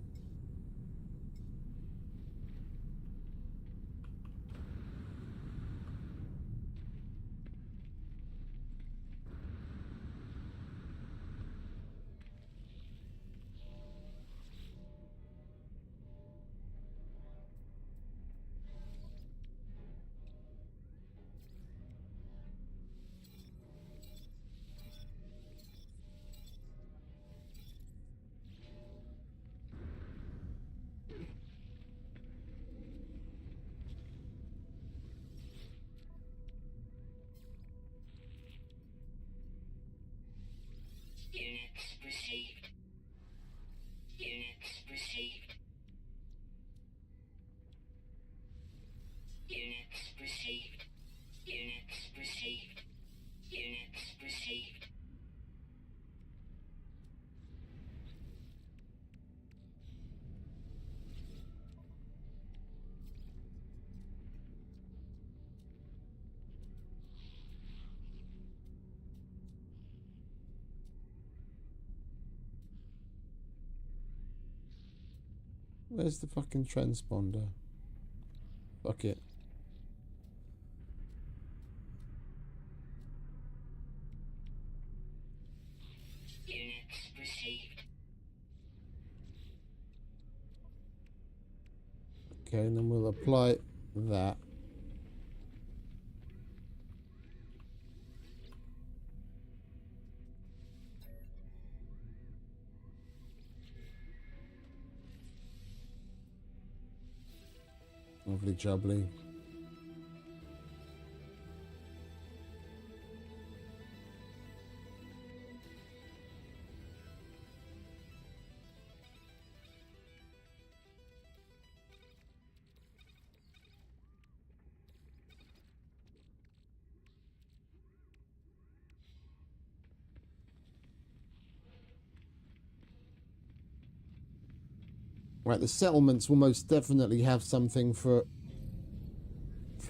Units received. Units received. Units received. Units received. Units received. Where's the fucking transponder? Fuck it. Units received. Okay, and then we'll apply that. Lovely jubbly. Right, the settlements will most definitely have something for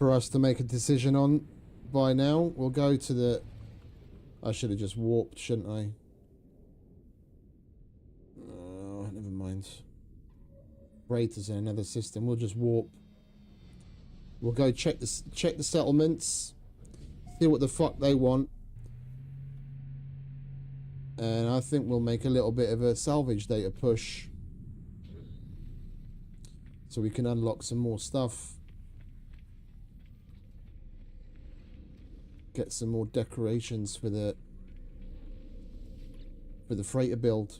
us to make a decision on by now. We'll go to the... I should have just warped, shouldn't I? Oh, never mind. Raiders in another system. We'll just warp. We'll go check the settlements, see what the fuck they want, and I think we'll make a little bit of a salvage data push so we can unlock some more stuff, get some more decorations for the freighter build.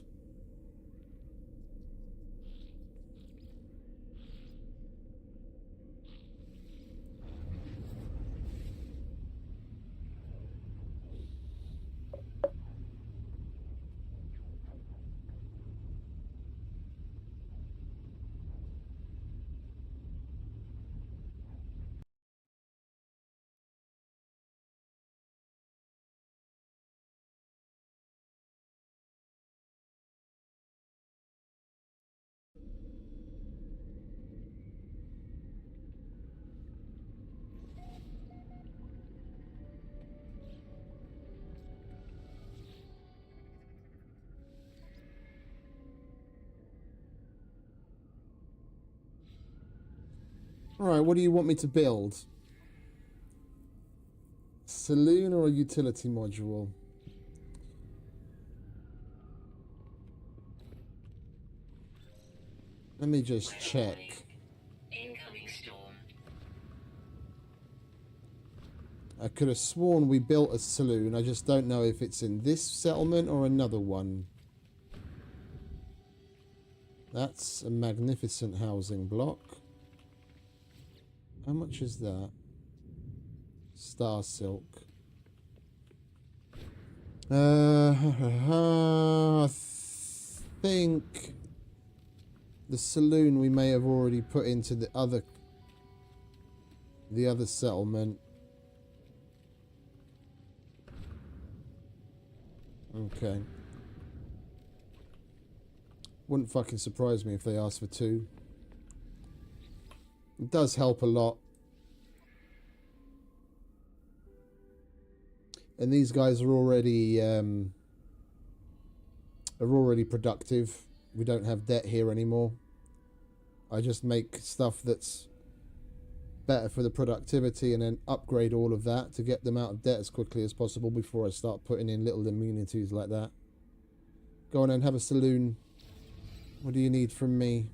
Alright, what do you want me to build? Saloon or a utility module? Let me just check. Incoming storm. I could have sworn we built a saloon. I just don't know if it's in this settlement or another one. That's a magnificent housing block. How much is that? Star Silk. I think the saloon we may have already put into the other settlement. Okay. Wouldn't fucking surprise me if they asked for 2. It does help a lot. And these guys are already productive. We don't have debt here anymore. I just make stuff that's better for the productivity and then upgrade all of that to get them out of debt as quickly as possible before I start putting in little immunities like that. Go on and have a saloon. What do you need from me?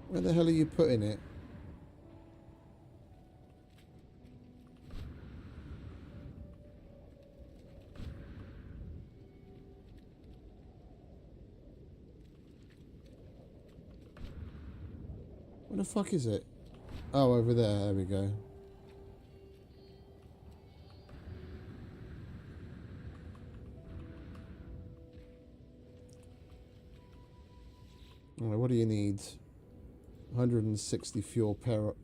Where the hell are you putting it? Where the fuck is it? Oh, over there. There we go. Alright, what do you need? 160 pure ferrite.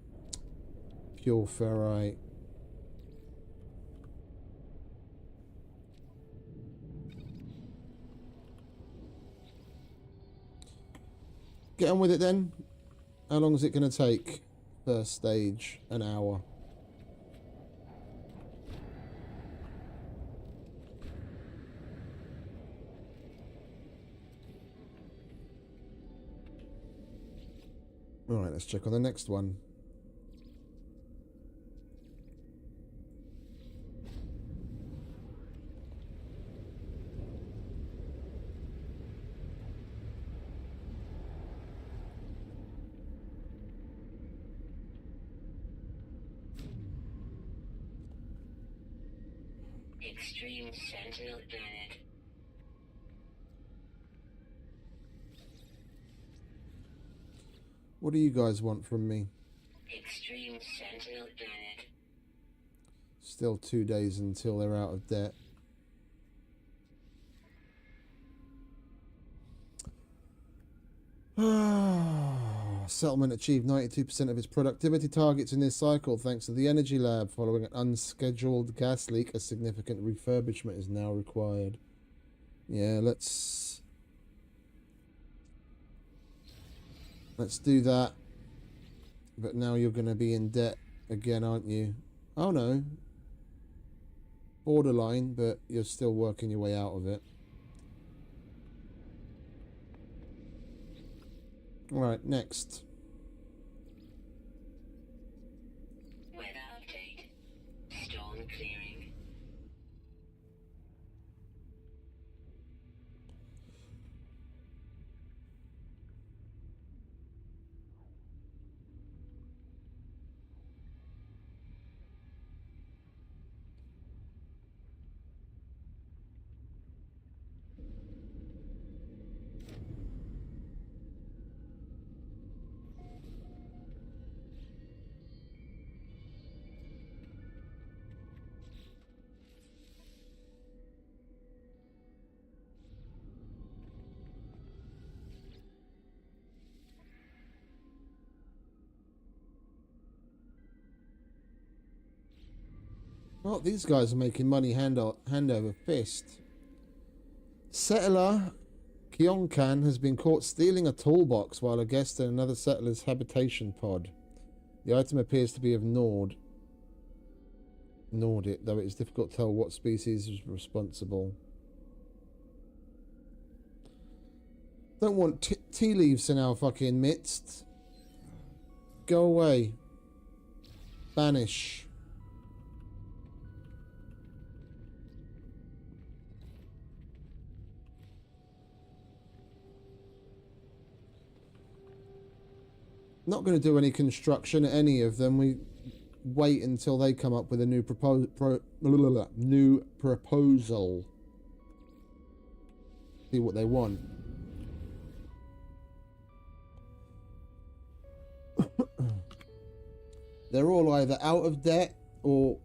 Get on with it then. How long is it going to take? First stage, an hour. Alright, let's check on the next one. Extreme Sentinel Planet. What do you guys want from me? Extreme Sentinel Planet. Still 2 days until they're out of debt. Settlement achieved 92% of its productivity targets in this cycle thanks to the Energy Lab. Following an unscheduled gas leak, a significant refurbishment is now required. Yeah, let's do that. But now you're going to be in debt again, aren't you? Oh no. Borderline, but you're still working your way out of it. Alright, next. Weather update. Storm clearing. Oh, these guys are making money hand over fist. Settler Kyonkan has been caught stealing a toolbox while a guest in another settler's habitation pod. The item appears to be of Nord it, though it is difficult to tell what species is responsible. Don't want tea leaves in our fucking midst. Go away. Banish. Not going to do any construction at any of them. We wait until they come up with a new proposal. See what they want. They're all either out of debt or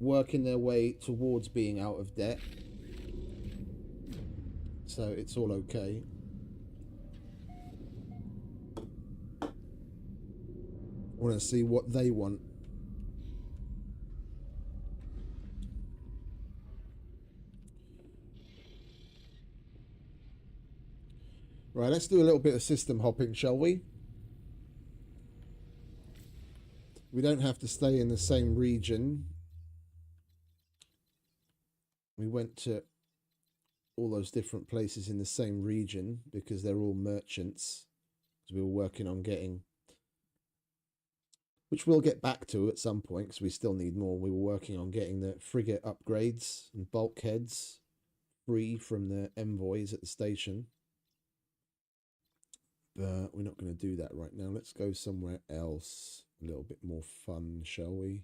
working their way towards being out of debt. So it's all okay. I want to see what they want. Right, let's do a little bit of system hopping, shall we? We don't have to stay in the same region. We went to all those different places in the same region because they're all merchants. Because we were working on getting... which we'll get back to at some point because we still need more. We were working on getting the frigate upgrades and bulkheads free from the envoys at the station. But we're not going to do that right now. Let's go somewhere else. A little bit more fun, shall we?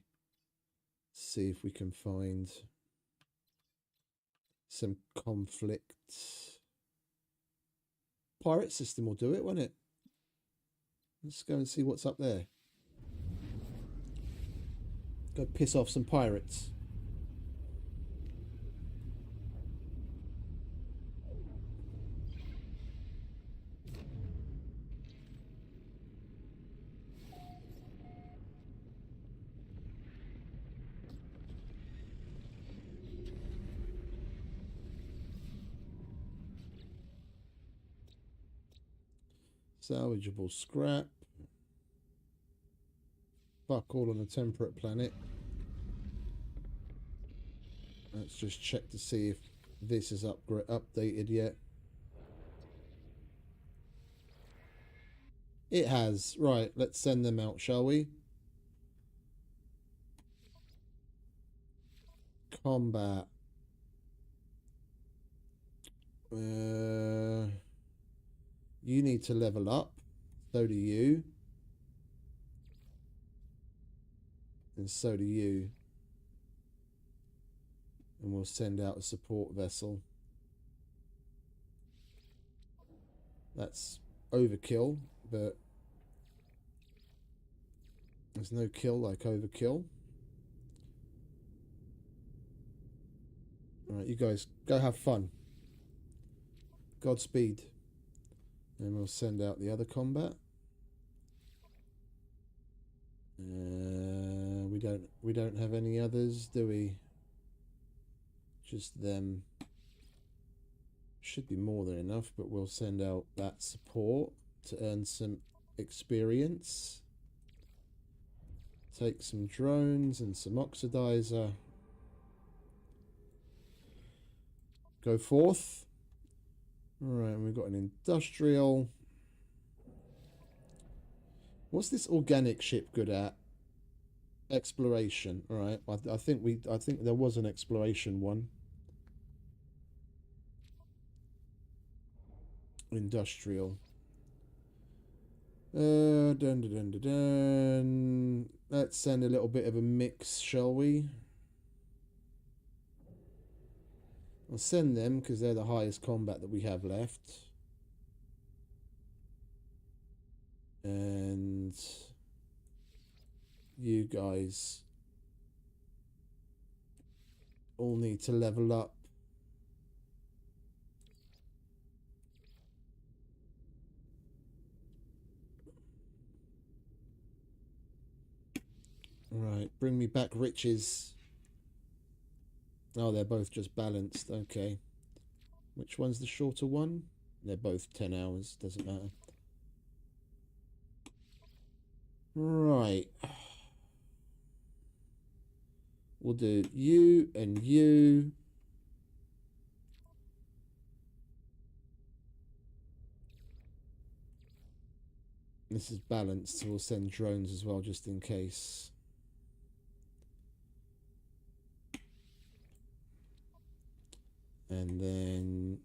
See if we can find some conflict. Pirate system will do it, won't it? Let's go and see what's up there. Go piss off some pirates. Salvageable scrap. Fuck all on a temperate planet. Let's just check to see if this is updated yet. It has. Right, let's send them out, shall we? Combat. You need to level up. So do you. And so do you. And we'll send out a support vessel. That's overkill, but there's no kill like overkill. Alright, you guys, go have fun. Godspeed. And we'll send out the other combat. We don't have any others, do we? Just them. Should be more than enough, but we'll send out that support to earn some experience. Take some drones and some oxidizer. Go forth. Alright, we've got an industrial. What's this organic ship good at? Exploration. Alright, I think there was an exploration one. Industrial. Dun, dun, dun, dun, dun. Let's send a little bit of a mix, shall we? I'll send them because they're the highest combat that we have left. And you guys all need to level up. Right, bring me back riches. Oh, they're both just balanced. Okay. Which one's the shorter one? They're both 10 hours. Doesn't matter. Right. We'll do you and you. This is balanced, so we'll send drones as well, just in case. And then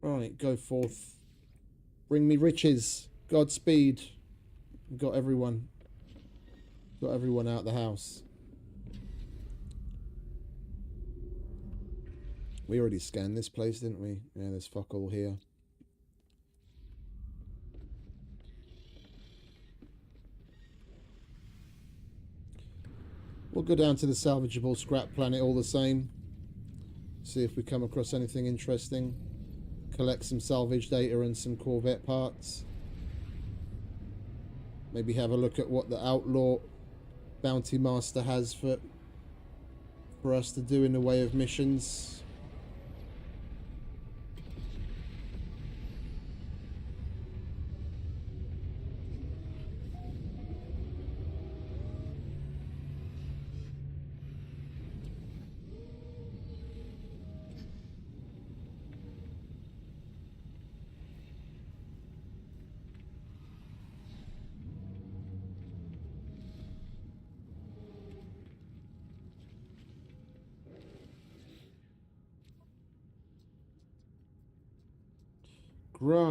right, go forth. Bring me riches. Godspeed. Got everyone. Got everyone out the house. We already scanned this place, didn't we? Yeah, there's fuck all here. We'll go down to the salvageable scrap planet all the same. See if we come across anything interesting. Collect some salvage data and some corvette parts. Maybe have a look at what the outlaw bounty master has for us to do in the way of missions.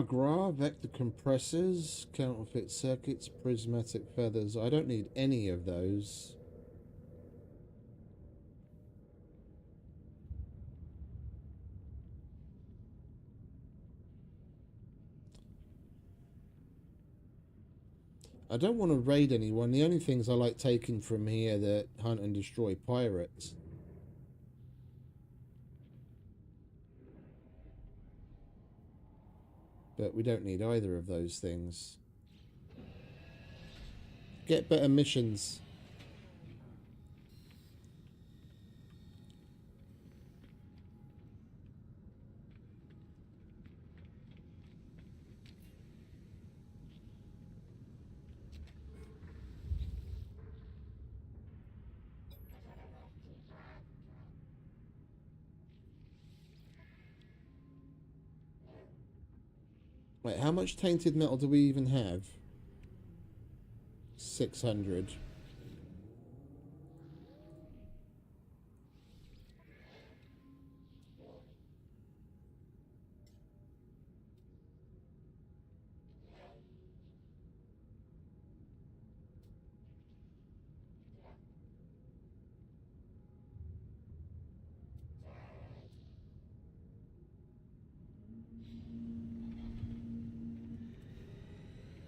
Gra, vector compressors, counterfeit circuits, prismatic feathers. I don't need any of those. I don't want to raid anyone. The only things I like taking from here that hunt and destroy pirates. But we don't need either of those things. Get better missions. Wait, how much tainted metal do we even have? 600.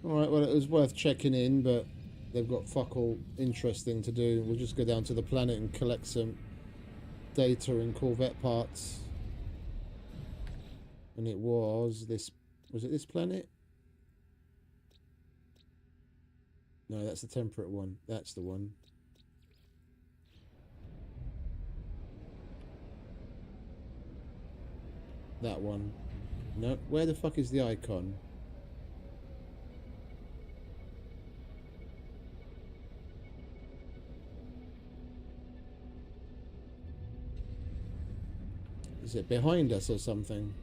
Alright, well, it was worth checking in, but they've got fuck all interesting to do. We'll just go down to the planet and collect some data in Corvette parts. And it was this... Was it this planet? No, that's the temperate one. That's the one. That one. No, where the fuck is the icon? Is it behind us or something?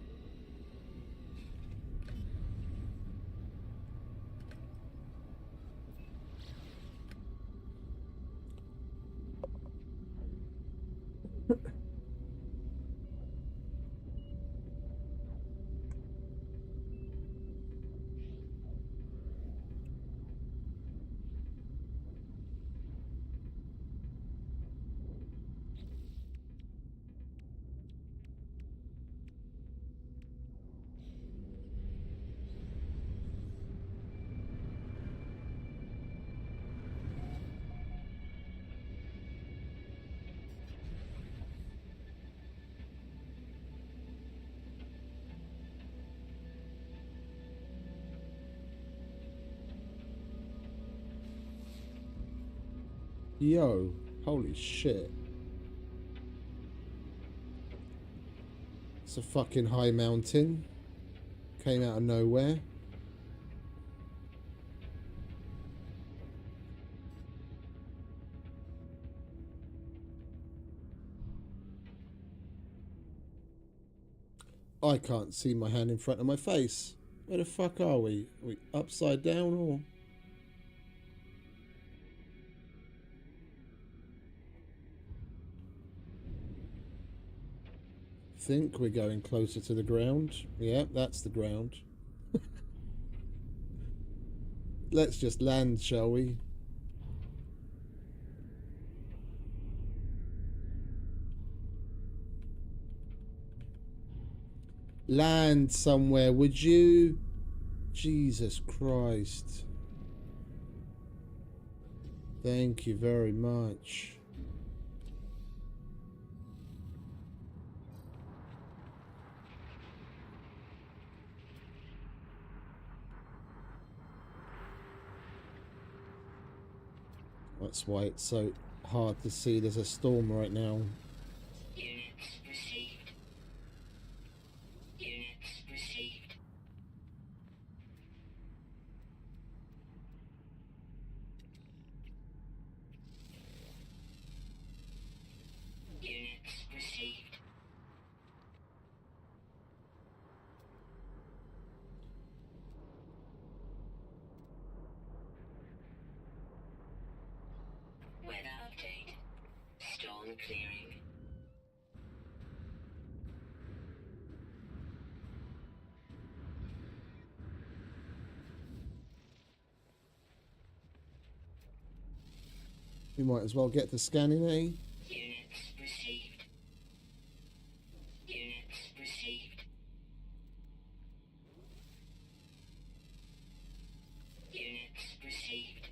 Yo, holy shit. It's a fucking high mountain. Came out of nowhere. I can't see my hand in front of my face. Where the fuck are we? Are we upside down or... Think we're going closer to the ground. Yeah, that's the ground. Let's just land, shall we? Land somewhere, would you? Jesus Christ. Thank you very much. That's why it's so hard to see. There's a storm right now. Units received. Units received. Units received. Weather update. Storm clearing. We might as well get to scanning, eh? Units received. Units received. Units received.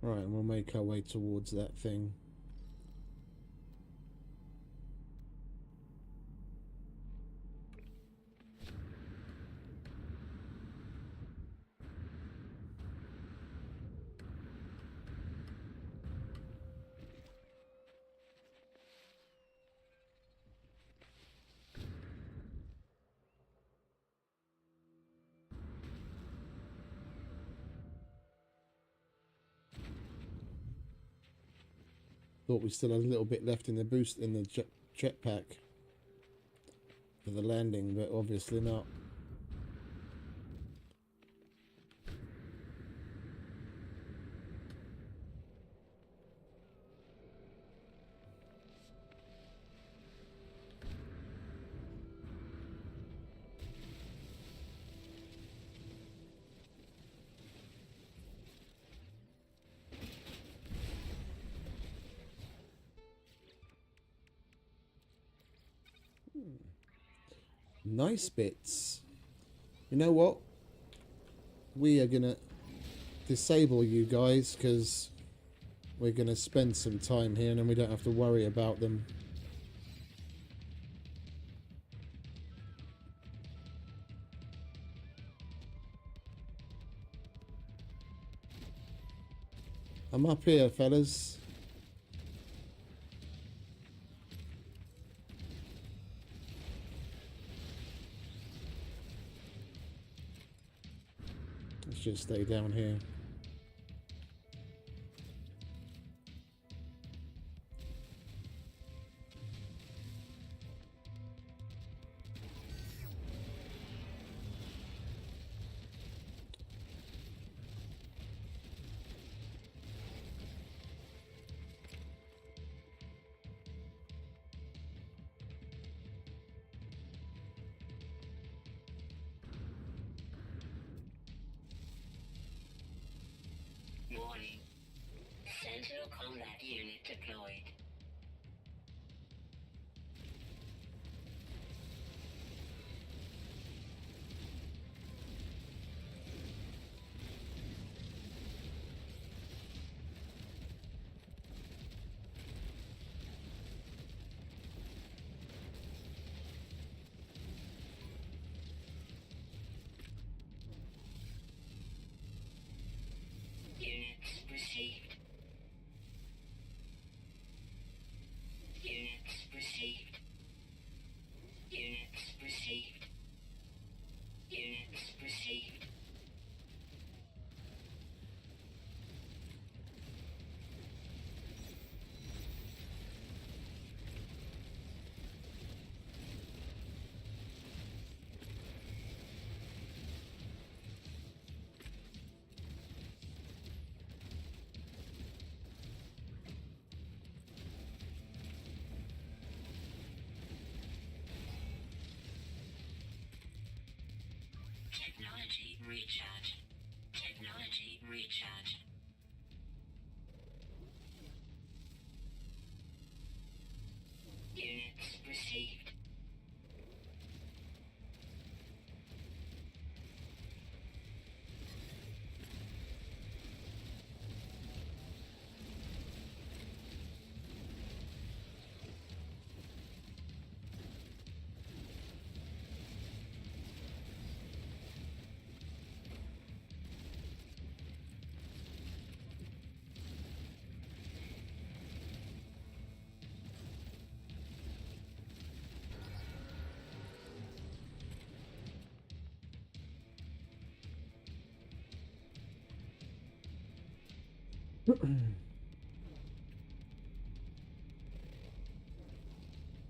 Right, and we'll make our way towards that thing. Thought we still had a little bit left in the boost in the jetpack for the landing, but obviously not. Nice bits. You know what? We are gonna disable you guys because we're gonna spend some time here and then we don't have to worry about them. I'm up here, fellas. Let's just stay down here. Warning. Sentinel combat unit deployed. Units received. Units received. Units received. Units received. Technology recharge. Technology recharge. Units received.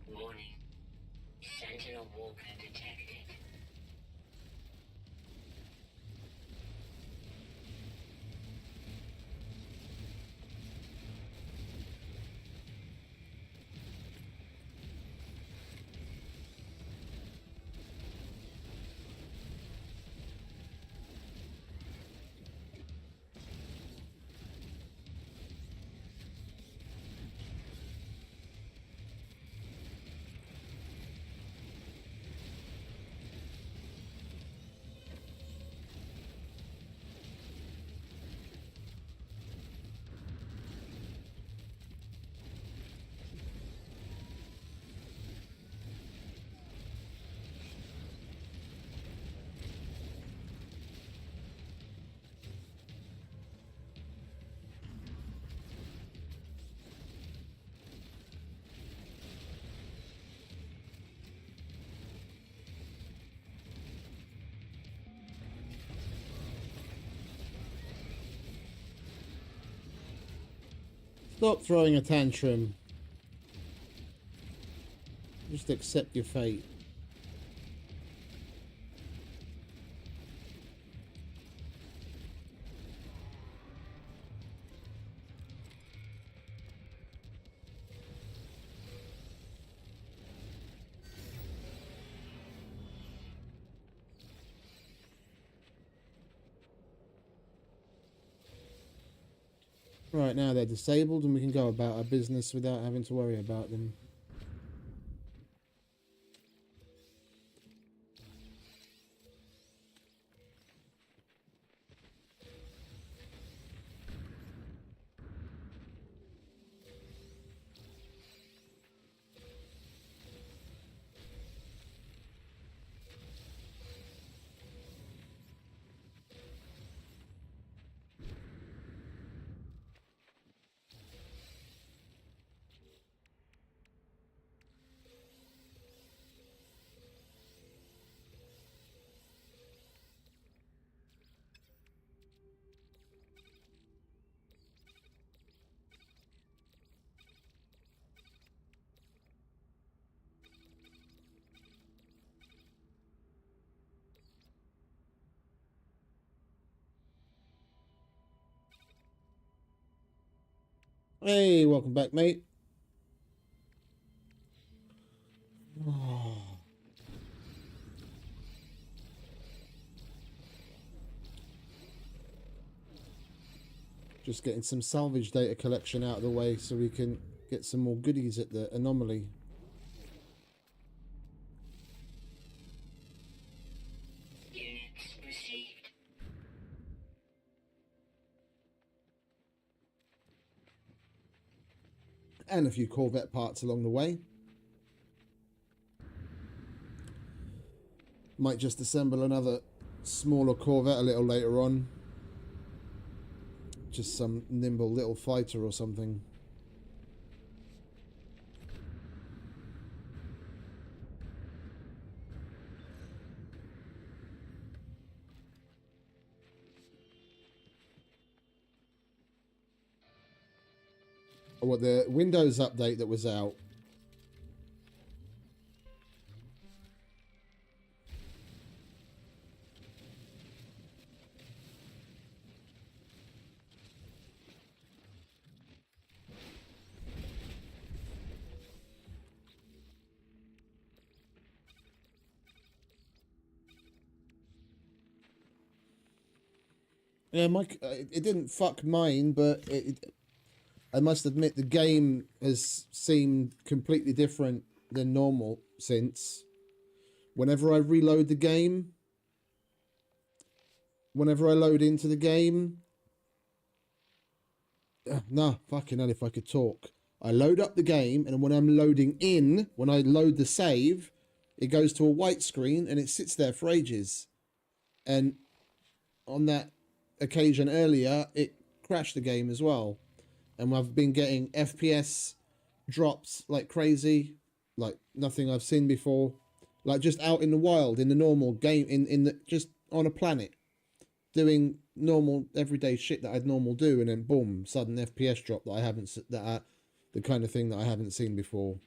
Warning. Sentinel walker detected. Stop throwing a tantrum. Just accept your fate. Right, now they're disabled and we can go about our business without having to worry about them. Hey, welcome back, mate. Just getting some salvage data collection out of the way so we can get some more goodies at the anomaly. Units received. And a few corvette parts along the way. Might just assemble another smaller corvette a little later on. Just some nimble little fighter or something. What, the Windows update that was out? Yeah, it didn't fuck mine, but I must admit the game has seemed completely different than normal since. Whenever I reload the game, whenever I load into the game, nah, fucking hell, if I could talk. I load up the game, and when I'm loading in, when I load the save, it goes to a white screen, and it sits there for ages. And on that occasion earlier, it crashed the game as well. And I've been getting FPS drops like crazy, like nothing I've seen before. Like just out in the wild, in the normal game, in the just on a planet, doing normal everyday shit that I'd normal do, and then boom, sudden FPS drop that I haven't the kind of thing that I haven't seen before.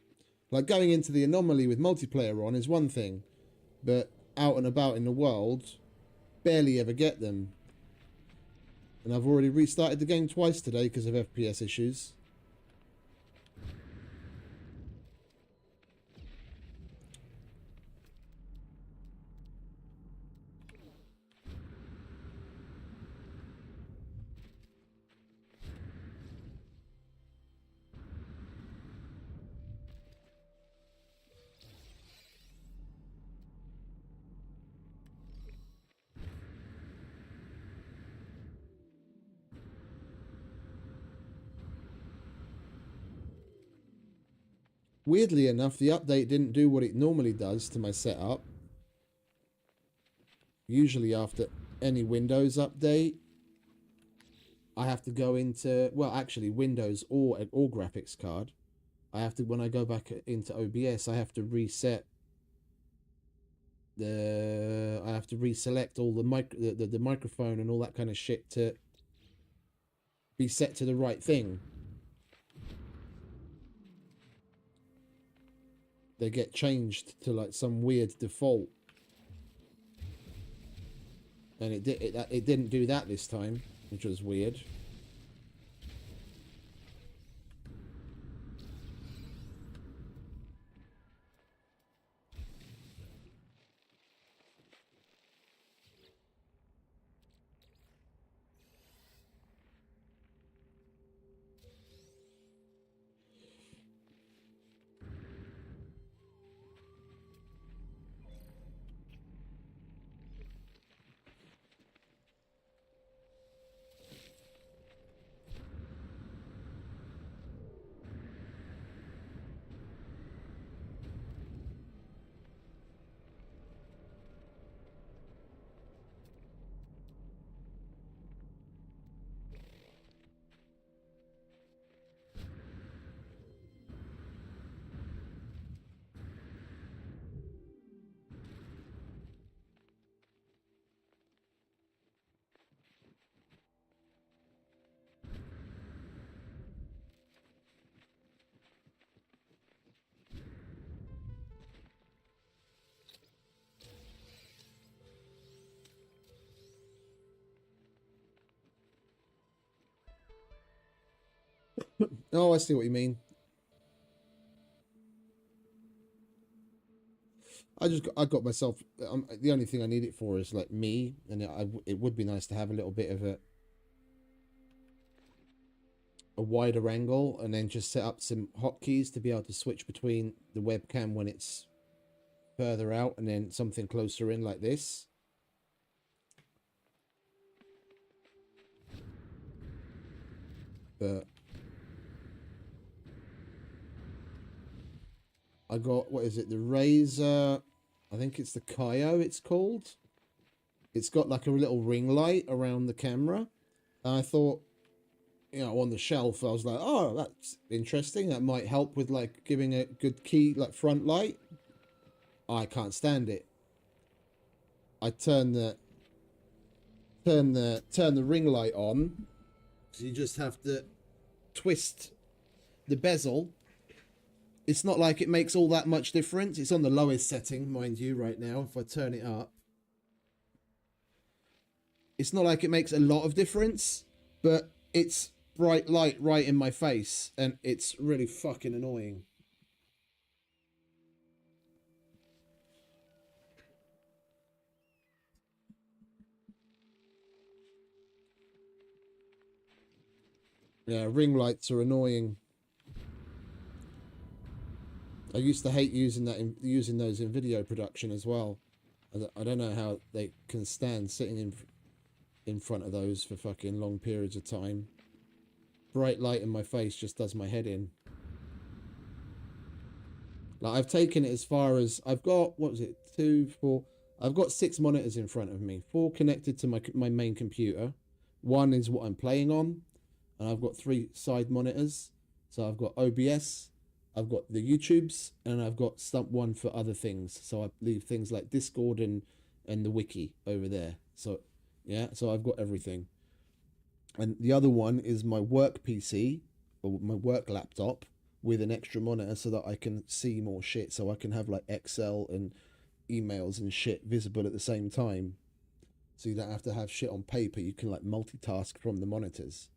Like going into the anomaly with multiplayer on is one thing, but out and about in the world, barely ever get them. And I've already restarted the game twice today because of FPS issues. Weirdly enough, the update didn't do what it normally does to my setup. Usually after any Windows update, I have to go into, well, actually Windows or graphics card. I have to, when I go back into OBS, I have to reset I have to reselect all the microphone and all that kind of shit to be set to the right thing. They get changed to like some weird default, and it didn't do that this time, which was weird. Oh, I see what you mean. I got myself. The only thing I need it for is like me, and it would be nice to have a little bit of a wider angle, and then just set up some hotkeys to be able to switch between the webcam when it's further out, and then something closer in like this. But I got, what is it, the Razor, I think it's the Kaio it's called. It's got like a little ring light around the camera. And I thought, you know, on the shelf, I was like, oh, that's interesting. That might help with like giving a good key, like front light. I can't stand it. I turn the ring light on. So you just have to twist the bezel. It's not like it makes all that much difference. It's on the lowest setting, mind you, right now. If I turn it up, it's not like it makes a lot of difference, but it's bright light right in my face, and it's really fucking annoying. Yeah, ring lights are annoying. I used to hate using those in video production as well. I don't know how they can stand sitting in front of those for fucking long periods of time. Bright light in my face just does my head in. Like, I've taken it as far as I've got, what was it, 2, 4, I've got 6 monitors in front of me, 4 connected to my main computer. 1 is what I'm playing on, and I've got 3 side monitors. So I've got OBS, I've got the YouTubes, and I've got one for other things. So I leave things like Discord and the wiki over there. So yeah, so I've got everything. And the other one is my work PC or my work laptop with an extra monitor so that I can see more shit. So I can have like Excel and emails and shit visible at the same time. So you don't have to have shit on paper. You can like multitask from the monitors.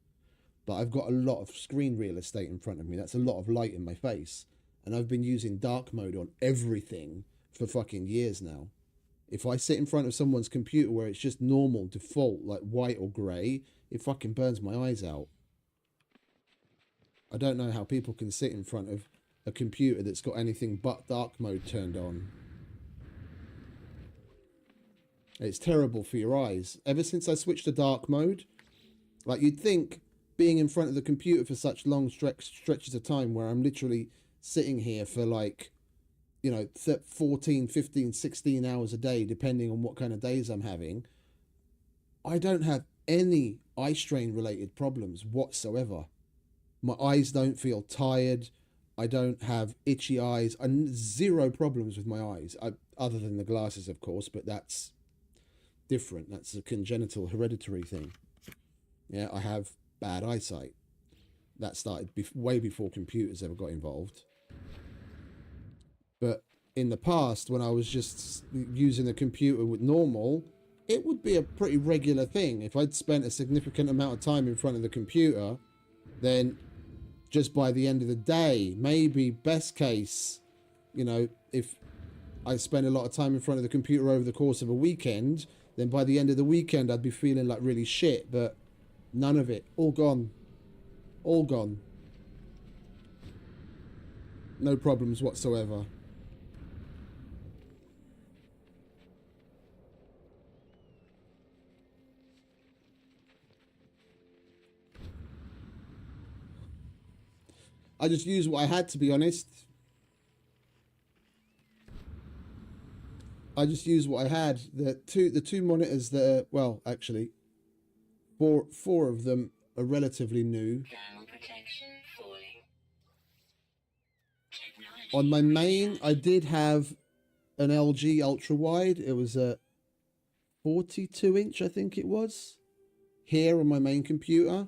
But I've got a lot of screen real estate in front of me. That's a lot of light in my face. And I've been using dark mode on everything for fucking years now. If I sit in front of someone's computer where it's just normal, default, like white or grey, it fucking burns my eyes out. I don't know how people can sit in front of a computer that's got anything but dark mode turned on. It's terrible for your eyes. Ever since I switched to dark mode, like, you'd think being in front of the computer for such long stretches of time where I'm literally sitting here for like, you know, 14, 15, 16 hours a day, depending on what kind of days I'm having, I don't have any eye strain related problems whatsoever. My eyes don't feel tired. I don't have itchy eyes. Zero problems with my eyes, other than the glasses, of course, but that's different. That's a congenital hereditary thing. Yeah, I have bad eyesight. That started way before computers ever got involved. But in the past, when I was just using a computer with normal, it would be a pretty regular thing. If I'd spent a significant amount of time in front of the computer, then just by the end of the day, maybe best case, you know, if I spend a lot of time in front of the computer over the course of a weekend, then by the end of the weekend, I'd be feeling like really shit. But none of it. All gone. All gone. No problems whatsoever. I just used what I had, to be honest. I just used what I had. The two monitors that are, well, actually, four of them are relatively new. Thermal protection falling. Technology On my main, I did have an LG ultra wide. It was a 42-inch, I think it was, here on my main computer.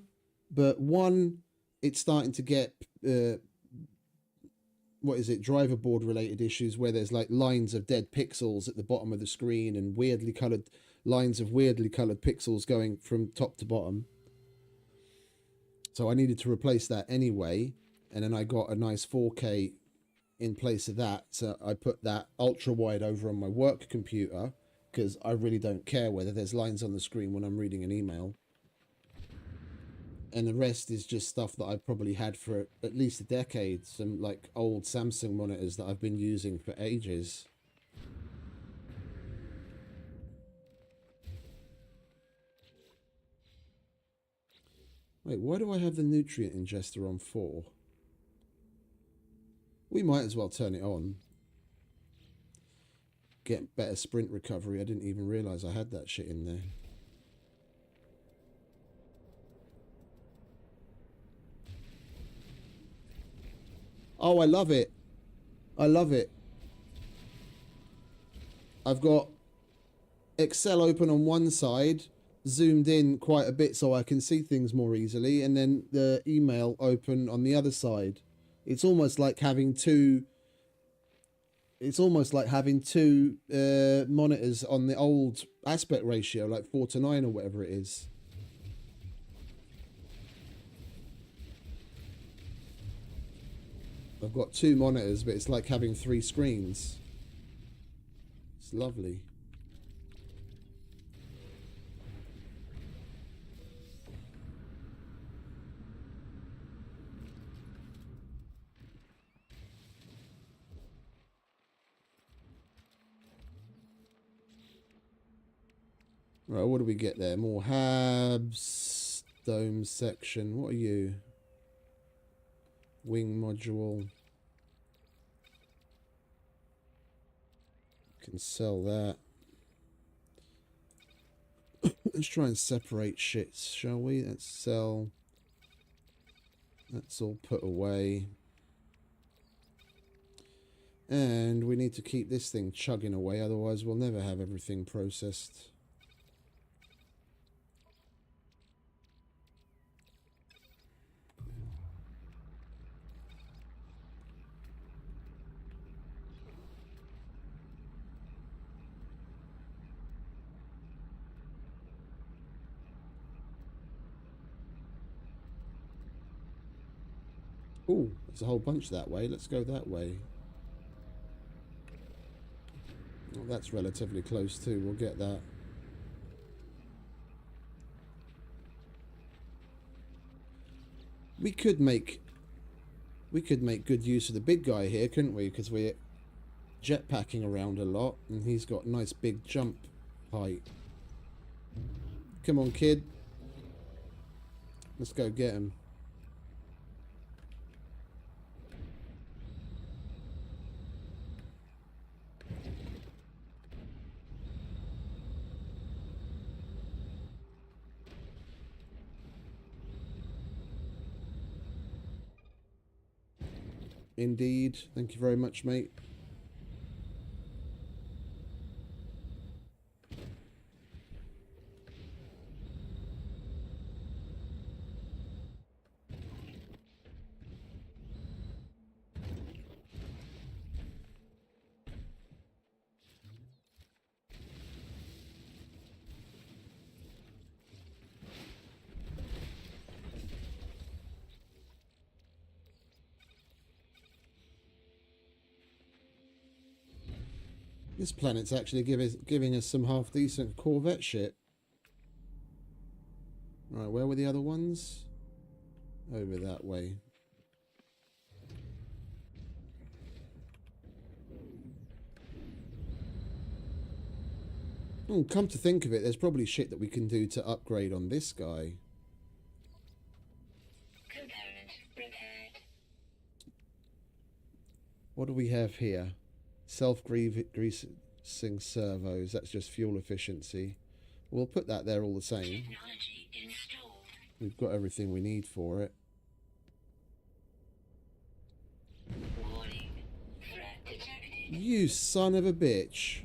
But one, it's starting to get what is it, driver board related issues where there's like lines of dead pixels at the bottom of the screen and weirdly colored lines of weirdly colored pixels going from top to bottom. So I needed to replace that anyway, and then I got a nice 4K in place of that. So I put that ultra wide over on my work computer because I really don't care whether there's lines on the screen when I'm reading an email. And the rest is just stuff that I've probably had for at least a decade. Some like old Samsung monitors that I've been using for ages. Wait, why do I have the nutrient ingester on 4? We might as well turn it on. Get better sprint recovery. I didn't even realise I had that shit in there. Oh, I love it. I love it. I've got Excel open on one side, zoomed in quite a bit so I can see things more easily, and then the email open on the other side. It's almost like having two monitors on the old aspect ratio, like 4:9 or whatever it is. I've got 2 monitors, but it's like having 3 screens. It's lovely. Right, what do we get there? More habs, dome section. What are you? Wing module. Can sell that. Let's try and separate shits, shall we? Let's sell. That's all put away. And we need to keep this thing chugging away, otherwise we'll never have everything processed. Oh, there's a whole bunch that way. Let's go that way. Well, that's relatively close too. We'll get that. We could make good use of the big guy here, couldn't we? Because we're jetpacking around a lot, and he's got nice big jump height. Come on, kid. Let's go get him. Indeed. Thank you very much, mate. This planet's actually giving us some half-decent corvette shit. Right, where were the other ones? Over that way. Oh, come to think of it, there's probably shit that we can do to upgrade on this guy. Component repaired. What do we have here? Self-greasing servos. That's just fuel efficiency. We'll put that there all the same. Technology installed. We've got everything we need for it. Warning. Threat detected. You son of a bitch.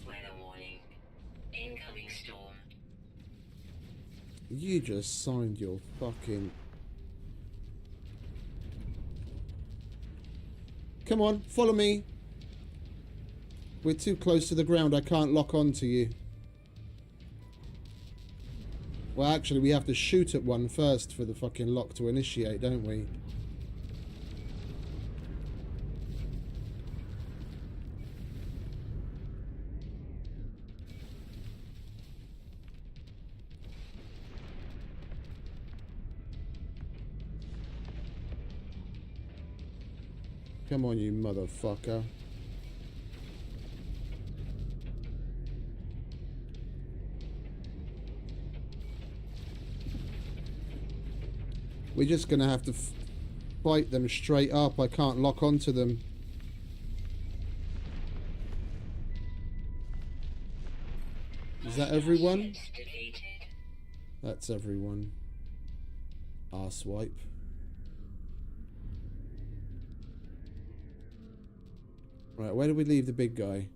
Weather warning. Incoming storm. You just signed your fucking... Come on, follow me. We're too close to the ground. I can't lock on to you. Well, actually, we have to shoot at one first for the fucking lock to initiate, don't we? Come on, you motherfucker. We're just going to have to fight them straight up. I can't lock onto them. Is that everyone? That's everyone. Arsewipe. Right, where do we leave the big guy?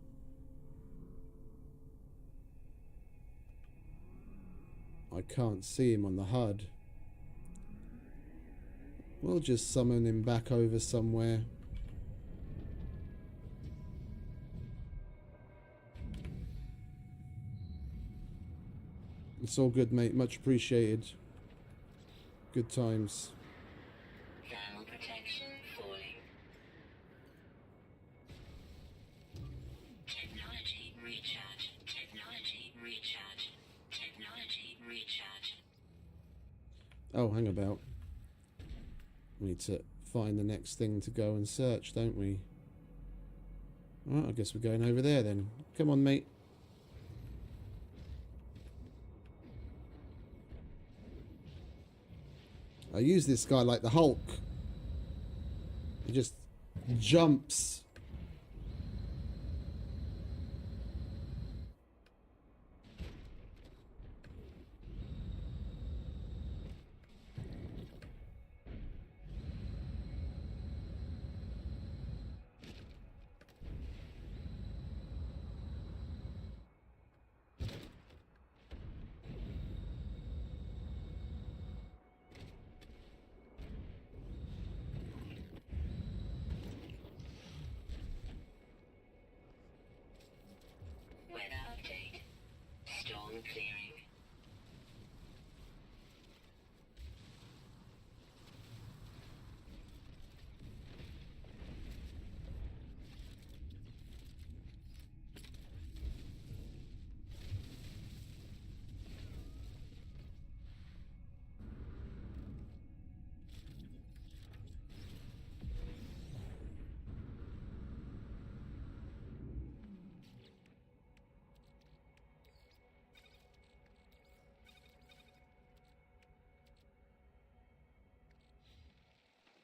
I can't see him on the HUD. We'll just summon him back over somewhere. It's all good, mate. Much appreciated. Good times. Thermal protection falling. Technology recharge. Technology recharge. Technology recharge. Oh, hang about. We need to find the next thing to go and search, don't we? Alright, I guess we're going over there then. Come on, mate. I use this guy like the Hulk. He just jumps. Weather update. Storm clearing.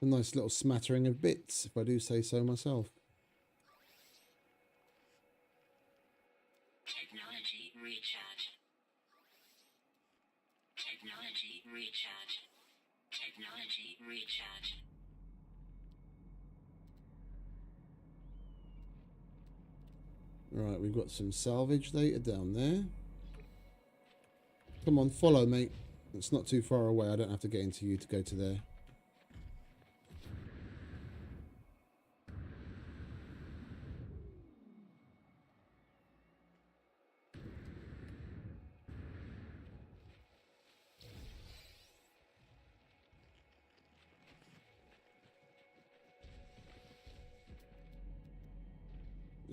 A nice little smattering of bits, if I do say so myself. Technology recharge. Technology recharge. Technology recharge. Right, we've got some salvage data down there. Come on, follow, mate. It's not too far away. I don't have to get into you to go to there.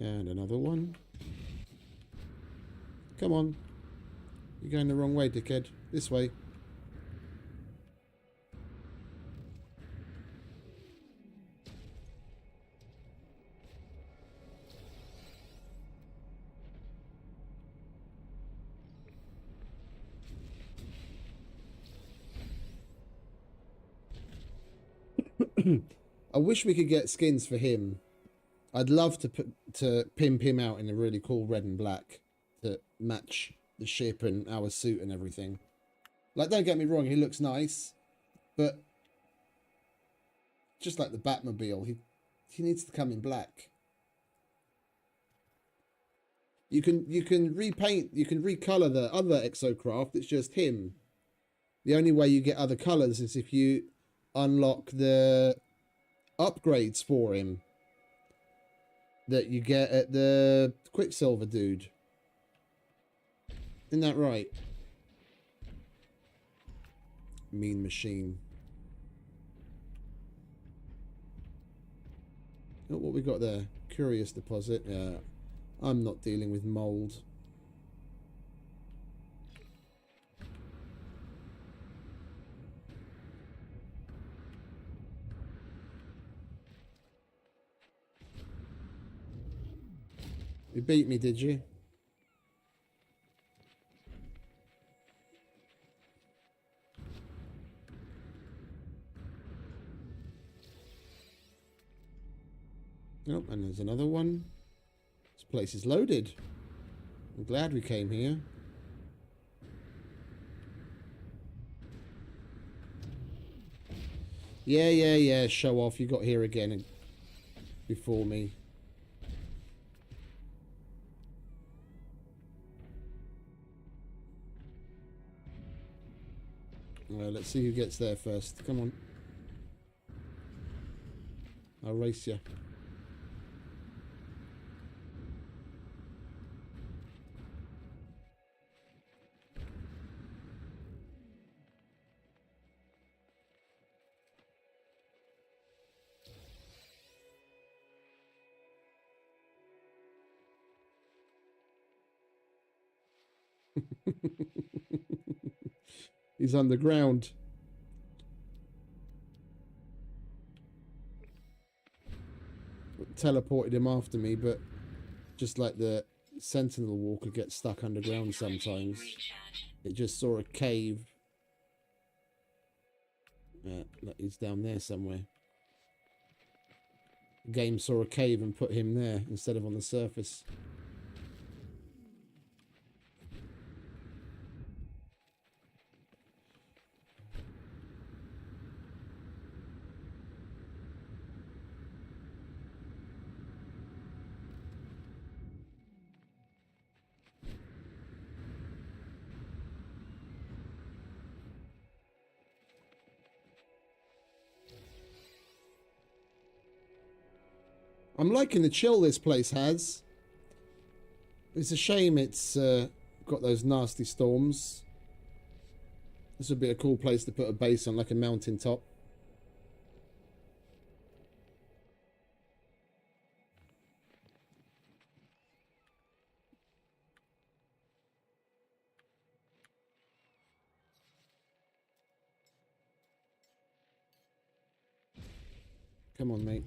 And another one. Come on. You're going the wrong way, dickhead. This way. I wish we could get skins for him. I'd love to pimp him out in a really cool red and black to match the ship and our suit and everything. Like, don't get me wrong, he looks nice, but just like the Batmobile, he needs to come in black. You can repaint, you can recolor the other exocraft. It's just him. The only way you get other colors is if you unlock the upgrades for him. that you get at the Quicksilver dude. Isn't that right? Mean machine. Oh, what we got there? Curious deposit. Yeah, I'm not dealing with mold. You beat me, did you? Oh, and there's another one. This place is loaded. I'm glad we came here. Yeah. Show off. You got here again before me. Let's see who gets there first. Come on. I'll race you. He's underground. Teleported him after me, but just like the Sentinel Walker gets stuck underground sometimes. It just saw a cave. He's down there somewhere. The game saw a cave and put him there instead of on the surface. I'm liking the chill this place has. It's a shame it's got those nasty storms. This would be a cool place to put a base on, like a mountain top. Come on, mate.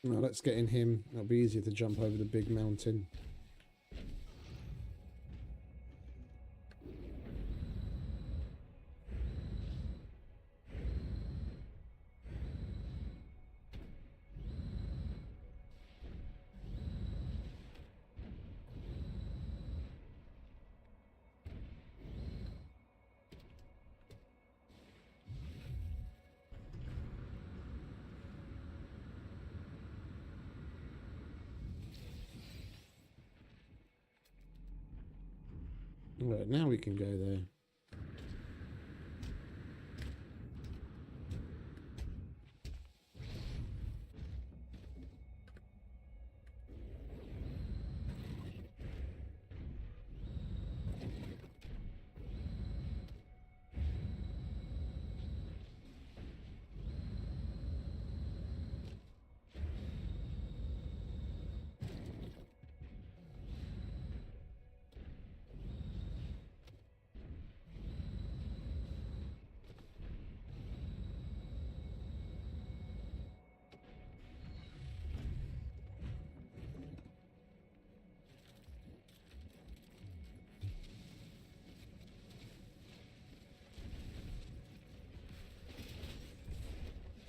Now let's get in him. It'll be easier to jump over the big mountain. Right, now we can go there.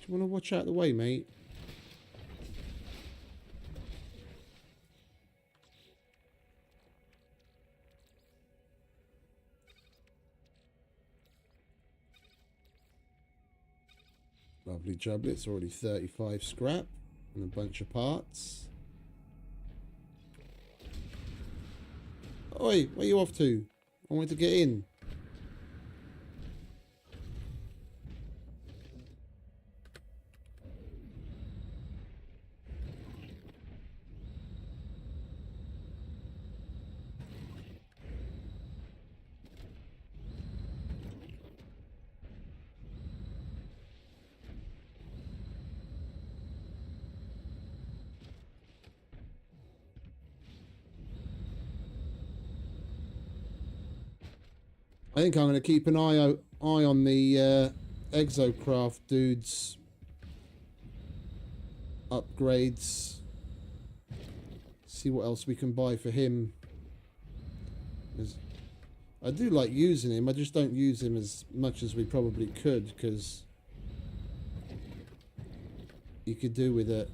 Do you want to watch out the way, mate? Lovely jubbly. It's already 35 scrap and a bunch of parts. Oi, where are you off to? I wanted to get in. I think I'm going to keep an eye on the Exocraft dude's upgrades. See what else we can buy for him. I do like using him. I just don't use him as much as we probably could, because you could do with a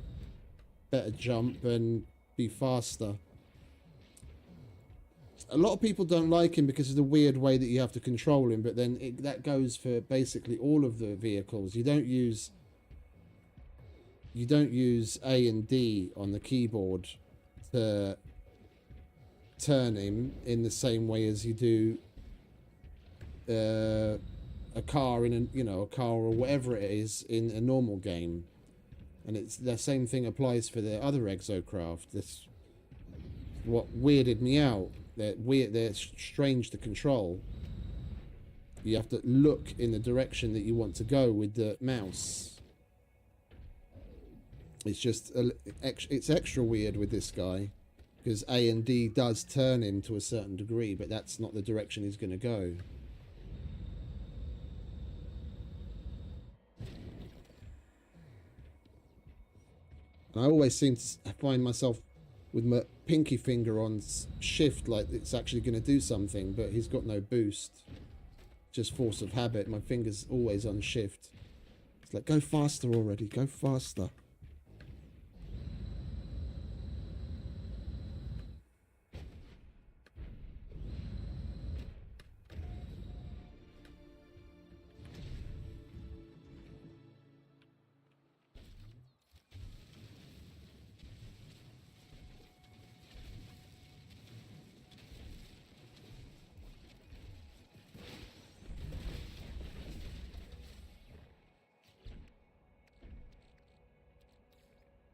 better jump and be faster. A lot of people don't like him because of the weird way that you have to control him, but then that goes for basically all of the vehicles. You don't use A and D on the keyboard to turn him in the same way as you do a car in a car or whatever it is in a normal game. And it's the same thing applies for the other Exocraft. That's what weirded me out. They're strange to control. You have to look in the direction that you want to go with the mouse. It's just it's extra weird with this guy, because A and D does turn him to a certain degree, but that's not the direction he's going to go. And I always seem to find myself with my pinky finger on shift, like it's actually going to do something, but he's got no boost. Just force of habit. My finger's always on shift. It's like, go faster already, go faster.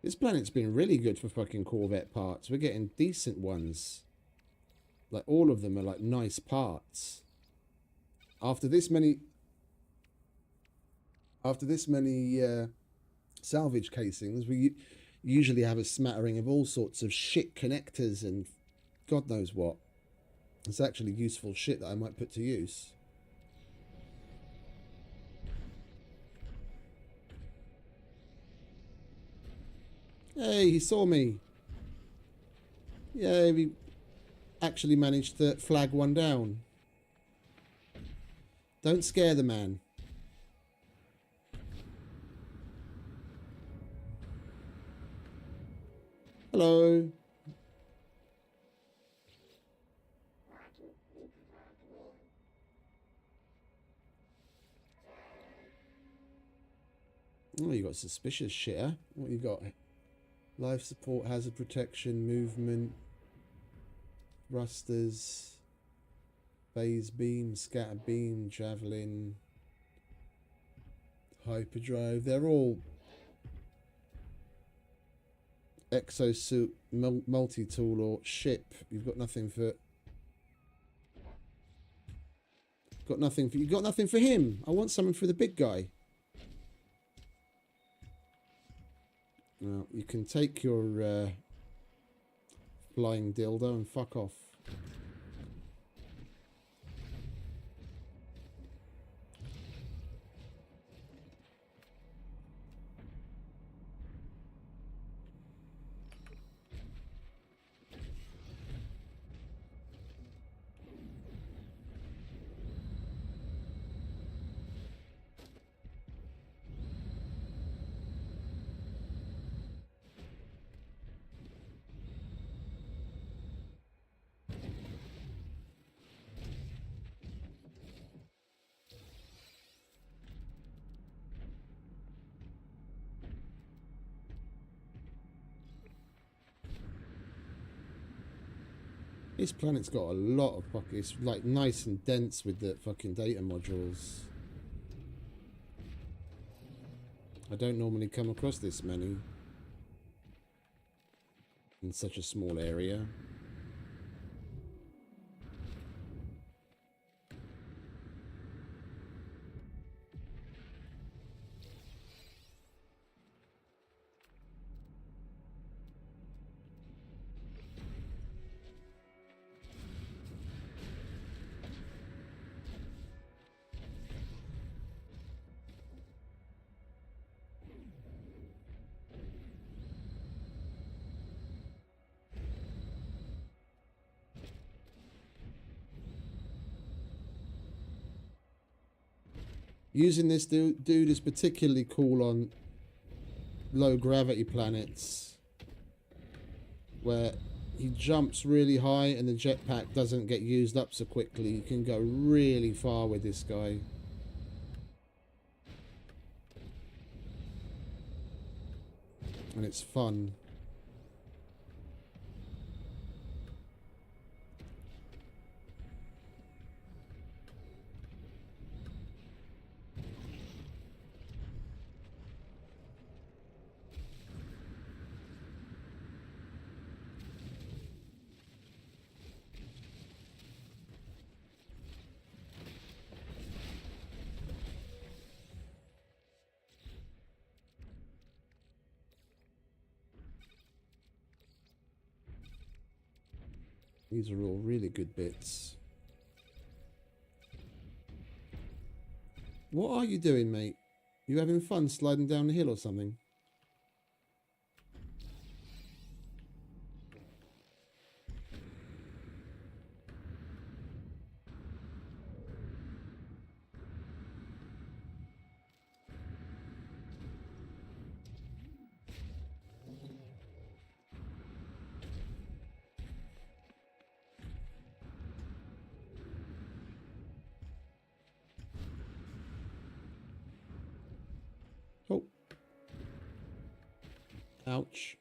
This planet's been really good for fucking Corvette parts. We're getting decent ones. Like, all of them are like nice parts. After this many salvage casings, we usually have a smattering of all sorts of shit connectors and God knows what. It's actually useful shit that I might put to use. Hey, he saw me. Yeah, we actually managed to flag one down. Don't scare the man. Hello. Oh, you got suspicious shit, huh? What you got? Life support, hazard protection, movement, thrusters, phase beam, scatter beam, javelin, hyperdrive. They're all exosuit, multi-tool or ship. You've got nothing for... Got nothing for... You got nothing for him. I want something for the big guy. Well, you can take your flying dildo and fuck off. This planet's got a lot of fucking... It's like nice and dense with the fucking data modules. I don't normally come across this many in such a small area. Using this dude is particularly cool on low gravity planets where he jumps really high and the jetpack doesn't get used up so quickly. You can go really far with this guy. And it's fun. These are all really good bits. What are you doing, mate? You having fun sliding down the hill or something? Oh. Ouch.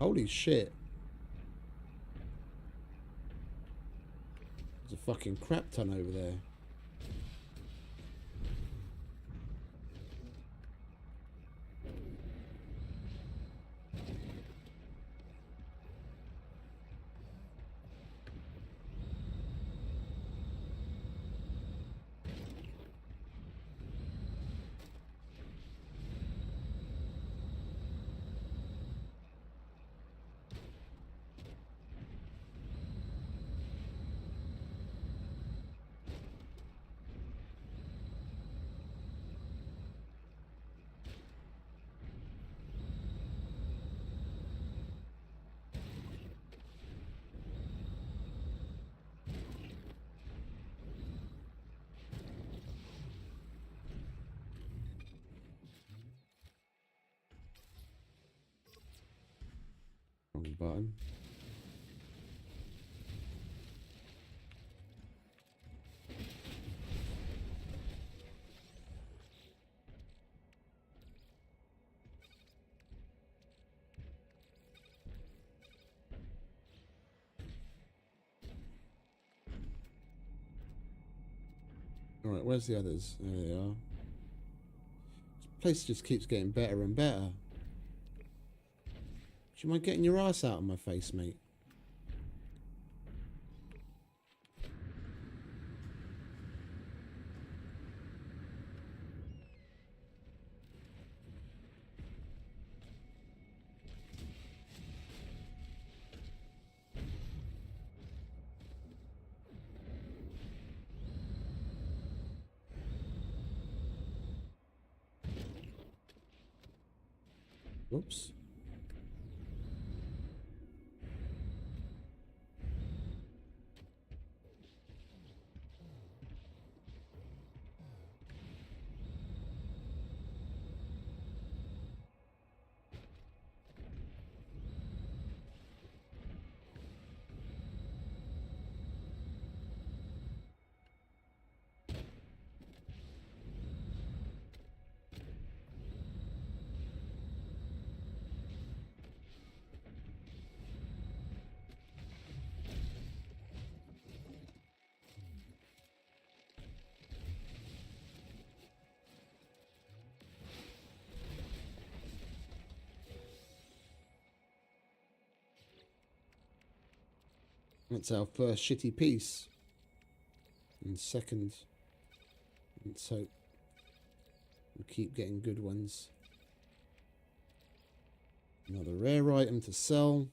Holy shit. There's a fucking crap ton over there. Wrong button. Alright, where's the others? There they are. This place just keeps getting better and better. Do you mind getting your ass out of my face, mate? Whoops. That's our first shitty piece. And second, let's hope we keep getting good ones. Another rare item to sell.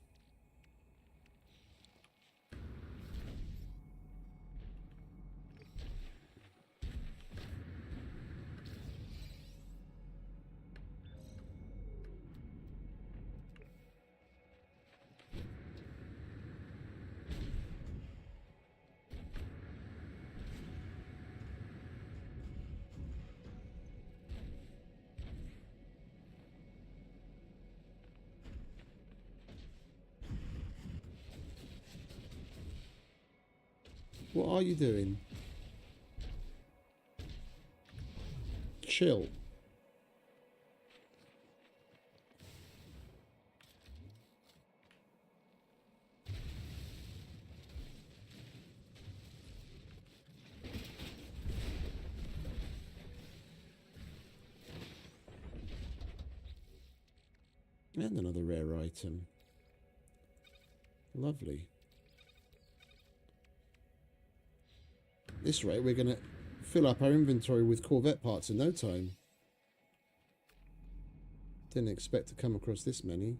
What are you doing? Chill. And another rare item. Lovely. This rate, we're going to fill up our inventory with Corvette parts in no time. Didn't expect to come across this many.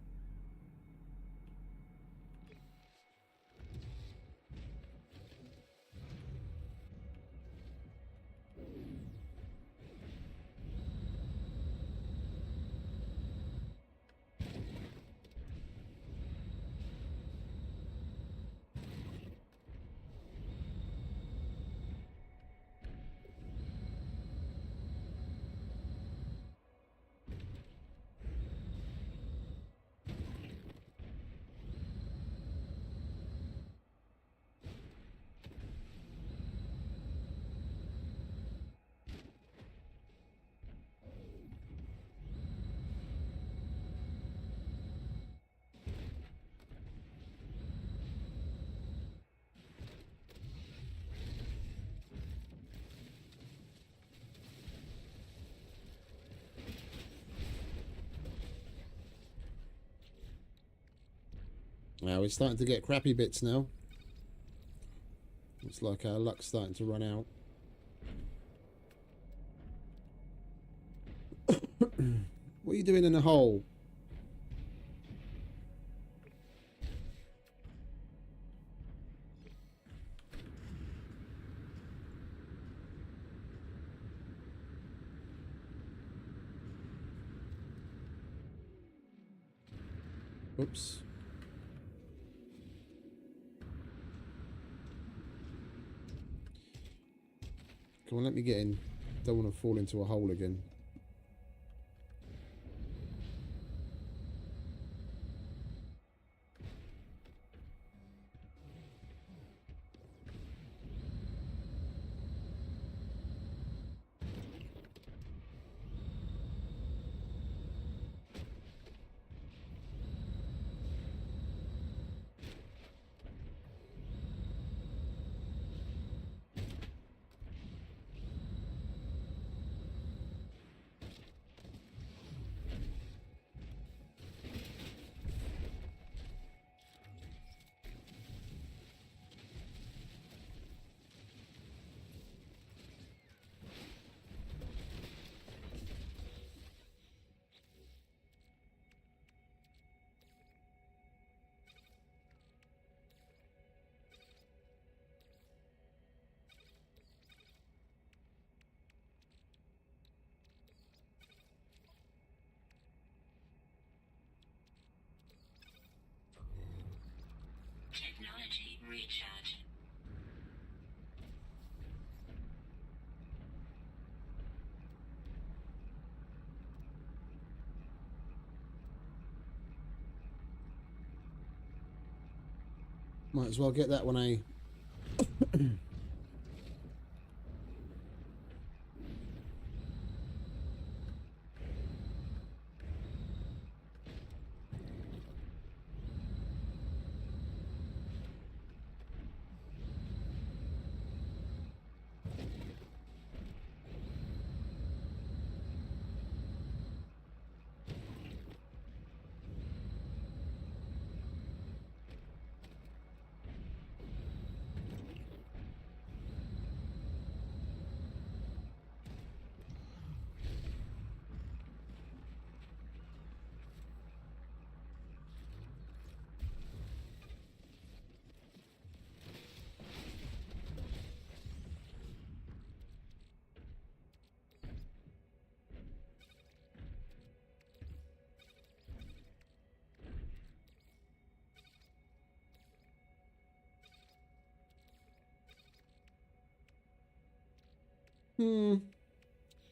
Now we're starting to get crappy bits now. Looks like our luck's starting to run out. What are you doing in a hole? Oops. Come on, let me get in. Don't want to fall into a hole again. Might as well get that one, eh?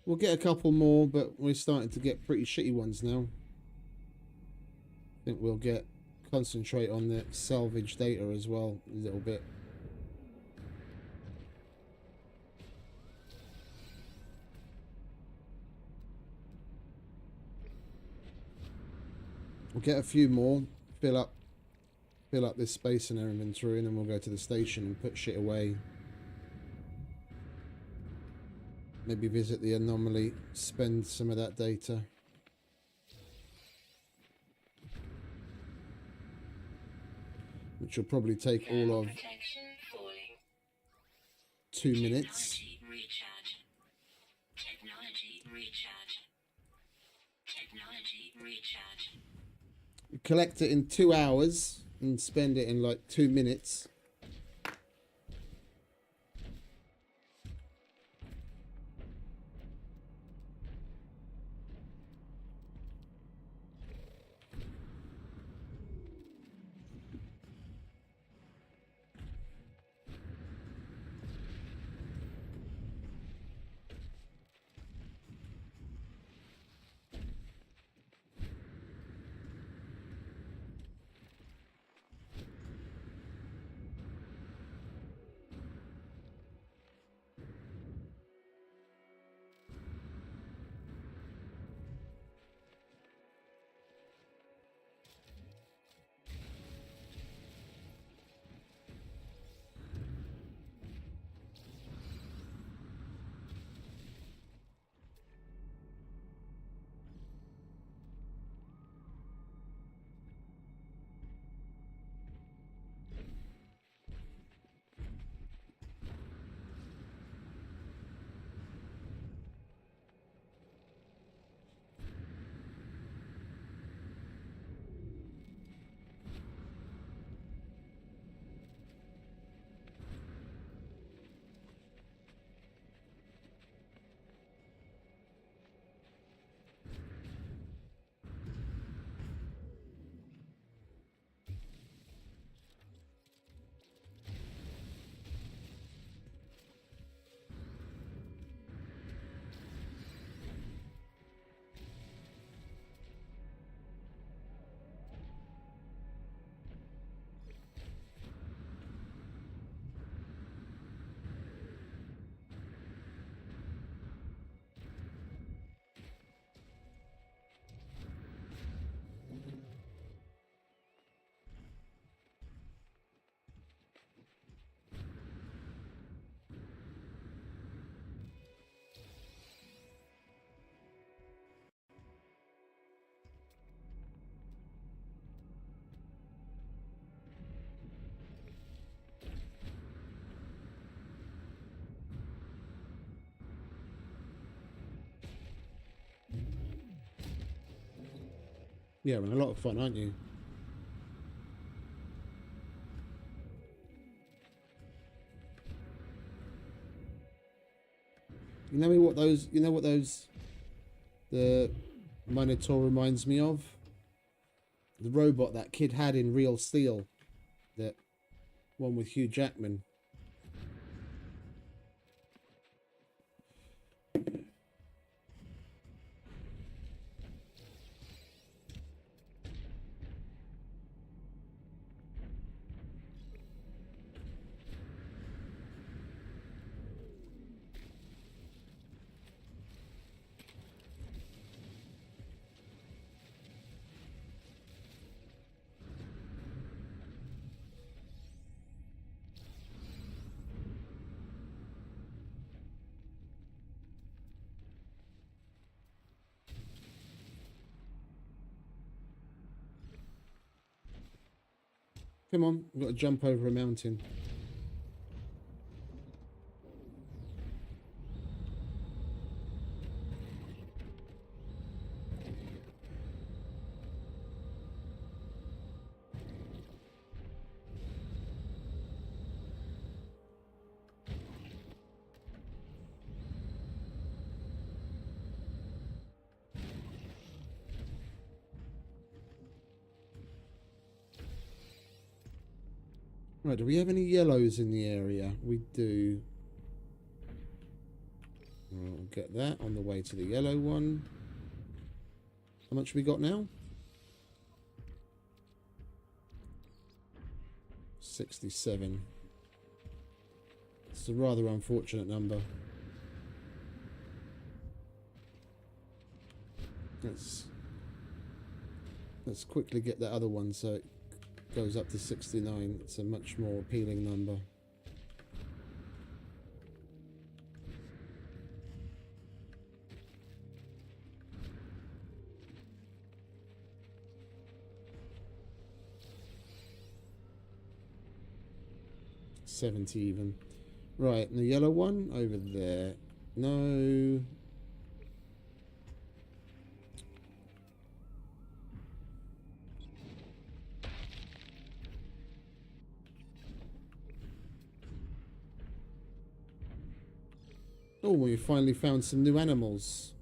We'll get a couple more, but we're starting to get pretty shitty ones now. I think we'll concentrate on the salvage data as well a little bit. We'll get a few more, fill up this space in our inventory, and then we'll go to the station and put shit away. Maybe visit the anomaly, spend some of that data. Which will probably take all of 2 minutes. Technology recharge. Collect it in 2 hours and spend it in like 2 minutes. Yeah, having a lot of fun, aren't you? You know what those the Minotaur reminds me of? The robot that kid had in Real Steel, that one with Hugh Jackman. Come on, we've got to jump over a mountain. Right, do we have any yellows in the area? We do. I'll get that on the way to the yellow one. How much we got now? 67. It's a rather unfortunate number. Let's quickly get that other one so it goes up to 69. It's a much more appealing number. $70 even. Right, and the yellow one over there. No. Oh, we finally found some new animals.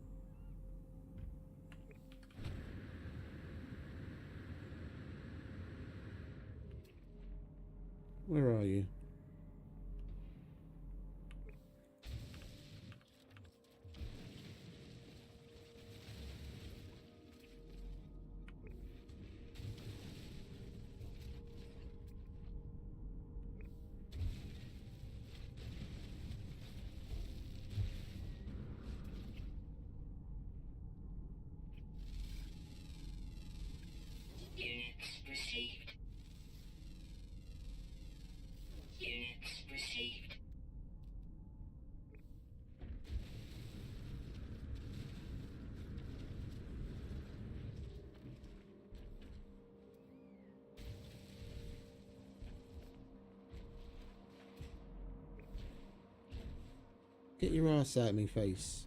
Where are you? Units received. Units received. Get your ass out of me face.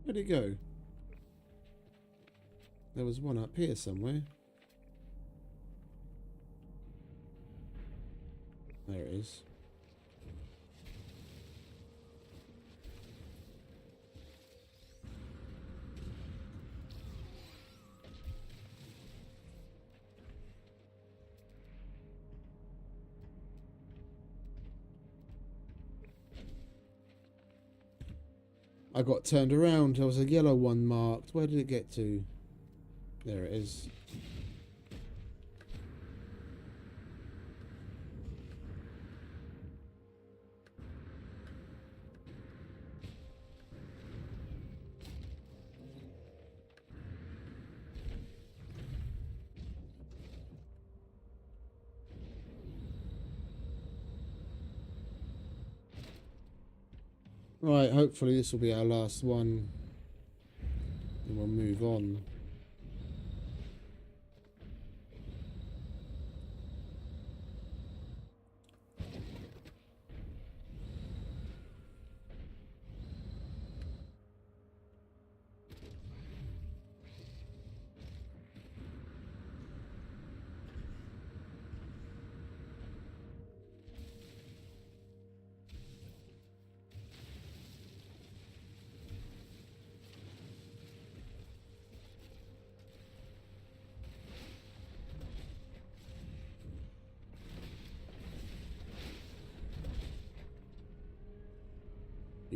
Where'd it go? There was one up here somewhere. There it is. I got turned around. There was a yellow one marked. Where did it get to? There it is. Right, hopefully this will be our last one. And we'll move on.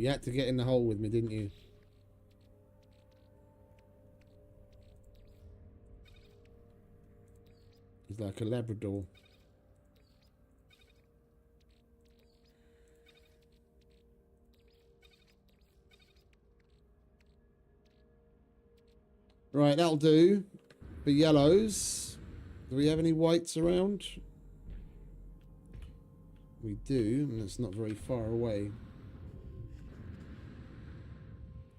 You had to get in the hole with me, didn't you? He's like a Labrador. Right, that'll do for yellows. Do we have any whites around? We do, and it's not very far away.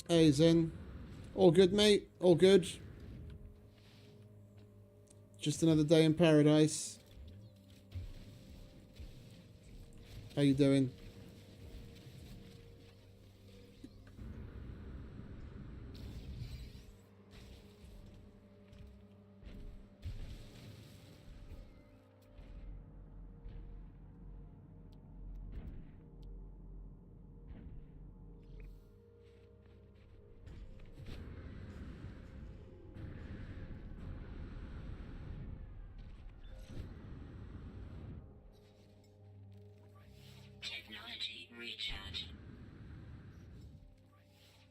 Hey, Zen. All good, mate? All good? Just another day in paradise. How you doing? Technology recharge.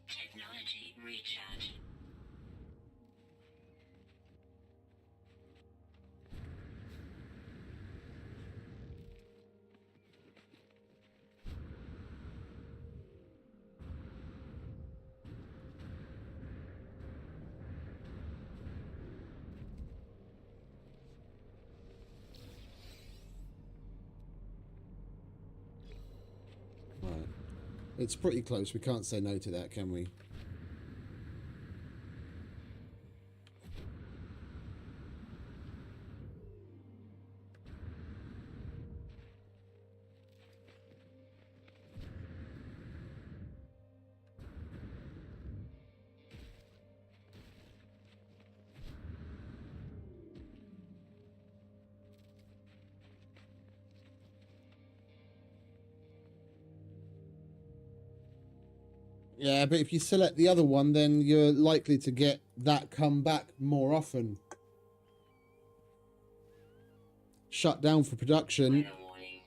Technology recharge. Right. It's pretty close. We can't say no to that, can we? Yeah, but if you select the other one, then you're likely to get that come back more often. Shut down for production. Weather warning.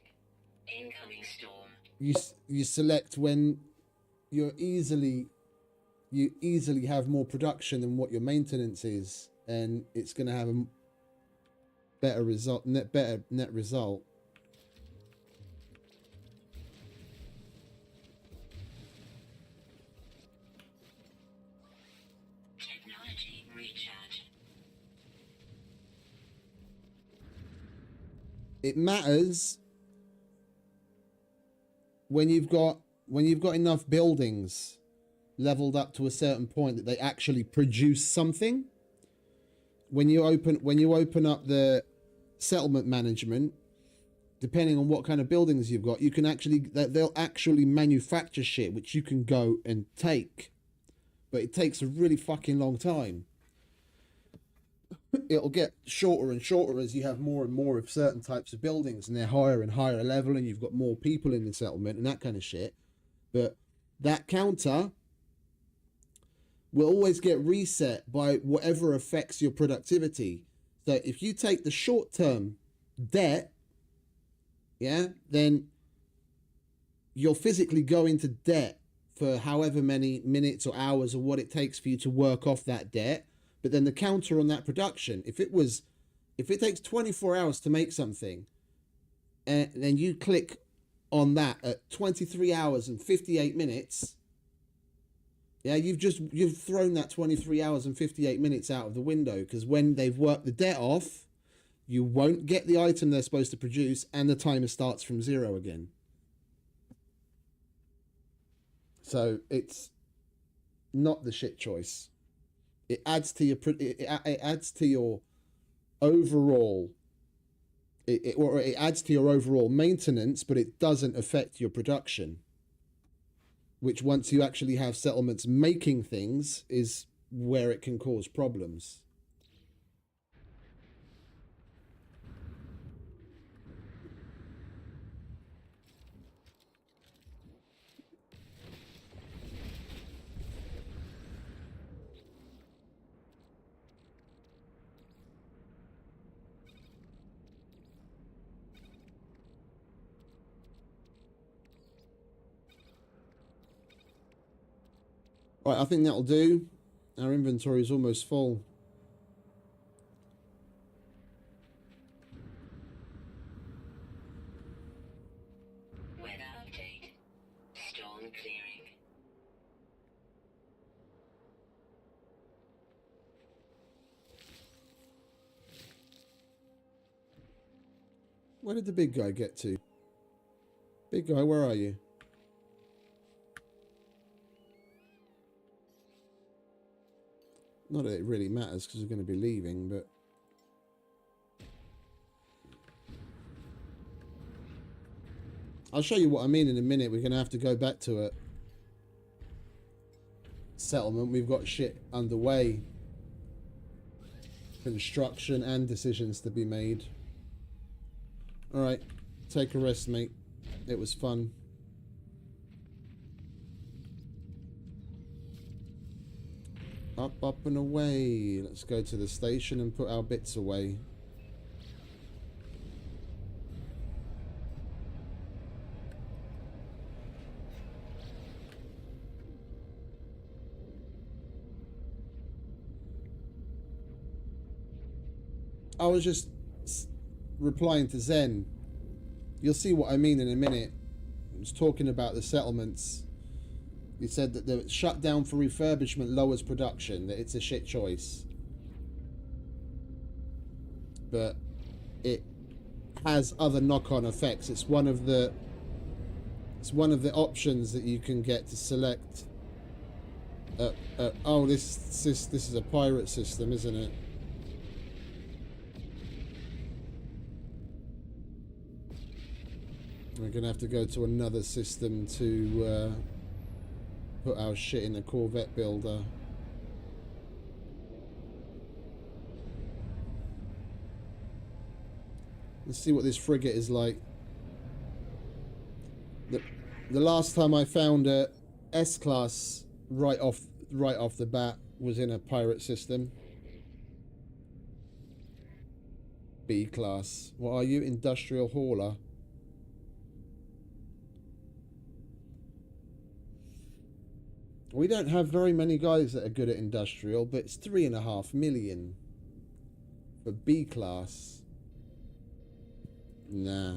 Incoming storm. You select when you easily have more production than what your maintenance is, and it's going to have a better result, better net result. Technology recharge. It matters when you've got enough buildings leveled up to a certain point that they actually produce something. When you open up the settlement management, depending on what kind of buildings you've got, you can they'll actually manufacture shit which you can go and take, but it takes a really fucking long time. It'll get shorter and shorter as you have more and more of certain types of buildings, and they're higher and higher level, and you've got more people in the settlement and that kind of shit. But that counter will always get reset by whatever affects your productivity. So if you take the short-term debt, yeah, then you'll physically go into debt for however many minutes or hours or what it takes for you to work off that debt. But then the counter on that production, if it takes 24 hours to make something, and then you click on that at 23 hours and 58 minutes, yeah, you've thrown that 23 hours and 58 minutes out of the window, because when they've worked the debt off, you won't get the item they're supposed to produce, and the timer starts from zero again. So it's not the shit choice. It adds to your overall. It adds to your overall maintenance, but it doesn't affect your production. Which, once you actually have settlements making things, is where it can cause problems. Right, I think that'll do. Our inventory is almost full. Weather update. Storm clearing. Where did the big guy get to? Big guy, where are you? Not that it really matters because we're going to be leaving, but... I'll show you what I mean in a minute. We're going to have to go back to a settlement. We've got shit underway. Construction and decisions to be made. Alright, take a rest, mate. It was fun. Up and away. Let's go to the station and put our bits away. I was just replying to Zen. You'll see what I mean in a minute. I was talking about the settlements. He said that the shutdown for refurbishment lowers production, that it's a shit choice. But it has other knock-on effects. It's one of the options that you can get to select. Oh, this is a pirate system, isn't it? We're gonna have to go to another system to put our shit in a corvette builder. Let's see what this frigate is like. The last time I found a S-class right off the bat was in a pirate system. B-class. What are you? Industrial hauler. We don't have very many guys that are good at industrial, but it's 3.5 million for B class. Nah,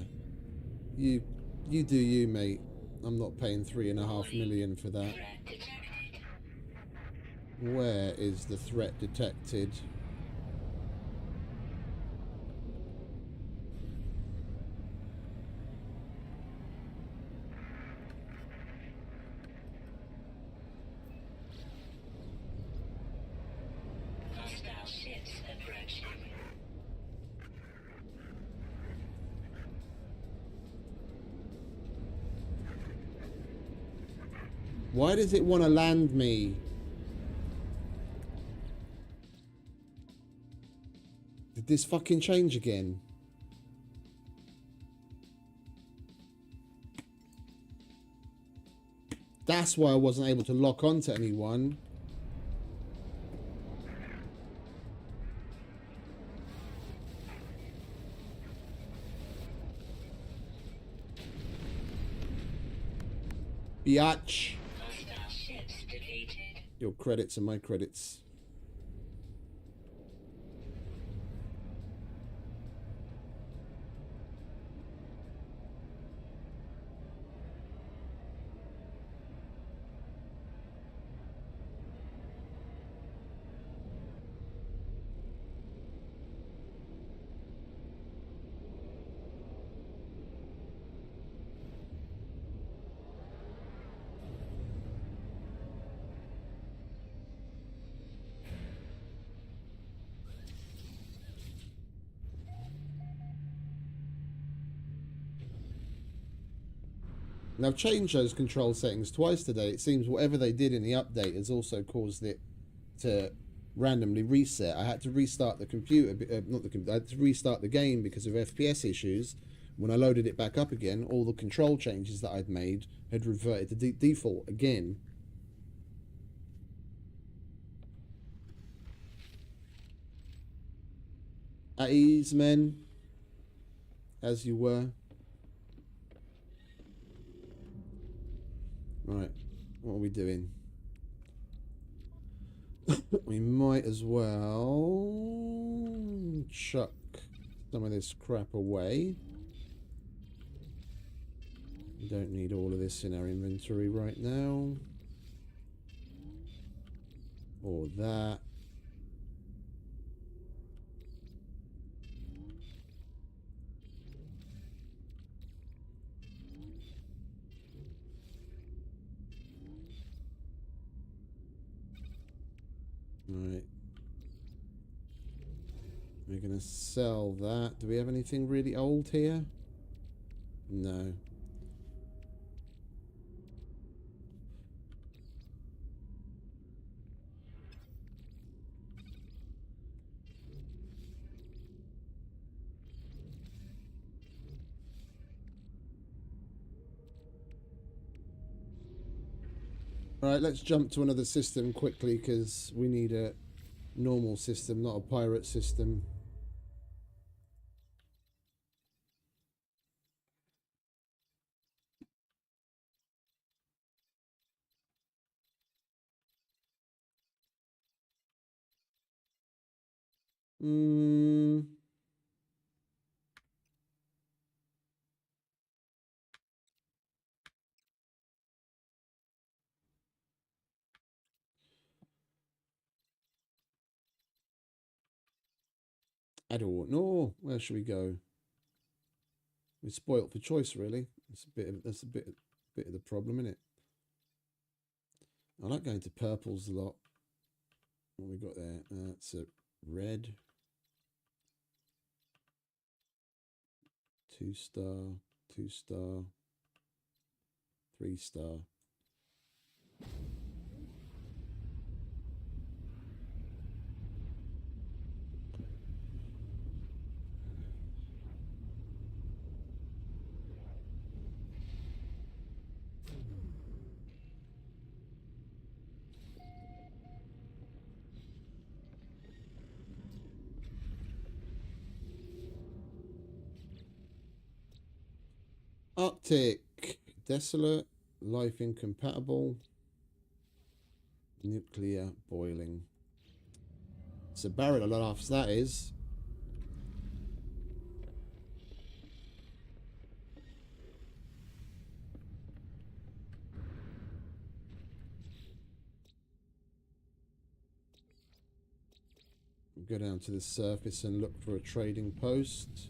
you do you, mate. I'm not paying 3.5 million for that. Where is the threat detected? Why does it want to land me? Did this fucking change again? That's why I wasn't able to lock onto anyone. Biatch. Your credits are my credits. Now, I've changed those control settings twice today. It seems whatever they did in the update has also caused it to randomly reset. I had to restart the computer, not the computer, I had to restart the game because of FPS issues. When I loaded it back up again, all the control changes that I'd made had reverted to default again. At ease, men, as you were. Right, what are we doing? We might as well chuck some of this crap away. We don't need all of this in our inventory right now. Or that. Right. We're going to sell that. Do we have anything really old here? No. Alright, let's jump to another system quickly because we need a normal system, not a pirate system. I don't know. Where should we go? We're spoilt for choice, really. That's a bit of the problem, isn't it? I like going to purples a lot. What we got there? That's a red. 2-star, 2-star, 3-star. Arctic, desolate, life incompatible, nuclear boiling. It's a barrel of laughs, that is. Go down to the surface and look for a trading post.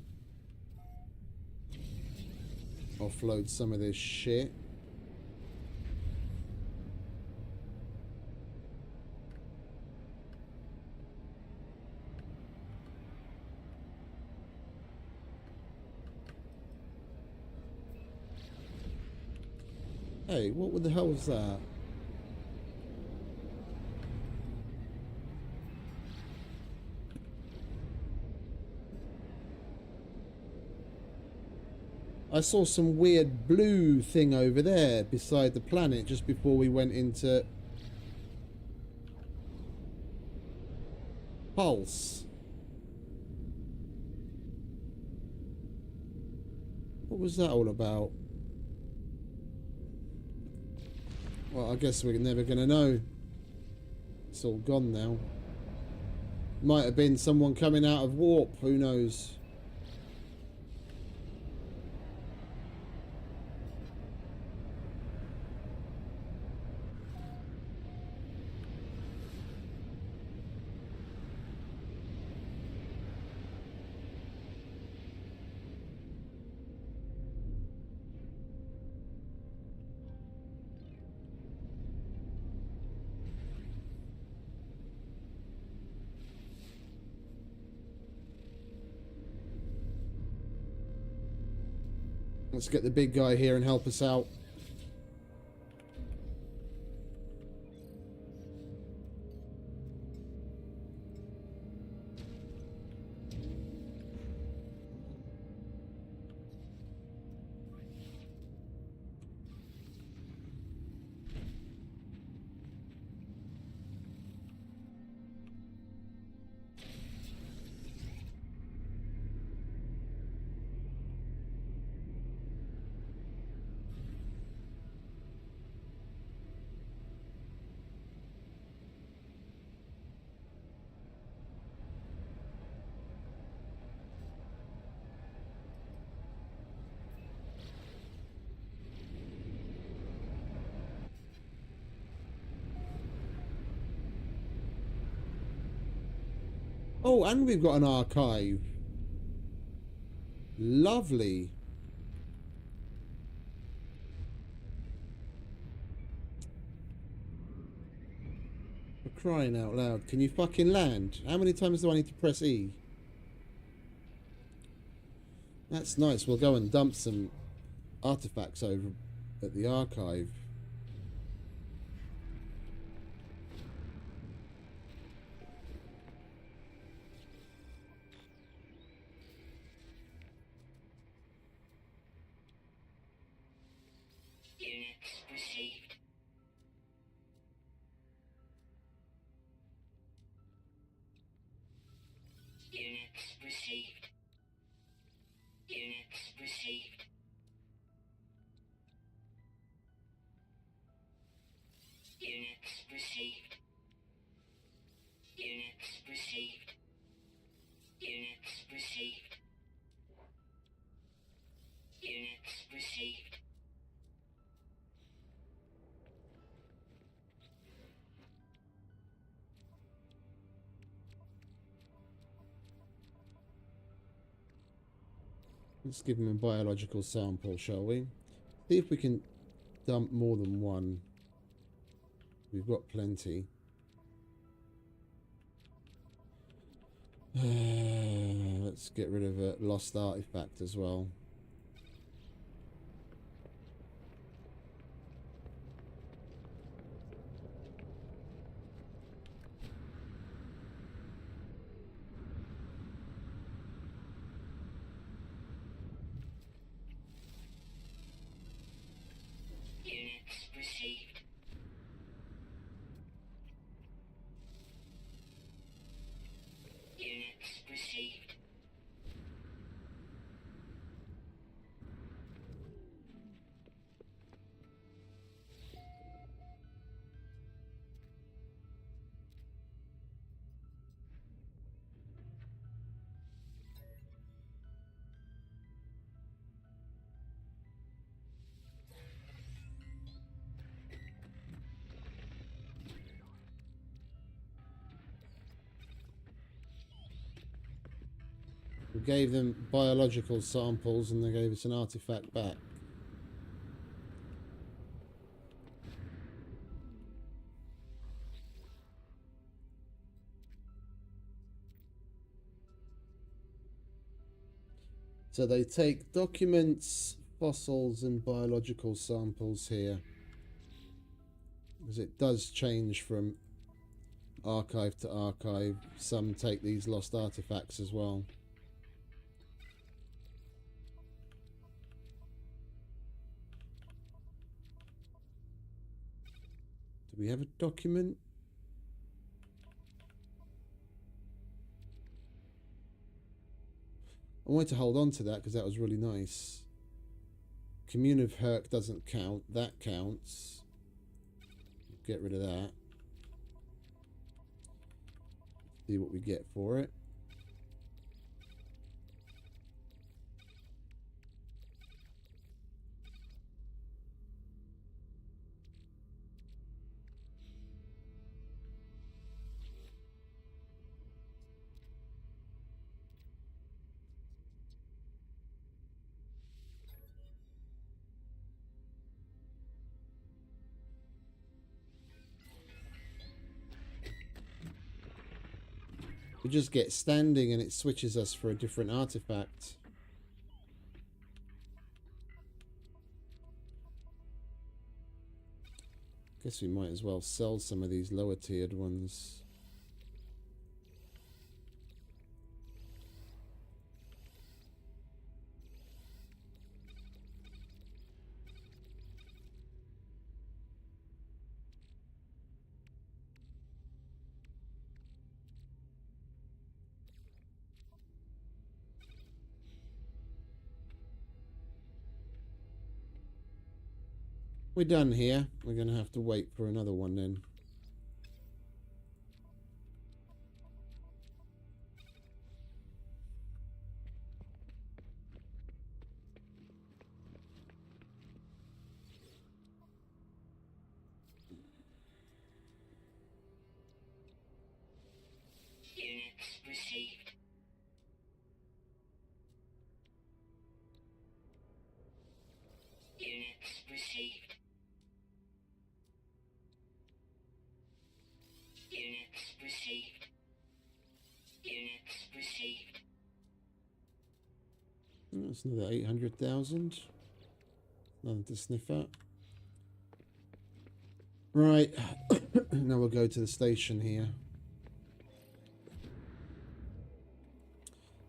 Offload some of this shit. Hey, what the hell was that? I saw some weird blue thing over there beside the planet just before we went into Pulse. What was that all about? Well, I guess we're never going to know. It's all gone now. Might have been someone coming out of warp, who knows? Let's get the big guy here and help us out. Oh, and we've got an archive. Lovely. For crying out loud. Can you fucking land? How many times do I need to press E? That's nice. We'll go and dump some artifacts over at the archive. Units received. Units received. Units received. Units received. Units received. Units received. Units received. Let's give him a biological sample, shall we? See if we can dump more than one. We've got plenty. Let's get rid of a lost artifact as well. Units received. Units received. We gave them biological samples and they gave us an artifact back. So they take documents, fossils and biological samples here. Because it does change from archive to archive. Some take these lost artifacts as well. Do we have a document? I wanted to hold on to that because that was really nice. Commune of Herc doesn't count. That counts. Get rid of that. See what we get for it. We just get standing and it switches us for a different artifact. Guess we might as well sell some of these lower tiered ones. We're done here. We're going to have to wait for another one then. Units received. Units received. Units received. Units received. That's another 800,000. Nothing to sniff at. Right. Now we'll go to the station here.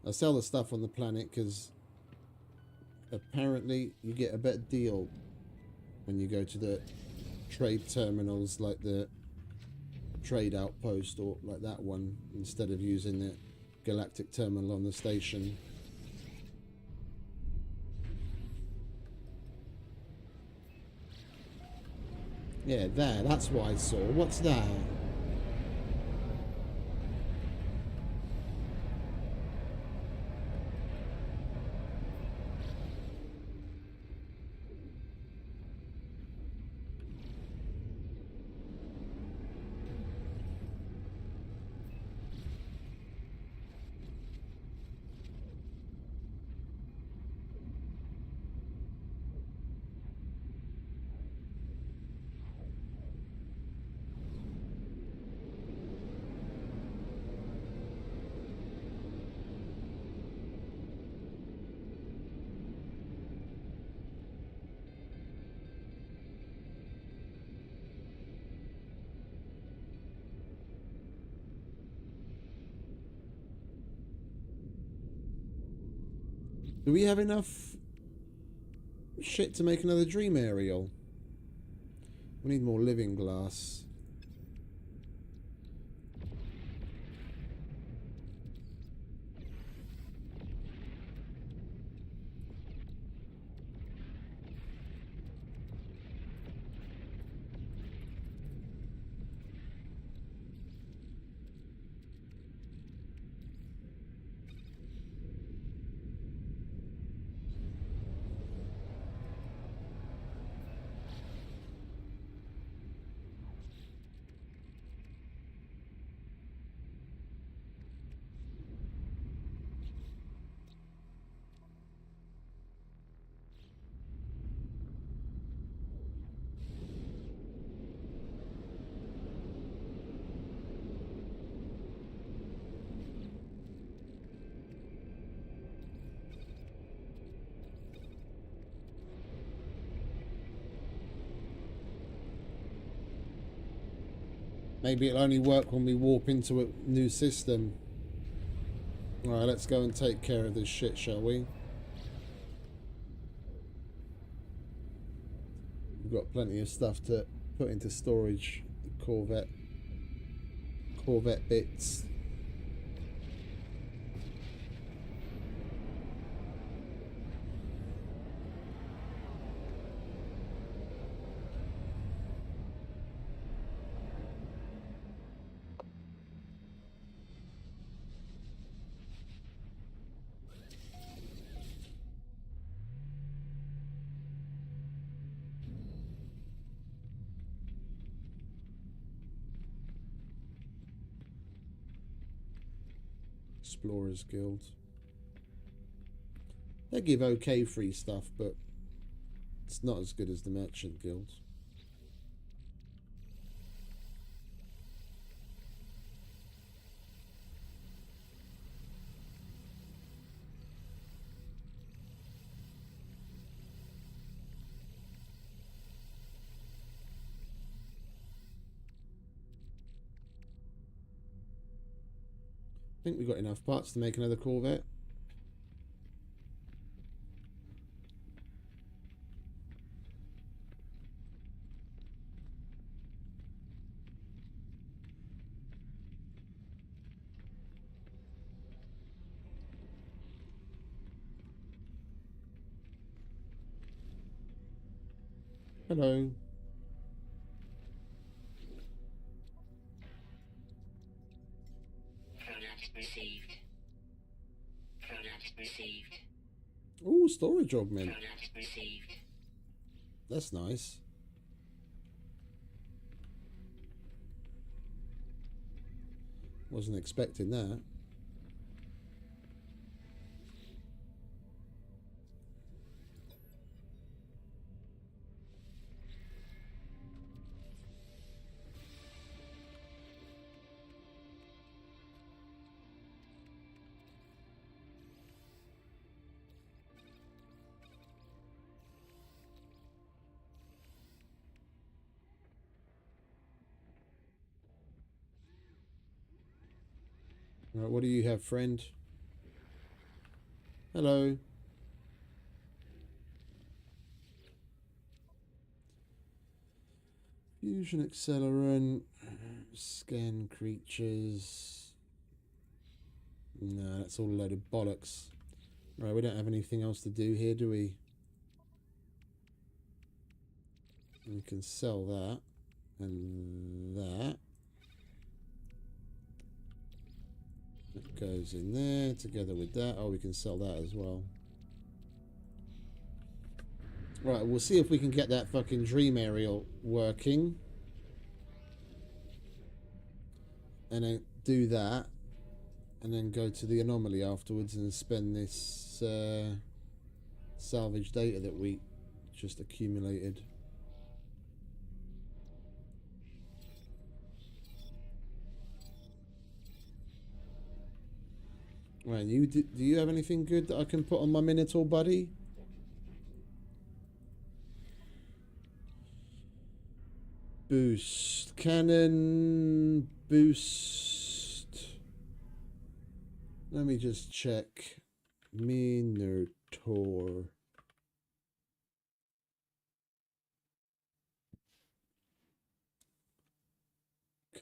I sell the stuff on the planet because apparently you get a better deal when you go to the trade terminals like the trade outpost or like that one instead of using the galactic terminal on the station. Yeah, there, that's what I saw. What's that? Do we have enough shit to make another dream aerial? We need more living glass. Maybe it'll only work when we warp into a new system. Alright, let's go and take care of this shit, shall we? We've got plenty of stuff to put into storage. The Corvette bits. Explorers Guild. They give okay free stuff, but it's not as good as the Merchant Guild. I think we've got enough parts to make another Corvette. Hello. Product received. Product received. Oh, storage augment. Product received. That's nice. Wasn't expecting that. Right, what do you have, friend? Hello. Fusion accelerant. Scan creatures. No, that's all a load of bollocks. Right, we don't have anything else to do here, do we? We can sell that. And that. That goes in there together with that. Oh, we can sell that as well. Right, we'll see if we can get that fucking dream aerial working. And then do that. And then go to the anomaly afterwards and spend this salvage data that we just accumulated. Right, do you have anything good that I can put on my Minotaur, buddy? Boost. Cannon. Boost. Let me just check. Minotaur.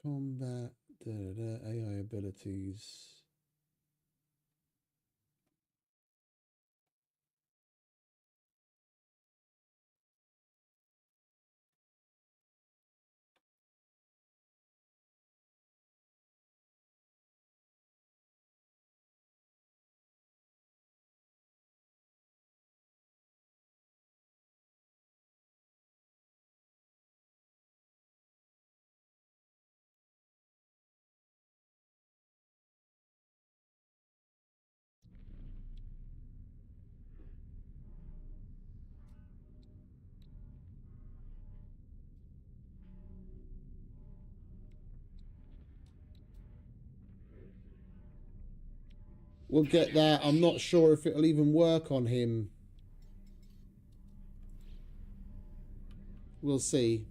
Combat. AI abilities. We'll get that. I'm not sure if it'll even work on him. We'll see.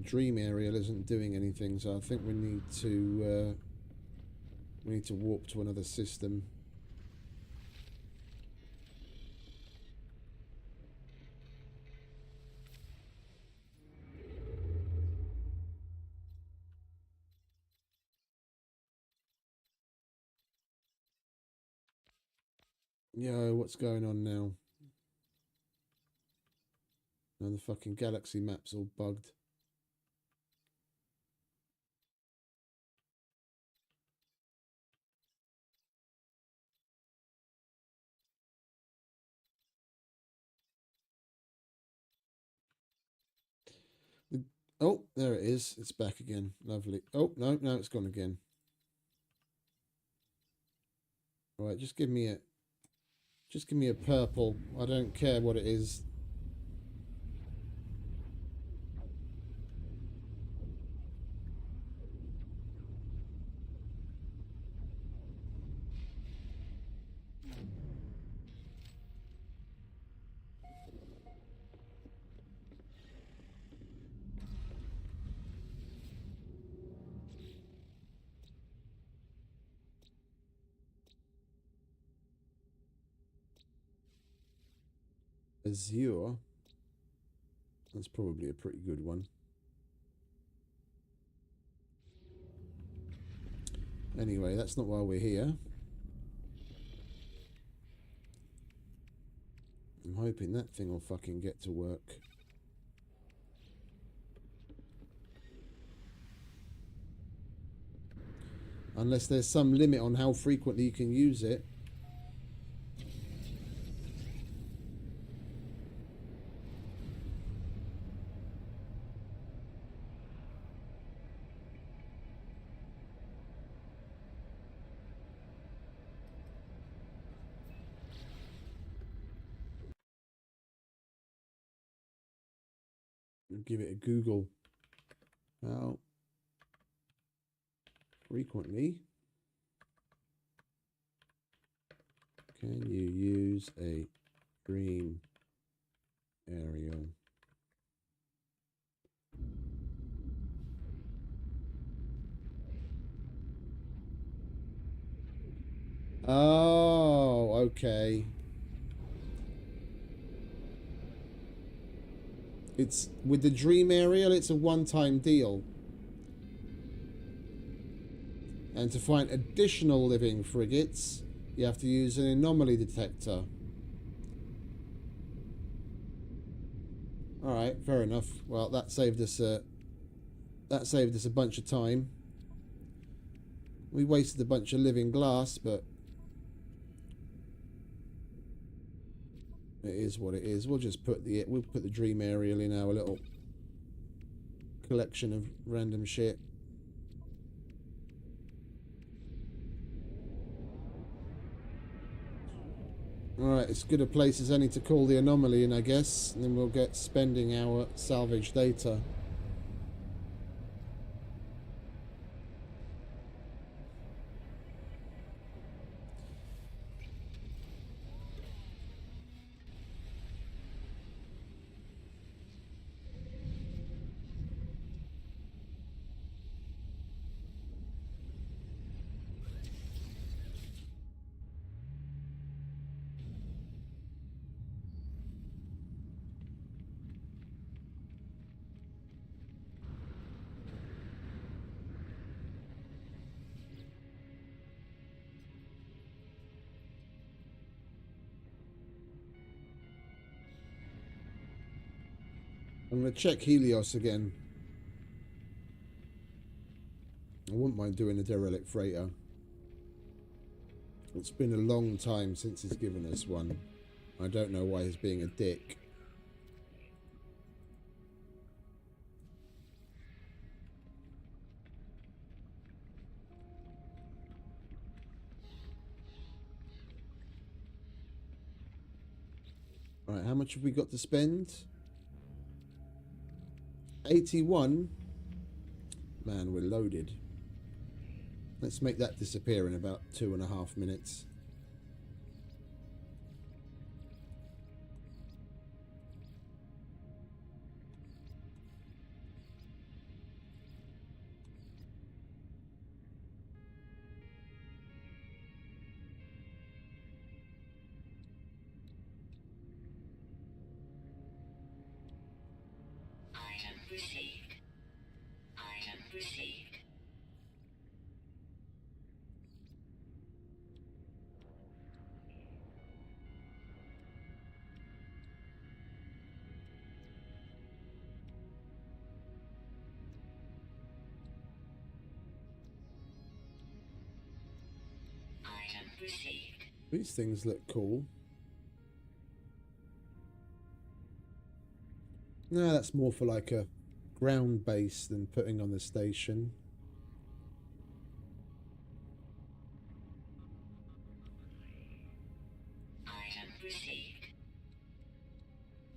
Dream aerial isn't doing anything, so I think we need to warp to another system. Yo, what's going on now? Now the fucking galaxy map's all bugged. Oh, there it is. It's back again. Lovely. Oh, no, it's gone again. All right, just give me a purple. I don't care what it is. Azure. That's probably a pretty good one. Anyway, that's not why we're here. I'm hoping that thing will fucking get to work. Unless there's some limit on how frequently you can use it. Give it a Google. How frequently can you use a dream aerial? Oh, okay. It's with the dream aerial, it's a one-time deal. And to find additional living frigates, you have to use an anomaly detector. Alright, fair enough. Well, that saved us a bunch of time. We wasted a bunch of living glass, but it is what it is. We'll just put the dream aerial in our little collection of random shit. Alright, as good a place as any to call the anomaly in, I guess. And then we'll get spending our salvage data. I'm going to check Helios again. I wouldn't mind doing a derelict freighter. It's been a long time since he's given us one. I don't know why he's being a dick. Alright, how much have we got to spend? 81. Man, we're loaded. Let's make that disappear in about 2.5 minutes. Item received. Item received. Item received. These things look cool. No, that's more for like a ground base than putting on the station. Item received.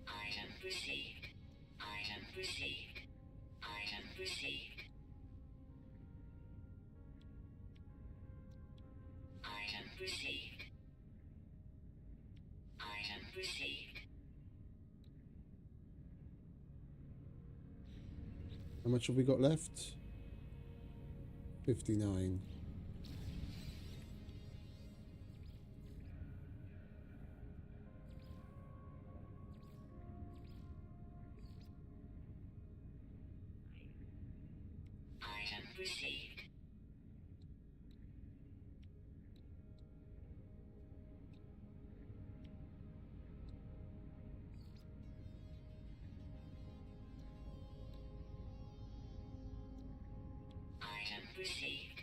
Item received. Item received. Item received. Item received. Item received. How much have we got left? 59. Item received. Item received.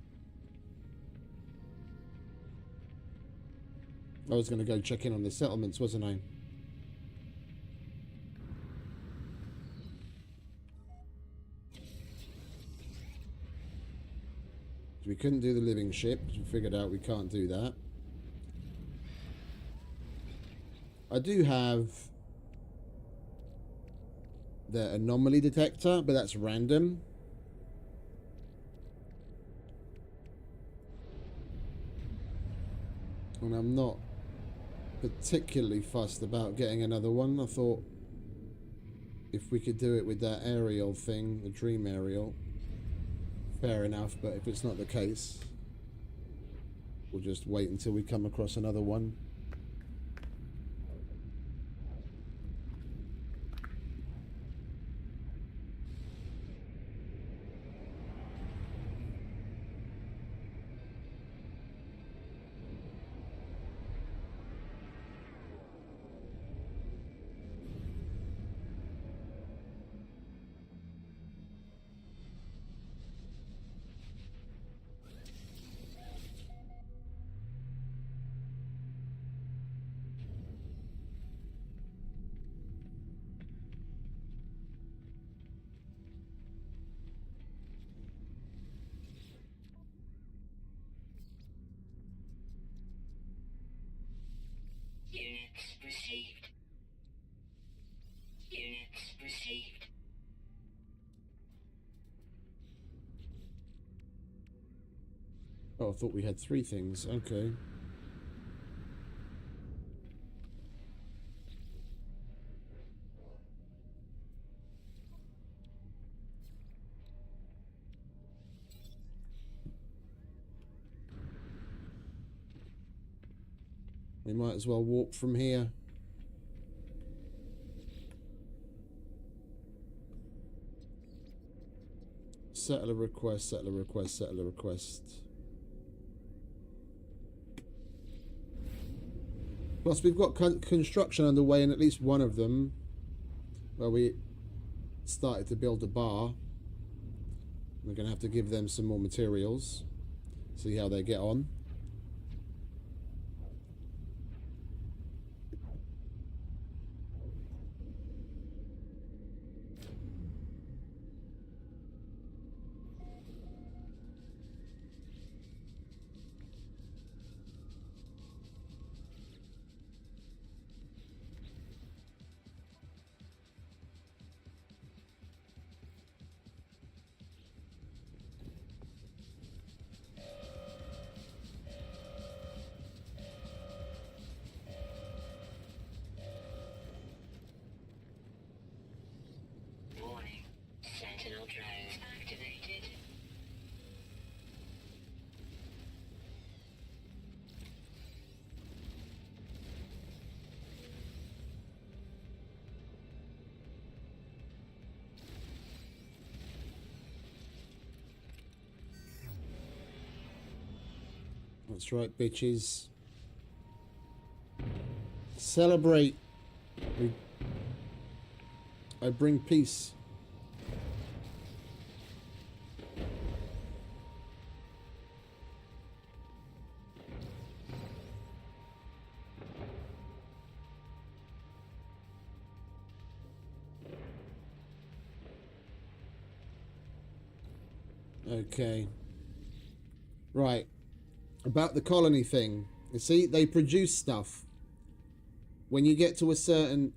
I was going to go check in on the settlements, wasn't I? We couldn't do the living ship. We figured out we can't do that. I do have the anomaly detector, but that's random. And I'm not particularly fussed about getting another one. I thought if we could do it with that aerial thing, the dream aerial, fair enough, but if it's not the case, we'll just wait until we come across another one. Units received. Units received. Oh, I thought we had 3 things. Okay. We might as well walk from here. Settle a request, settle a request, settle a request. Plus, we've got construction underway in at least one of them, where we started to build a bar. We're going to have to give them some more materials, see how they get on. Warning. Sentinel drones activated. That's right, bitches. Celebrate. I bring peace. Okay. Right. About the colony thing. You see, they produce stuff. When you get to a certain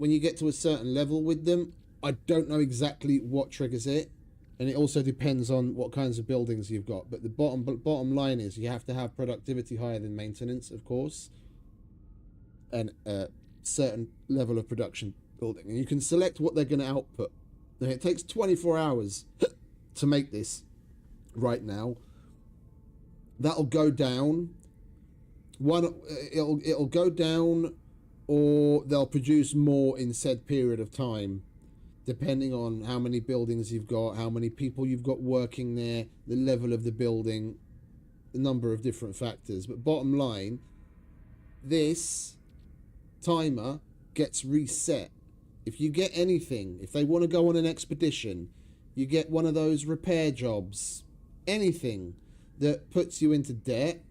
level with them, I don't know exactly what triggers it, and it also depends on what kinds of buildings you've got. But the bottom line is you have to have productivity higher than maintenance, of course, and a certain level of production building. And you can select what they're going to output. Now, it takes 24 hours to make this right now. That'll go down. It'll go down, or they'll produce more in said period of time, depending on how many buildings you've got, how many people you've got working there, the level of the building, a number of different factors. But bottom line, this timer gets reset. If you get anything, if they want to go on an expedition, you get one of those repair jobs, anything that puts you into debt,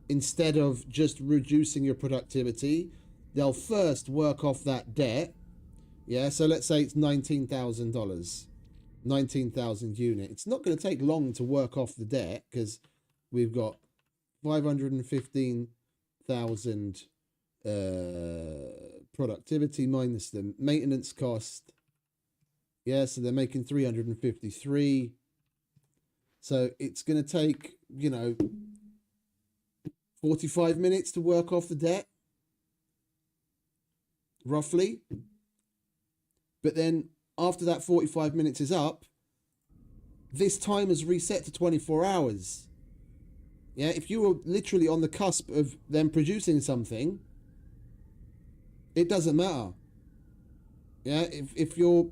instead of just reducing your productivity, they'll first work off that debt. Yeah, so let's say it's $19,000, 19,000 unit. It's not going to take long to work off the debt because we've got 515,000 productivity minus the maintenance cost. Yeah, so they're making 353. So it's going to take, 45 minutes to work off the debt, roughly. But then after that 45 minutes is up, this time is reset to 24 hours. Yeah, if you were literally on the cusp of them producing something, it doesn't matter. Yeah, if you're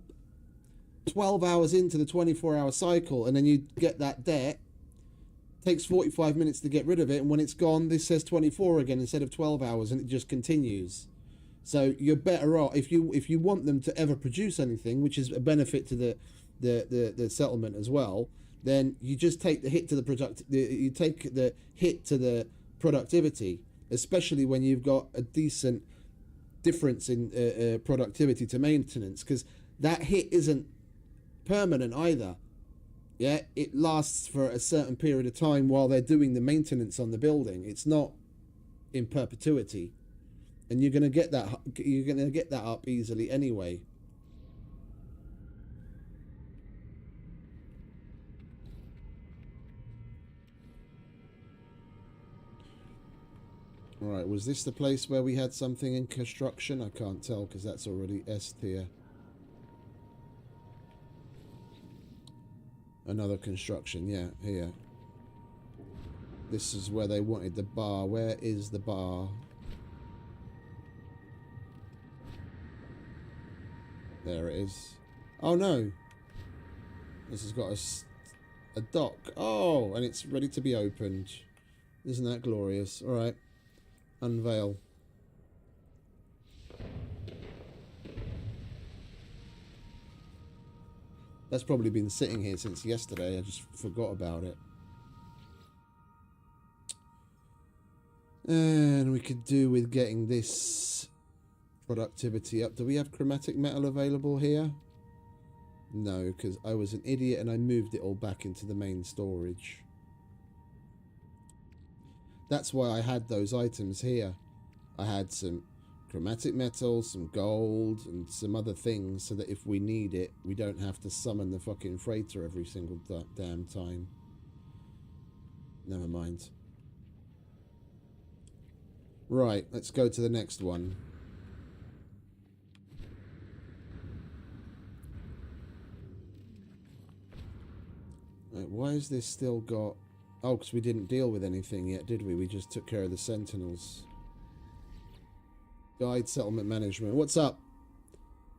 12 hours into the 24-hour cycle and then you get that debt, takes 45 minutes to get rid of it, and when it's gone, this says 24 again instead of 12 hours, and it just continues. So you're better off if you want them to ever produce anything, which is a benefit to the settlement as well. Then you just take the hit to you take the hit to the productivity, especially when you've got a decent difference in productivity to maintenance, because that hit isn't permanent either. Yeah, it lasts for a certain period of time while they're doing the maintenance on the building. It's not in perpetuity, and you're gonna get that up easily anyway. All right, was this the place where we had something in construction? I can't tell because that's already S tier. Another construction, yeah, here. This is where they wanted the bar. Where is the bar? There it is. Oh no! This has got a dock. Oh, and it's ready to be opened. Isn't that glorious? All right, unveil. That's probably been sitting here since yesterday. I just forgot about it. And we could do with getting this productivity up. Do we have chromatic metal available here? No, because I was an idiot and I moved it all back into the main storage. That's why I had those items here. I had some chromatic metal, some gold, and some other things so that if we need it, we don't have to summon the fucking freighter every single damn time. Never mind. Right, let's go to the next one. Right, why is this still got... Oh, because we didn't deal with anything yet, did we? We just took care of the sentinels. Guide settlement management. What's up?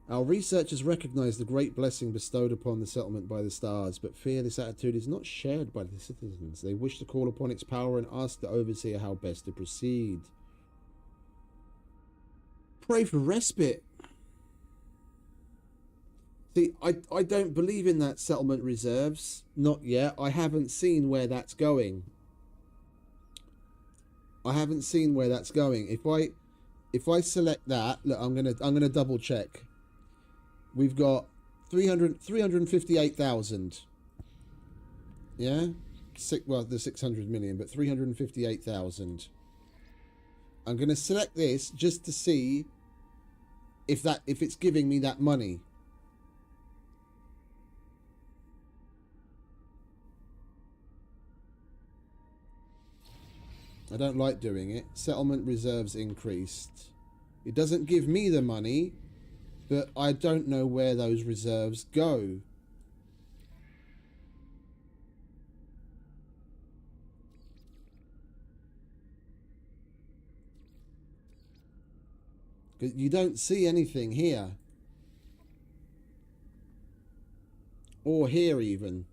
Our researchers recognize the great blessing bestowed upon the settlement by the stars, but fear this attitude is not shared by the citizens. They wish to call upon its power and ask the overseer how best to proceed. Pray for respite. See, I don't believe in that settlement reserves. Not yet. I haven't seen where that's going. I haven't seen where that's going. If I select that, look, I'm gonna double check. We've got 358,000. Yeah? Well, the 600 million, but 358,000. I'm gonna select this just to see if it's giving me that money. I don't like doing it. Settlement reserves increased. It doesn't give me the money, but I don't know where those reserves go. You don't see anything here. Or here even.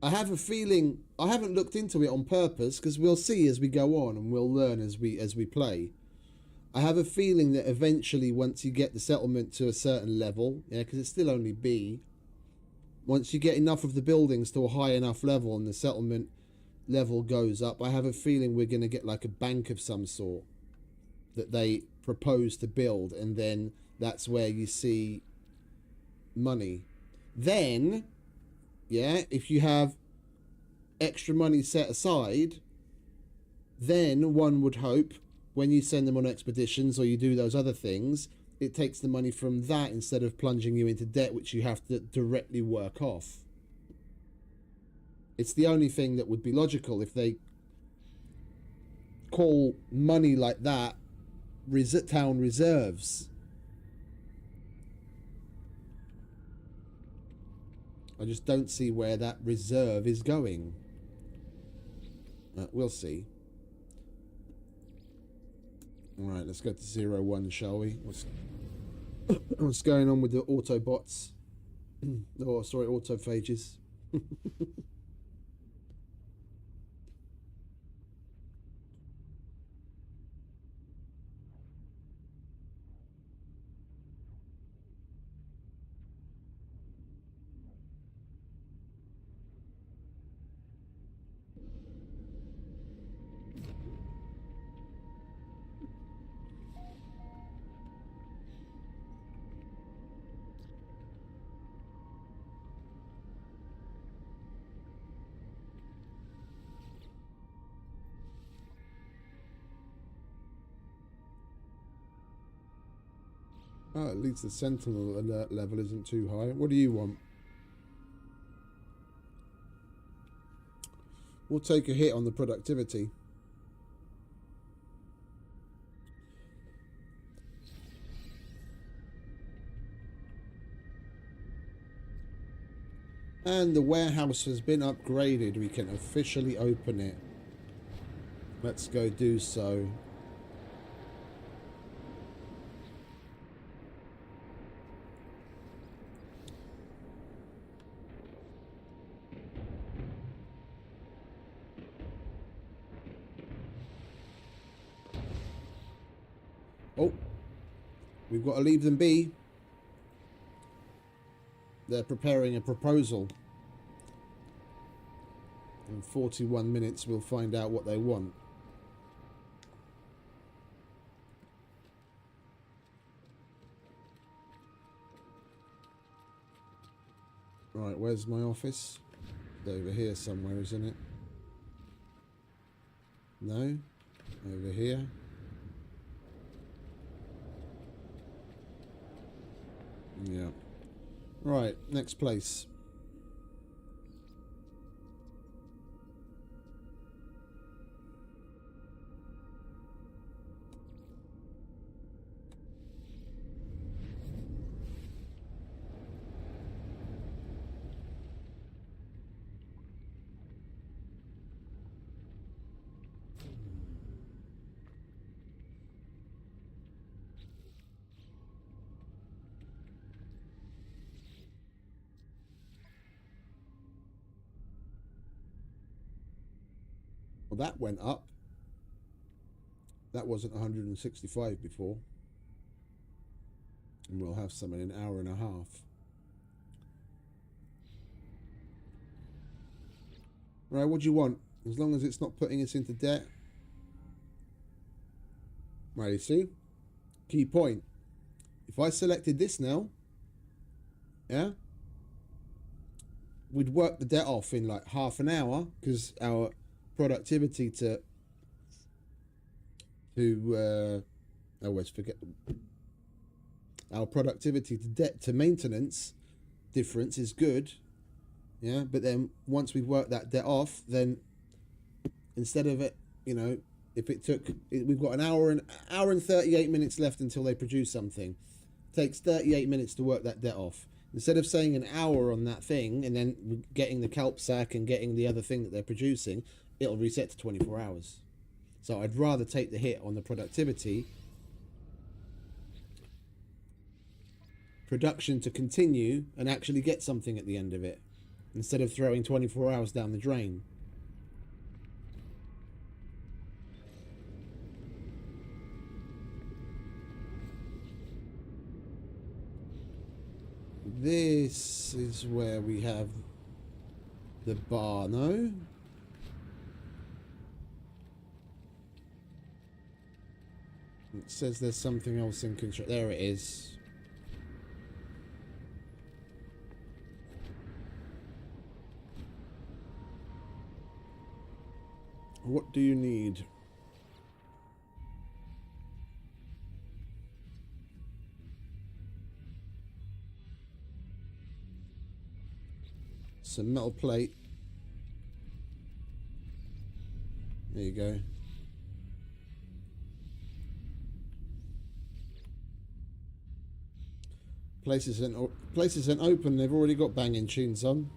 I have a feeling, I haven't looked into it on purpose because we'll see as we go on and we'll learn as we play. I have a feeling that eventually, once you get the settlement to a certain level, yeah, because it's still only B, once you get enough of the buildings to a high enough level and the settlement level goes up, I have a feeling we're going to get like a bank of some sort that they propose to build, and then that's where you see money. Then, yeah, if you have extra money set aside, then one would hope when you send them on expeditions or you do those other things, it takes the money from that instead of plunging you into debt, which you have to directly work off. It's the only thing that would be logical if they call money like that town reserves. I just don't see where that reserve is going. We'll see. Alright, let's go to 01, shall we? What's going on with the Autobots? Oh, sorry, autophages. Oh, at least the sentinel alert level isn't too high. What do you want? We'll take a hit on the productivity. And the warehouse has been upgraded. We can officially open it. Let's go do so. Oh, we've got to leave them be. They're preparing a proposal. In 41 minutes, we'll find out what they want. Right, where's my office? It's over here somewhere, isn't it? No? Over here? Yeah. Right, next place. Well, that went up. That wasn't 165 before. And we'll have some in an hour and a half. Right, what do you want? As long as it's not putting us into debt. Right, you see? Key point. If I selected this now, yeah, we'd work the debt off in like half an hour because our productivity to I always forget, our productivity to debt to maintenance difference is good, yeah, but then once we've worked that debt off, then instead of it, you know, if it took, we've got an hour and 38 minutes left until they produce something. It takes 38 minutes to work that debt off. Instead of saying an hour on that thing and then getting the kelp sack and getting the other thing that they're producing, it'll reset to 24 hours. So I'd rather take the hit on the productivity. Production to continue and actually get something at the end of it. instead of throwing 24 hours down the drain. This is where we have the bar, no? It says there's something else in control. There it is. What do you need? Some metal plate. There you go. Place isn't open. They've already got banging tunes on.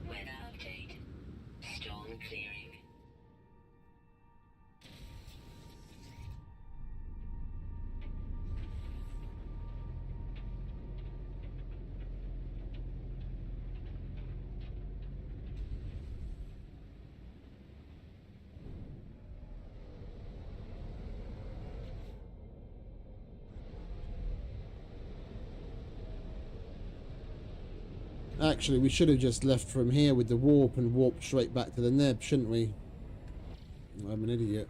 Weather update. Storm clearing. Actually, we should have just left from here with the warp and warped straight back to the neb, shouldn't we? I'm an idiot.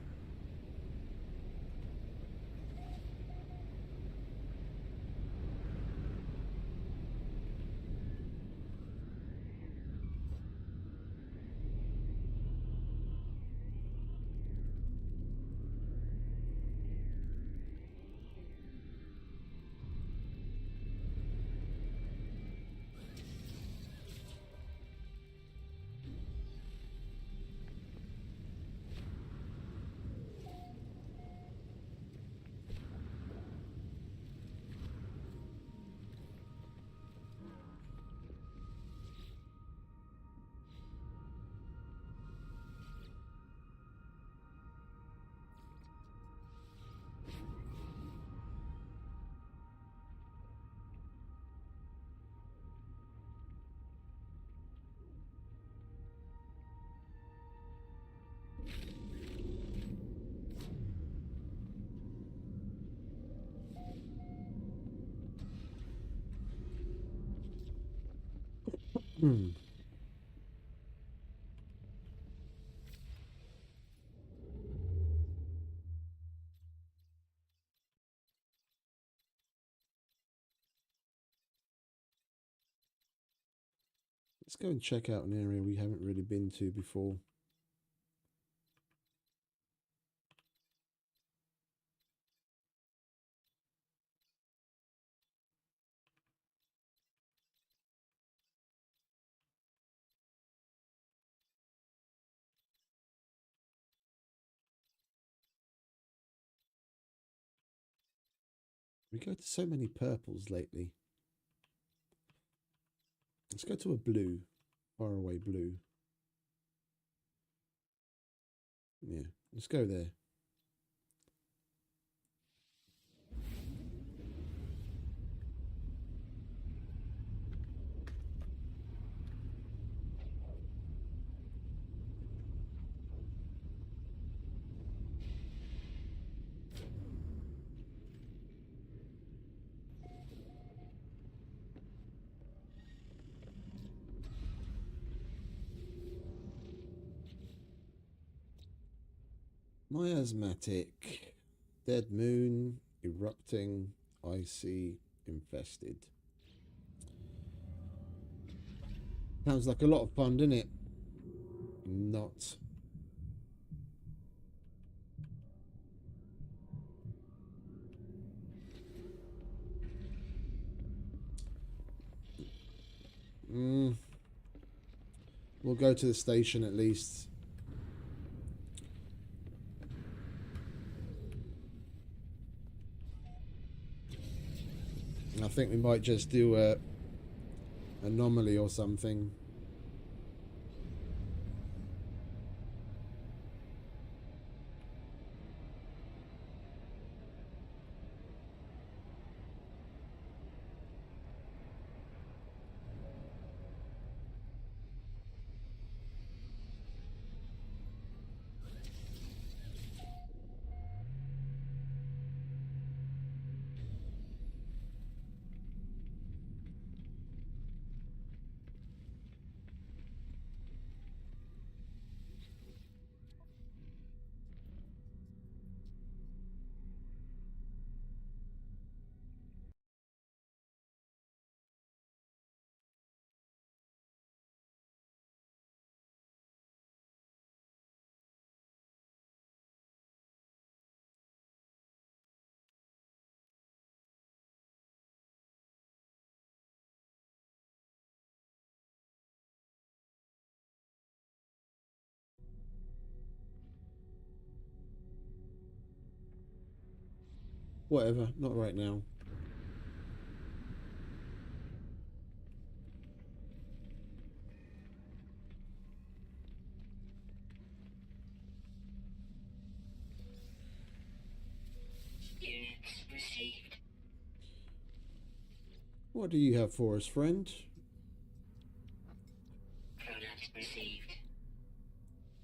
Let's go and check out an area we haven't really been to before. We go to so many purples lately. Let's go to a blue, faraway blue. Yeah, let's go there. Miasmatic. Dead moon, erupting, icy, infested. Sounds like a lot of fun, doesn't it? Not. We'll go to the station at least. I think we might just do a anomaly or something. Whatever, not right now. Units received. What do you have for us, friend? Product received.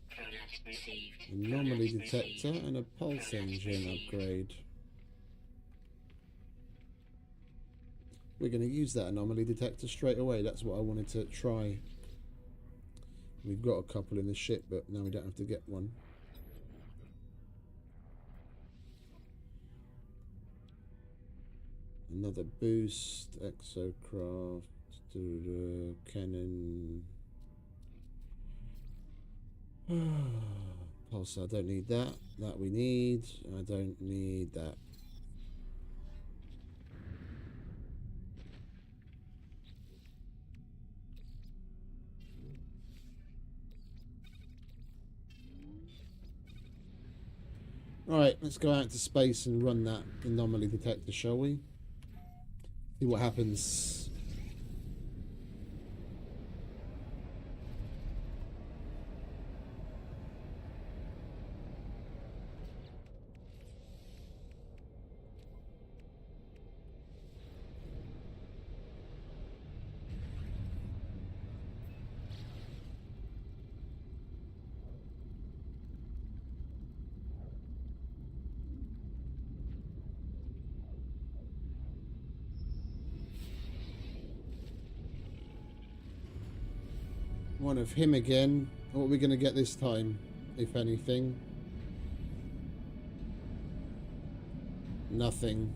Product received. Anomaly Product detector received. and a pulse Product engine received. upgrade. We're going to use that anomaly detector straight away. That's what I wanted to try. We've got a couple in the ship, but now we don't have to get one. Another boost, exocraft, cannon. Pulsar, I don't need that. That we need. I don't need that. Alright, let's go out to space and run that anomaly detector, shall we? See what happens. One of him again. What are we going to get this time, if anything? Nothing.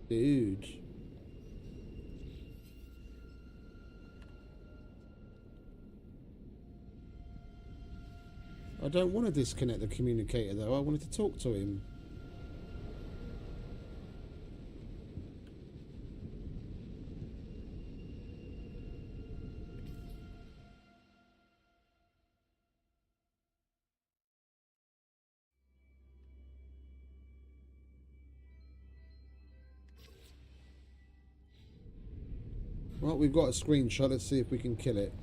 Dude. I don't want to disconnect the communicator though. I wanted to talk to him. Well, we've got a screenshot. Let's see if we can kill it.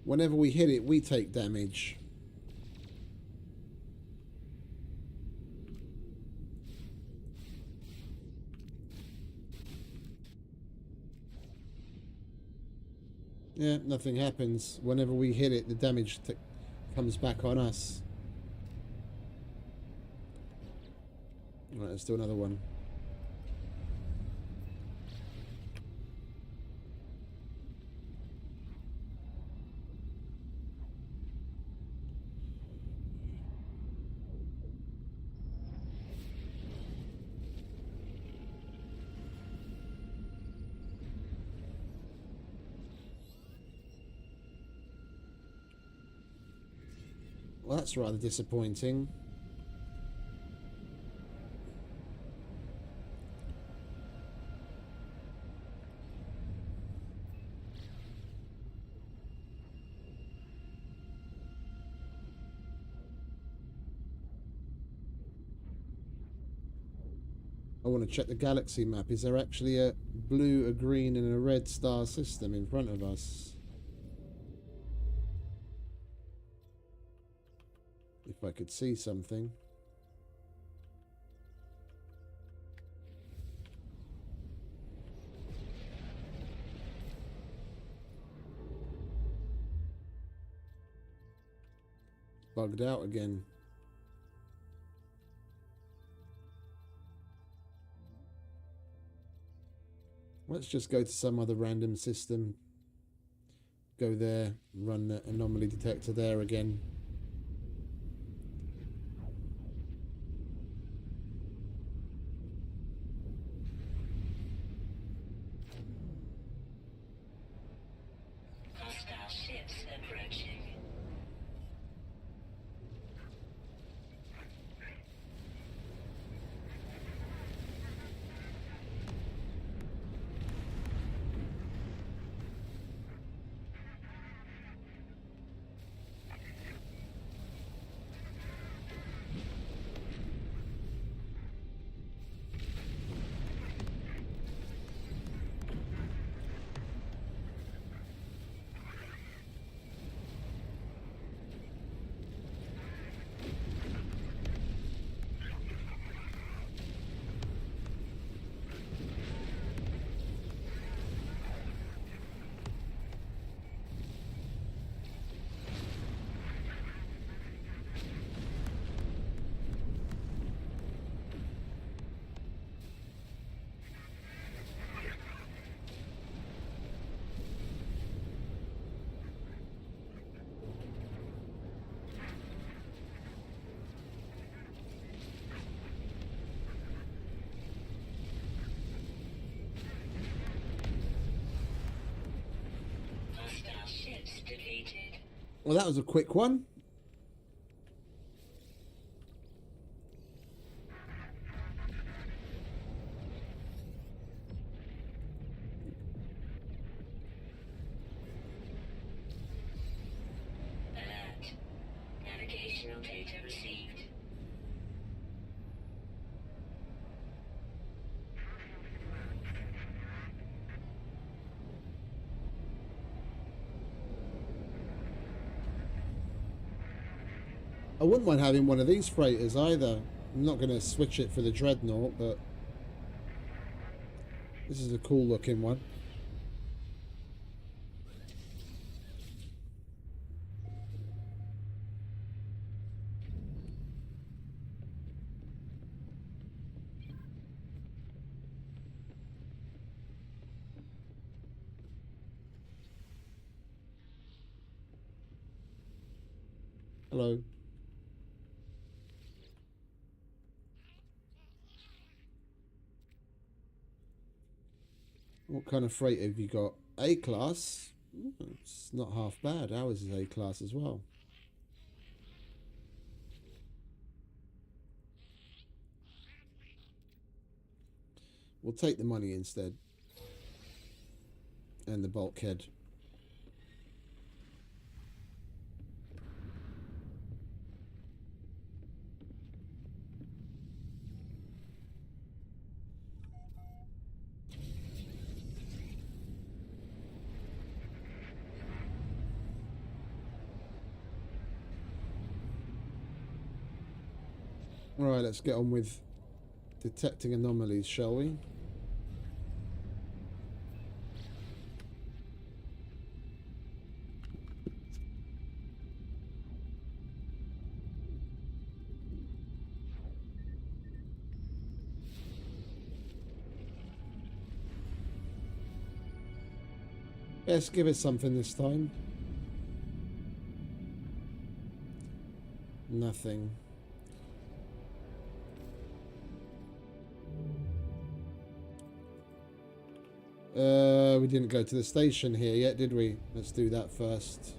Whenever we hit it, we take damage. Yeah, nothing happens. Whenever we hit it, the damage comes back on us. Right, let's do another one. Well, that's rather disappointing. I want to check the galaxy map. Is there actually a blue, a green, and a red star system in front of us? If I could see something. Bugged out again. Let's just go to some other random system. go there, run the anomaly detector there again. Hostile ships approaching. Hostile ships defeated. Well, that was a quick one. Alert. Navigational data received. I wouldn't mind having one of these freighters either. I'm not going to switch it for the Dreadnought, but this is a cool looking one. Hello. What kind of freighter have you got? A-class? It's not half bad. Ours is A-class as well. We'll take the money instead. And the bulkhead. Alright, let's get on with detecting anomalies, shall we? Yes, give it something this time. Nothing. We didn't go to the station here yet, did we? Let's do that first.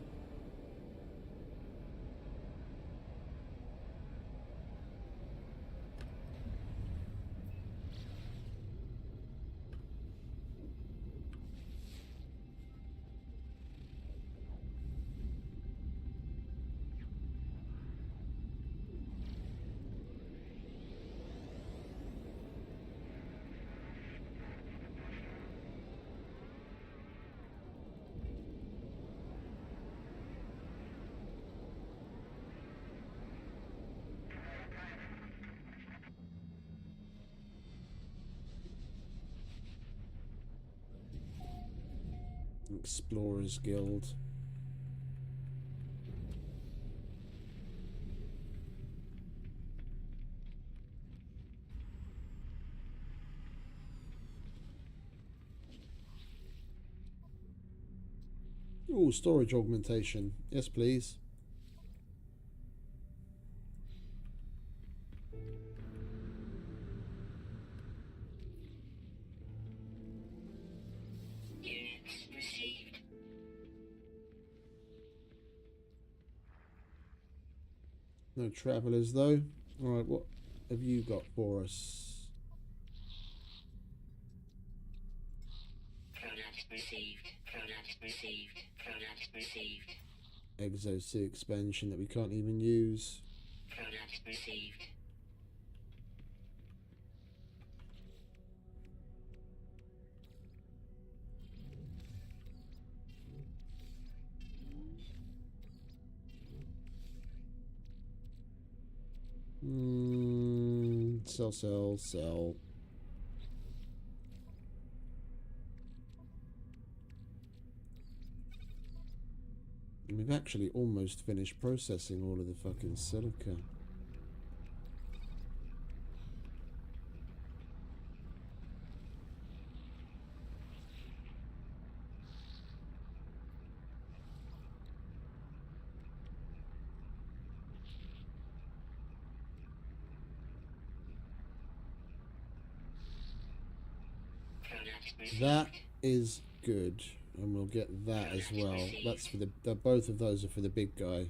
Explorers Guild. Oh, storage augmentation. Yes, please. Units received. No travellers though. Alright, what have you got for us? Product received. Product received. Product received. Exo C expansion that we can't even use. Product received. Sell. And we've actually almost finished processing all of the fucking silica. Product received. That is good, and we'll get that as well. That's for the both of those are for the big guy.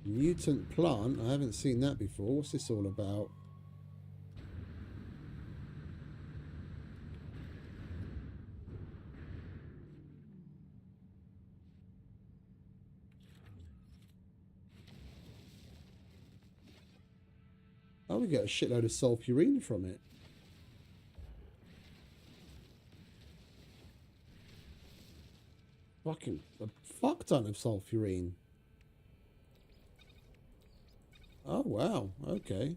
Mutant plant? I haven't seen that before. What's this all about? Oh, we get a shitload of sulfurine from it. Fucking a fuck ton of sulfurine. Oh, wow. Okay.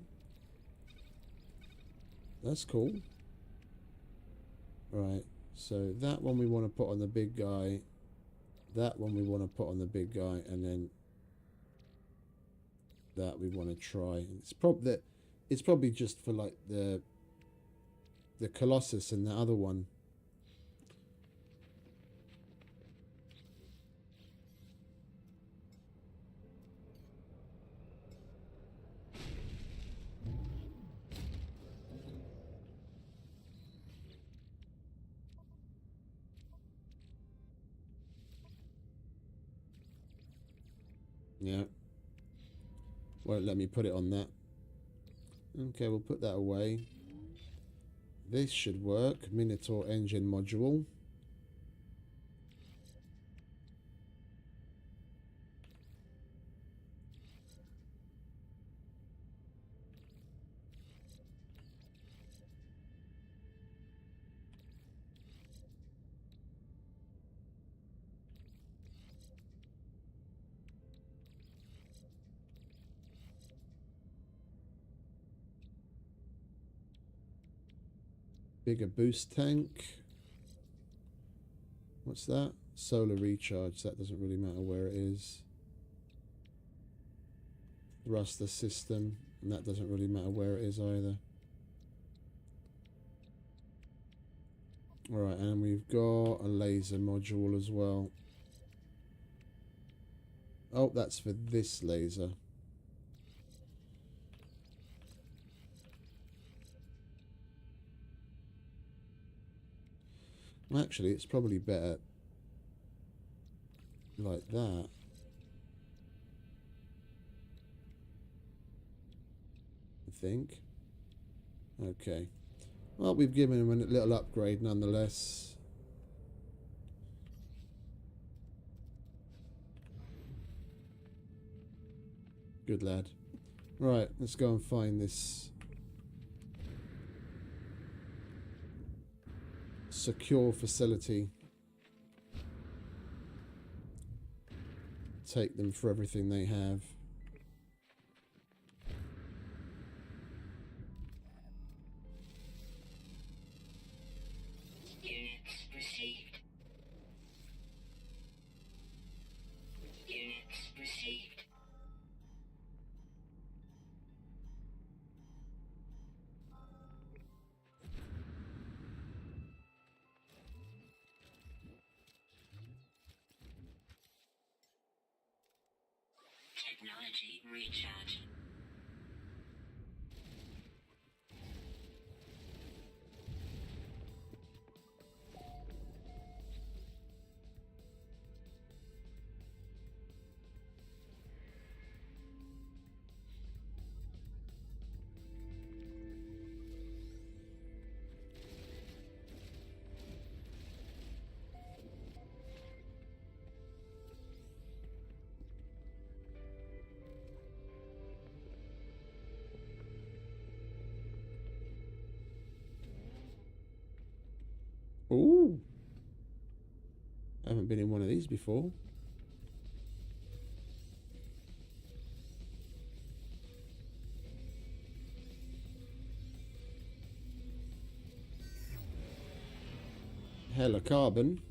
That's cool. Right. So that one we want to put on the big guy. That one we want to put on the big guy. And then that we want to try. It's probably just for like the Colossus and the other one. Yeah. Won't let me put it on that. Okay, we'll put that away. This should work. Minotaur engine module. Bigger boost tank. What's that? Solar recharge. That doesn't really matter where it is. Thruster system. And that doesn't really matter where it is either. Alright, and we've got a laser module as well. Oh, that's for this laser. Actually, it's probably better like that. I think. Okay. Well, we've given him a little upgrade nonetheless. Good lad. Right, let's go and find this secure facility. Take them for everything they have. Units received. Units received. Technology recharge. Ooh. I haven't been in one of these before. Hella carbon.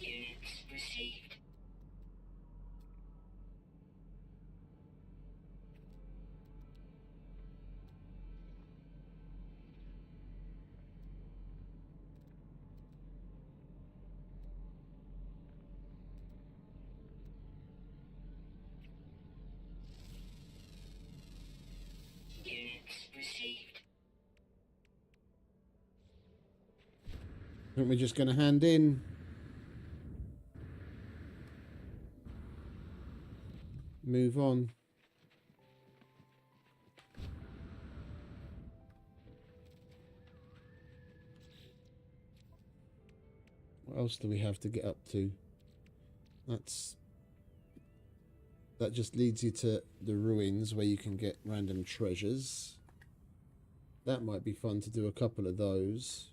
Units received. Units received. I think we're just going to hand in. Move on. What else do we have to get up to? That just leads you to the ruins where you can get random treasures. That might be fun to do a couple of those.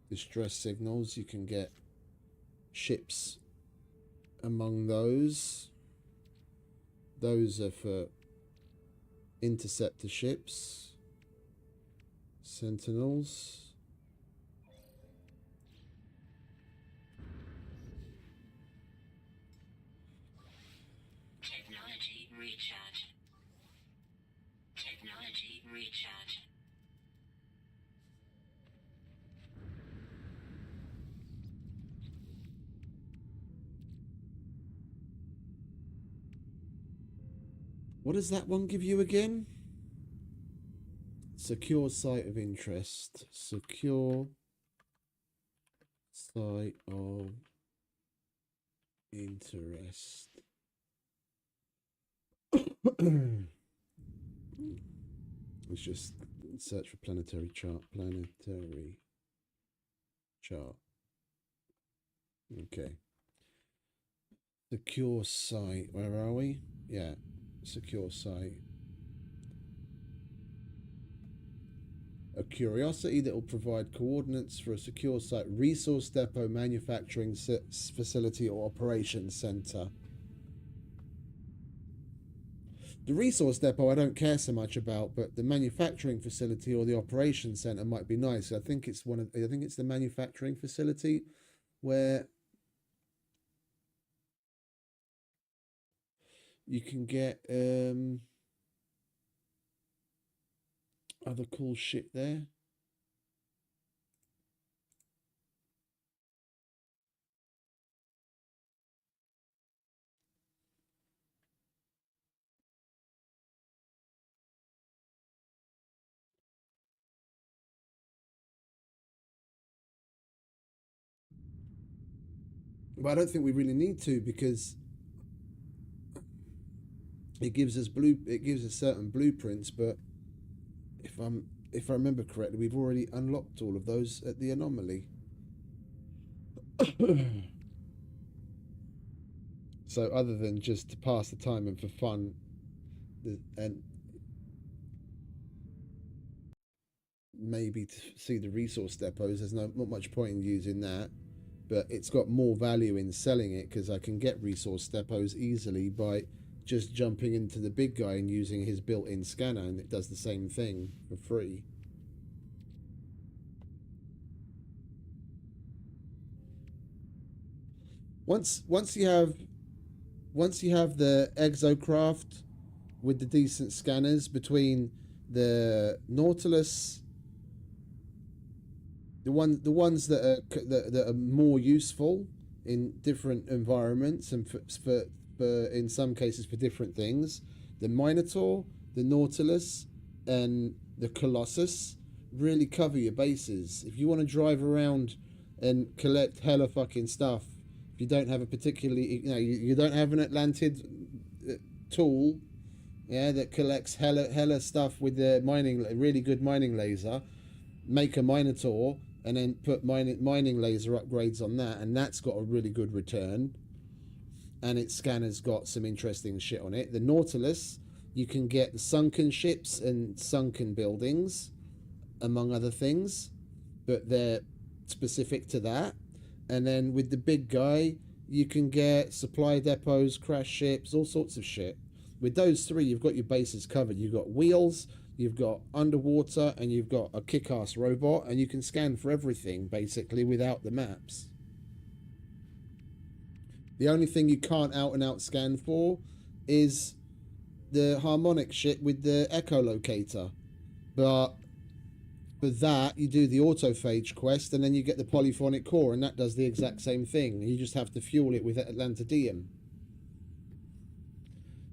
Distress signals, you can get ships among those. Those are for interceptor ships. Sentinels. Technology recharge. Technology recharge. What does that one give you again? Secure site of interest. Secure Site of interest. Let's just search for planetary chart. Planetary chart. Okay. Secure site. Where are we? Yeah. Secure site. A curiosity that will provide coordinates for a secure site, resource depot, manufacturing facility, or operations center. The resource depot I don't care so much about, but the manufacturing facility or the operations center might be nice. I think it's the manufacturing facility where you can get other cool shit there. But I don't think we really need to, because it gives us certain blueprints, but if I remember correctly, we've already unlocked all of those at the anomaly. So other than just to pass the time and for fun, and maybe to see the resource depots, there's not much point in using that. But it's got more value in selling it, because I can get resource depots easily by just jumping into the big guy and using his built-in scanner, and it does the same thing for free. Once you have the exocraft with the decent scanners, between the Nautilus, the ones that are more useful in different environments, and for in some cases for different things, the Minotaur, the Nautilus, and the Colossus really cover your bases. If you want to drive around and collect hella fucking stuff, if you don't have a particularly, you don't have an Atlantid tool, yeah, that collects hella stuff with the really good mining laser, make a Minotaur and then put mining laser upgrades on that, and that's got a really good return, and its scanner's got some interesting shit on it. The Nautilus, you can get the sunken ships and sunken buildings, among other things, but they're specific to that. And then with the big guy, you can get supply depots, crash ships, all sorts of shit. With those three, you've got your bases covered. You've got wheels, you've got underwater, and you've got a kick-ass robot, and you can scan for everything, basically, without the maps. The only thing you can't out-and-out scan for is the harmonic shit with the echolocator. But for that, you do the autophage quest, and then you get the polyphonic core, and that does the exact same thing. You just have to fuel it with Atlantidium.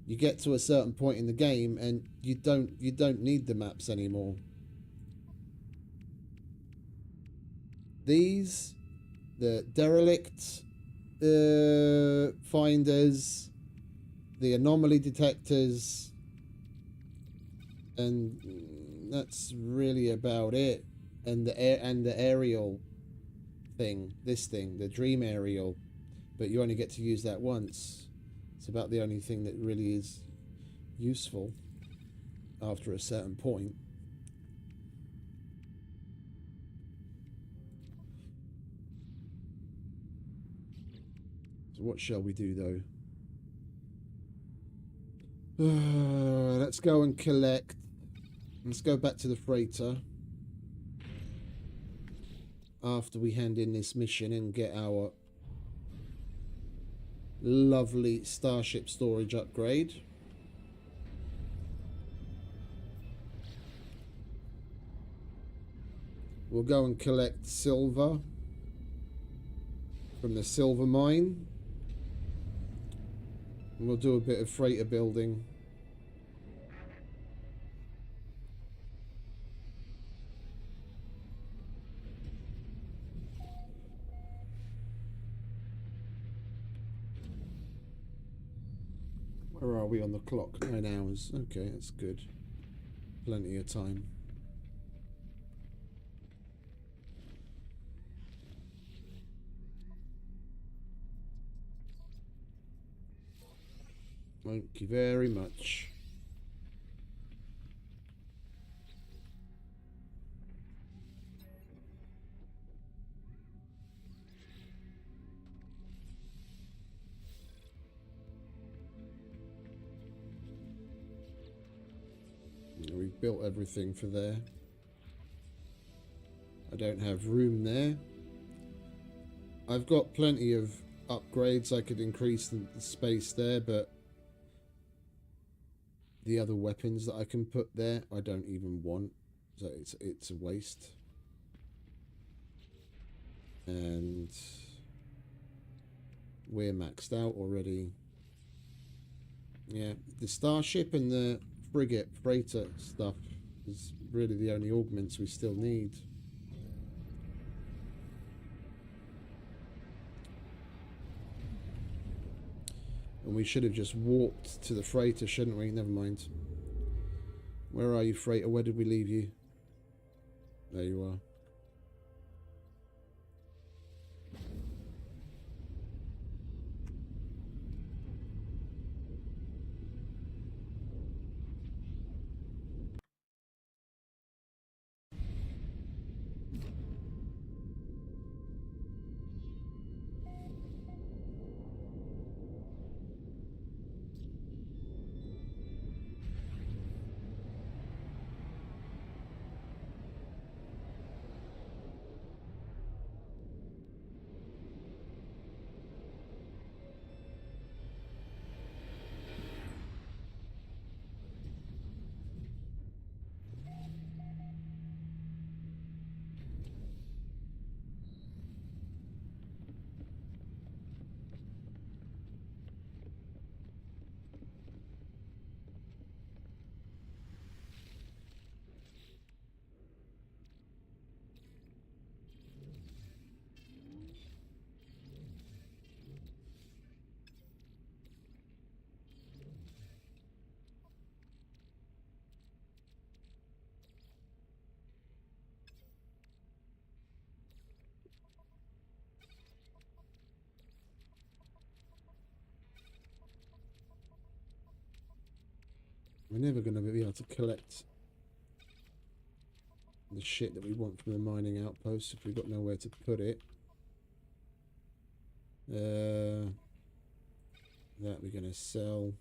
You get to a certain point in the game, and you don't need the maps anymore. These, the derelict finders, the anomaly detectors, and that's really about it. And the aerial thing, the dream aerial, but you only get to use that once. It's about the only thing that really is useful after a certain point. So what shall we do, though? Let's go and collect. Let's go back to the freighter after we hand in this mission and get our lovely starship storage upgrade. We'll go and collect silver from the silver mine, and we'll do a bit of freighter building. Where are we on the clock? 9 hours. Okay, that's good. Plenty of time. Thank you very much. We've built everything for there. I don't have room there. I've got plenty of upgrades. I could increase the space there, but the other weapons that I can put there, I don't even want. So it's a waste. And we're maxed out already. Yeah, the starship and the frigate freighter stuff is really the only augments we still need. And we should have just walked to the freighter, shouldn't we? Never mind. Where are you, freighter? Where did we leave you? There you are. We're never going to be able to collect the shit that we want from the mining outpost if we've got nowhere to put it. That we're going to sell.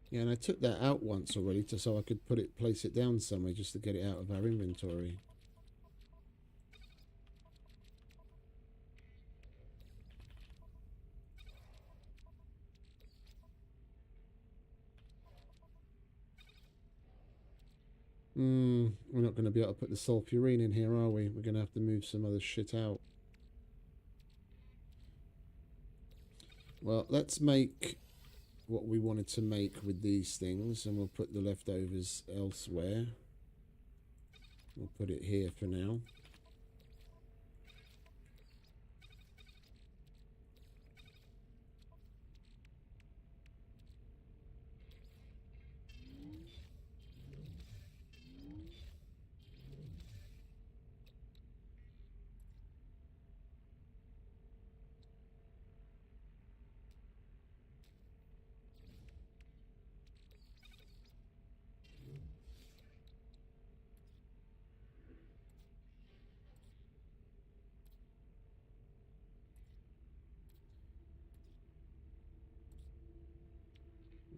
Yeah, and I took that out once already so I could place it down somewhere just to get it out of our inventory. We're not going to be able to put the sulfurine in here, are we? We're going to have to move some other shit out. Well, let's make what we wanted to make with these things, and we'll put the leftovers elsewhere. We'll put it here for now.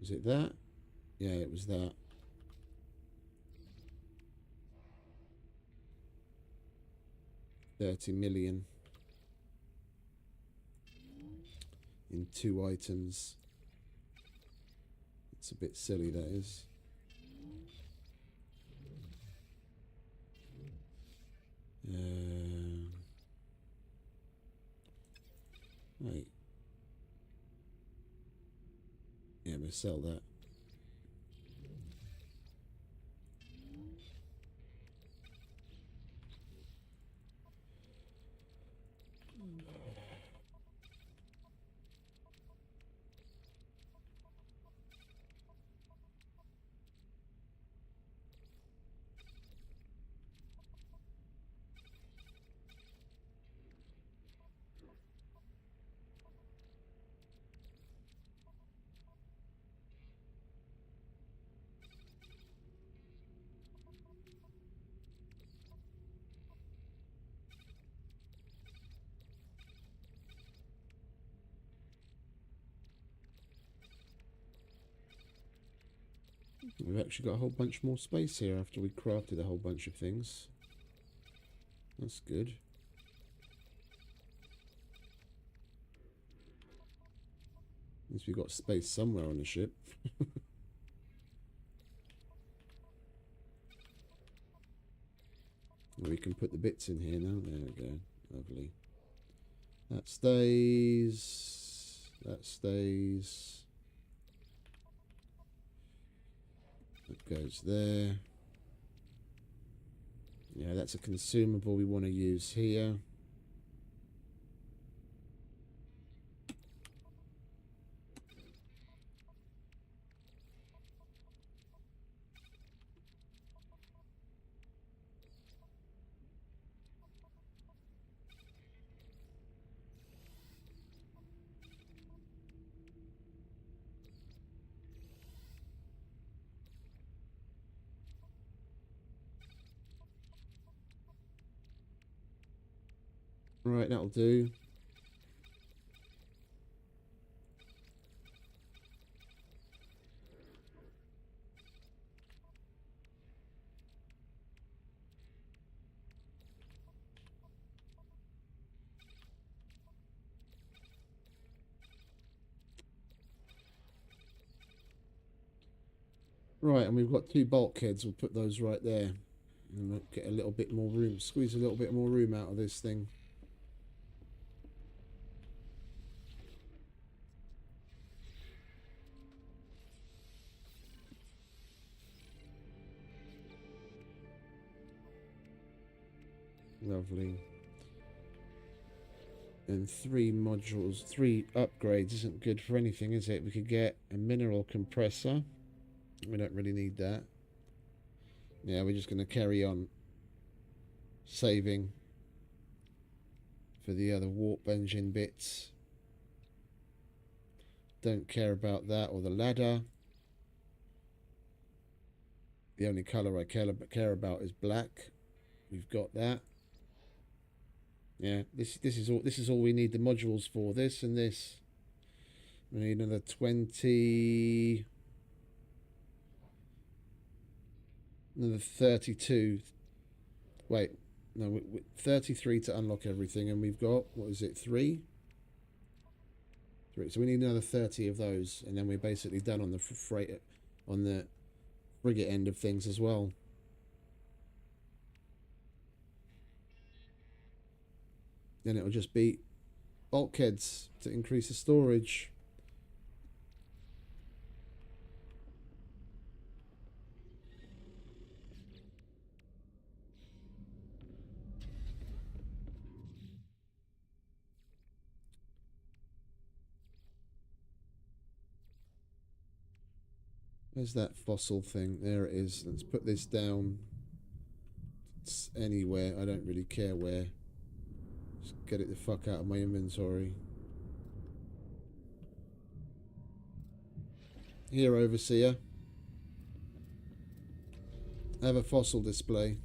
Was it that? Yeah, it was that. $30 million in 2 items. It's a bit silly, that is. Right. Yeah, we'll sell that. We've actually got a whole bunch more space here after we crafted a whole bunch of things. That's good. At least we've got space somewhere on the ship. We can put the bits in here now. There we go. Lovely. That stays. That stays. That goes there. Yeah, that's a consumable we want to use here. Right, that'll do. Right, and we've got 2 bulkheads. We'll put those right there. And we'll get a little bit more room. Squeeze a little bit more room out of this thing. Lovely. And 3 modules, 3 upgrades isn't good for anything, is it? We could get a mineral compressor. We don't really need that. Yeah, we're just going to carry on saving for the other warp engine bits. Don't care about that or the ladder. The only colour I care about is black. We've got that. Yeah, this is all we need the modules for. This and this. We need another 20. Another 32. Wait, no, 33 to unlock everything, and we've got, what is it, 3? 3. So we need another 30 of those, and then we're basically done on the freight, on the frigate end of things as well. Then it'll just be bulkheads to increase the storage. Where's that fossil thing? There it is. Let's put this down. It's anywhere. I don't really care where. Just get it the fuck out of my inventory. Here, Overseer. Have a fossil display.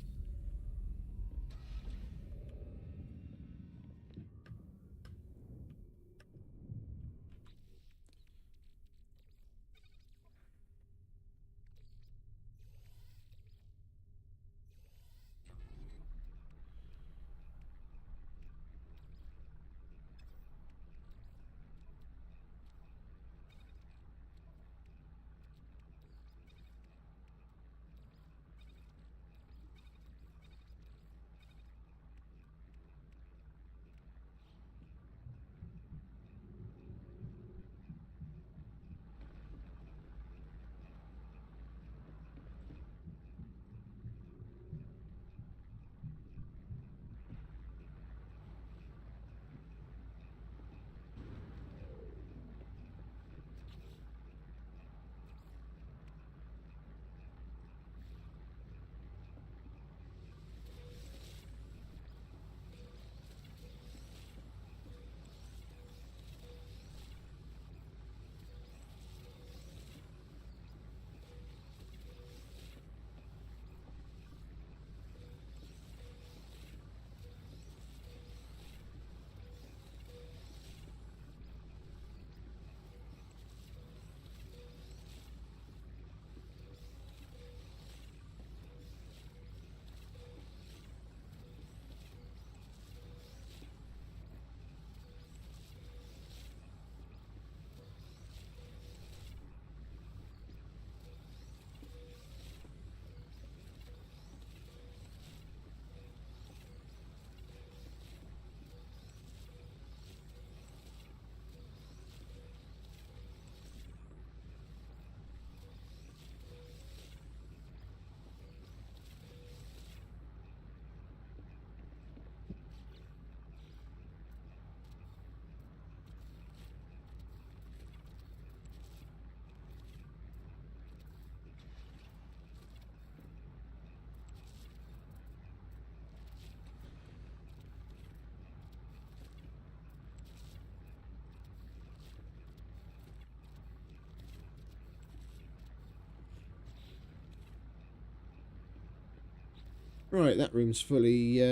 Right, that room's fully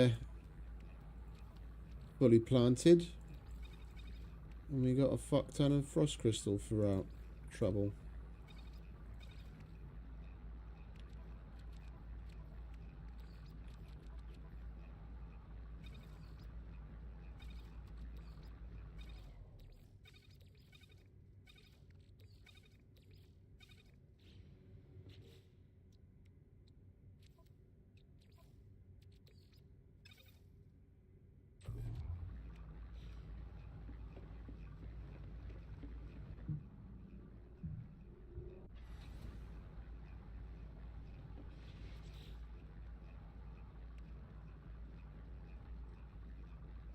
planted. And we got a fuck ton of frost crystal for our trouble.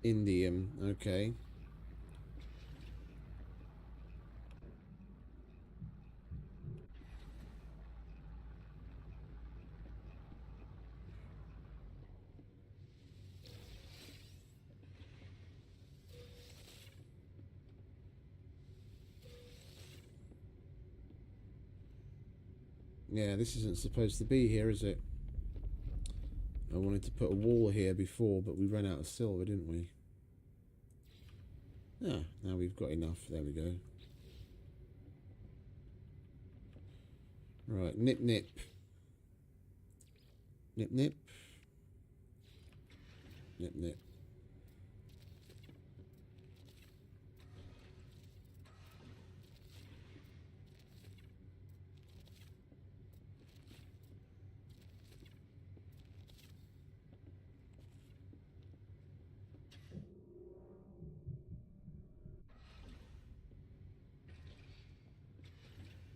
Indium, okay. Yeah, this isn't supposed to be here, is it? I wanted to put a wall here before, but we ran out of silver, didn't we? Ah, now we've got enough. There we go. Right, nip nip. Nip nip. Nip nip.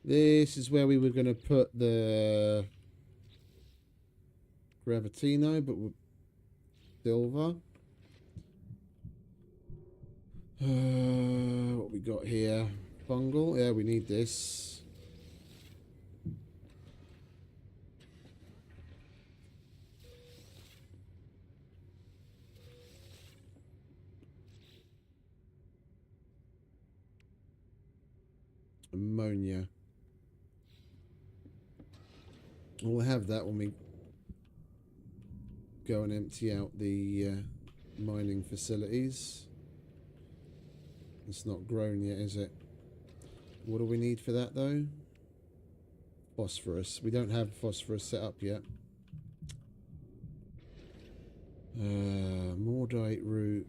This is where we were going to put the Gravitino, but with silver. What we got here? Fungal. Yeah, we need this. Ammonia. We'll have that when we go and empty out the mining facilities. It's not grown yet, is it? What do we need for that, though? Phosphorus. We don't have phosphorus set up yet. Mordite root.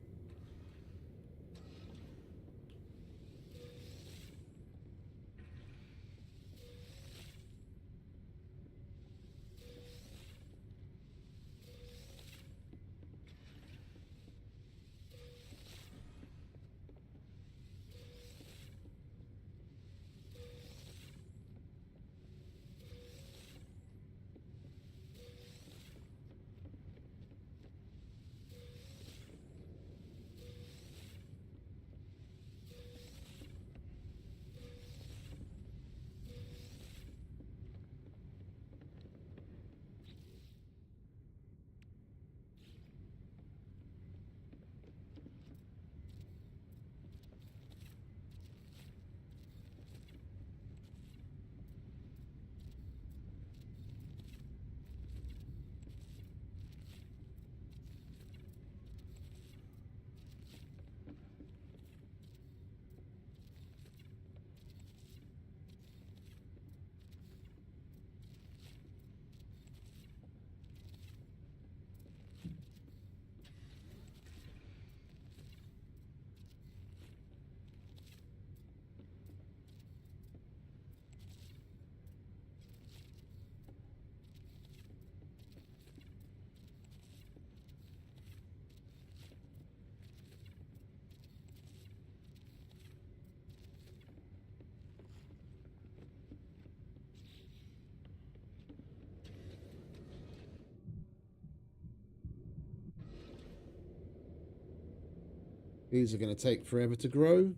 These are going to take forever to grow.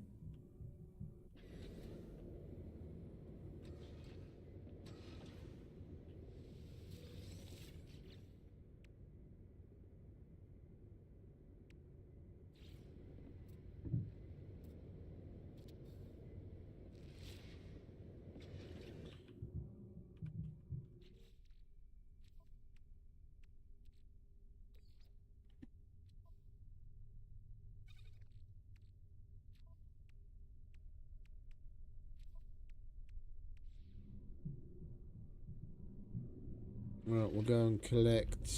Right, we'll go and collect.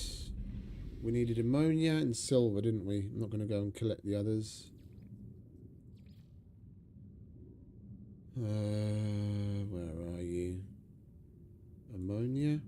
We needed ammonia and silver, didn't we? I'm not going to go and collect the others. Where are you? Ammonia.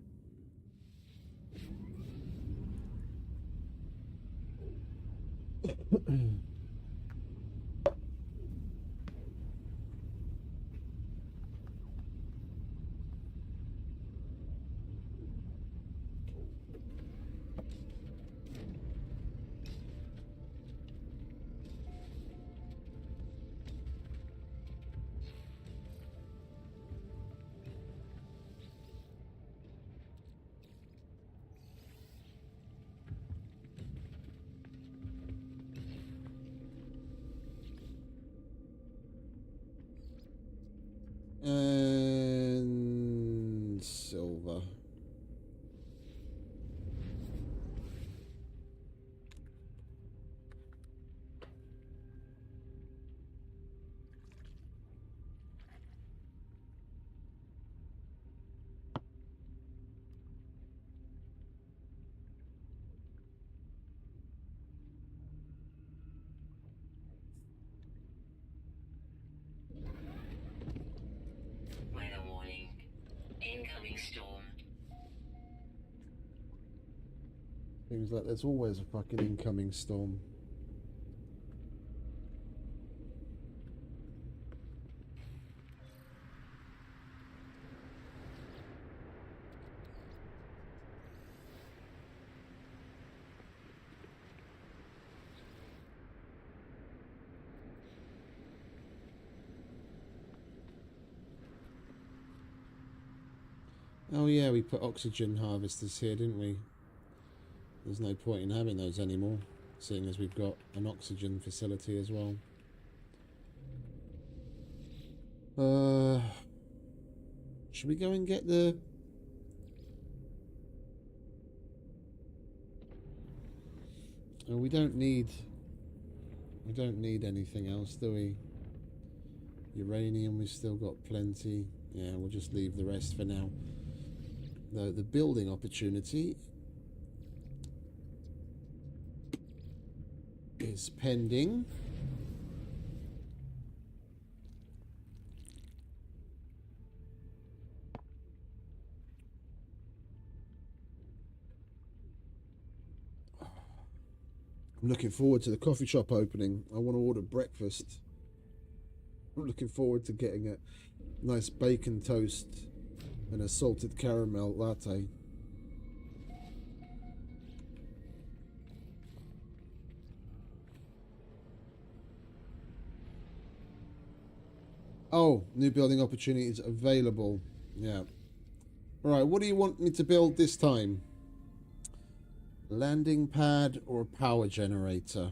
And silver. Weather warning. Incoming storm. Seems like there's always a fucking incoming storm. Oh yeah, we put oxygen harvesters here, didn't we? There's no point in having those anymore, seeing as we've got an oxygen facility as well. Should we go and get the... Oh, we don't need anything else, do we? Uranium, we've still got plenty. Yeah, we'll just leave the rest for now. The building opportunity is pending. I'm looking forward to the coffee shop opening. I want to order breakfast. I'm looking forward to getting a nice bacon toast and a salted caramel latte. Oh, new building opportunities available. Yeah. Alright, what do you want me to build this time? Landing pad or a power generator?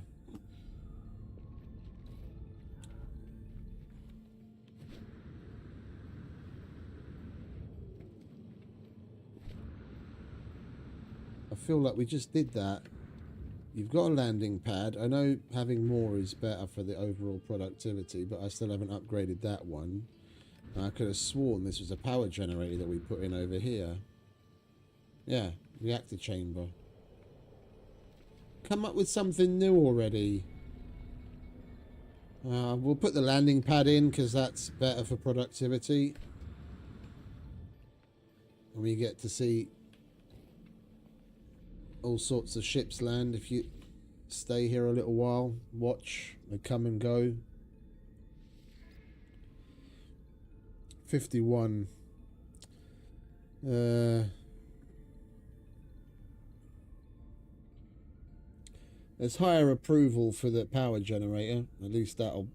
I feel like we just did that. You've got a landing pad. I know having more is better for the overall productivity, but I still haven't upgraded that one. I could have sworn this was a power generator that we put in over here. Yeah, reactor chamber. Come up with something new already. We'll put the landing pad in because that's better for productivity. And we get to see all sorts of ships land if you stay here a little while. Watch, they come and go. 51. There's higher approval for the power generator. At least that'll...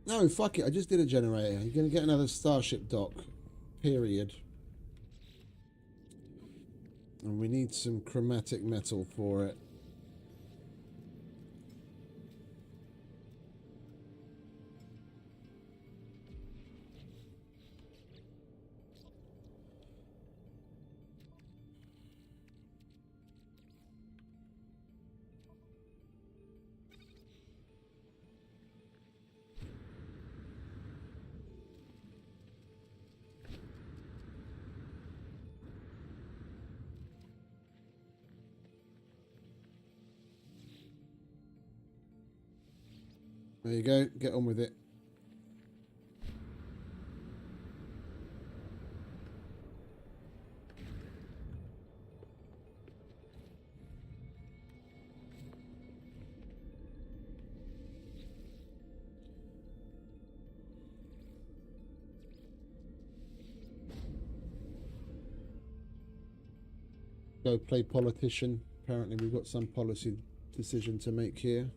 No, fuck it. I just did a generator. You're going to get another Starship dock. Period. And we need some chromatic metal for it. There you go. Get on with it. Go play politician. Apparently we've got some policy decision to make here.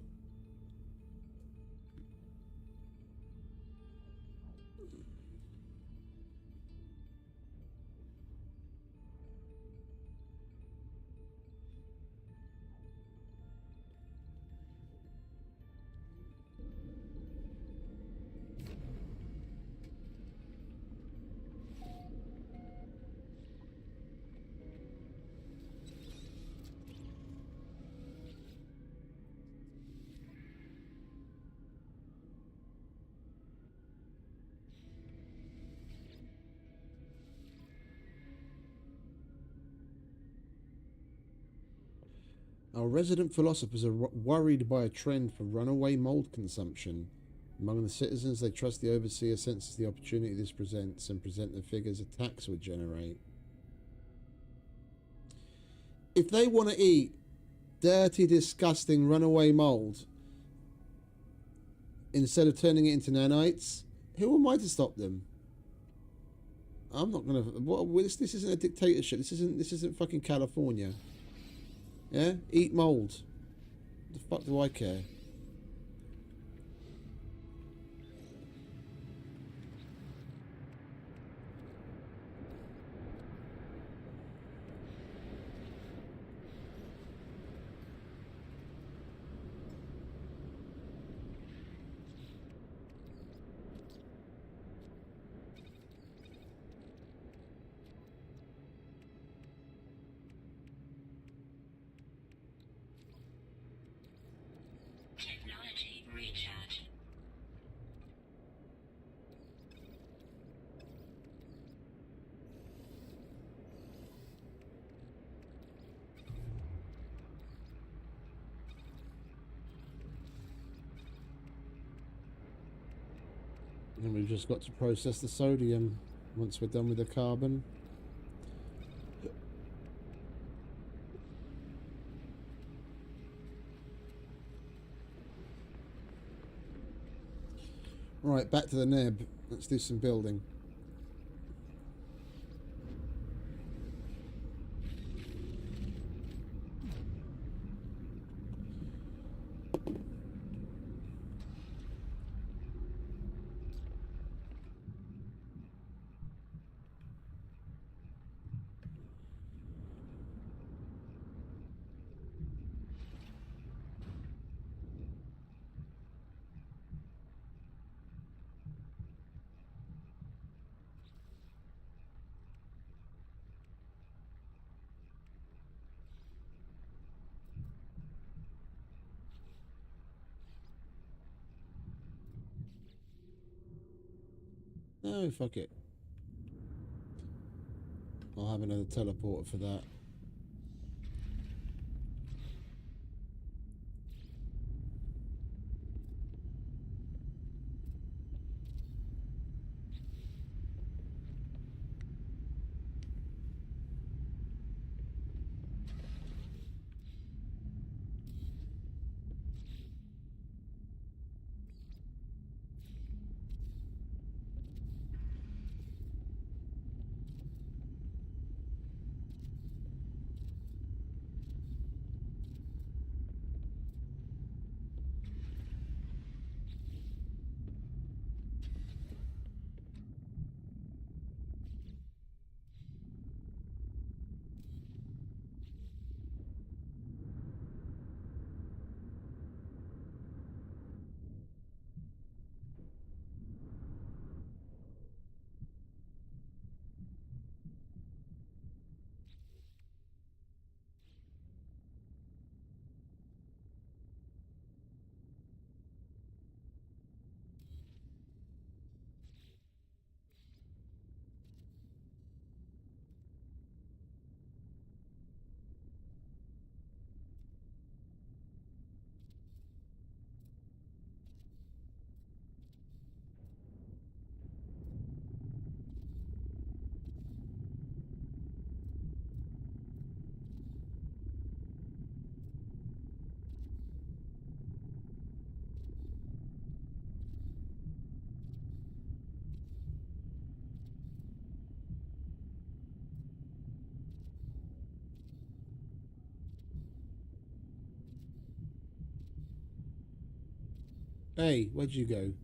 Our resident philosophers are worried by a trend for runaway mold consumption. Among the citizens, they trust the overseer senses the opportunity this presents and present the figures a tax would generate. If they want to eat dirty, disgusting runaway mold instead of turning it into nanites, who am I to stop them? I'm not gonna. This isn't a dictatorship. This isn't fucking California. Yeah? Eat mold. The fuck do I care? Technology recharge. And we've just got to process the sodium once we're done with the carbon. Right, back to the neb. Let's do some building. No, fuck it. I'll have another teleporter for that. Hey, where'd you go?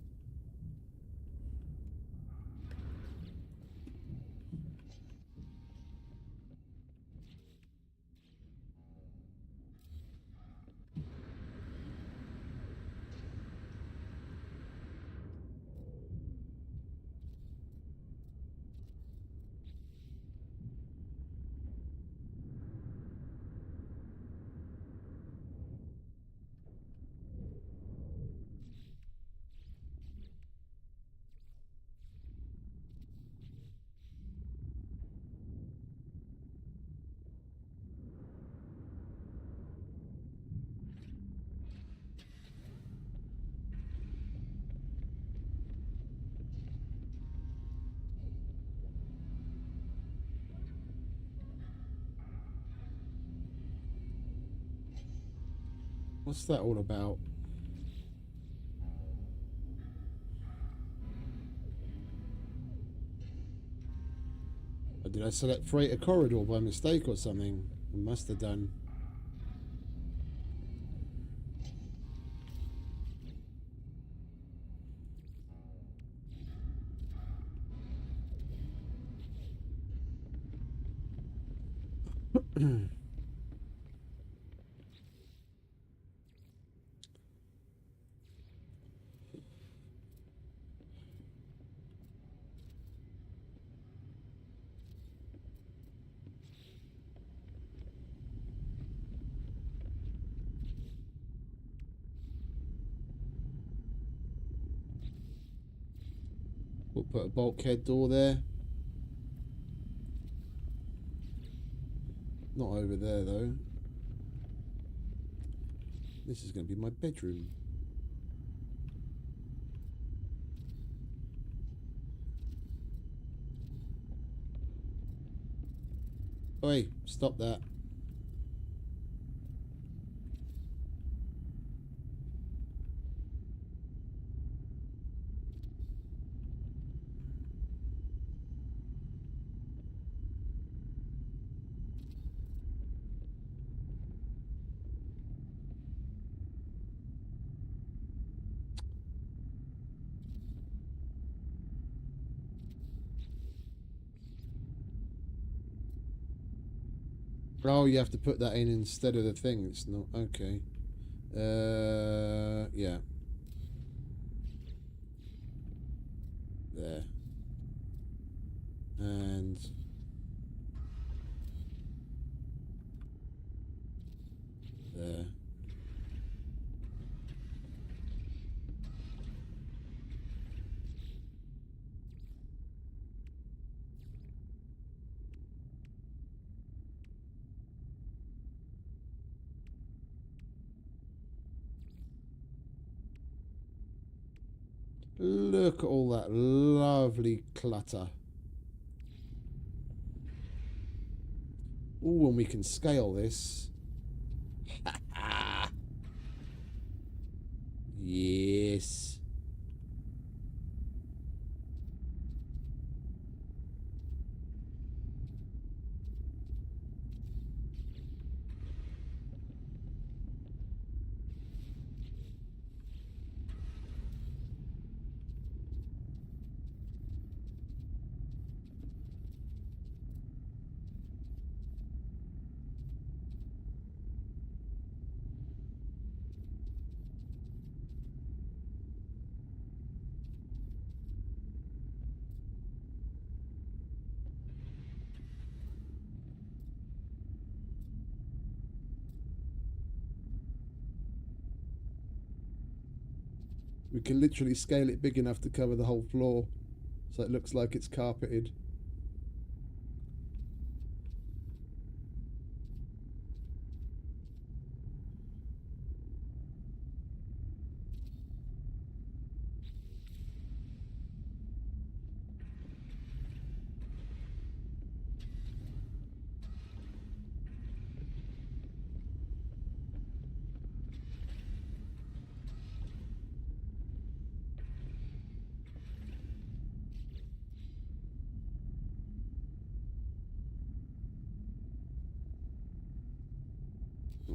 What's that all about? Or did I select freighter corridor by mistake or something? I must have done. We'll put a bulkhead door there. Not over there though. This is going to be my bedroom. Oi, stop that. Oh, you have to put that in instead of the thing. It's not okay. Yeah. There. And there. Look at all that lovely clutter. Ooh, and we can scale this. Yes. We can literally scale it big enough to cover the whole floor, so it looks like it's carpeted.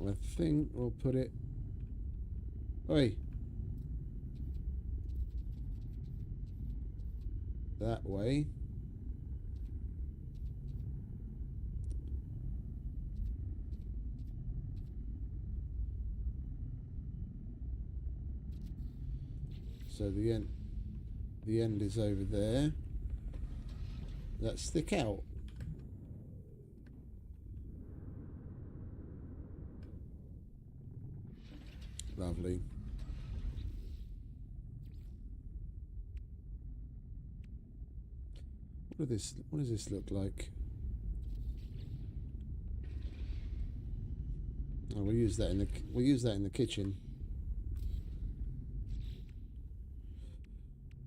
I think we'll put it... Oi! that way. So the end is over there. That stick out. Lovely. What does this look like? Oh, we'll use that in the kitchen.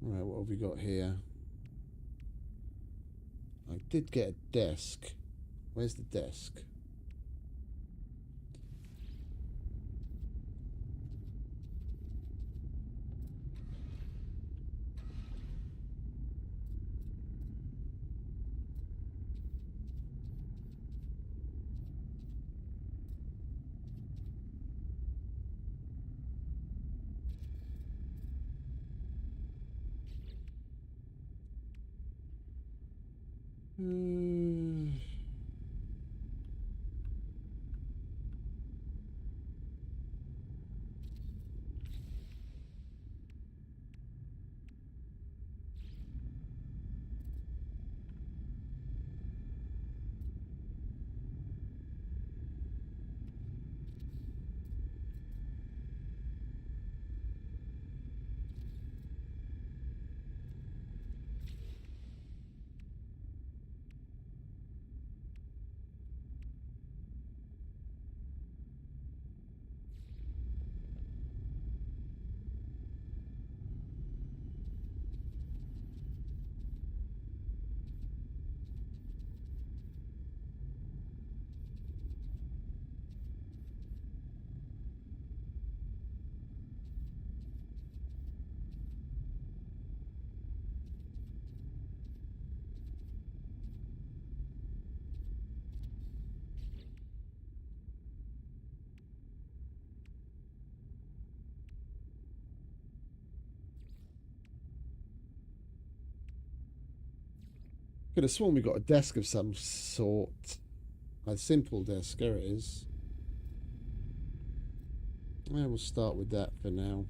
Right, what have we got here? I did get a desk. Where's the desk? Could have sworn we got a desk of some sort. A simple desk. There it is. Yeah, we'll start with that for now.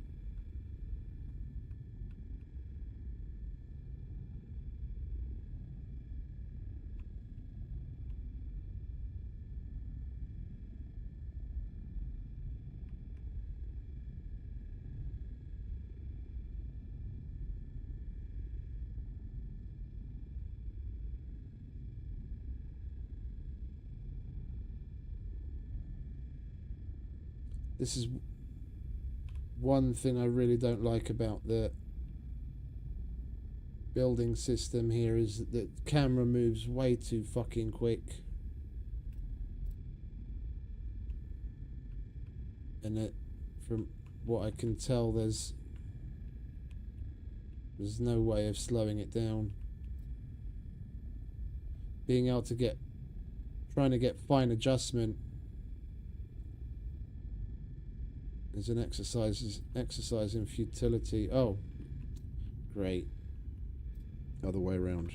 This is one thing I really don't like about the building system here, is that the camera moves way too fucking quick. And it, from what I can tell, there's no way of slowing it down. Being able to trying to get fine adjustment is an exercise in futility. Oh, great. Other way around.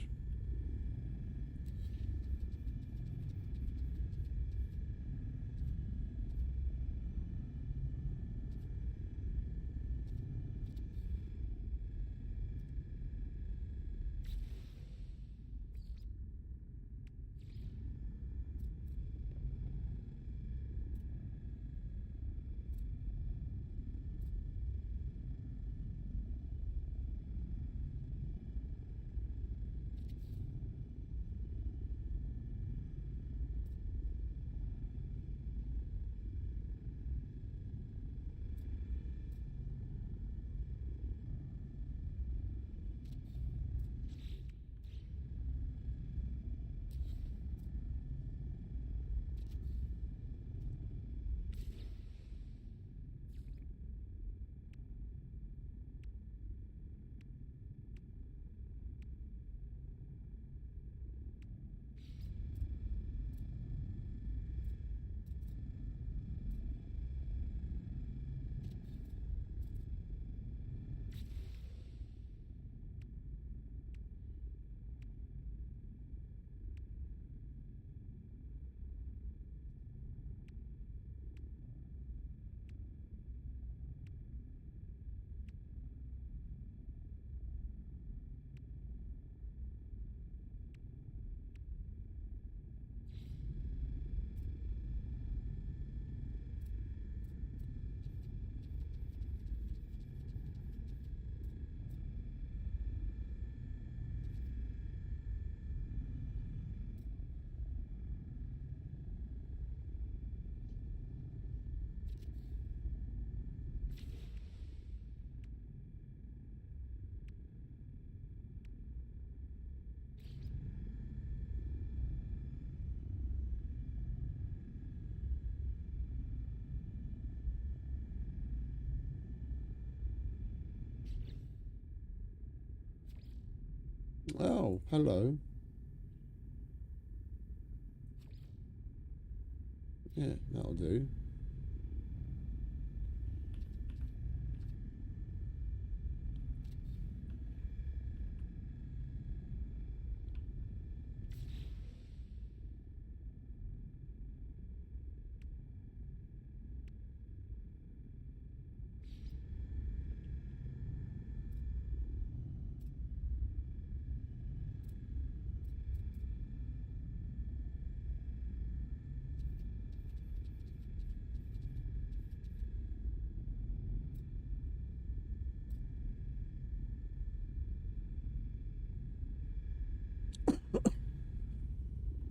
Oh, hello. Yeah, that'll do.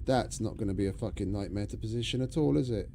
That's not going to be a fucking nightmare to position at all, is it?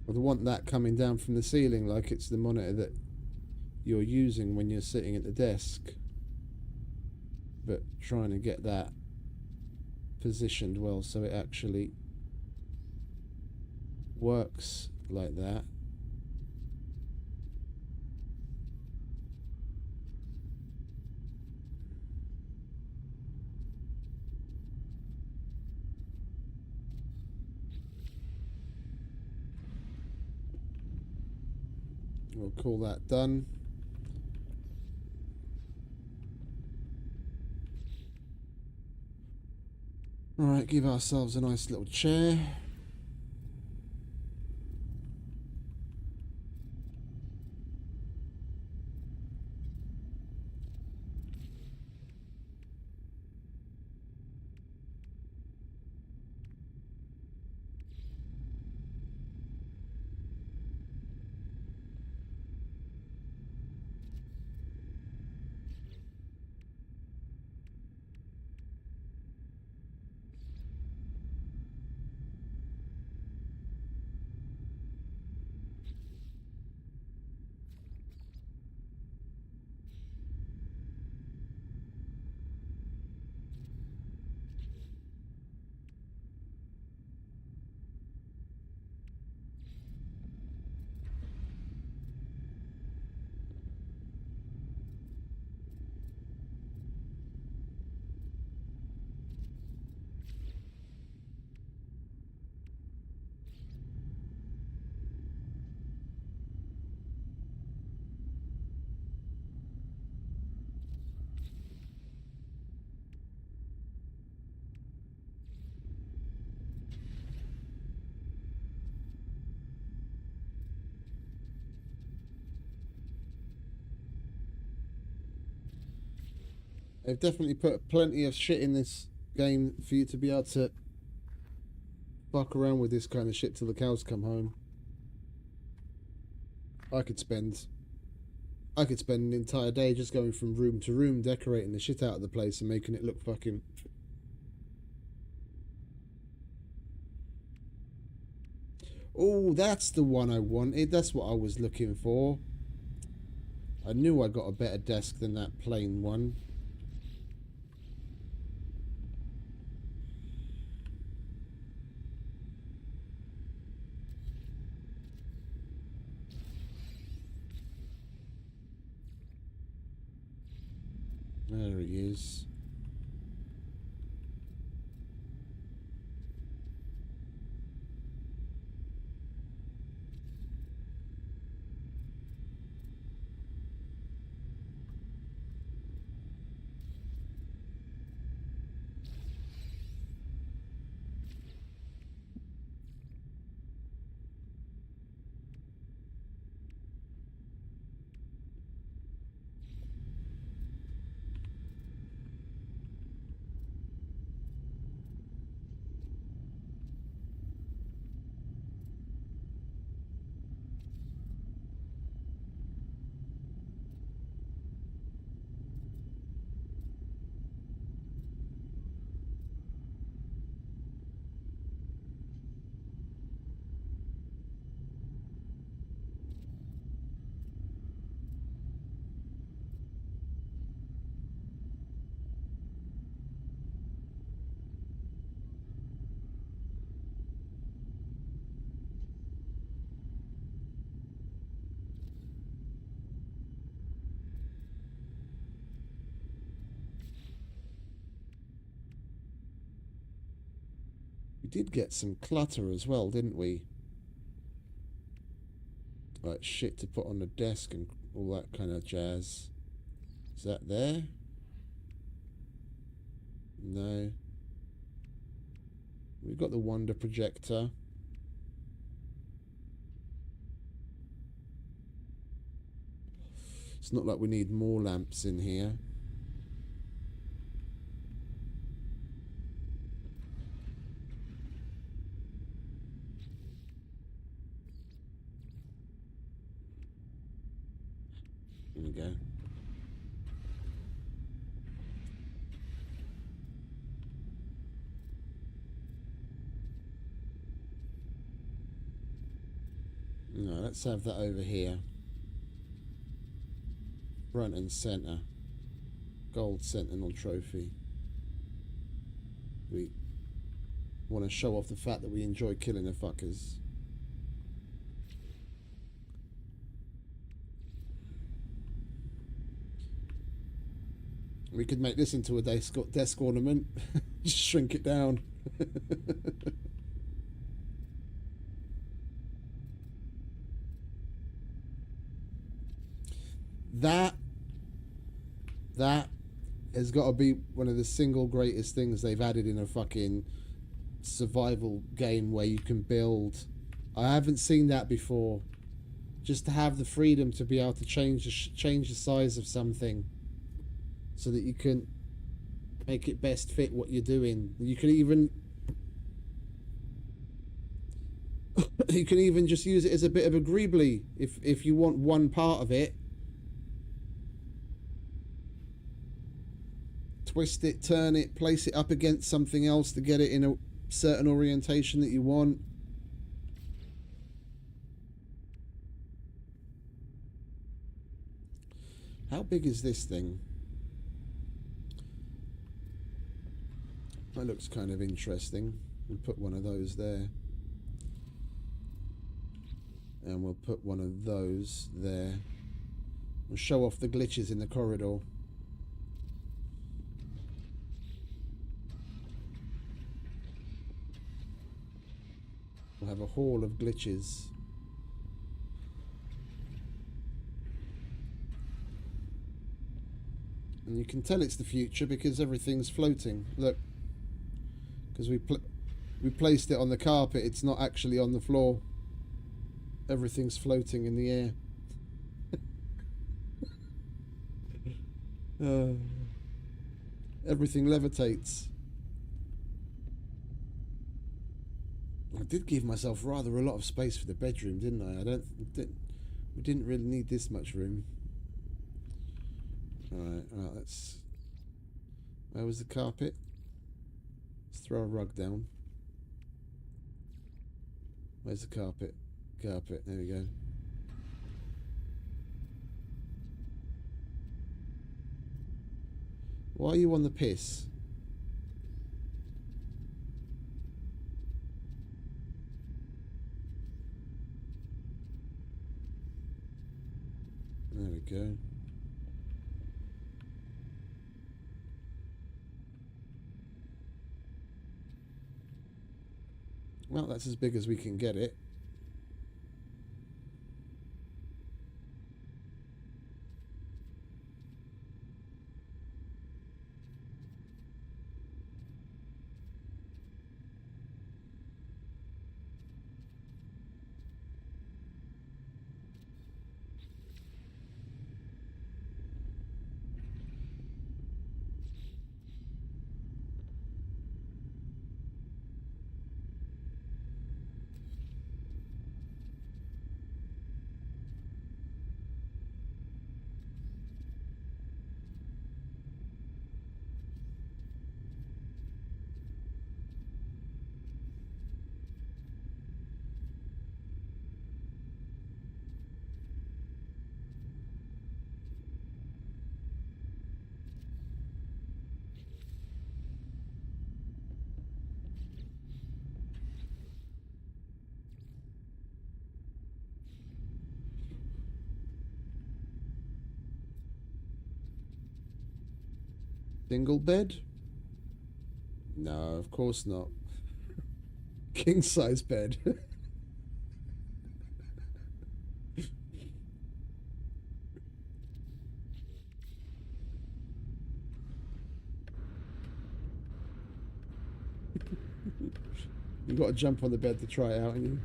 I'd want that coming down from the ceiling like it's the monitor that you're using when you're sitting at the desk. But trying to get that positioned well so it actually works like that. We'll call that done. Alright, give ourselves a nice little chair. They've definitely put plenty of shit in this game for you to be able to fuck around with this kind of shit till the cows come home. I could spend an entire day just going from room to room, decorating the shit out of the place and making it look fucking... Oh, that's the one I wanted. That's what I was looking for. I knew I got a better desk than that plain one. There he is. did get some clutter as well, didn't we? Like shit to put on the desk and all that kind of jazz. Is that there? No. We've got the Wonder projector. It's not like we need more lamps in here. There we go. No, let's have that over here. Front and center. Gold Sentinel trophy. We want to show off the fact that we enjoy killing the fuckers. We could make this into a desk ornament. Just shrink it down. That has got to be one of the single greatest things they've added in a fucking survival game where you can build. I haven't seen that before. Just to have the freedom to be able to change the size of something so that you can make it best fit what you're doing. You can even just use it as a bit of a greebly if you want one part of it. Twist it, turn it, place it up against something else to get it in a certain orientation that you want. How big is this thing? That looks kind of interesting. We'll put one of those there. And we'll put one of those there. We'll show off the glitches in the corridor. We'll have a hall of glitches. And you can tell it's the future because everything's floating. Look. Because we placed it on the carpet, it's not actually on the floor. Everything's floating in the air. Everything levitates. I did give myself rather a lot of space for the bedroom, didn't I? We didn't really need this much room. Alright, let's... Where was the carpet? Let's throw a rug down. Where's the carpet? Carpet, there we go. Why are you on the piss? There we go. Well, that's as big as we can get it. Single bed? No, of course not. King size bed. You got to jump on the bed to try it out, and you.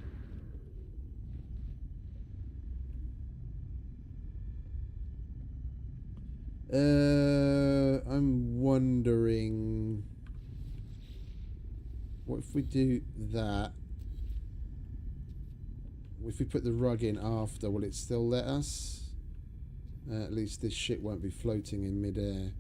I'm wondering, what if we do that? If we put the rug in after, will it still let us? At least this shit won't be floating in midair.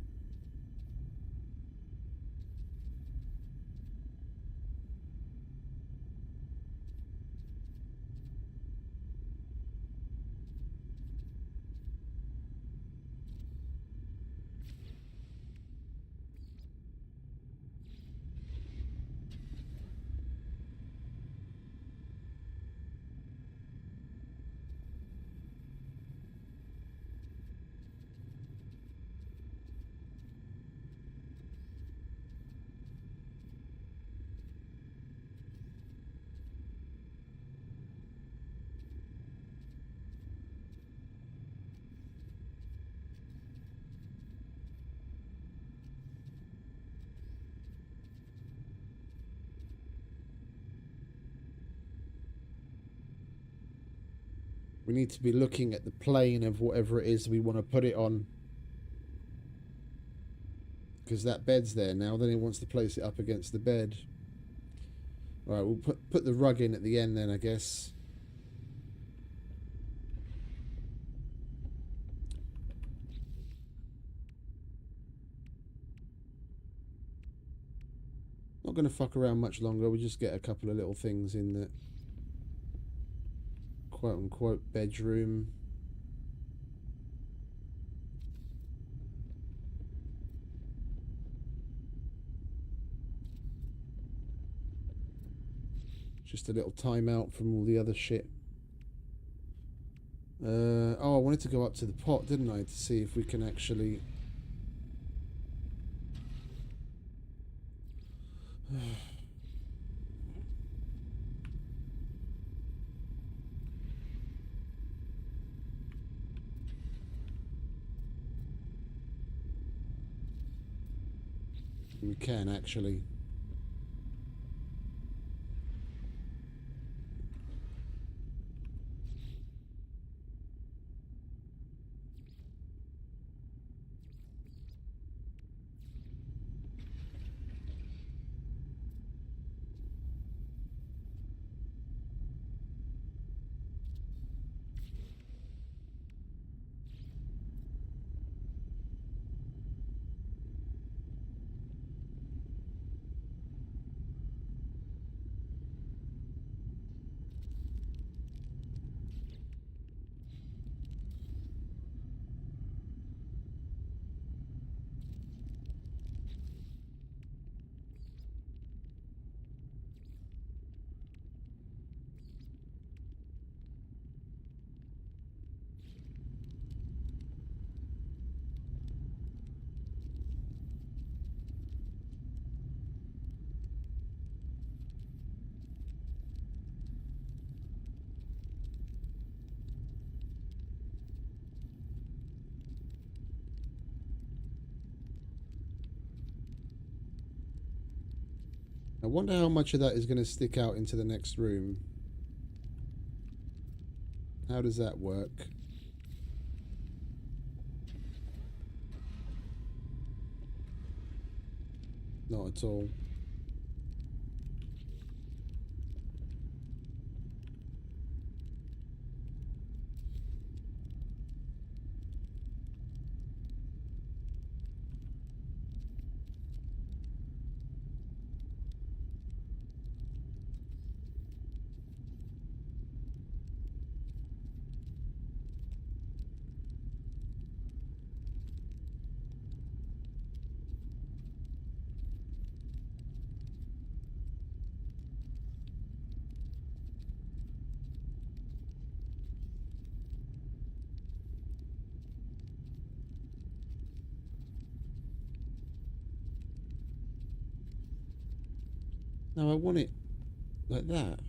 We need to be looking at the plane of whatever it is we want to put it on. Because that bed's there now, then he wants to place it up against the bed. Alright, we'll put the rug in at the end then, I guess. Not going to fuck around much longer, we'll just get a couple of little things in the quote-unquote bedroom. Just a little timeout from all the other shit. Oh, I wanted to go up to the pot, didn't I, to see if we can actually... We can actually. I wonder how much of that is going to stick out into the next room. How does that work? Not at all. No, I want it Like that.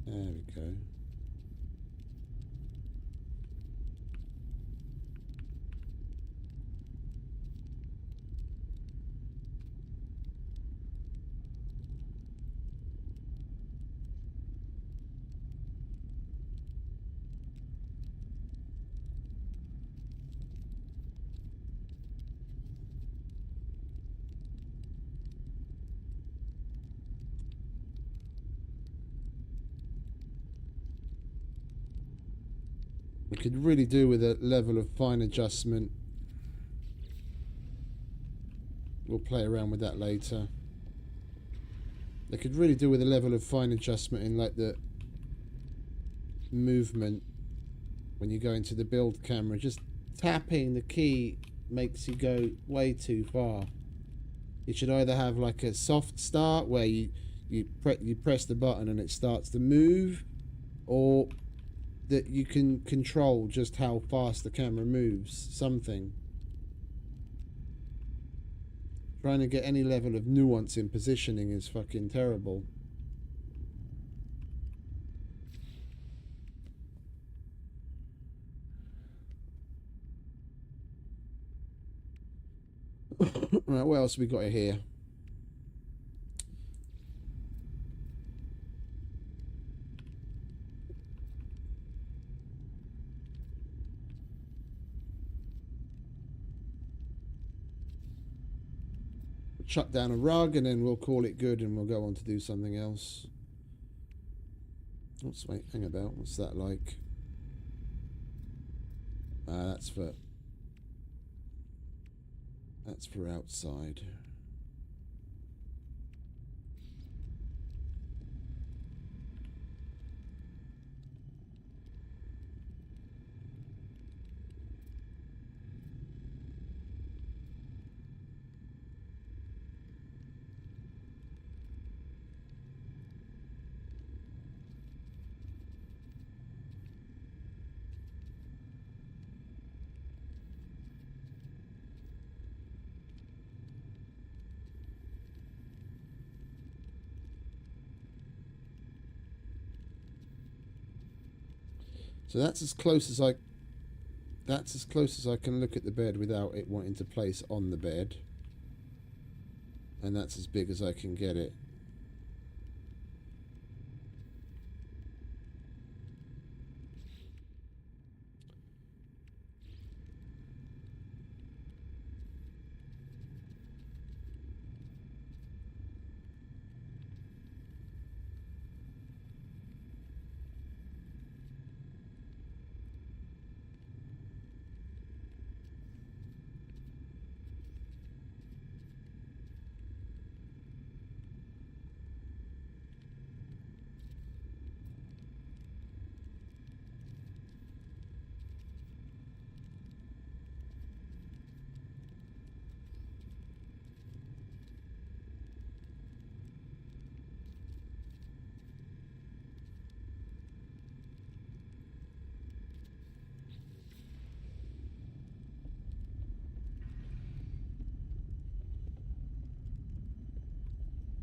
There we go. We could really do with a level of fine adjustment. We'll play around with that later. They could really do with a level of fine adjustment in like the movement when you go into the build camera. Just tapping the key makes you go way too far. You should either have like a soft start where you press the button and it starts to move, or that you can control just how fast the camera moves. Something. Trying to get any level of nuance in positioning is fucking terrible. Right, what else have we got here? Chuck down a rug and then we'll call it good and we'll go on to do something else. What's, wait, hang about. What's that like? That's for outside. So that's as close as I can look at the bed without it wanting to place on the bed. And that's as big as I can get it.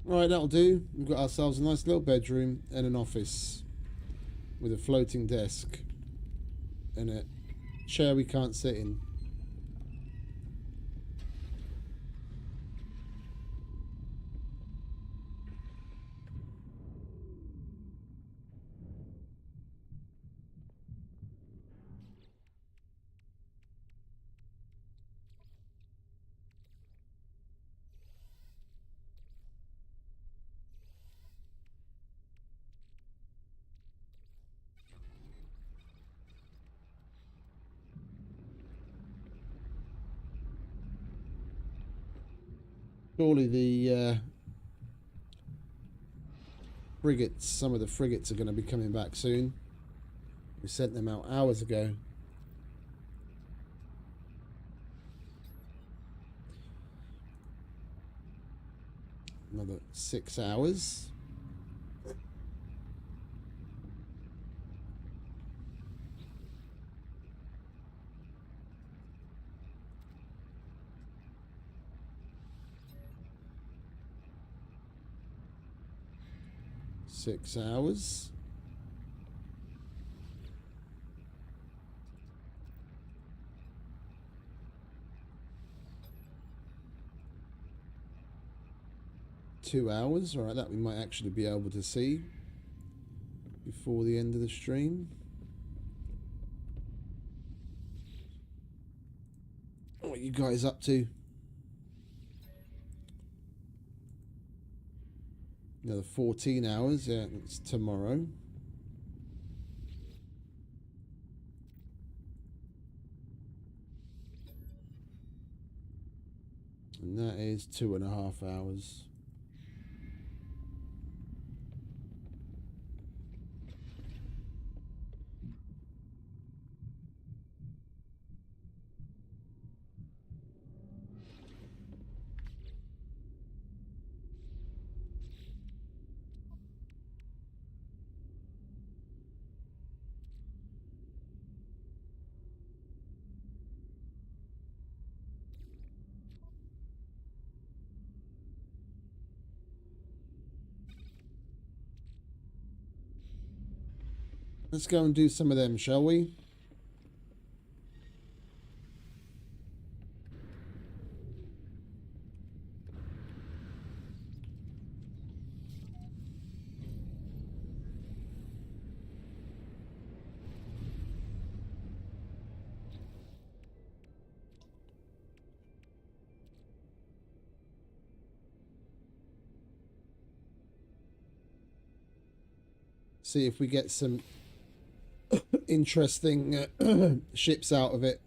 Right, that'll do. We've got ourselves a nice little bedroom and an office with a floating desk and a chair we can't sit in. Surely the frigates, some of the frigates are going to be coming back soon. We sent them out hours ago. Another 6 hours. 6 hours. Two hours. All right, that we might actually be able to see before the end of the stream. What are you guys up to? Another 14 hours. Yeah, it's tomorrow. And that is 2.5 hours. Let's go and do some of them, shall we? See if we get some interesting ships out of it.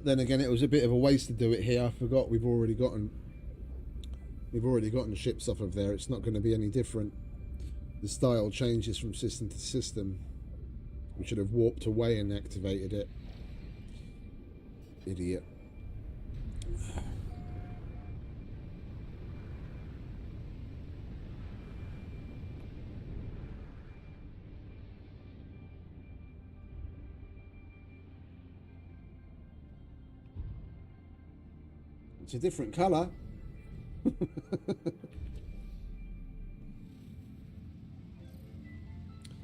Then again, it was a bit of a waste to do it here. I forgot we've already gotten ships off of there. It's not going to be any different. The style changes from system to system. We should have warped away and activated it. Idiot. It's a different colour.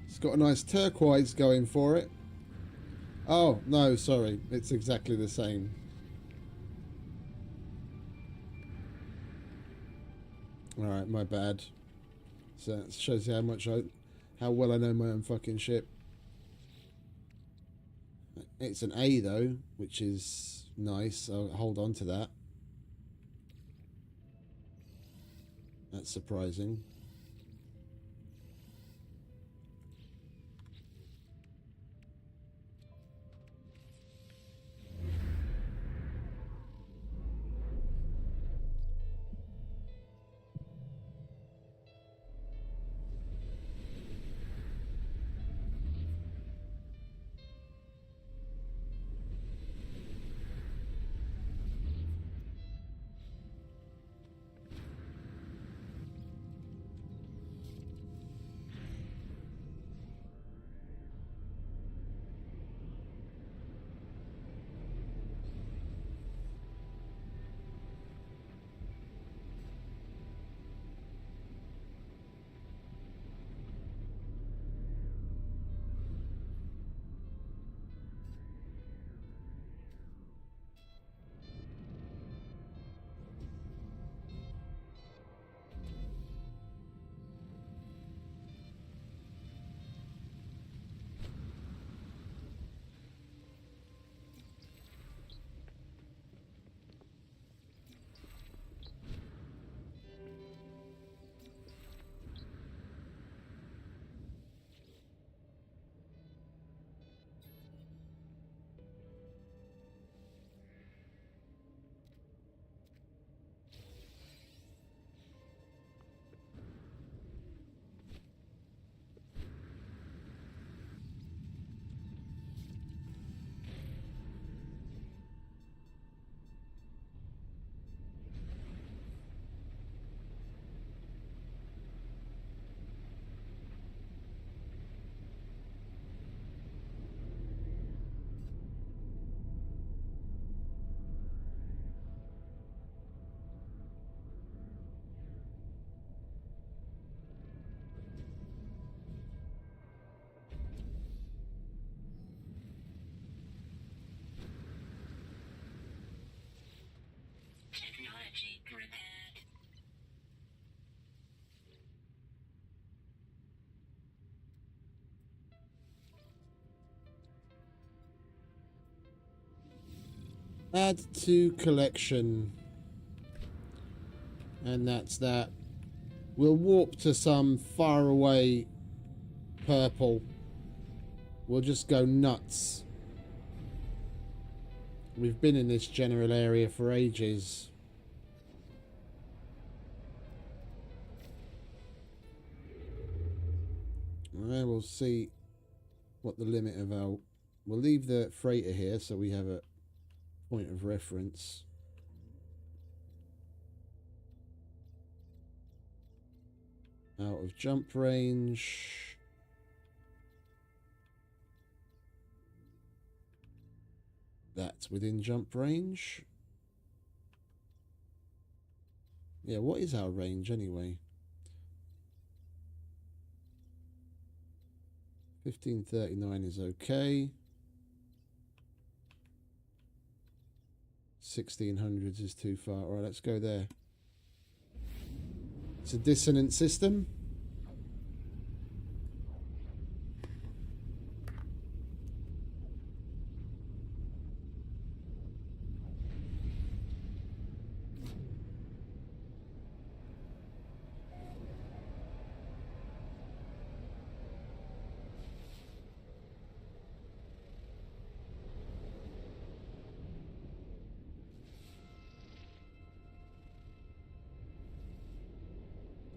It's got a nice turquoise going for it. Oh, no, sorry. It's exactly the same. Alright, my bad. So that shows you how well I know my own fucking ship. It's an A though, which is nice. I'll hold on to that. That's surprising. Add to collection. And that's that. We'll warp to some far away purple. We'll just go nuts. We've been in this general area for ages. Well, we'll see what the limit of our... We'll leave the freighter here so we have a point of reference. Out of jump range. That's within jump range. Yeah, what is our range anyway? 1539 is okay. 1600s is too far. All right, let's go there. It's a dissonant system.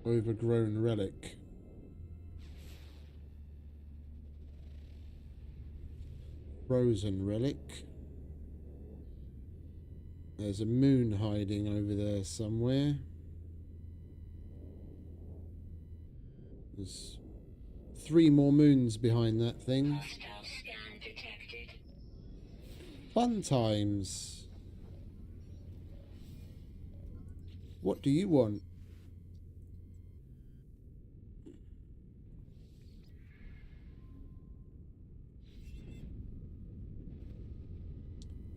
Overgrown relic. Frozen relic. There's a moon hiding over there somewhere. There's 3 more moons behind that thing. Hostile scan detected. Fun times. What do you want?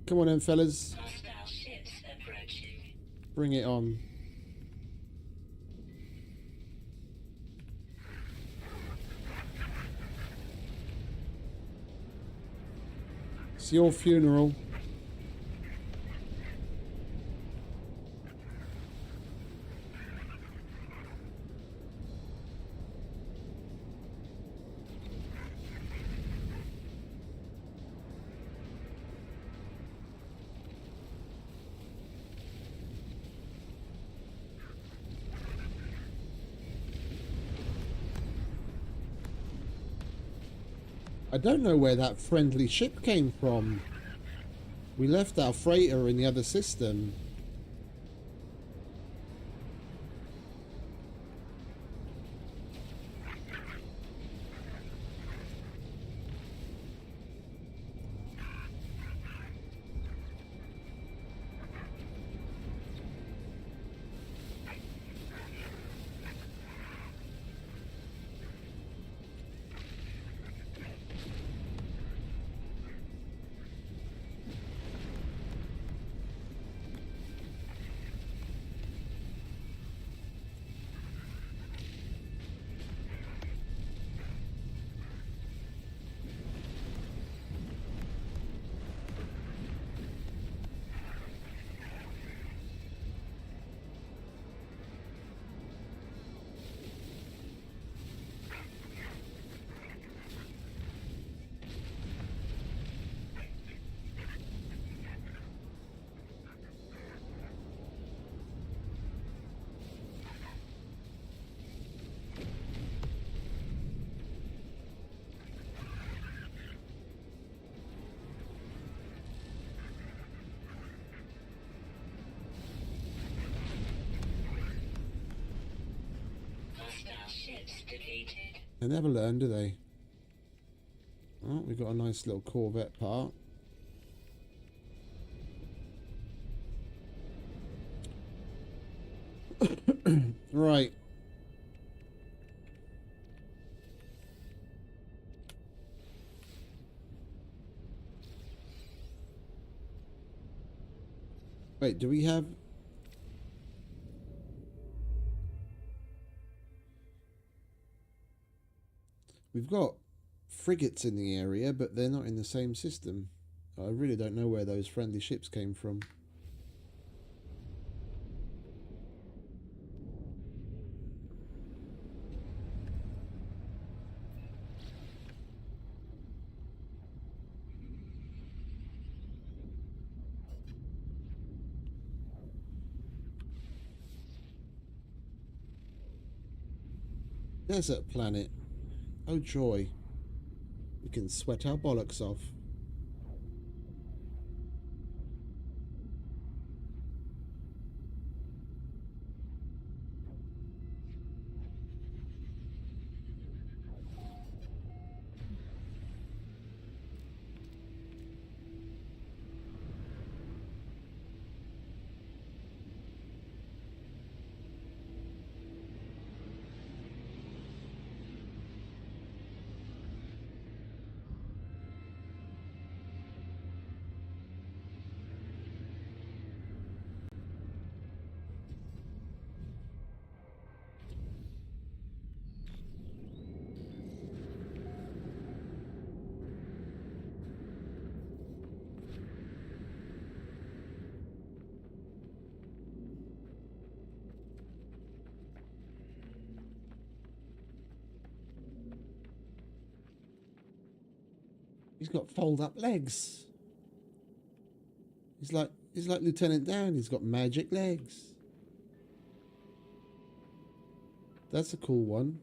Come on then, fellas. Hostile ships approaching. Bring it on. It's your funeral. I don't know where that friendly ship came from. We left our freighter in the other system. Hostile ships deleted. They never learn, do they? Oh, we've got a nice little corvette part. Right. Wait, do we have... We've got frigates in the area, but they're not in the same system. I really don't know where those friendly ships came from. Desert planet. Oh joy. We can sweat our bollocks off. He's got fold-up legs. He's like Lieutenant Dan. He's got magic legs. That's a cool one.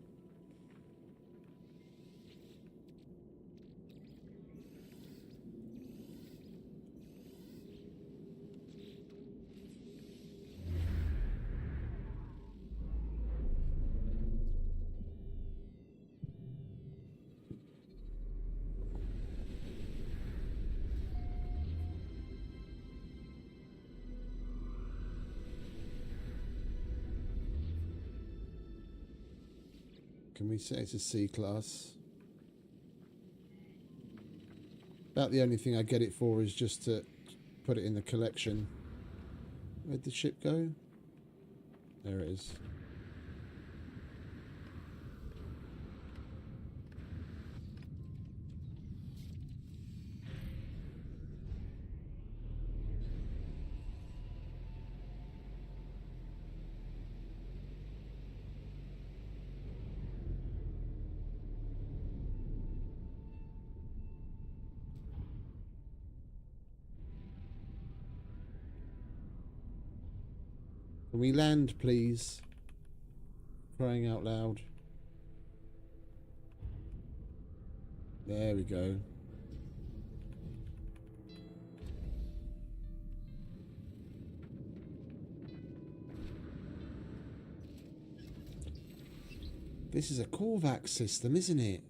Can we say it's a C class? About the only thing I get it for is just to put it in the collection. Where'd the ship go? There it is. Can we land, please? Crying out loud. There we go. This is a corvette system, isn't it?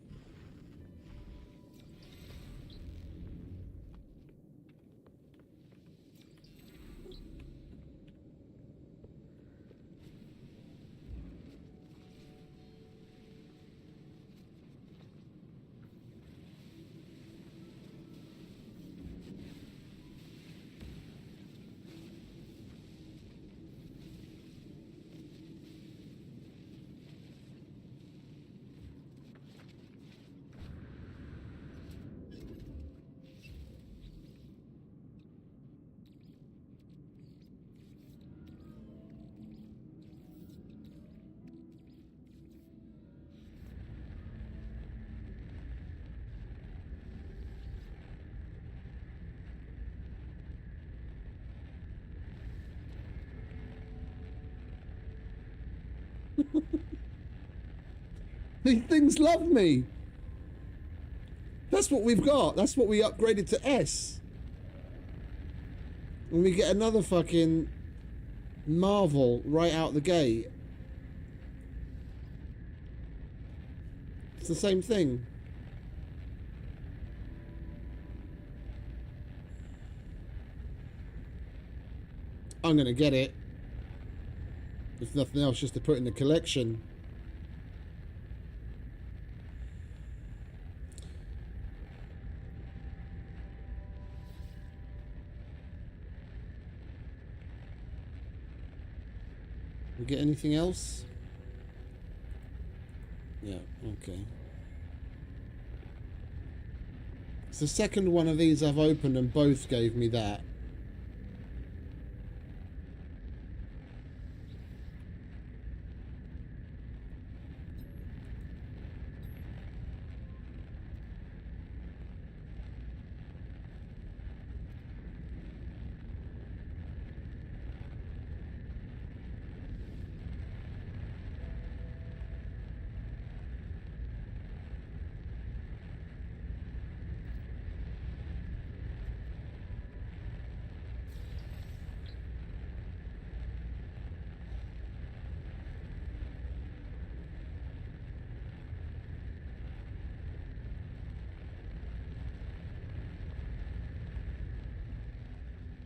These things love me. That's what we've got. That's what we upgraded to S. And we get another fucking Marvel right out the gate. It's the same thing. I'm gonna get it. If nothing else, just to put in the collection. We get anything else? Yeah, okay. It's the second one of these I've opened and both gave me that.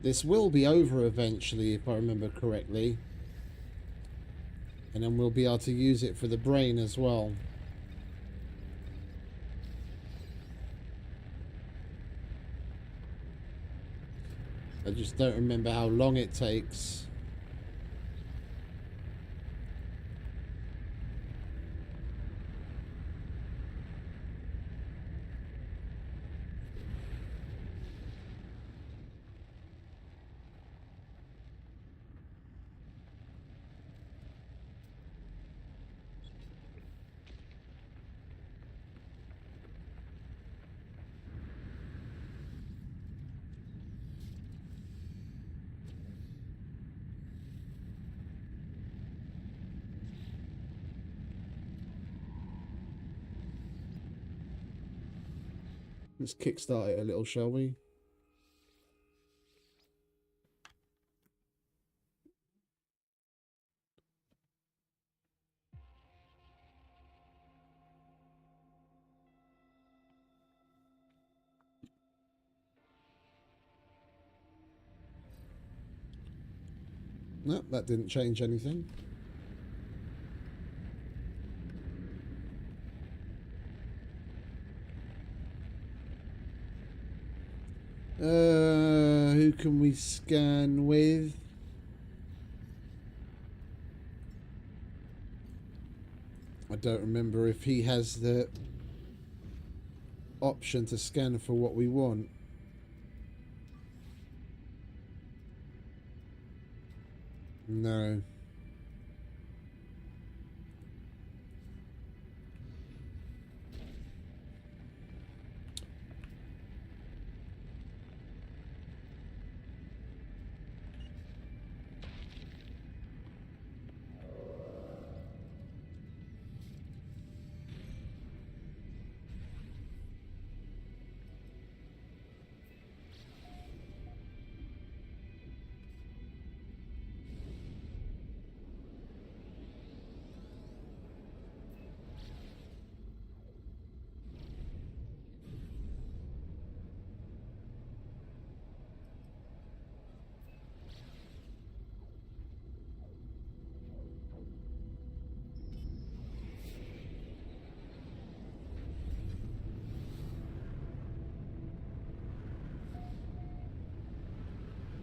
This will be over eventually, if I remember correctly. And then we'll be able to use it for the brain as well. I just don't remember how long it takes. Let's kickstart it a little, shall we? No, that didn't change anything. Who can we scan with? I don't remember if he has the option to scan for what we want. No.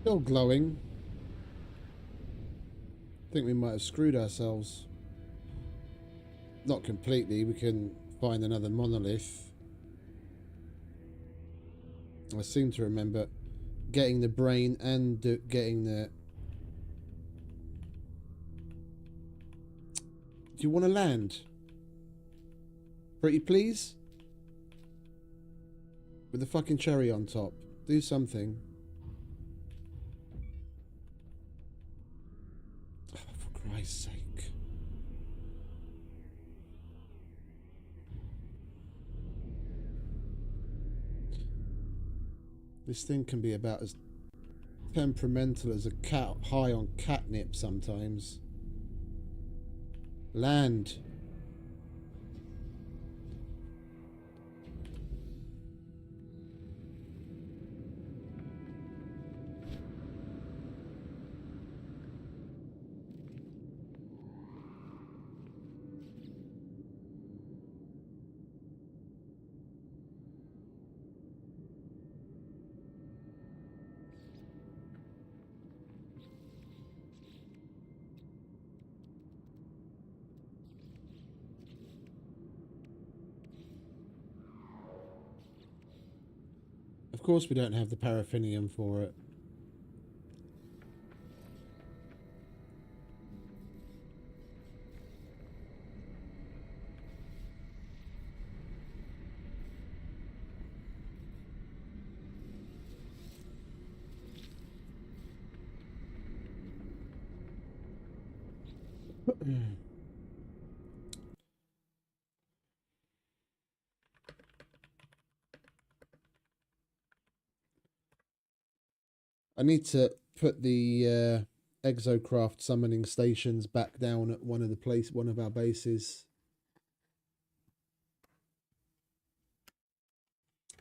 Still glowing. I think we might have screwed ourselves. Not completely. We can find another monolith. I seem to remember getting the brain and getting the... Do you want to land? Pretty please? With the fucking cherry on top. Do something. Oh, for Christ's sake. This thing can be about as temperamental as a cat high on catnip sometimes. Land. Of course we don't have the paraffinium for it. I need to put the exocraft summoning stations back down at one of our bases.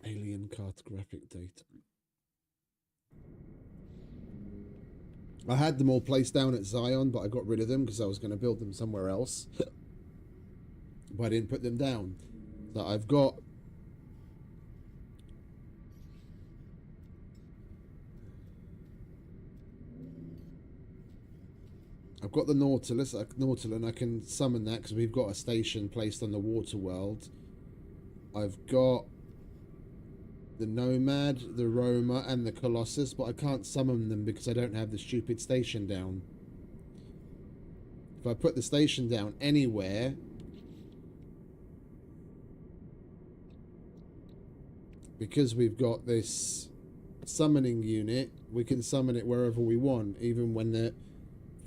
Alien cartographic data. I had them all placed down at Zion, but I got rid of them because I was going to build them somewhere else. But I didn't put them down. So I've got the Nautilus, Nautilus, I can summon that because we've got a station placed on the water world. I've got the Nomad, the Roma, and the Colossus, but I can't summon them because I don't have the stupid station down. If I put the station down anywhere, because we've got this summoning unit, we can summon it wherever we want, even when the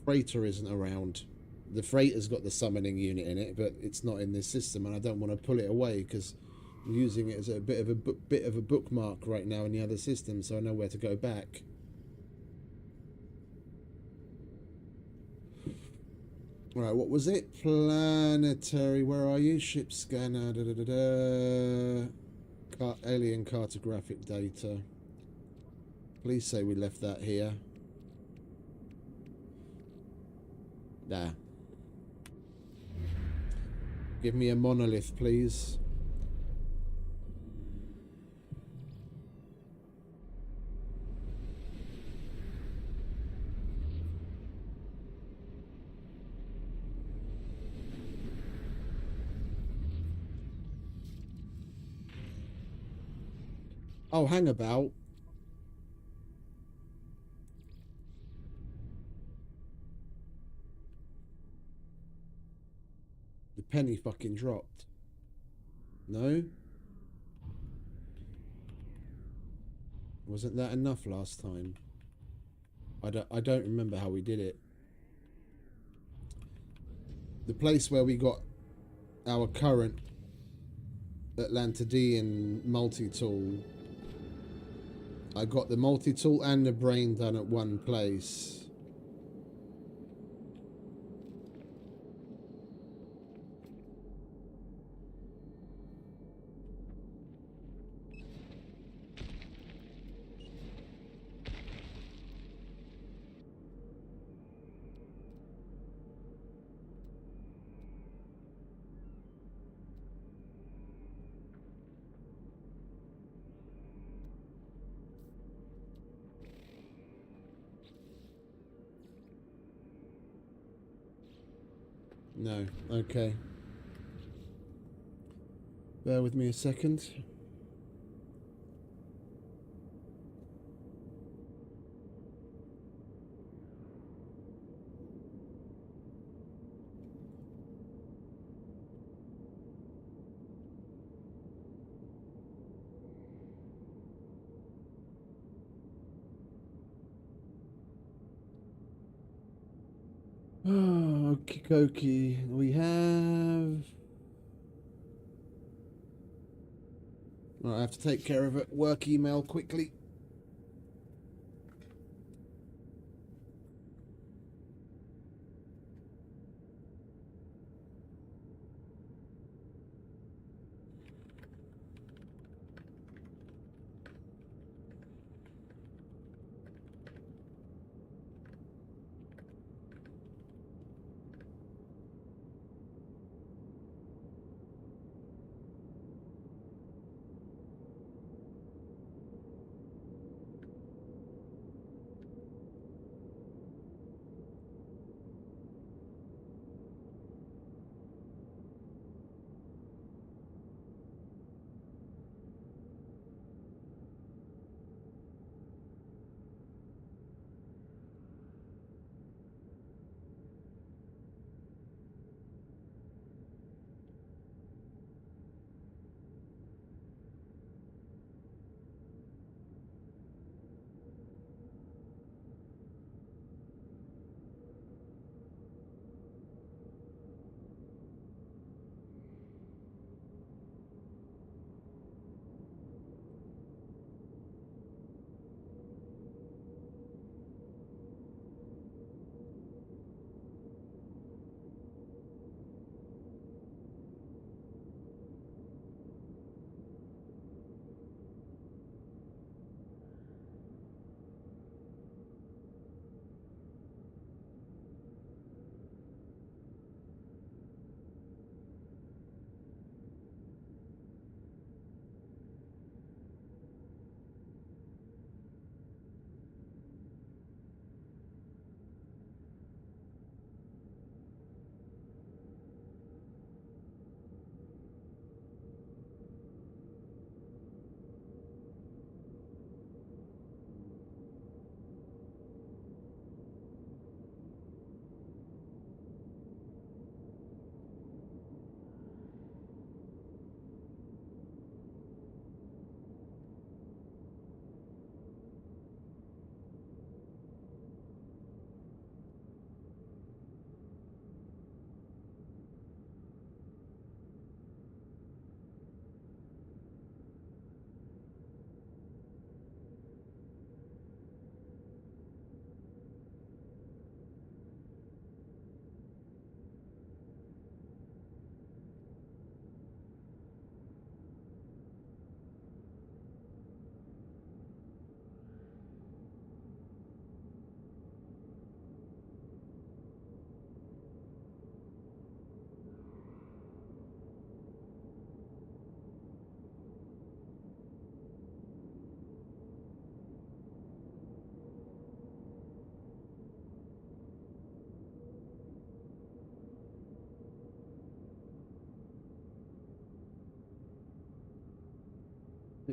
freighter isn't around. The freighter's got the summoning unit in it, but it's not in this system, and I don't want to pull it away because I'm using it as a bit of a bookmark right now in the other system, so I know where to go back. Right, what was it? Planetary. Where are you? Ship scanner. Alien cartographic data. Please say we left that here. Nah. Give me a monolith, please. Oh, hang about. The penny fucking dropped. No? Wasn't that enough last time? I don't remember how we did it. The place where we got our current Atlantidean multi-tool, I got the multi-tool and the brain done at one place. No. Okay. Bear with me a second. Oh, okie dokie. We have... Right, I have to take care of it. Work email quickly.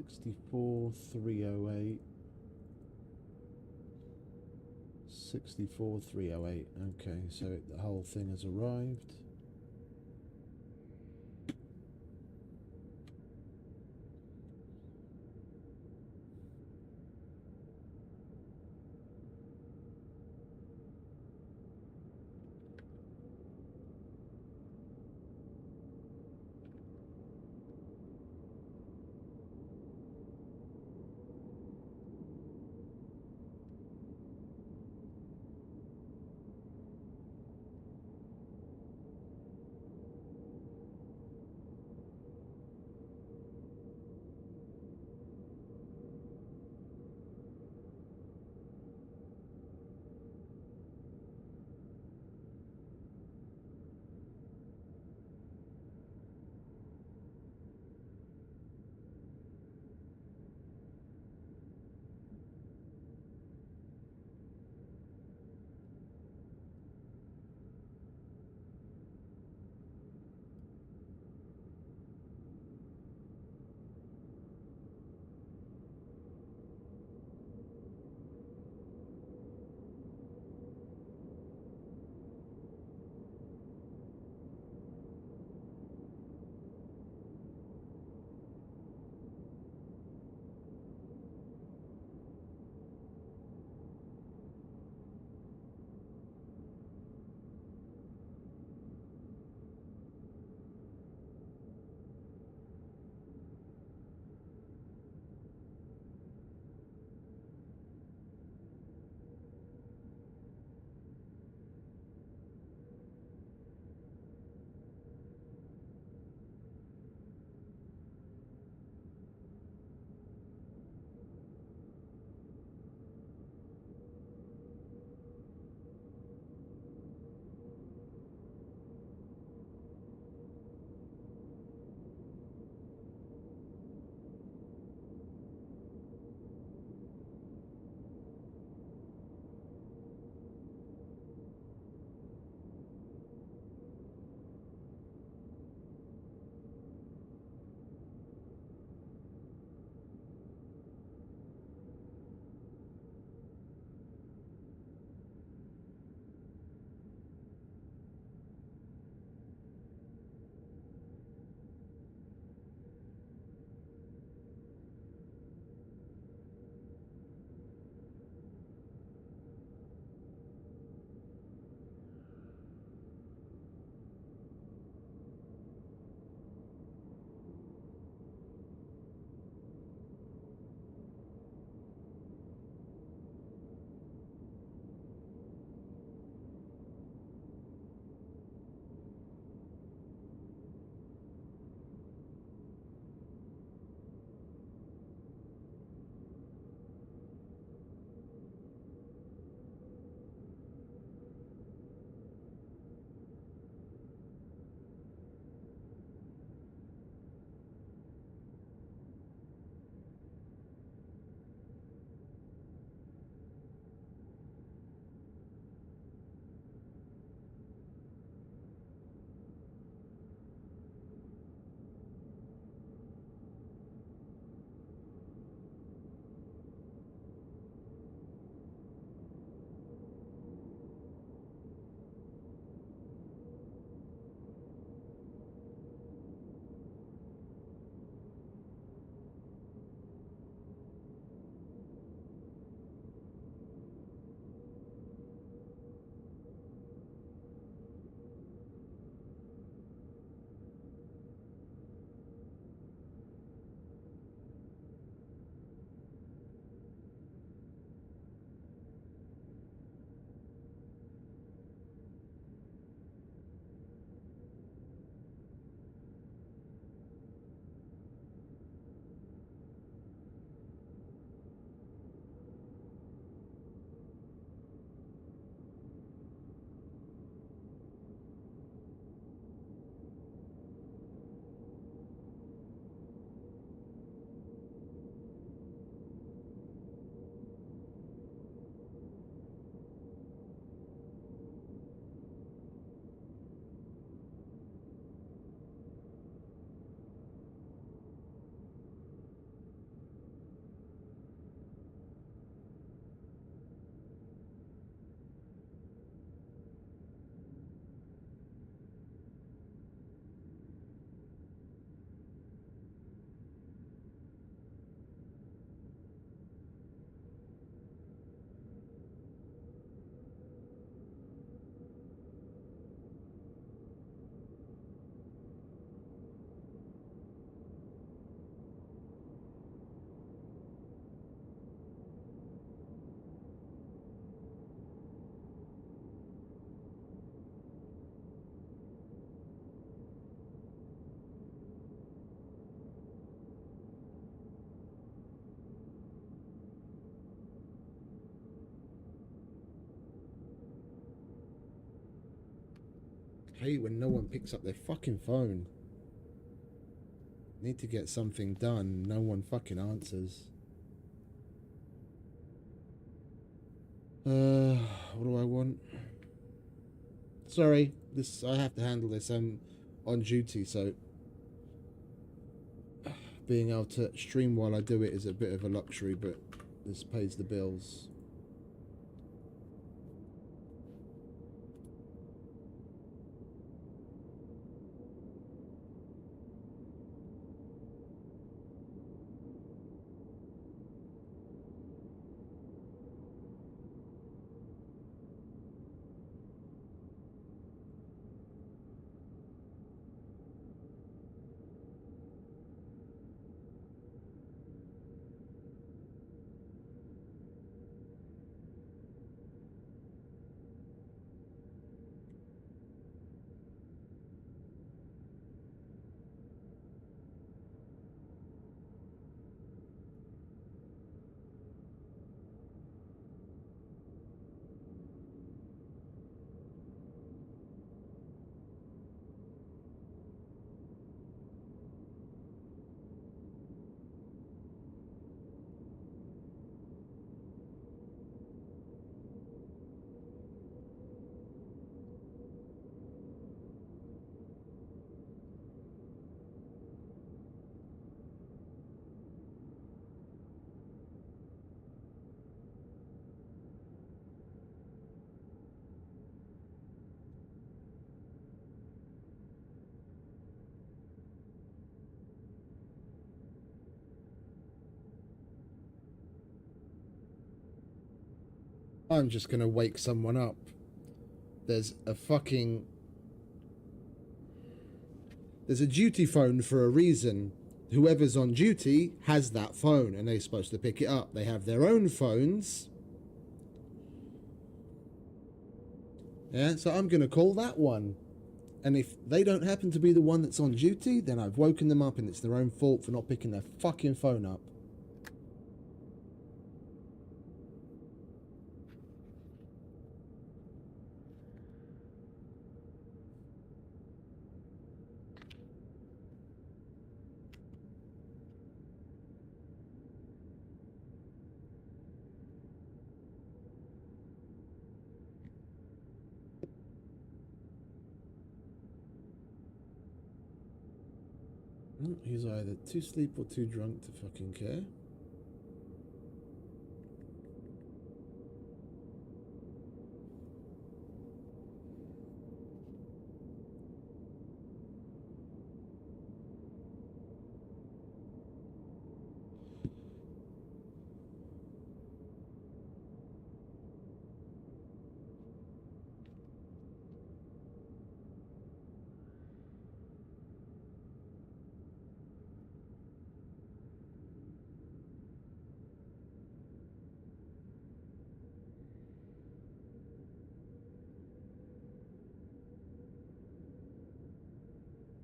64,308. 64,308. Okay, so the whole thing has arrived. hate when no one picks up their fucking phone. Need to get something done. No one fucking answers. What do I want? Sorry, this I have to handle this. I'm on duty, so being able to stream while I do it is a bit of a luxury, but this pays the bills. I'm just gonna wake someone up. There's a duty phone for a reason. Whoever's on duty has that phone and they're supposed to pick it up. They have their own phones. Yeah, so I'm gonna call that one. And if they don't happen to be the one that's on duty, then I've woken them up and it's their own fault for not picking their fucking phone up. He's either too asleep or too drunk to fucking care.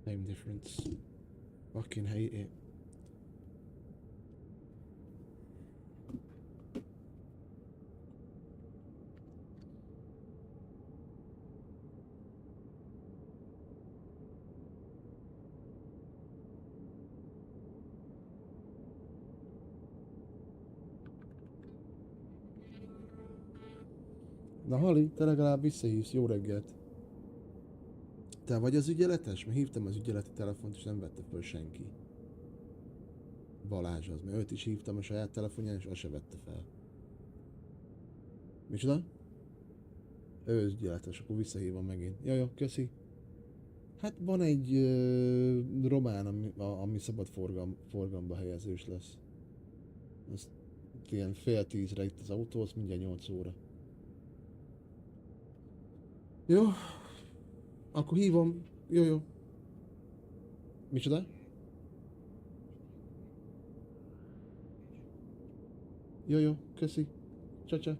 Same difference. Fucking hate it. Na Hali, te legalább visszahívsz, jó reggelt. Te vagy az ügyeletes? Mert hívtam az ügyeleti telefont, és nem vette föl senki. Balázs az, mert őt is hívtam a saját telefonján, és azt se vette fel. Micsoda? Ő az ügyeletes, akkor visszahívom megint. Jó, köszi. Hát van egy román, ami szabad forgalomba helyezős lesz. Azt ilyen 9:30 itt az autó, az mindjárt 8 óra. Jó. Akkor hívom. Jó. Micsoda? Jó, köszi. Csa.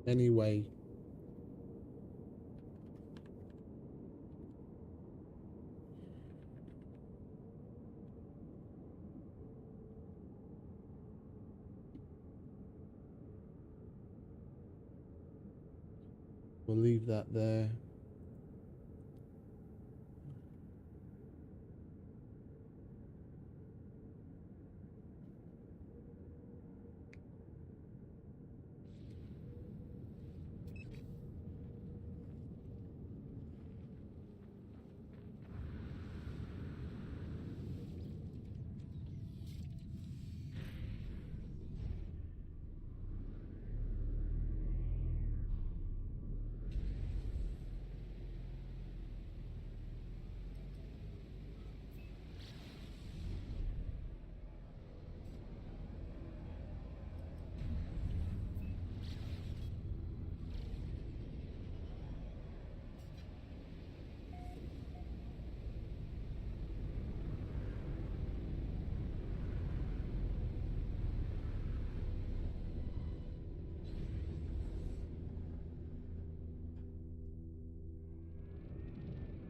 Anyway. We'll leave that there.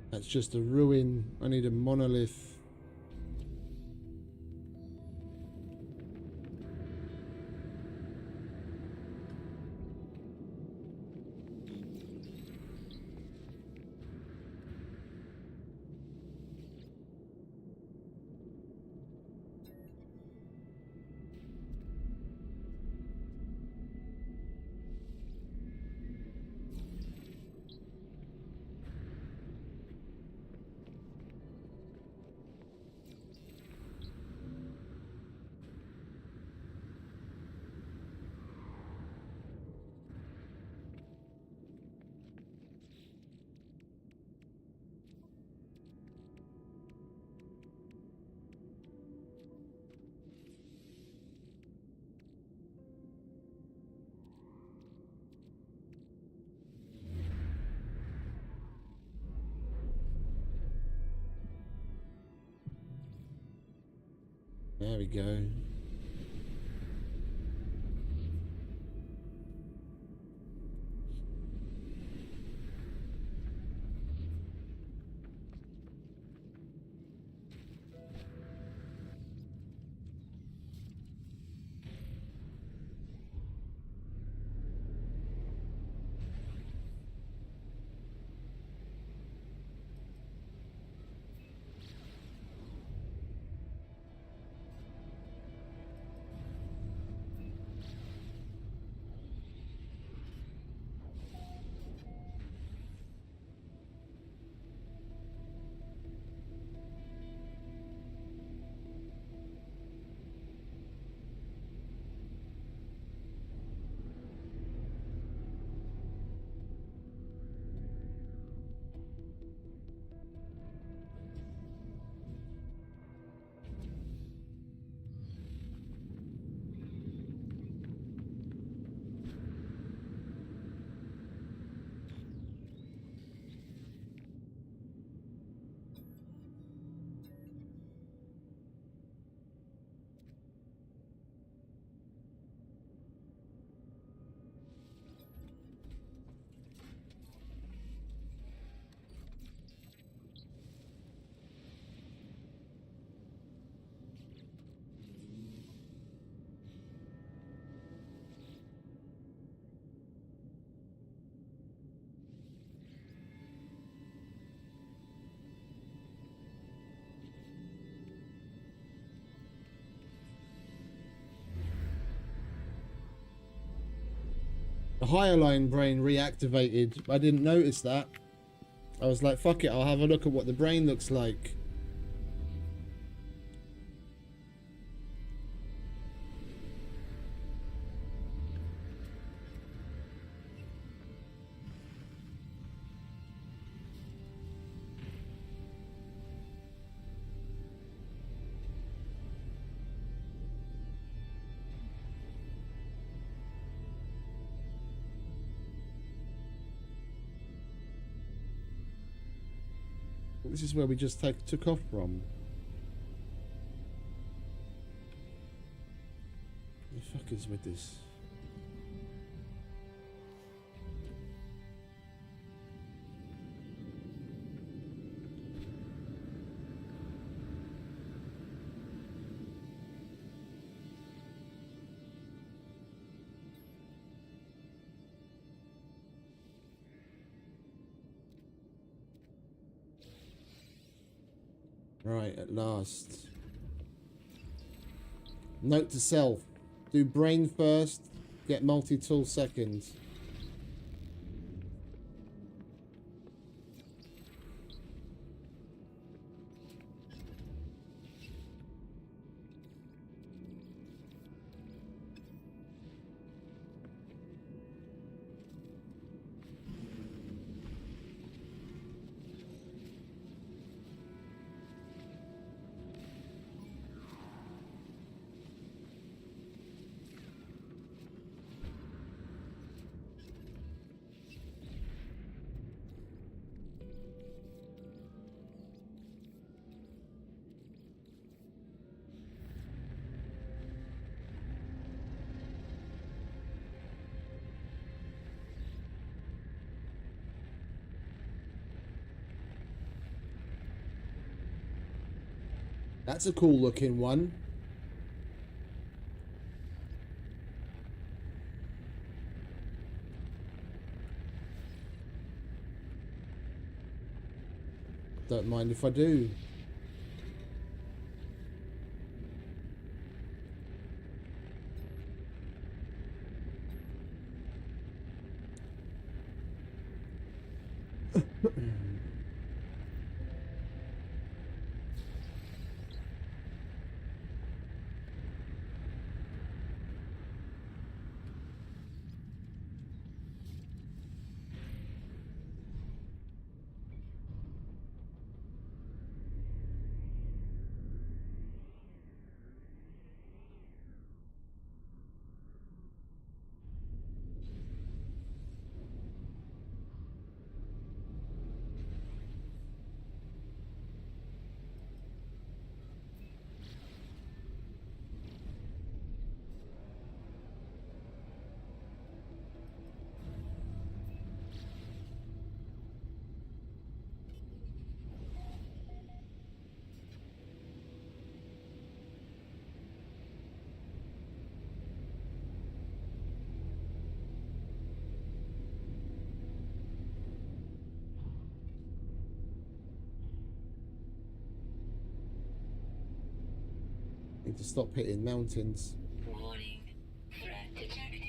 That's just a ruin. I need a monolith. There we go. The higher line brain reactivated. I didn't notice that. I was like, fuck it, I'll have a look at what the brain looks like. This is where we just took off from. The fuck is with this? Right, at last. Note to self. Do brain first, get multi-tool second. That's a cool looking one. Don't mind if I do. Need to stop hitting mountains. Warning. Threat detected.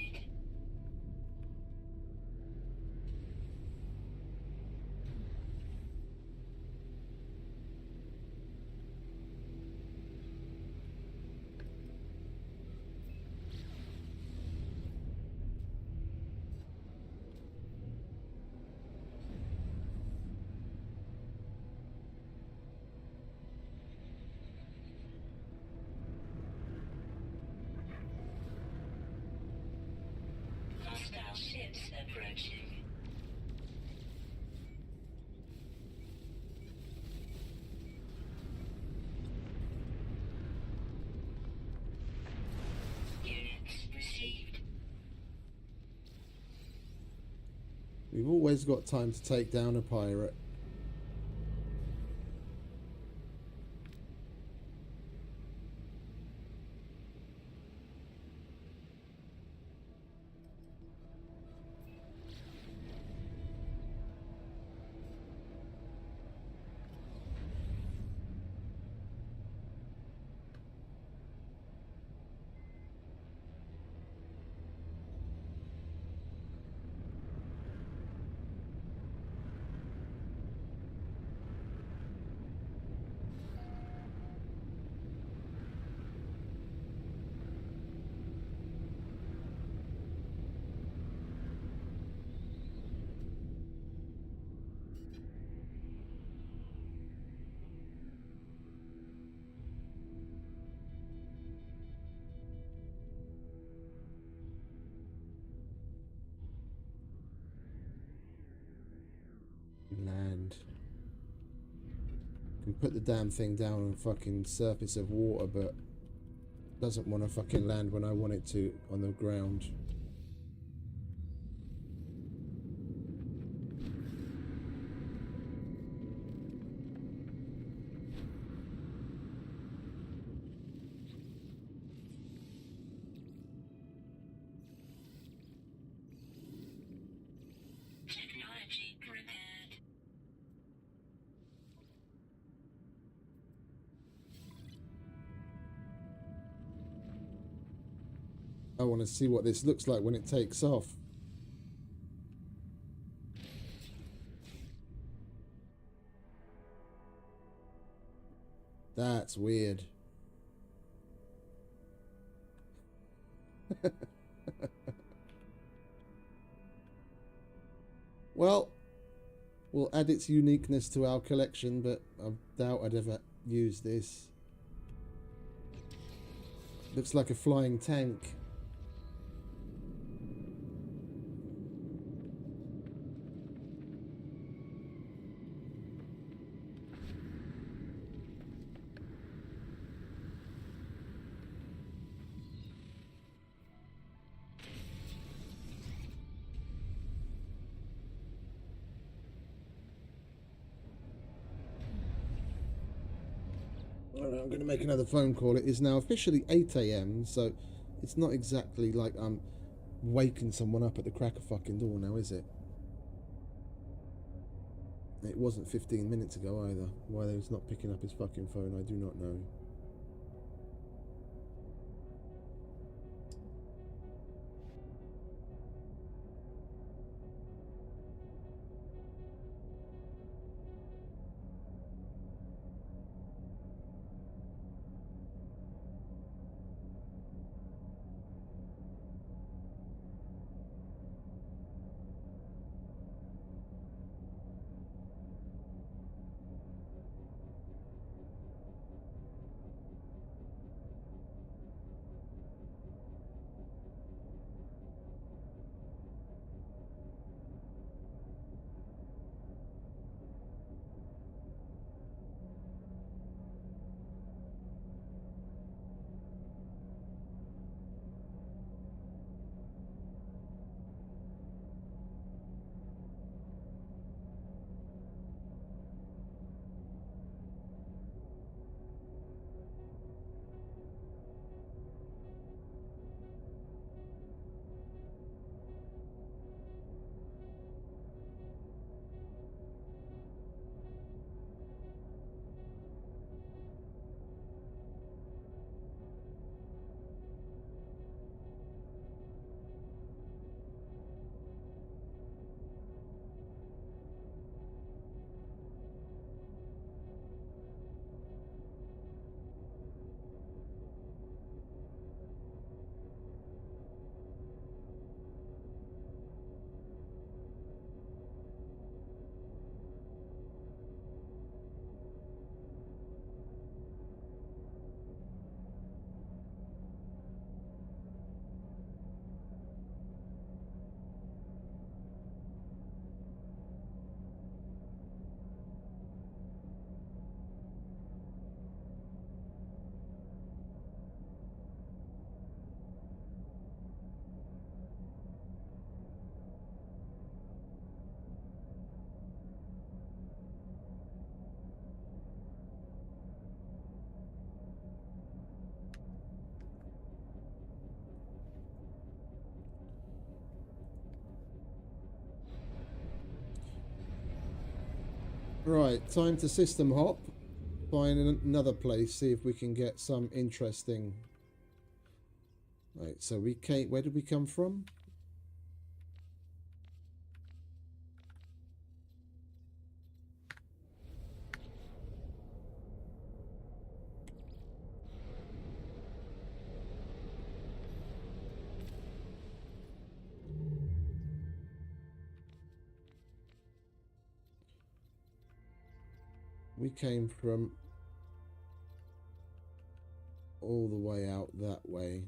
Hostile ships approaching. Units received. We've always got time to take down a pirate. Land. Can put the damn thing down on fucking surface of water, but doesn't want to fucking land when I want it to on the ground. Technology repaired. I want to see what this looks like when it takes off. That's weird. Well, we'll add its uniqueness to our collection, but I doubt I'd ever use this. Looks like a flying tank. I'm going to make another phone call. It is now officially 8 AM, so it's not exactly like I'm waking someone up at the crack of fucking dawn now, is it? It wasn't 15 minutes ago either. Why he's not picking up his fucking phone, I do not know. Right, time to system hop. Find another place, see if we can get some interesting. Right, so we came. Where did we come from? We came from all the way out that way.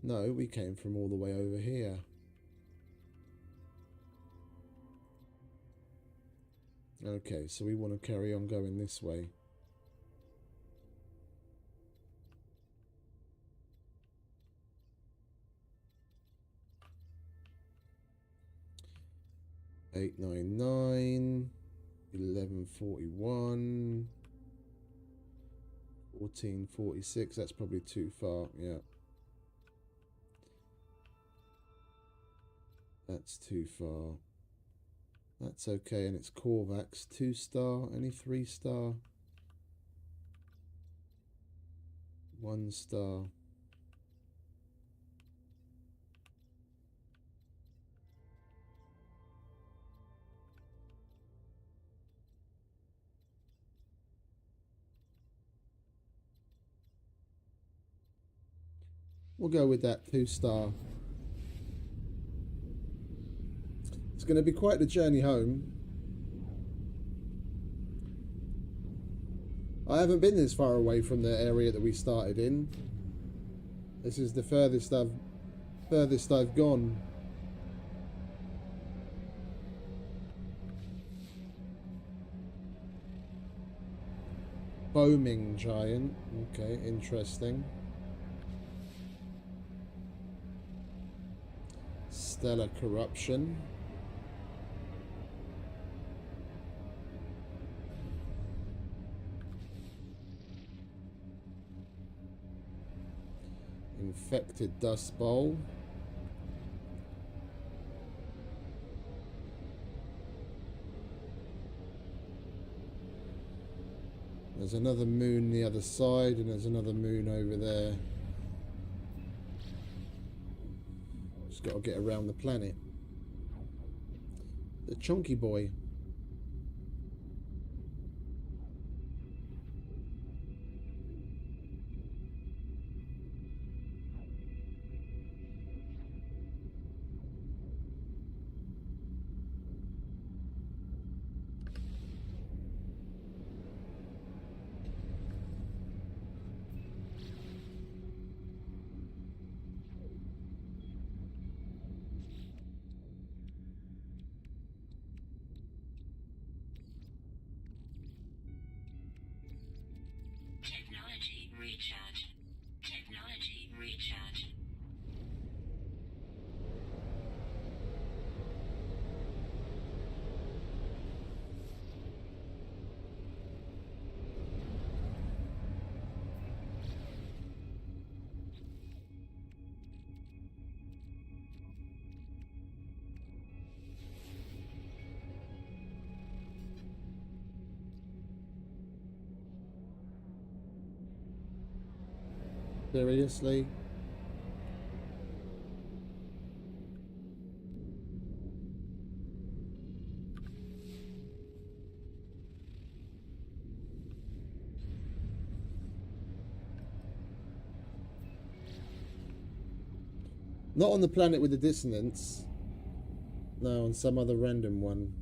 No, we came from all the way over here. Okay, so we want to carry on going this way. $899, $1141, 1446, that's probably too far, yeah. That's too far. That's okay, and it's Corvax, 2-star, any 3-star? 1-star. We'll go with that 2-star. It's going to be quite the journey home. I haven't been this far away from the area that we started in. This is the furthest I've gone. Foaming giant. Okay, interesting. Stellar corruption. Infected dust bowl. There's another moon the other side, and there's another moon over there. Just got to get around the planet. The chunky boy. Technology recharge. Technology recharge. Seriously? Not on the planet with the dissonance. No, on some other random one.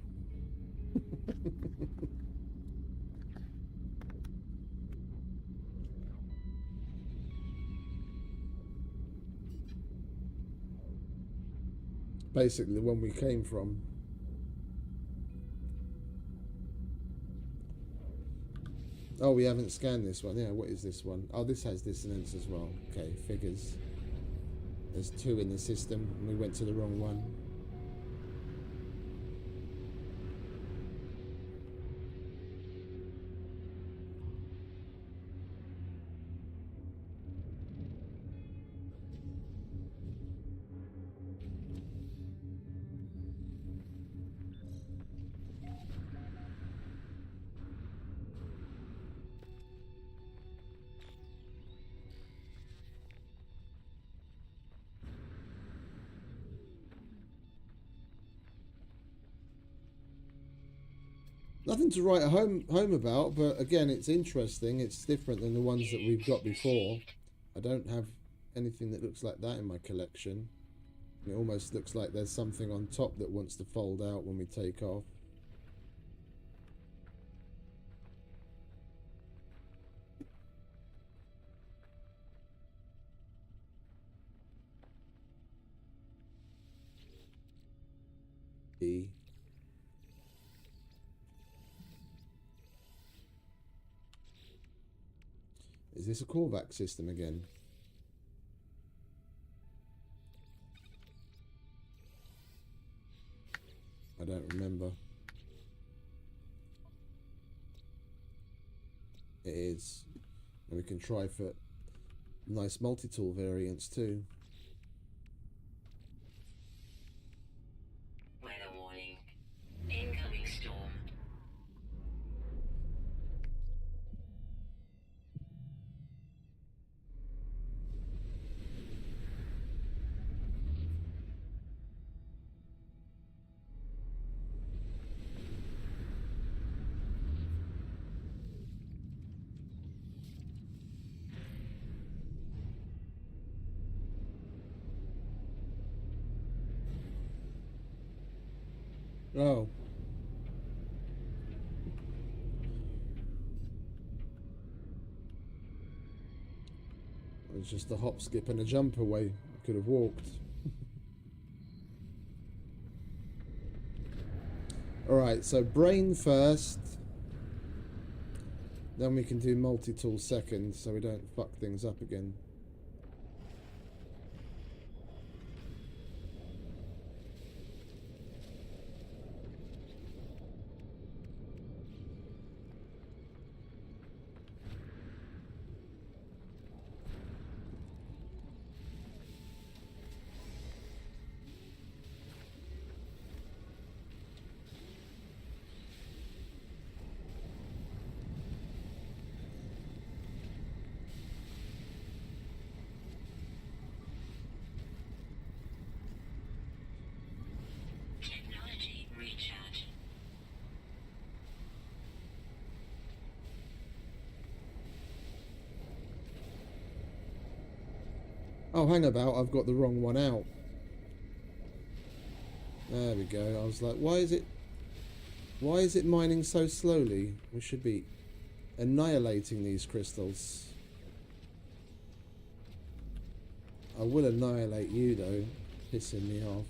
Basically the one we came from. Oh, we haven't scanned this one. Yeah, what is this one? Oh, this has dissonance as well. Okay, figures. There's 2 in the system, and we went to the wrong one. Nothing to write home about, but again, it's interesting. It's different than the ones that we've got before. I don't have anything that looks like that in my collection. It almost looks like there's something on top that wants to fold out when we take off. E. Is this a callback system again? I don't remember. It is. And we can try for nice multi-tool variants too. Weather warning. Incoming storm. Oh. It was just a hop, skip and a jump away. I could have walked. Alright, so brain first. Then we can do multi-tool second, so we don't fuck things up again. Technology recharge. Oh, hang about, I've got the wrong one out. There we go. I was like, why is it mining so slowly? We should be annihilating these crystals. I will annihilate you though, pissing me off.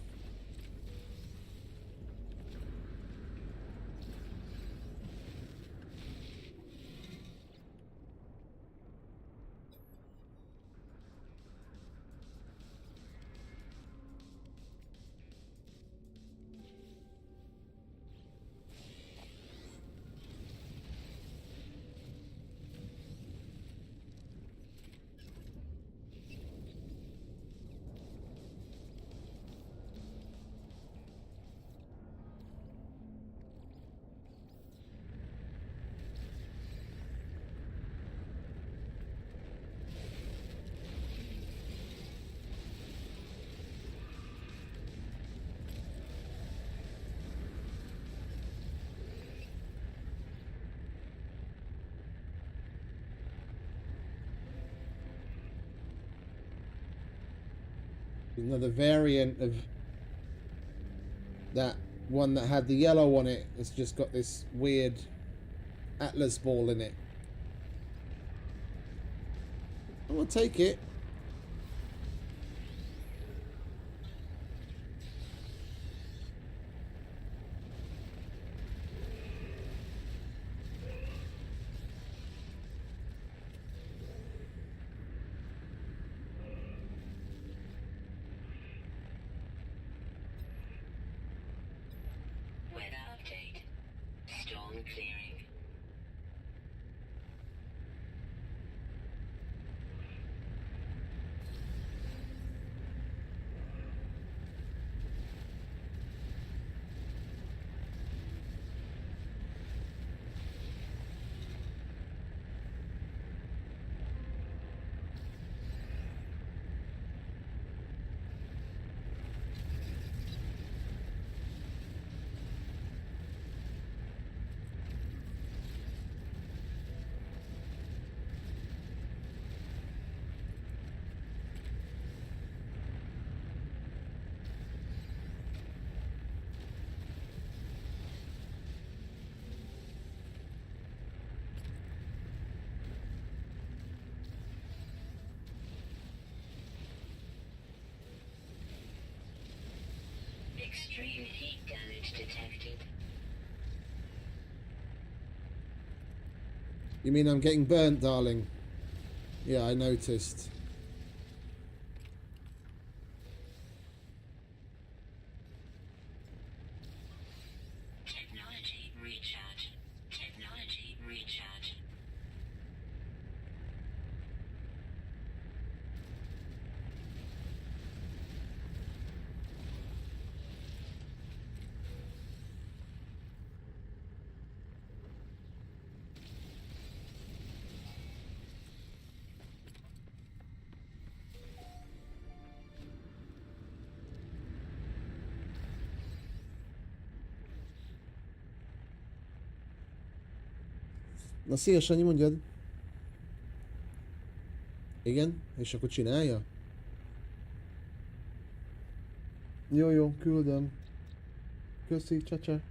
Another variant of that one that had the yellow on it. It's just got this weird atlas ball in it. I will take it. Weather update. Storm clearing. Extreme heat damage detected. You mean I'm getting burnt, darling? Yeah, I noticed. Technology recharge. Technology recharge. Na szia, Sanyi, mondjad. Igen? És akkor csinálja? Jó, jó, küldöm. Köszi, csacsa.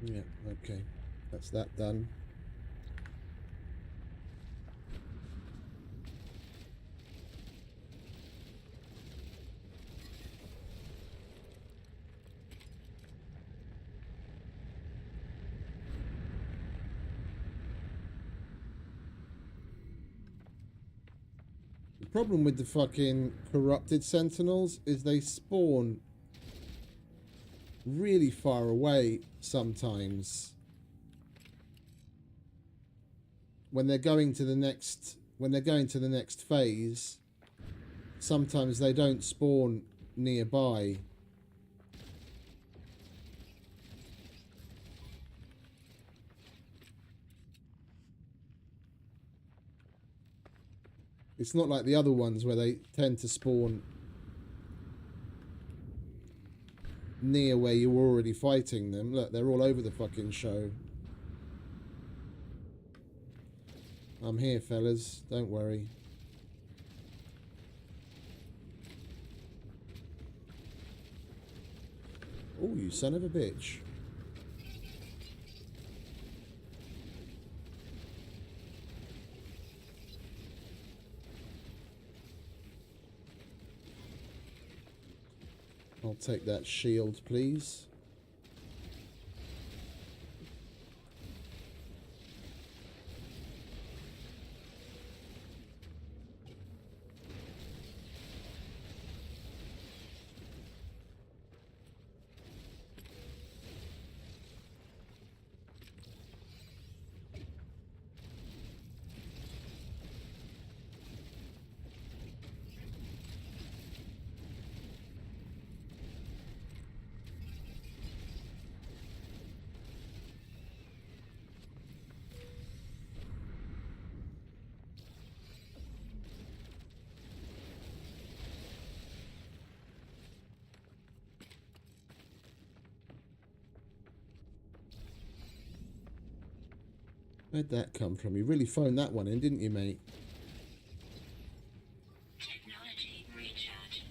Yeah, okay. That's that done. The problem with the fucking corrupted sentinels is they spawn really far away sometimes. When they're going to the next phase, sometimes they don't spawn nearby. It's not like the other ones where they tend to spawn near where you're already fighting them. Look, they're all over the fucking show. I'm here, fellas. Don't worry. Oh, you son of a bitch. I'll take that shield, please. Where'd that come from? You really phoned that one in, didn't you, mate? Technology recharge.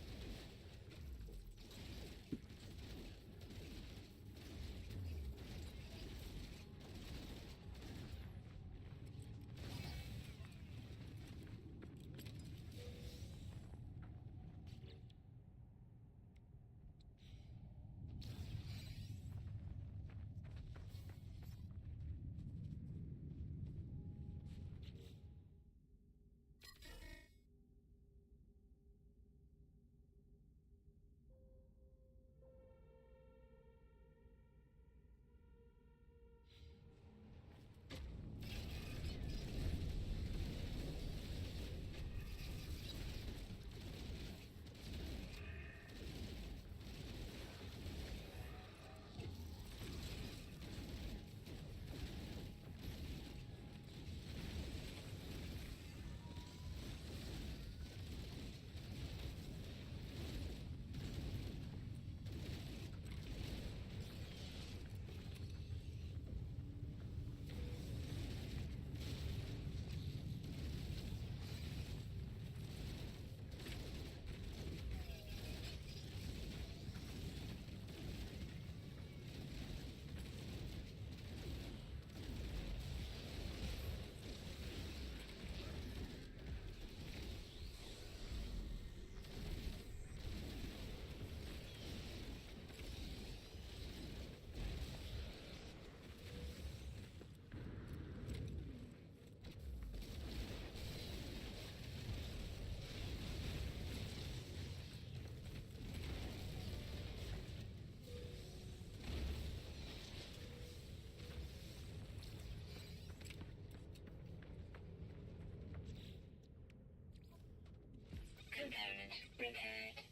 Unit repaired.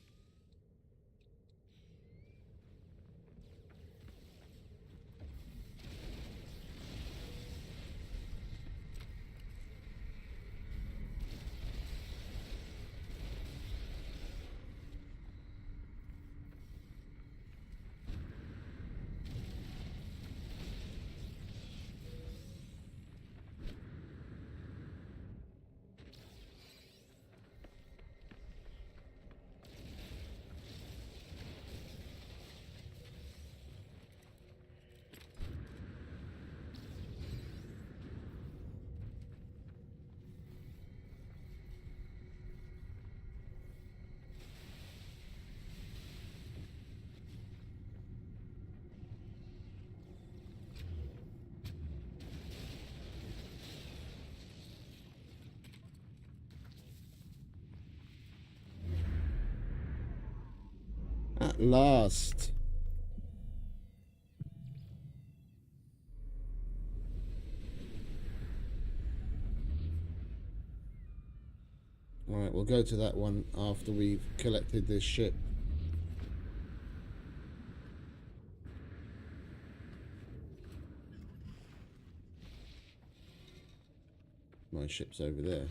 At last. Alright, we'll go to that one after we've collected this ship. My ship's over there.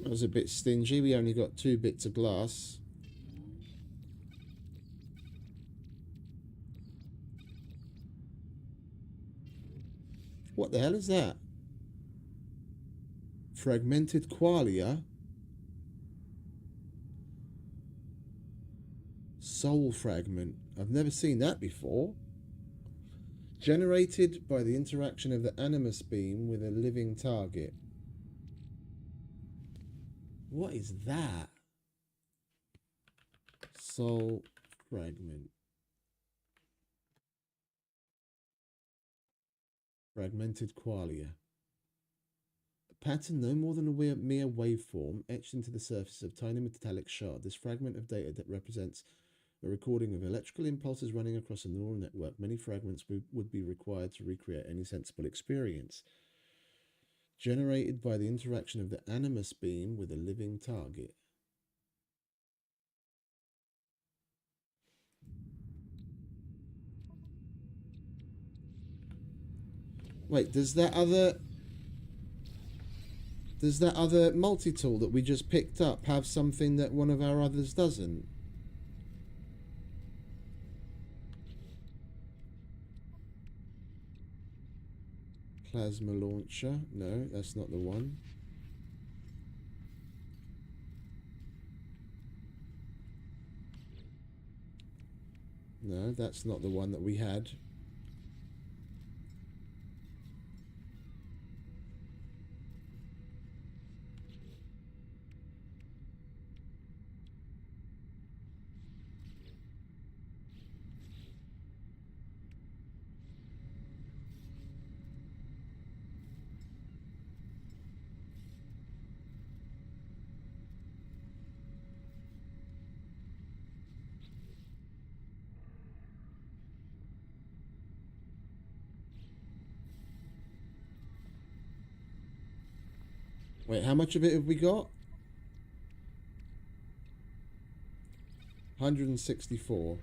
That was a bit stingy. We only got 2 bits of glass. What the hell is that? Fragmented qualia. Soul fragment. I've never seen that before. Generated by the interaction of the animus beam with a living target. What is that? Soul fragment. Fragmented qualia. A pattern no more than a mere waveform etched into the surface of tiny metallic shard. This fragment of data that represents a recording of electrical impulses running across a neural network. Many fragments would be required to recreate any sensible experience. Generated by the interaction of the animus beam with a living target. Wait, does that other multi-tool that we just picked up have something that one of our others doesn't? Plasma launcher. No, that's not the one. No, that's not the one that we had. Wait, how much of it have we got? 164.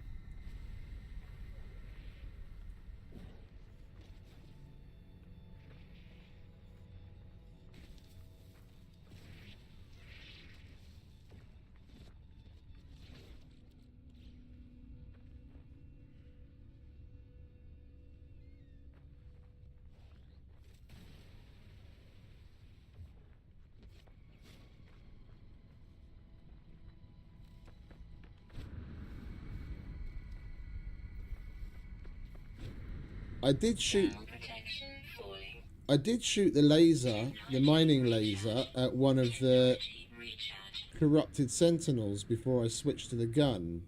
I did shoot. Thermal protection falling. I did shoot the laser, the mining laser, at one of the Energy recharge. corrupted sentinels before I switched to the gun.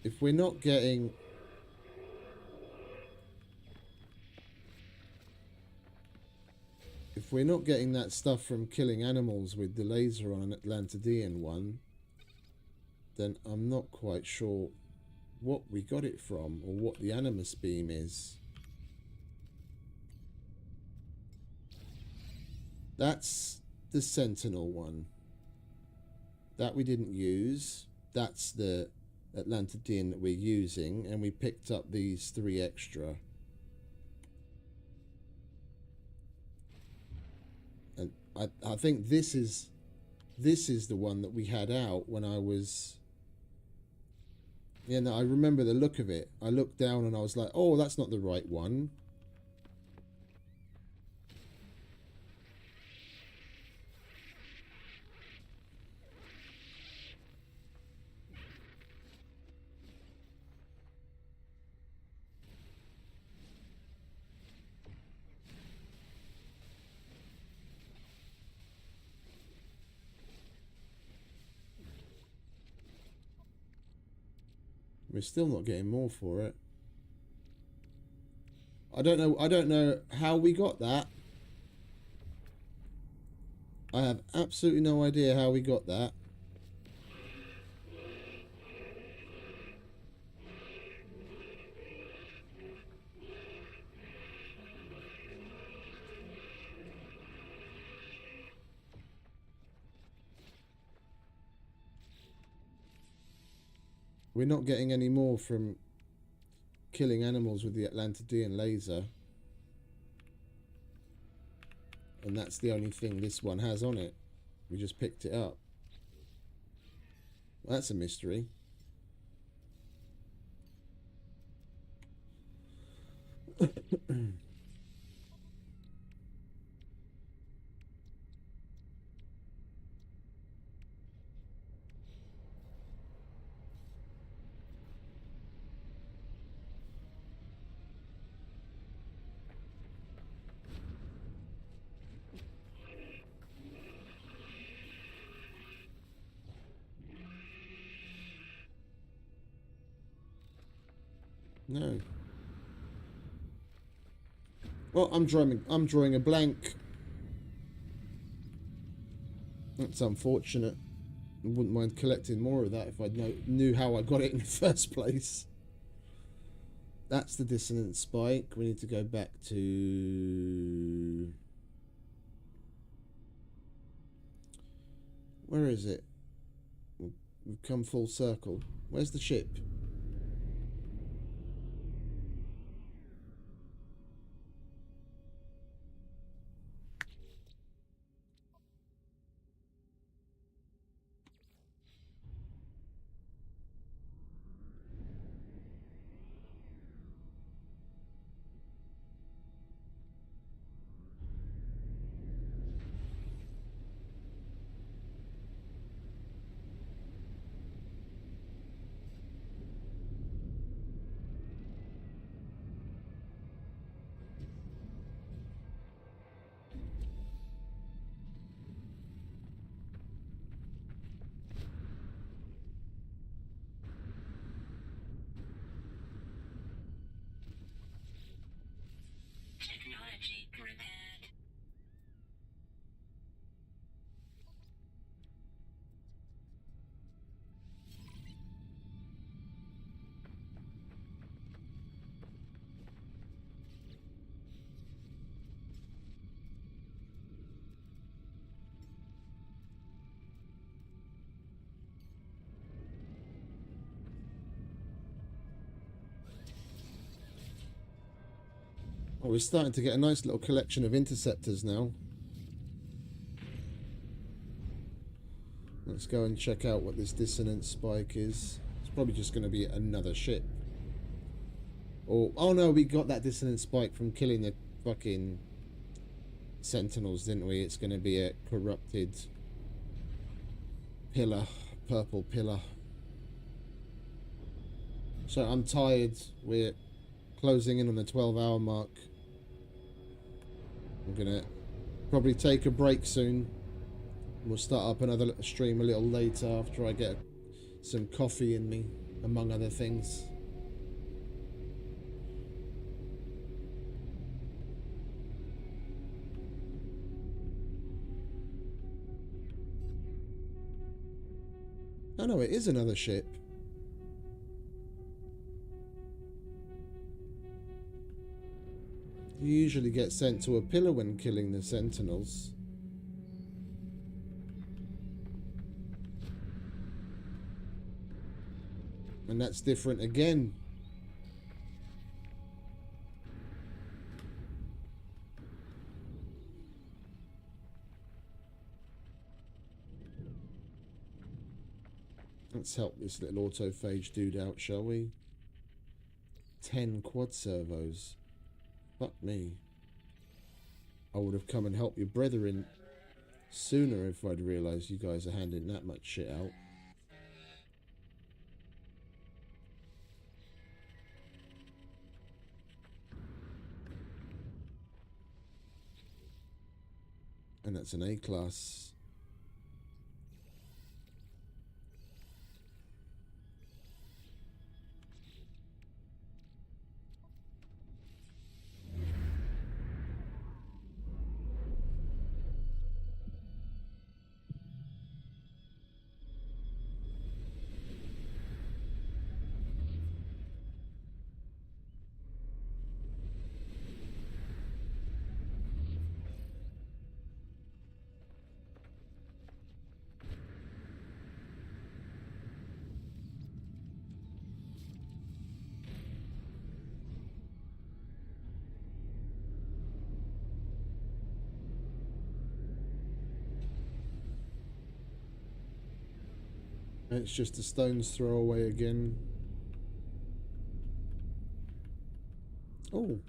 If we're not getting... If we're not getting that stuff from killing animals with the laser on an Atlantidean one, then I'm not quite sure what we got it from or what the animus beam is. That's the Sentinel one. That we didn't use. That's the Atlantidean that we're using, and we picked up these 3 extra. And I think this is the one that we had out when I was... Yeah, no, I remember the look of it. I looked down and I was like, oh, that's not the right one. We're still not getting more for it. I don't know how we got that. I have absolutely no idea how we got that. We're not getting any more from killing animals with the Atlantidean laser. And that's the only thing this one has on it. We just picked it up. That's a mystery. No. Well, I'm drawing a blank. That's unfortunate. I wouldn't mind collecting more of that if I knew how I got it in the first place. That's the dissonance spike. We need to go back to... Where is it? We've come full circle. Where's the ship? Technology repaired. Oh, we're starting to get a nice little collection of interceptors now. Let's go and check out what this dissonance spike is. It's probably just going to be another ship. Or, oh no, we got that dissonance spike from killing the fucking sentinels, didn't we? It's going to be a corrupted pillar, purple pillar. So I'm tired. We're closing in on the 12-hour mark. I'm gonna probably take a break soon. We'll start up another stream a little later after I get some coffee in me, among other things. Oh no, it is another ship. You usually get sent to a pillar when killing the Sentinels. And that's different again. Let's help this little autophage dude out, shall we? 10 quad servos. Fuck me. I would have come and helped your brethren sooner if I'd realised you guys are handing that much shit out. And that's an A-class. It's just a stone's throw away again. Oh.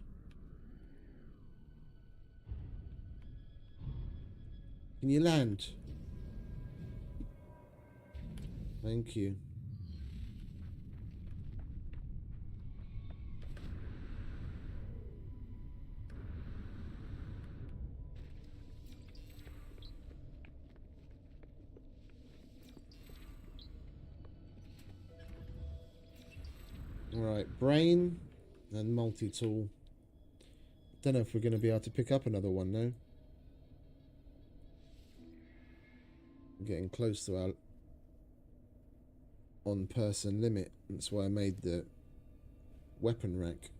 Can you land? Thank you. Alright, brain and multi-tool. Don't know if we're going to be able to pick up another one now. I'm getting close to our on-person limit. That's why I made the weapon rack.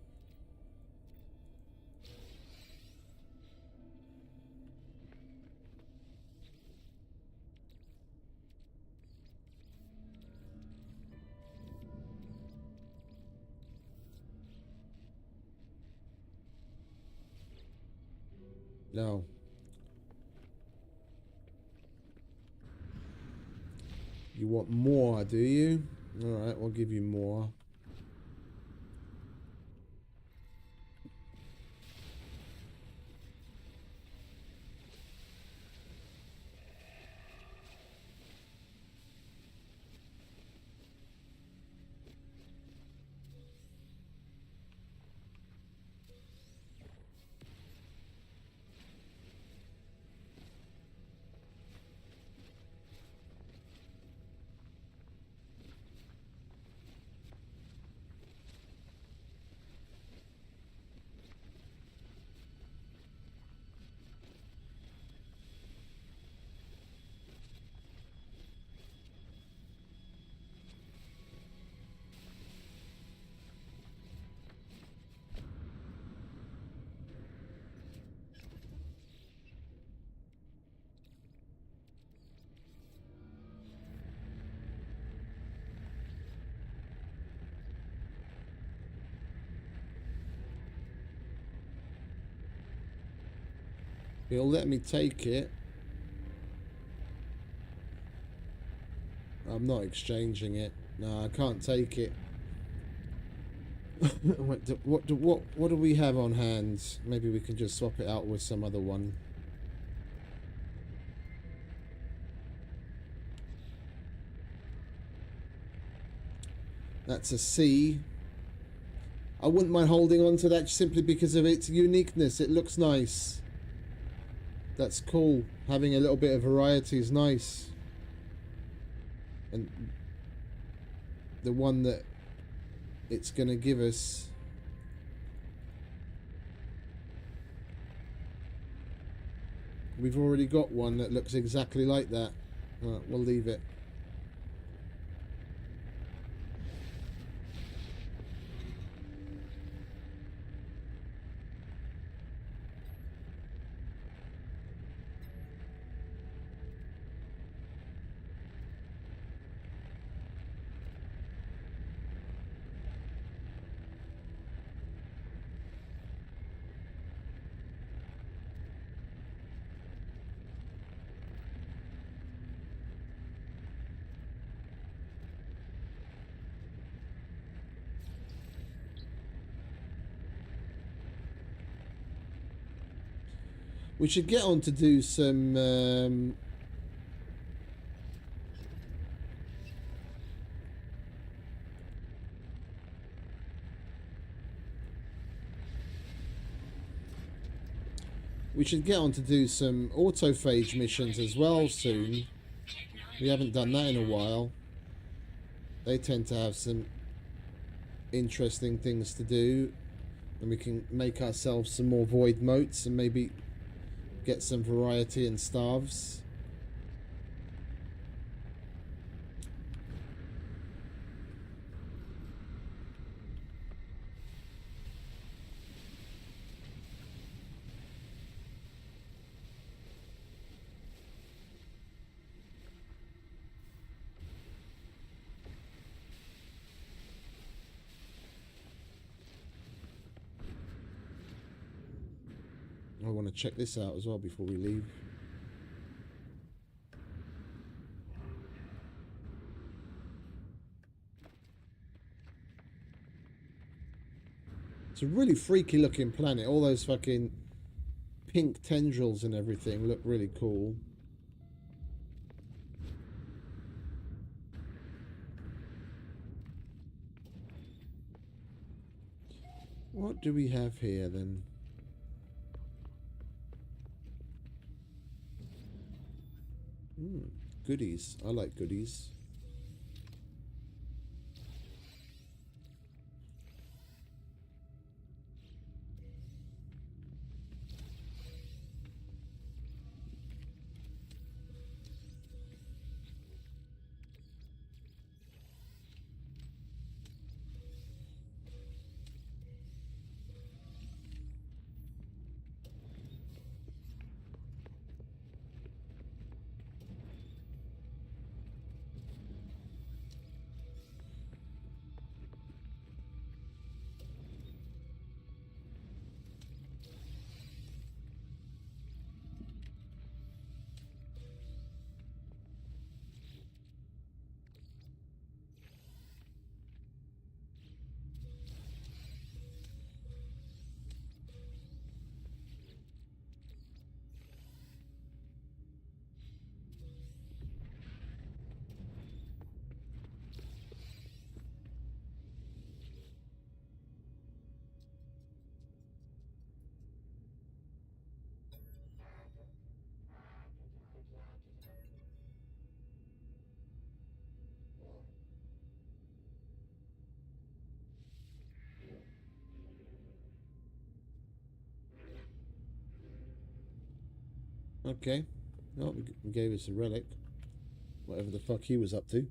No. You want more, do you? Alright, we'll give you more. It'll let me take it. I'm not exchanging it. No, I can't take it. What do we have on hand? Maybe we can just swap it out with some other one. That's a C. I wouldn't mind holding on to that simply because of its uniqueness. It looks nice. That's cool. Having a little bit of variety is nice. And the one that it's going to give us, we've already got one that looks exactly like that. Right, we'll leave it. We should get on to do some autophage missions as well soon. We haven't done that in a while. They tend to have some interesting things to do, and we can make ourselves some more void motes and maybe get some variety in starves. I want to check this out as well before we leave. It's a really freaky looking planet. All those fucking pink tendrils and everything look really cool. What do we have here then? Goodies. I like goodies. Okay. Well, we gave us a relic. Whatever the fuck he was up to.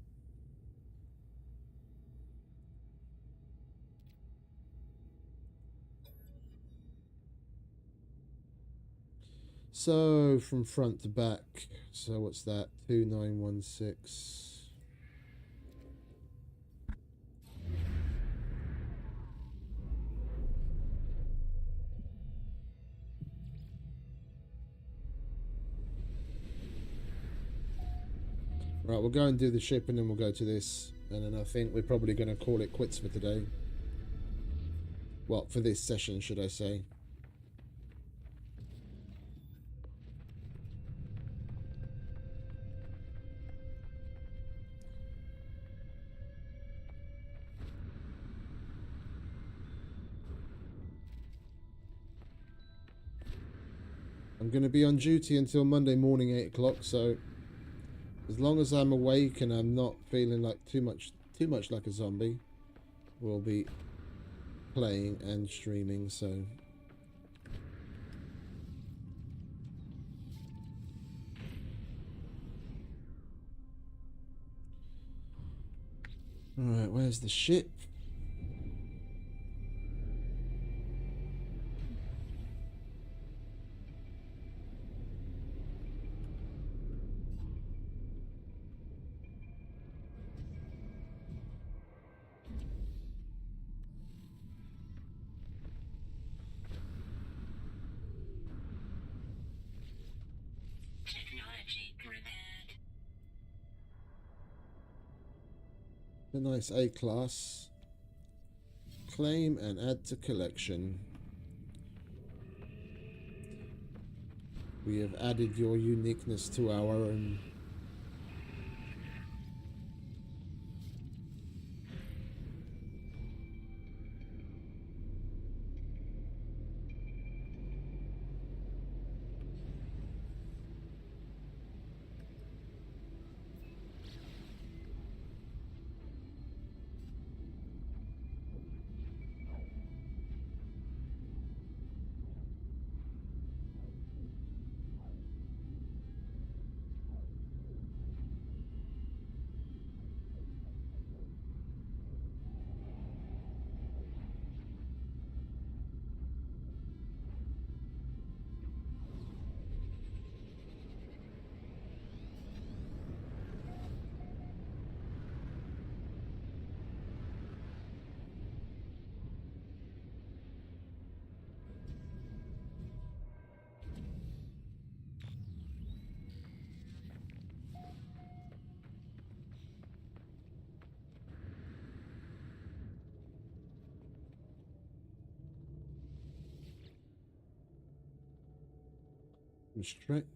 So, from front to back. So, what's that? 2916. Right, we'll go and do the ship and then we'll go to this. And then I think we're probably going to call it quits for today. Well, for this session, should I say. I'm going to be on duty until Monday morning 8 o'clock, so as long as I'm awake and I'm not feeling like too much like a zombie, we'll be playing and streaming. So alright, where's the ship? Technology repaired. A nice A-class. Claim and add to collection. We have added your uniqueness to our own.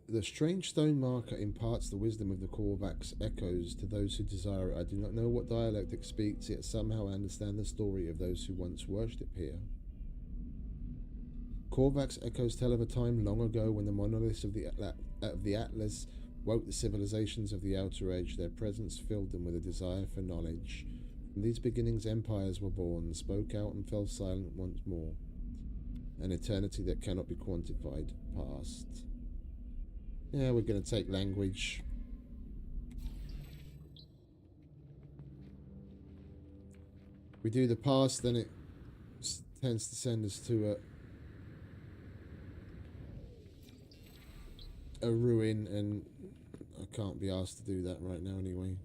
The strange stone marker imparts the wisdom of the Korvax echoes to those who desire it. I do not know what dialect it speaks, yet somehow I understand the story of those who once worshipped here. Korvax echoes tell of a time long ago when the monoliths of the Atlas woke the civilizations of the Outer Edge. Their presence filled them with a desire for knowledge. From these beginnings, empires were born, spoke out and fell silent once more. An eternity that cannot be quantified passed. Yeah, we're going to take language. We do the past, then it tends to send us to a ruin, and I can't be asked to do that right now anyway.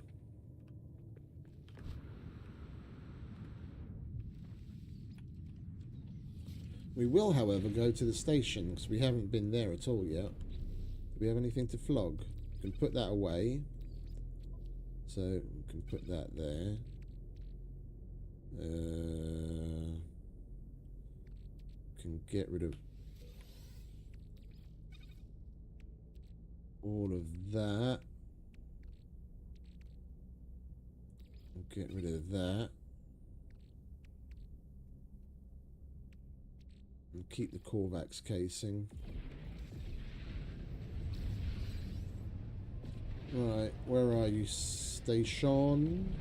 We will, however, go to the station, because we haven't been there at all yet. Do we have anything to flog? We can put that away. So, we can put that there. Can get rid of all of that. Get rid of that. And keep the Korvax casing. Right, where are you, station?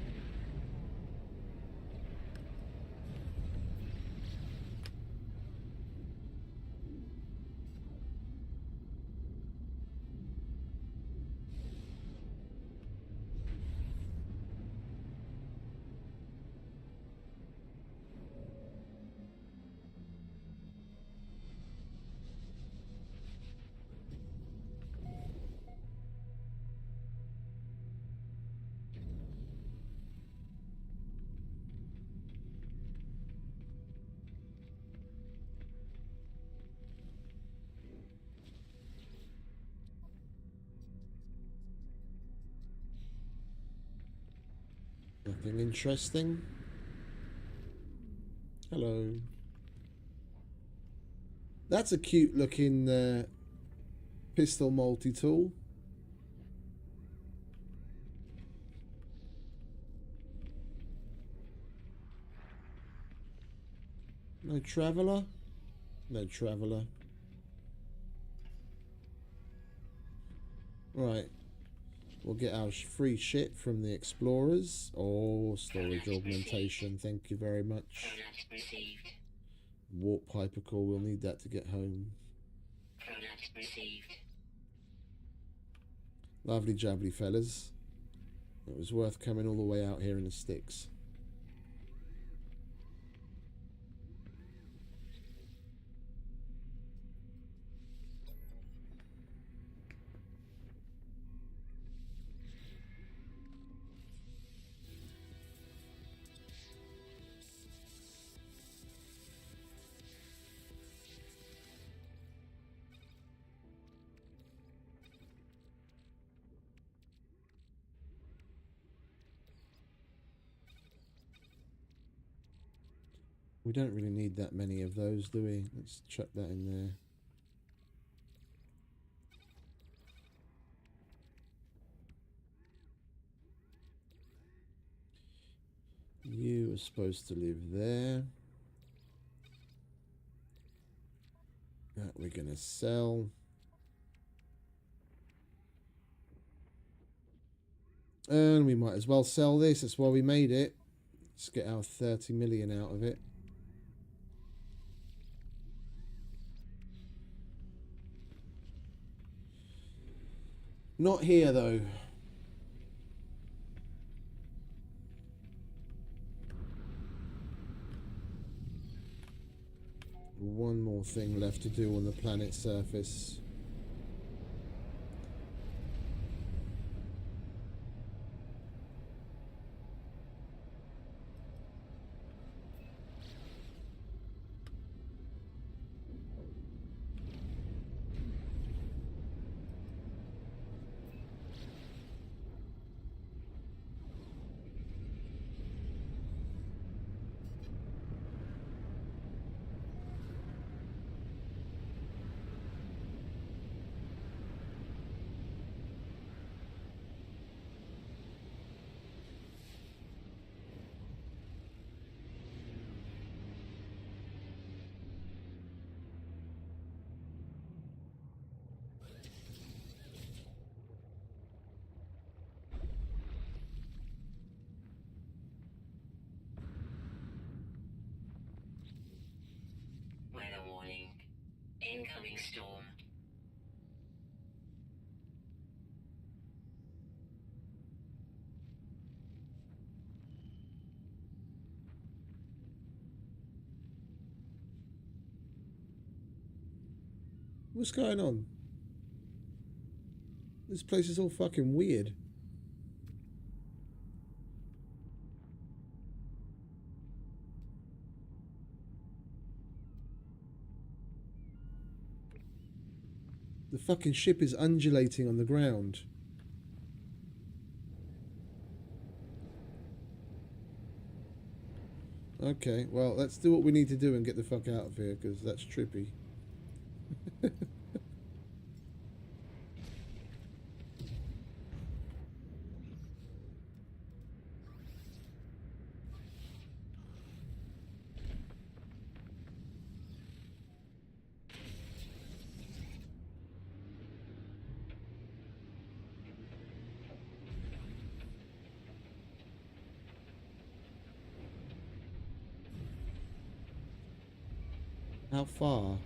Nothing interesting. Hello. That's a cute looking pistol multi-tool. No traveller? No traveller. Right. We'll get our free shit from the explorers. Oh, storage augmentation. Thank you very much. Product received. Warp hyper core. We'll need that to get home. Product received. Lovely jubbly, fellas. It was worth coming all the way out here in the sticks. We don't really need that many of those, do we? Let's chuck that in there. You are supposed to live there. That we're going to sell. And we might as well sell this. That's why we made it. Let's get our 30 million out of it. Not here, though. One more thing left to do on the planet's surface. Weather warning. Incoming storm. What's going on? This place is all fucking weird. The fucking ship is undulating on the ground. Okay, well, let's do what we need to do and get the fuck out of here, because that's trippy. How far?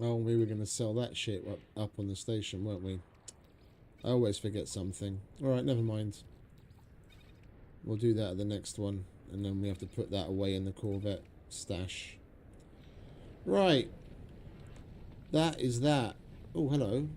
Oh, we were going to sell that shit up on the station, weren't we? I always forget something. Alright, never mind. We'll do that at the next one. And then we have to put that away in the Corvette stash. Right. That is that. Oh, hello.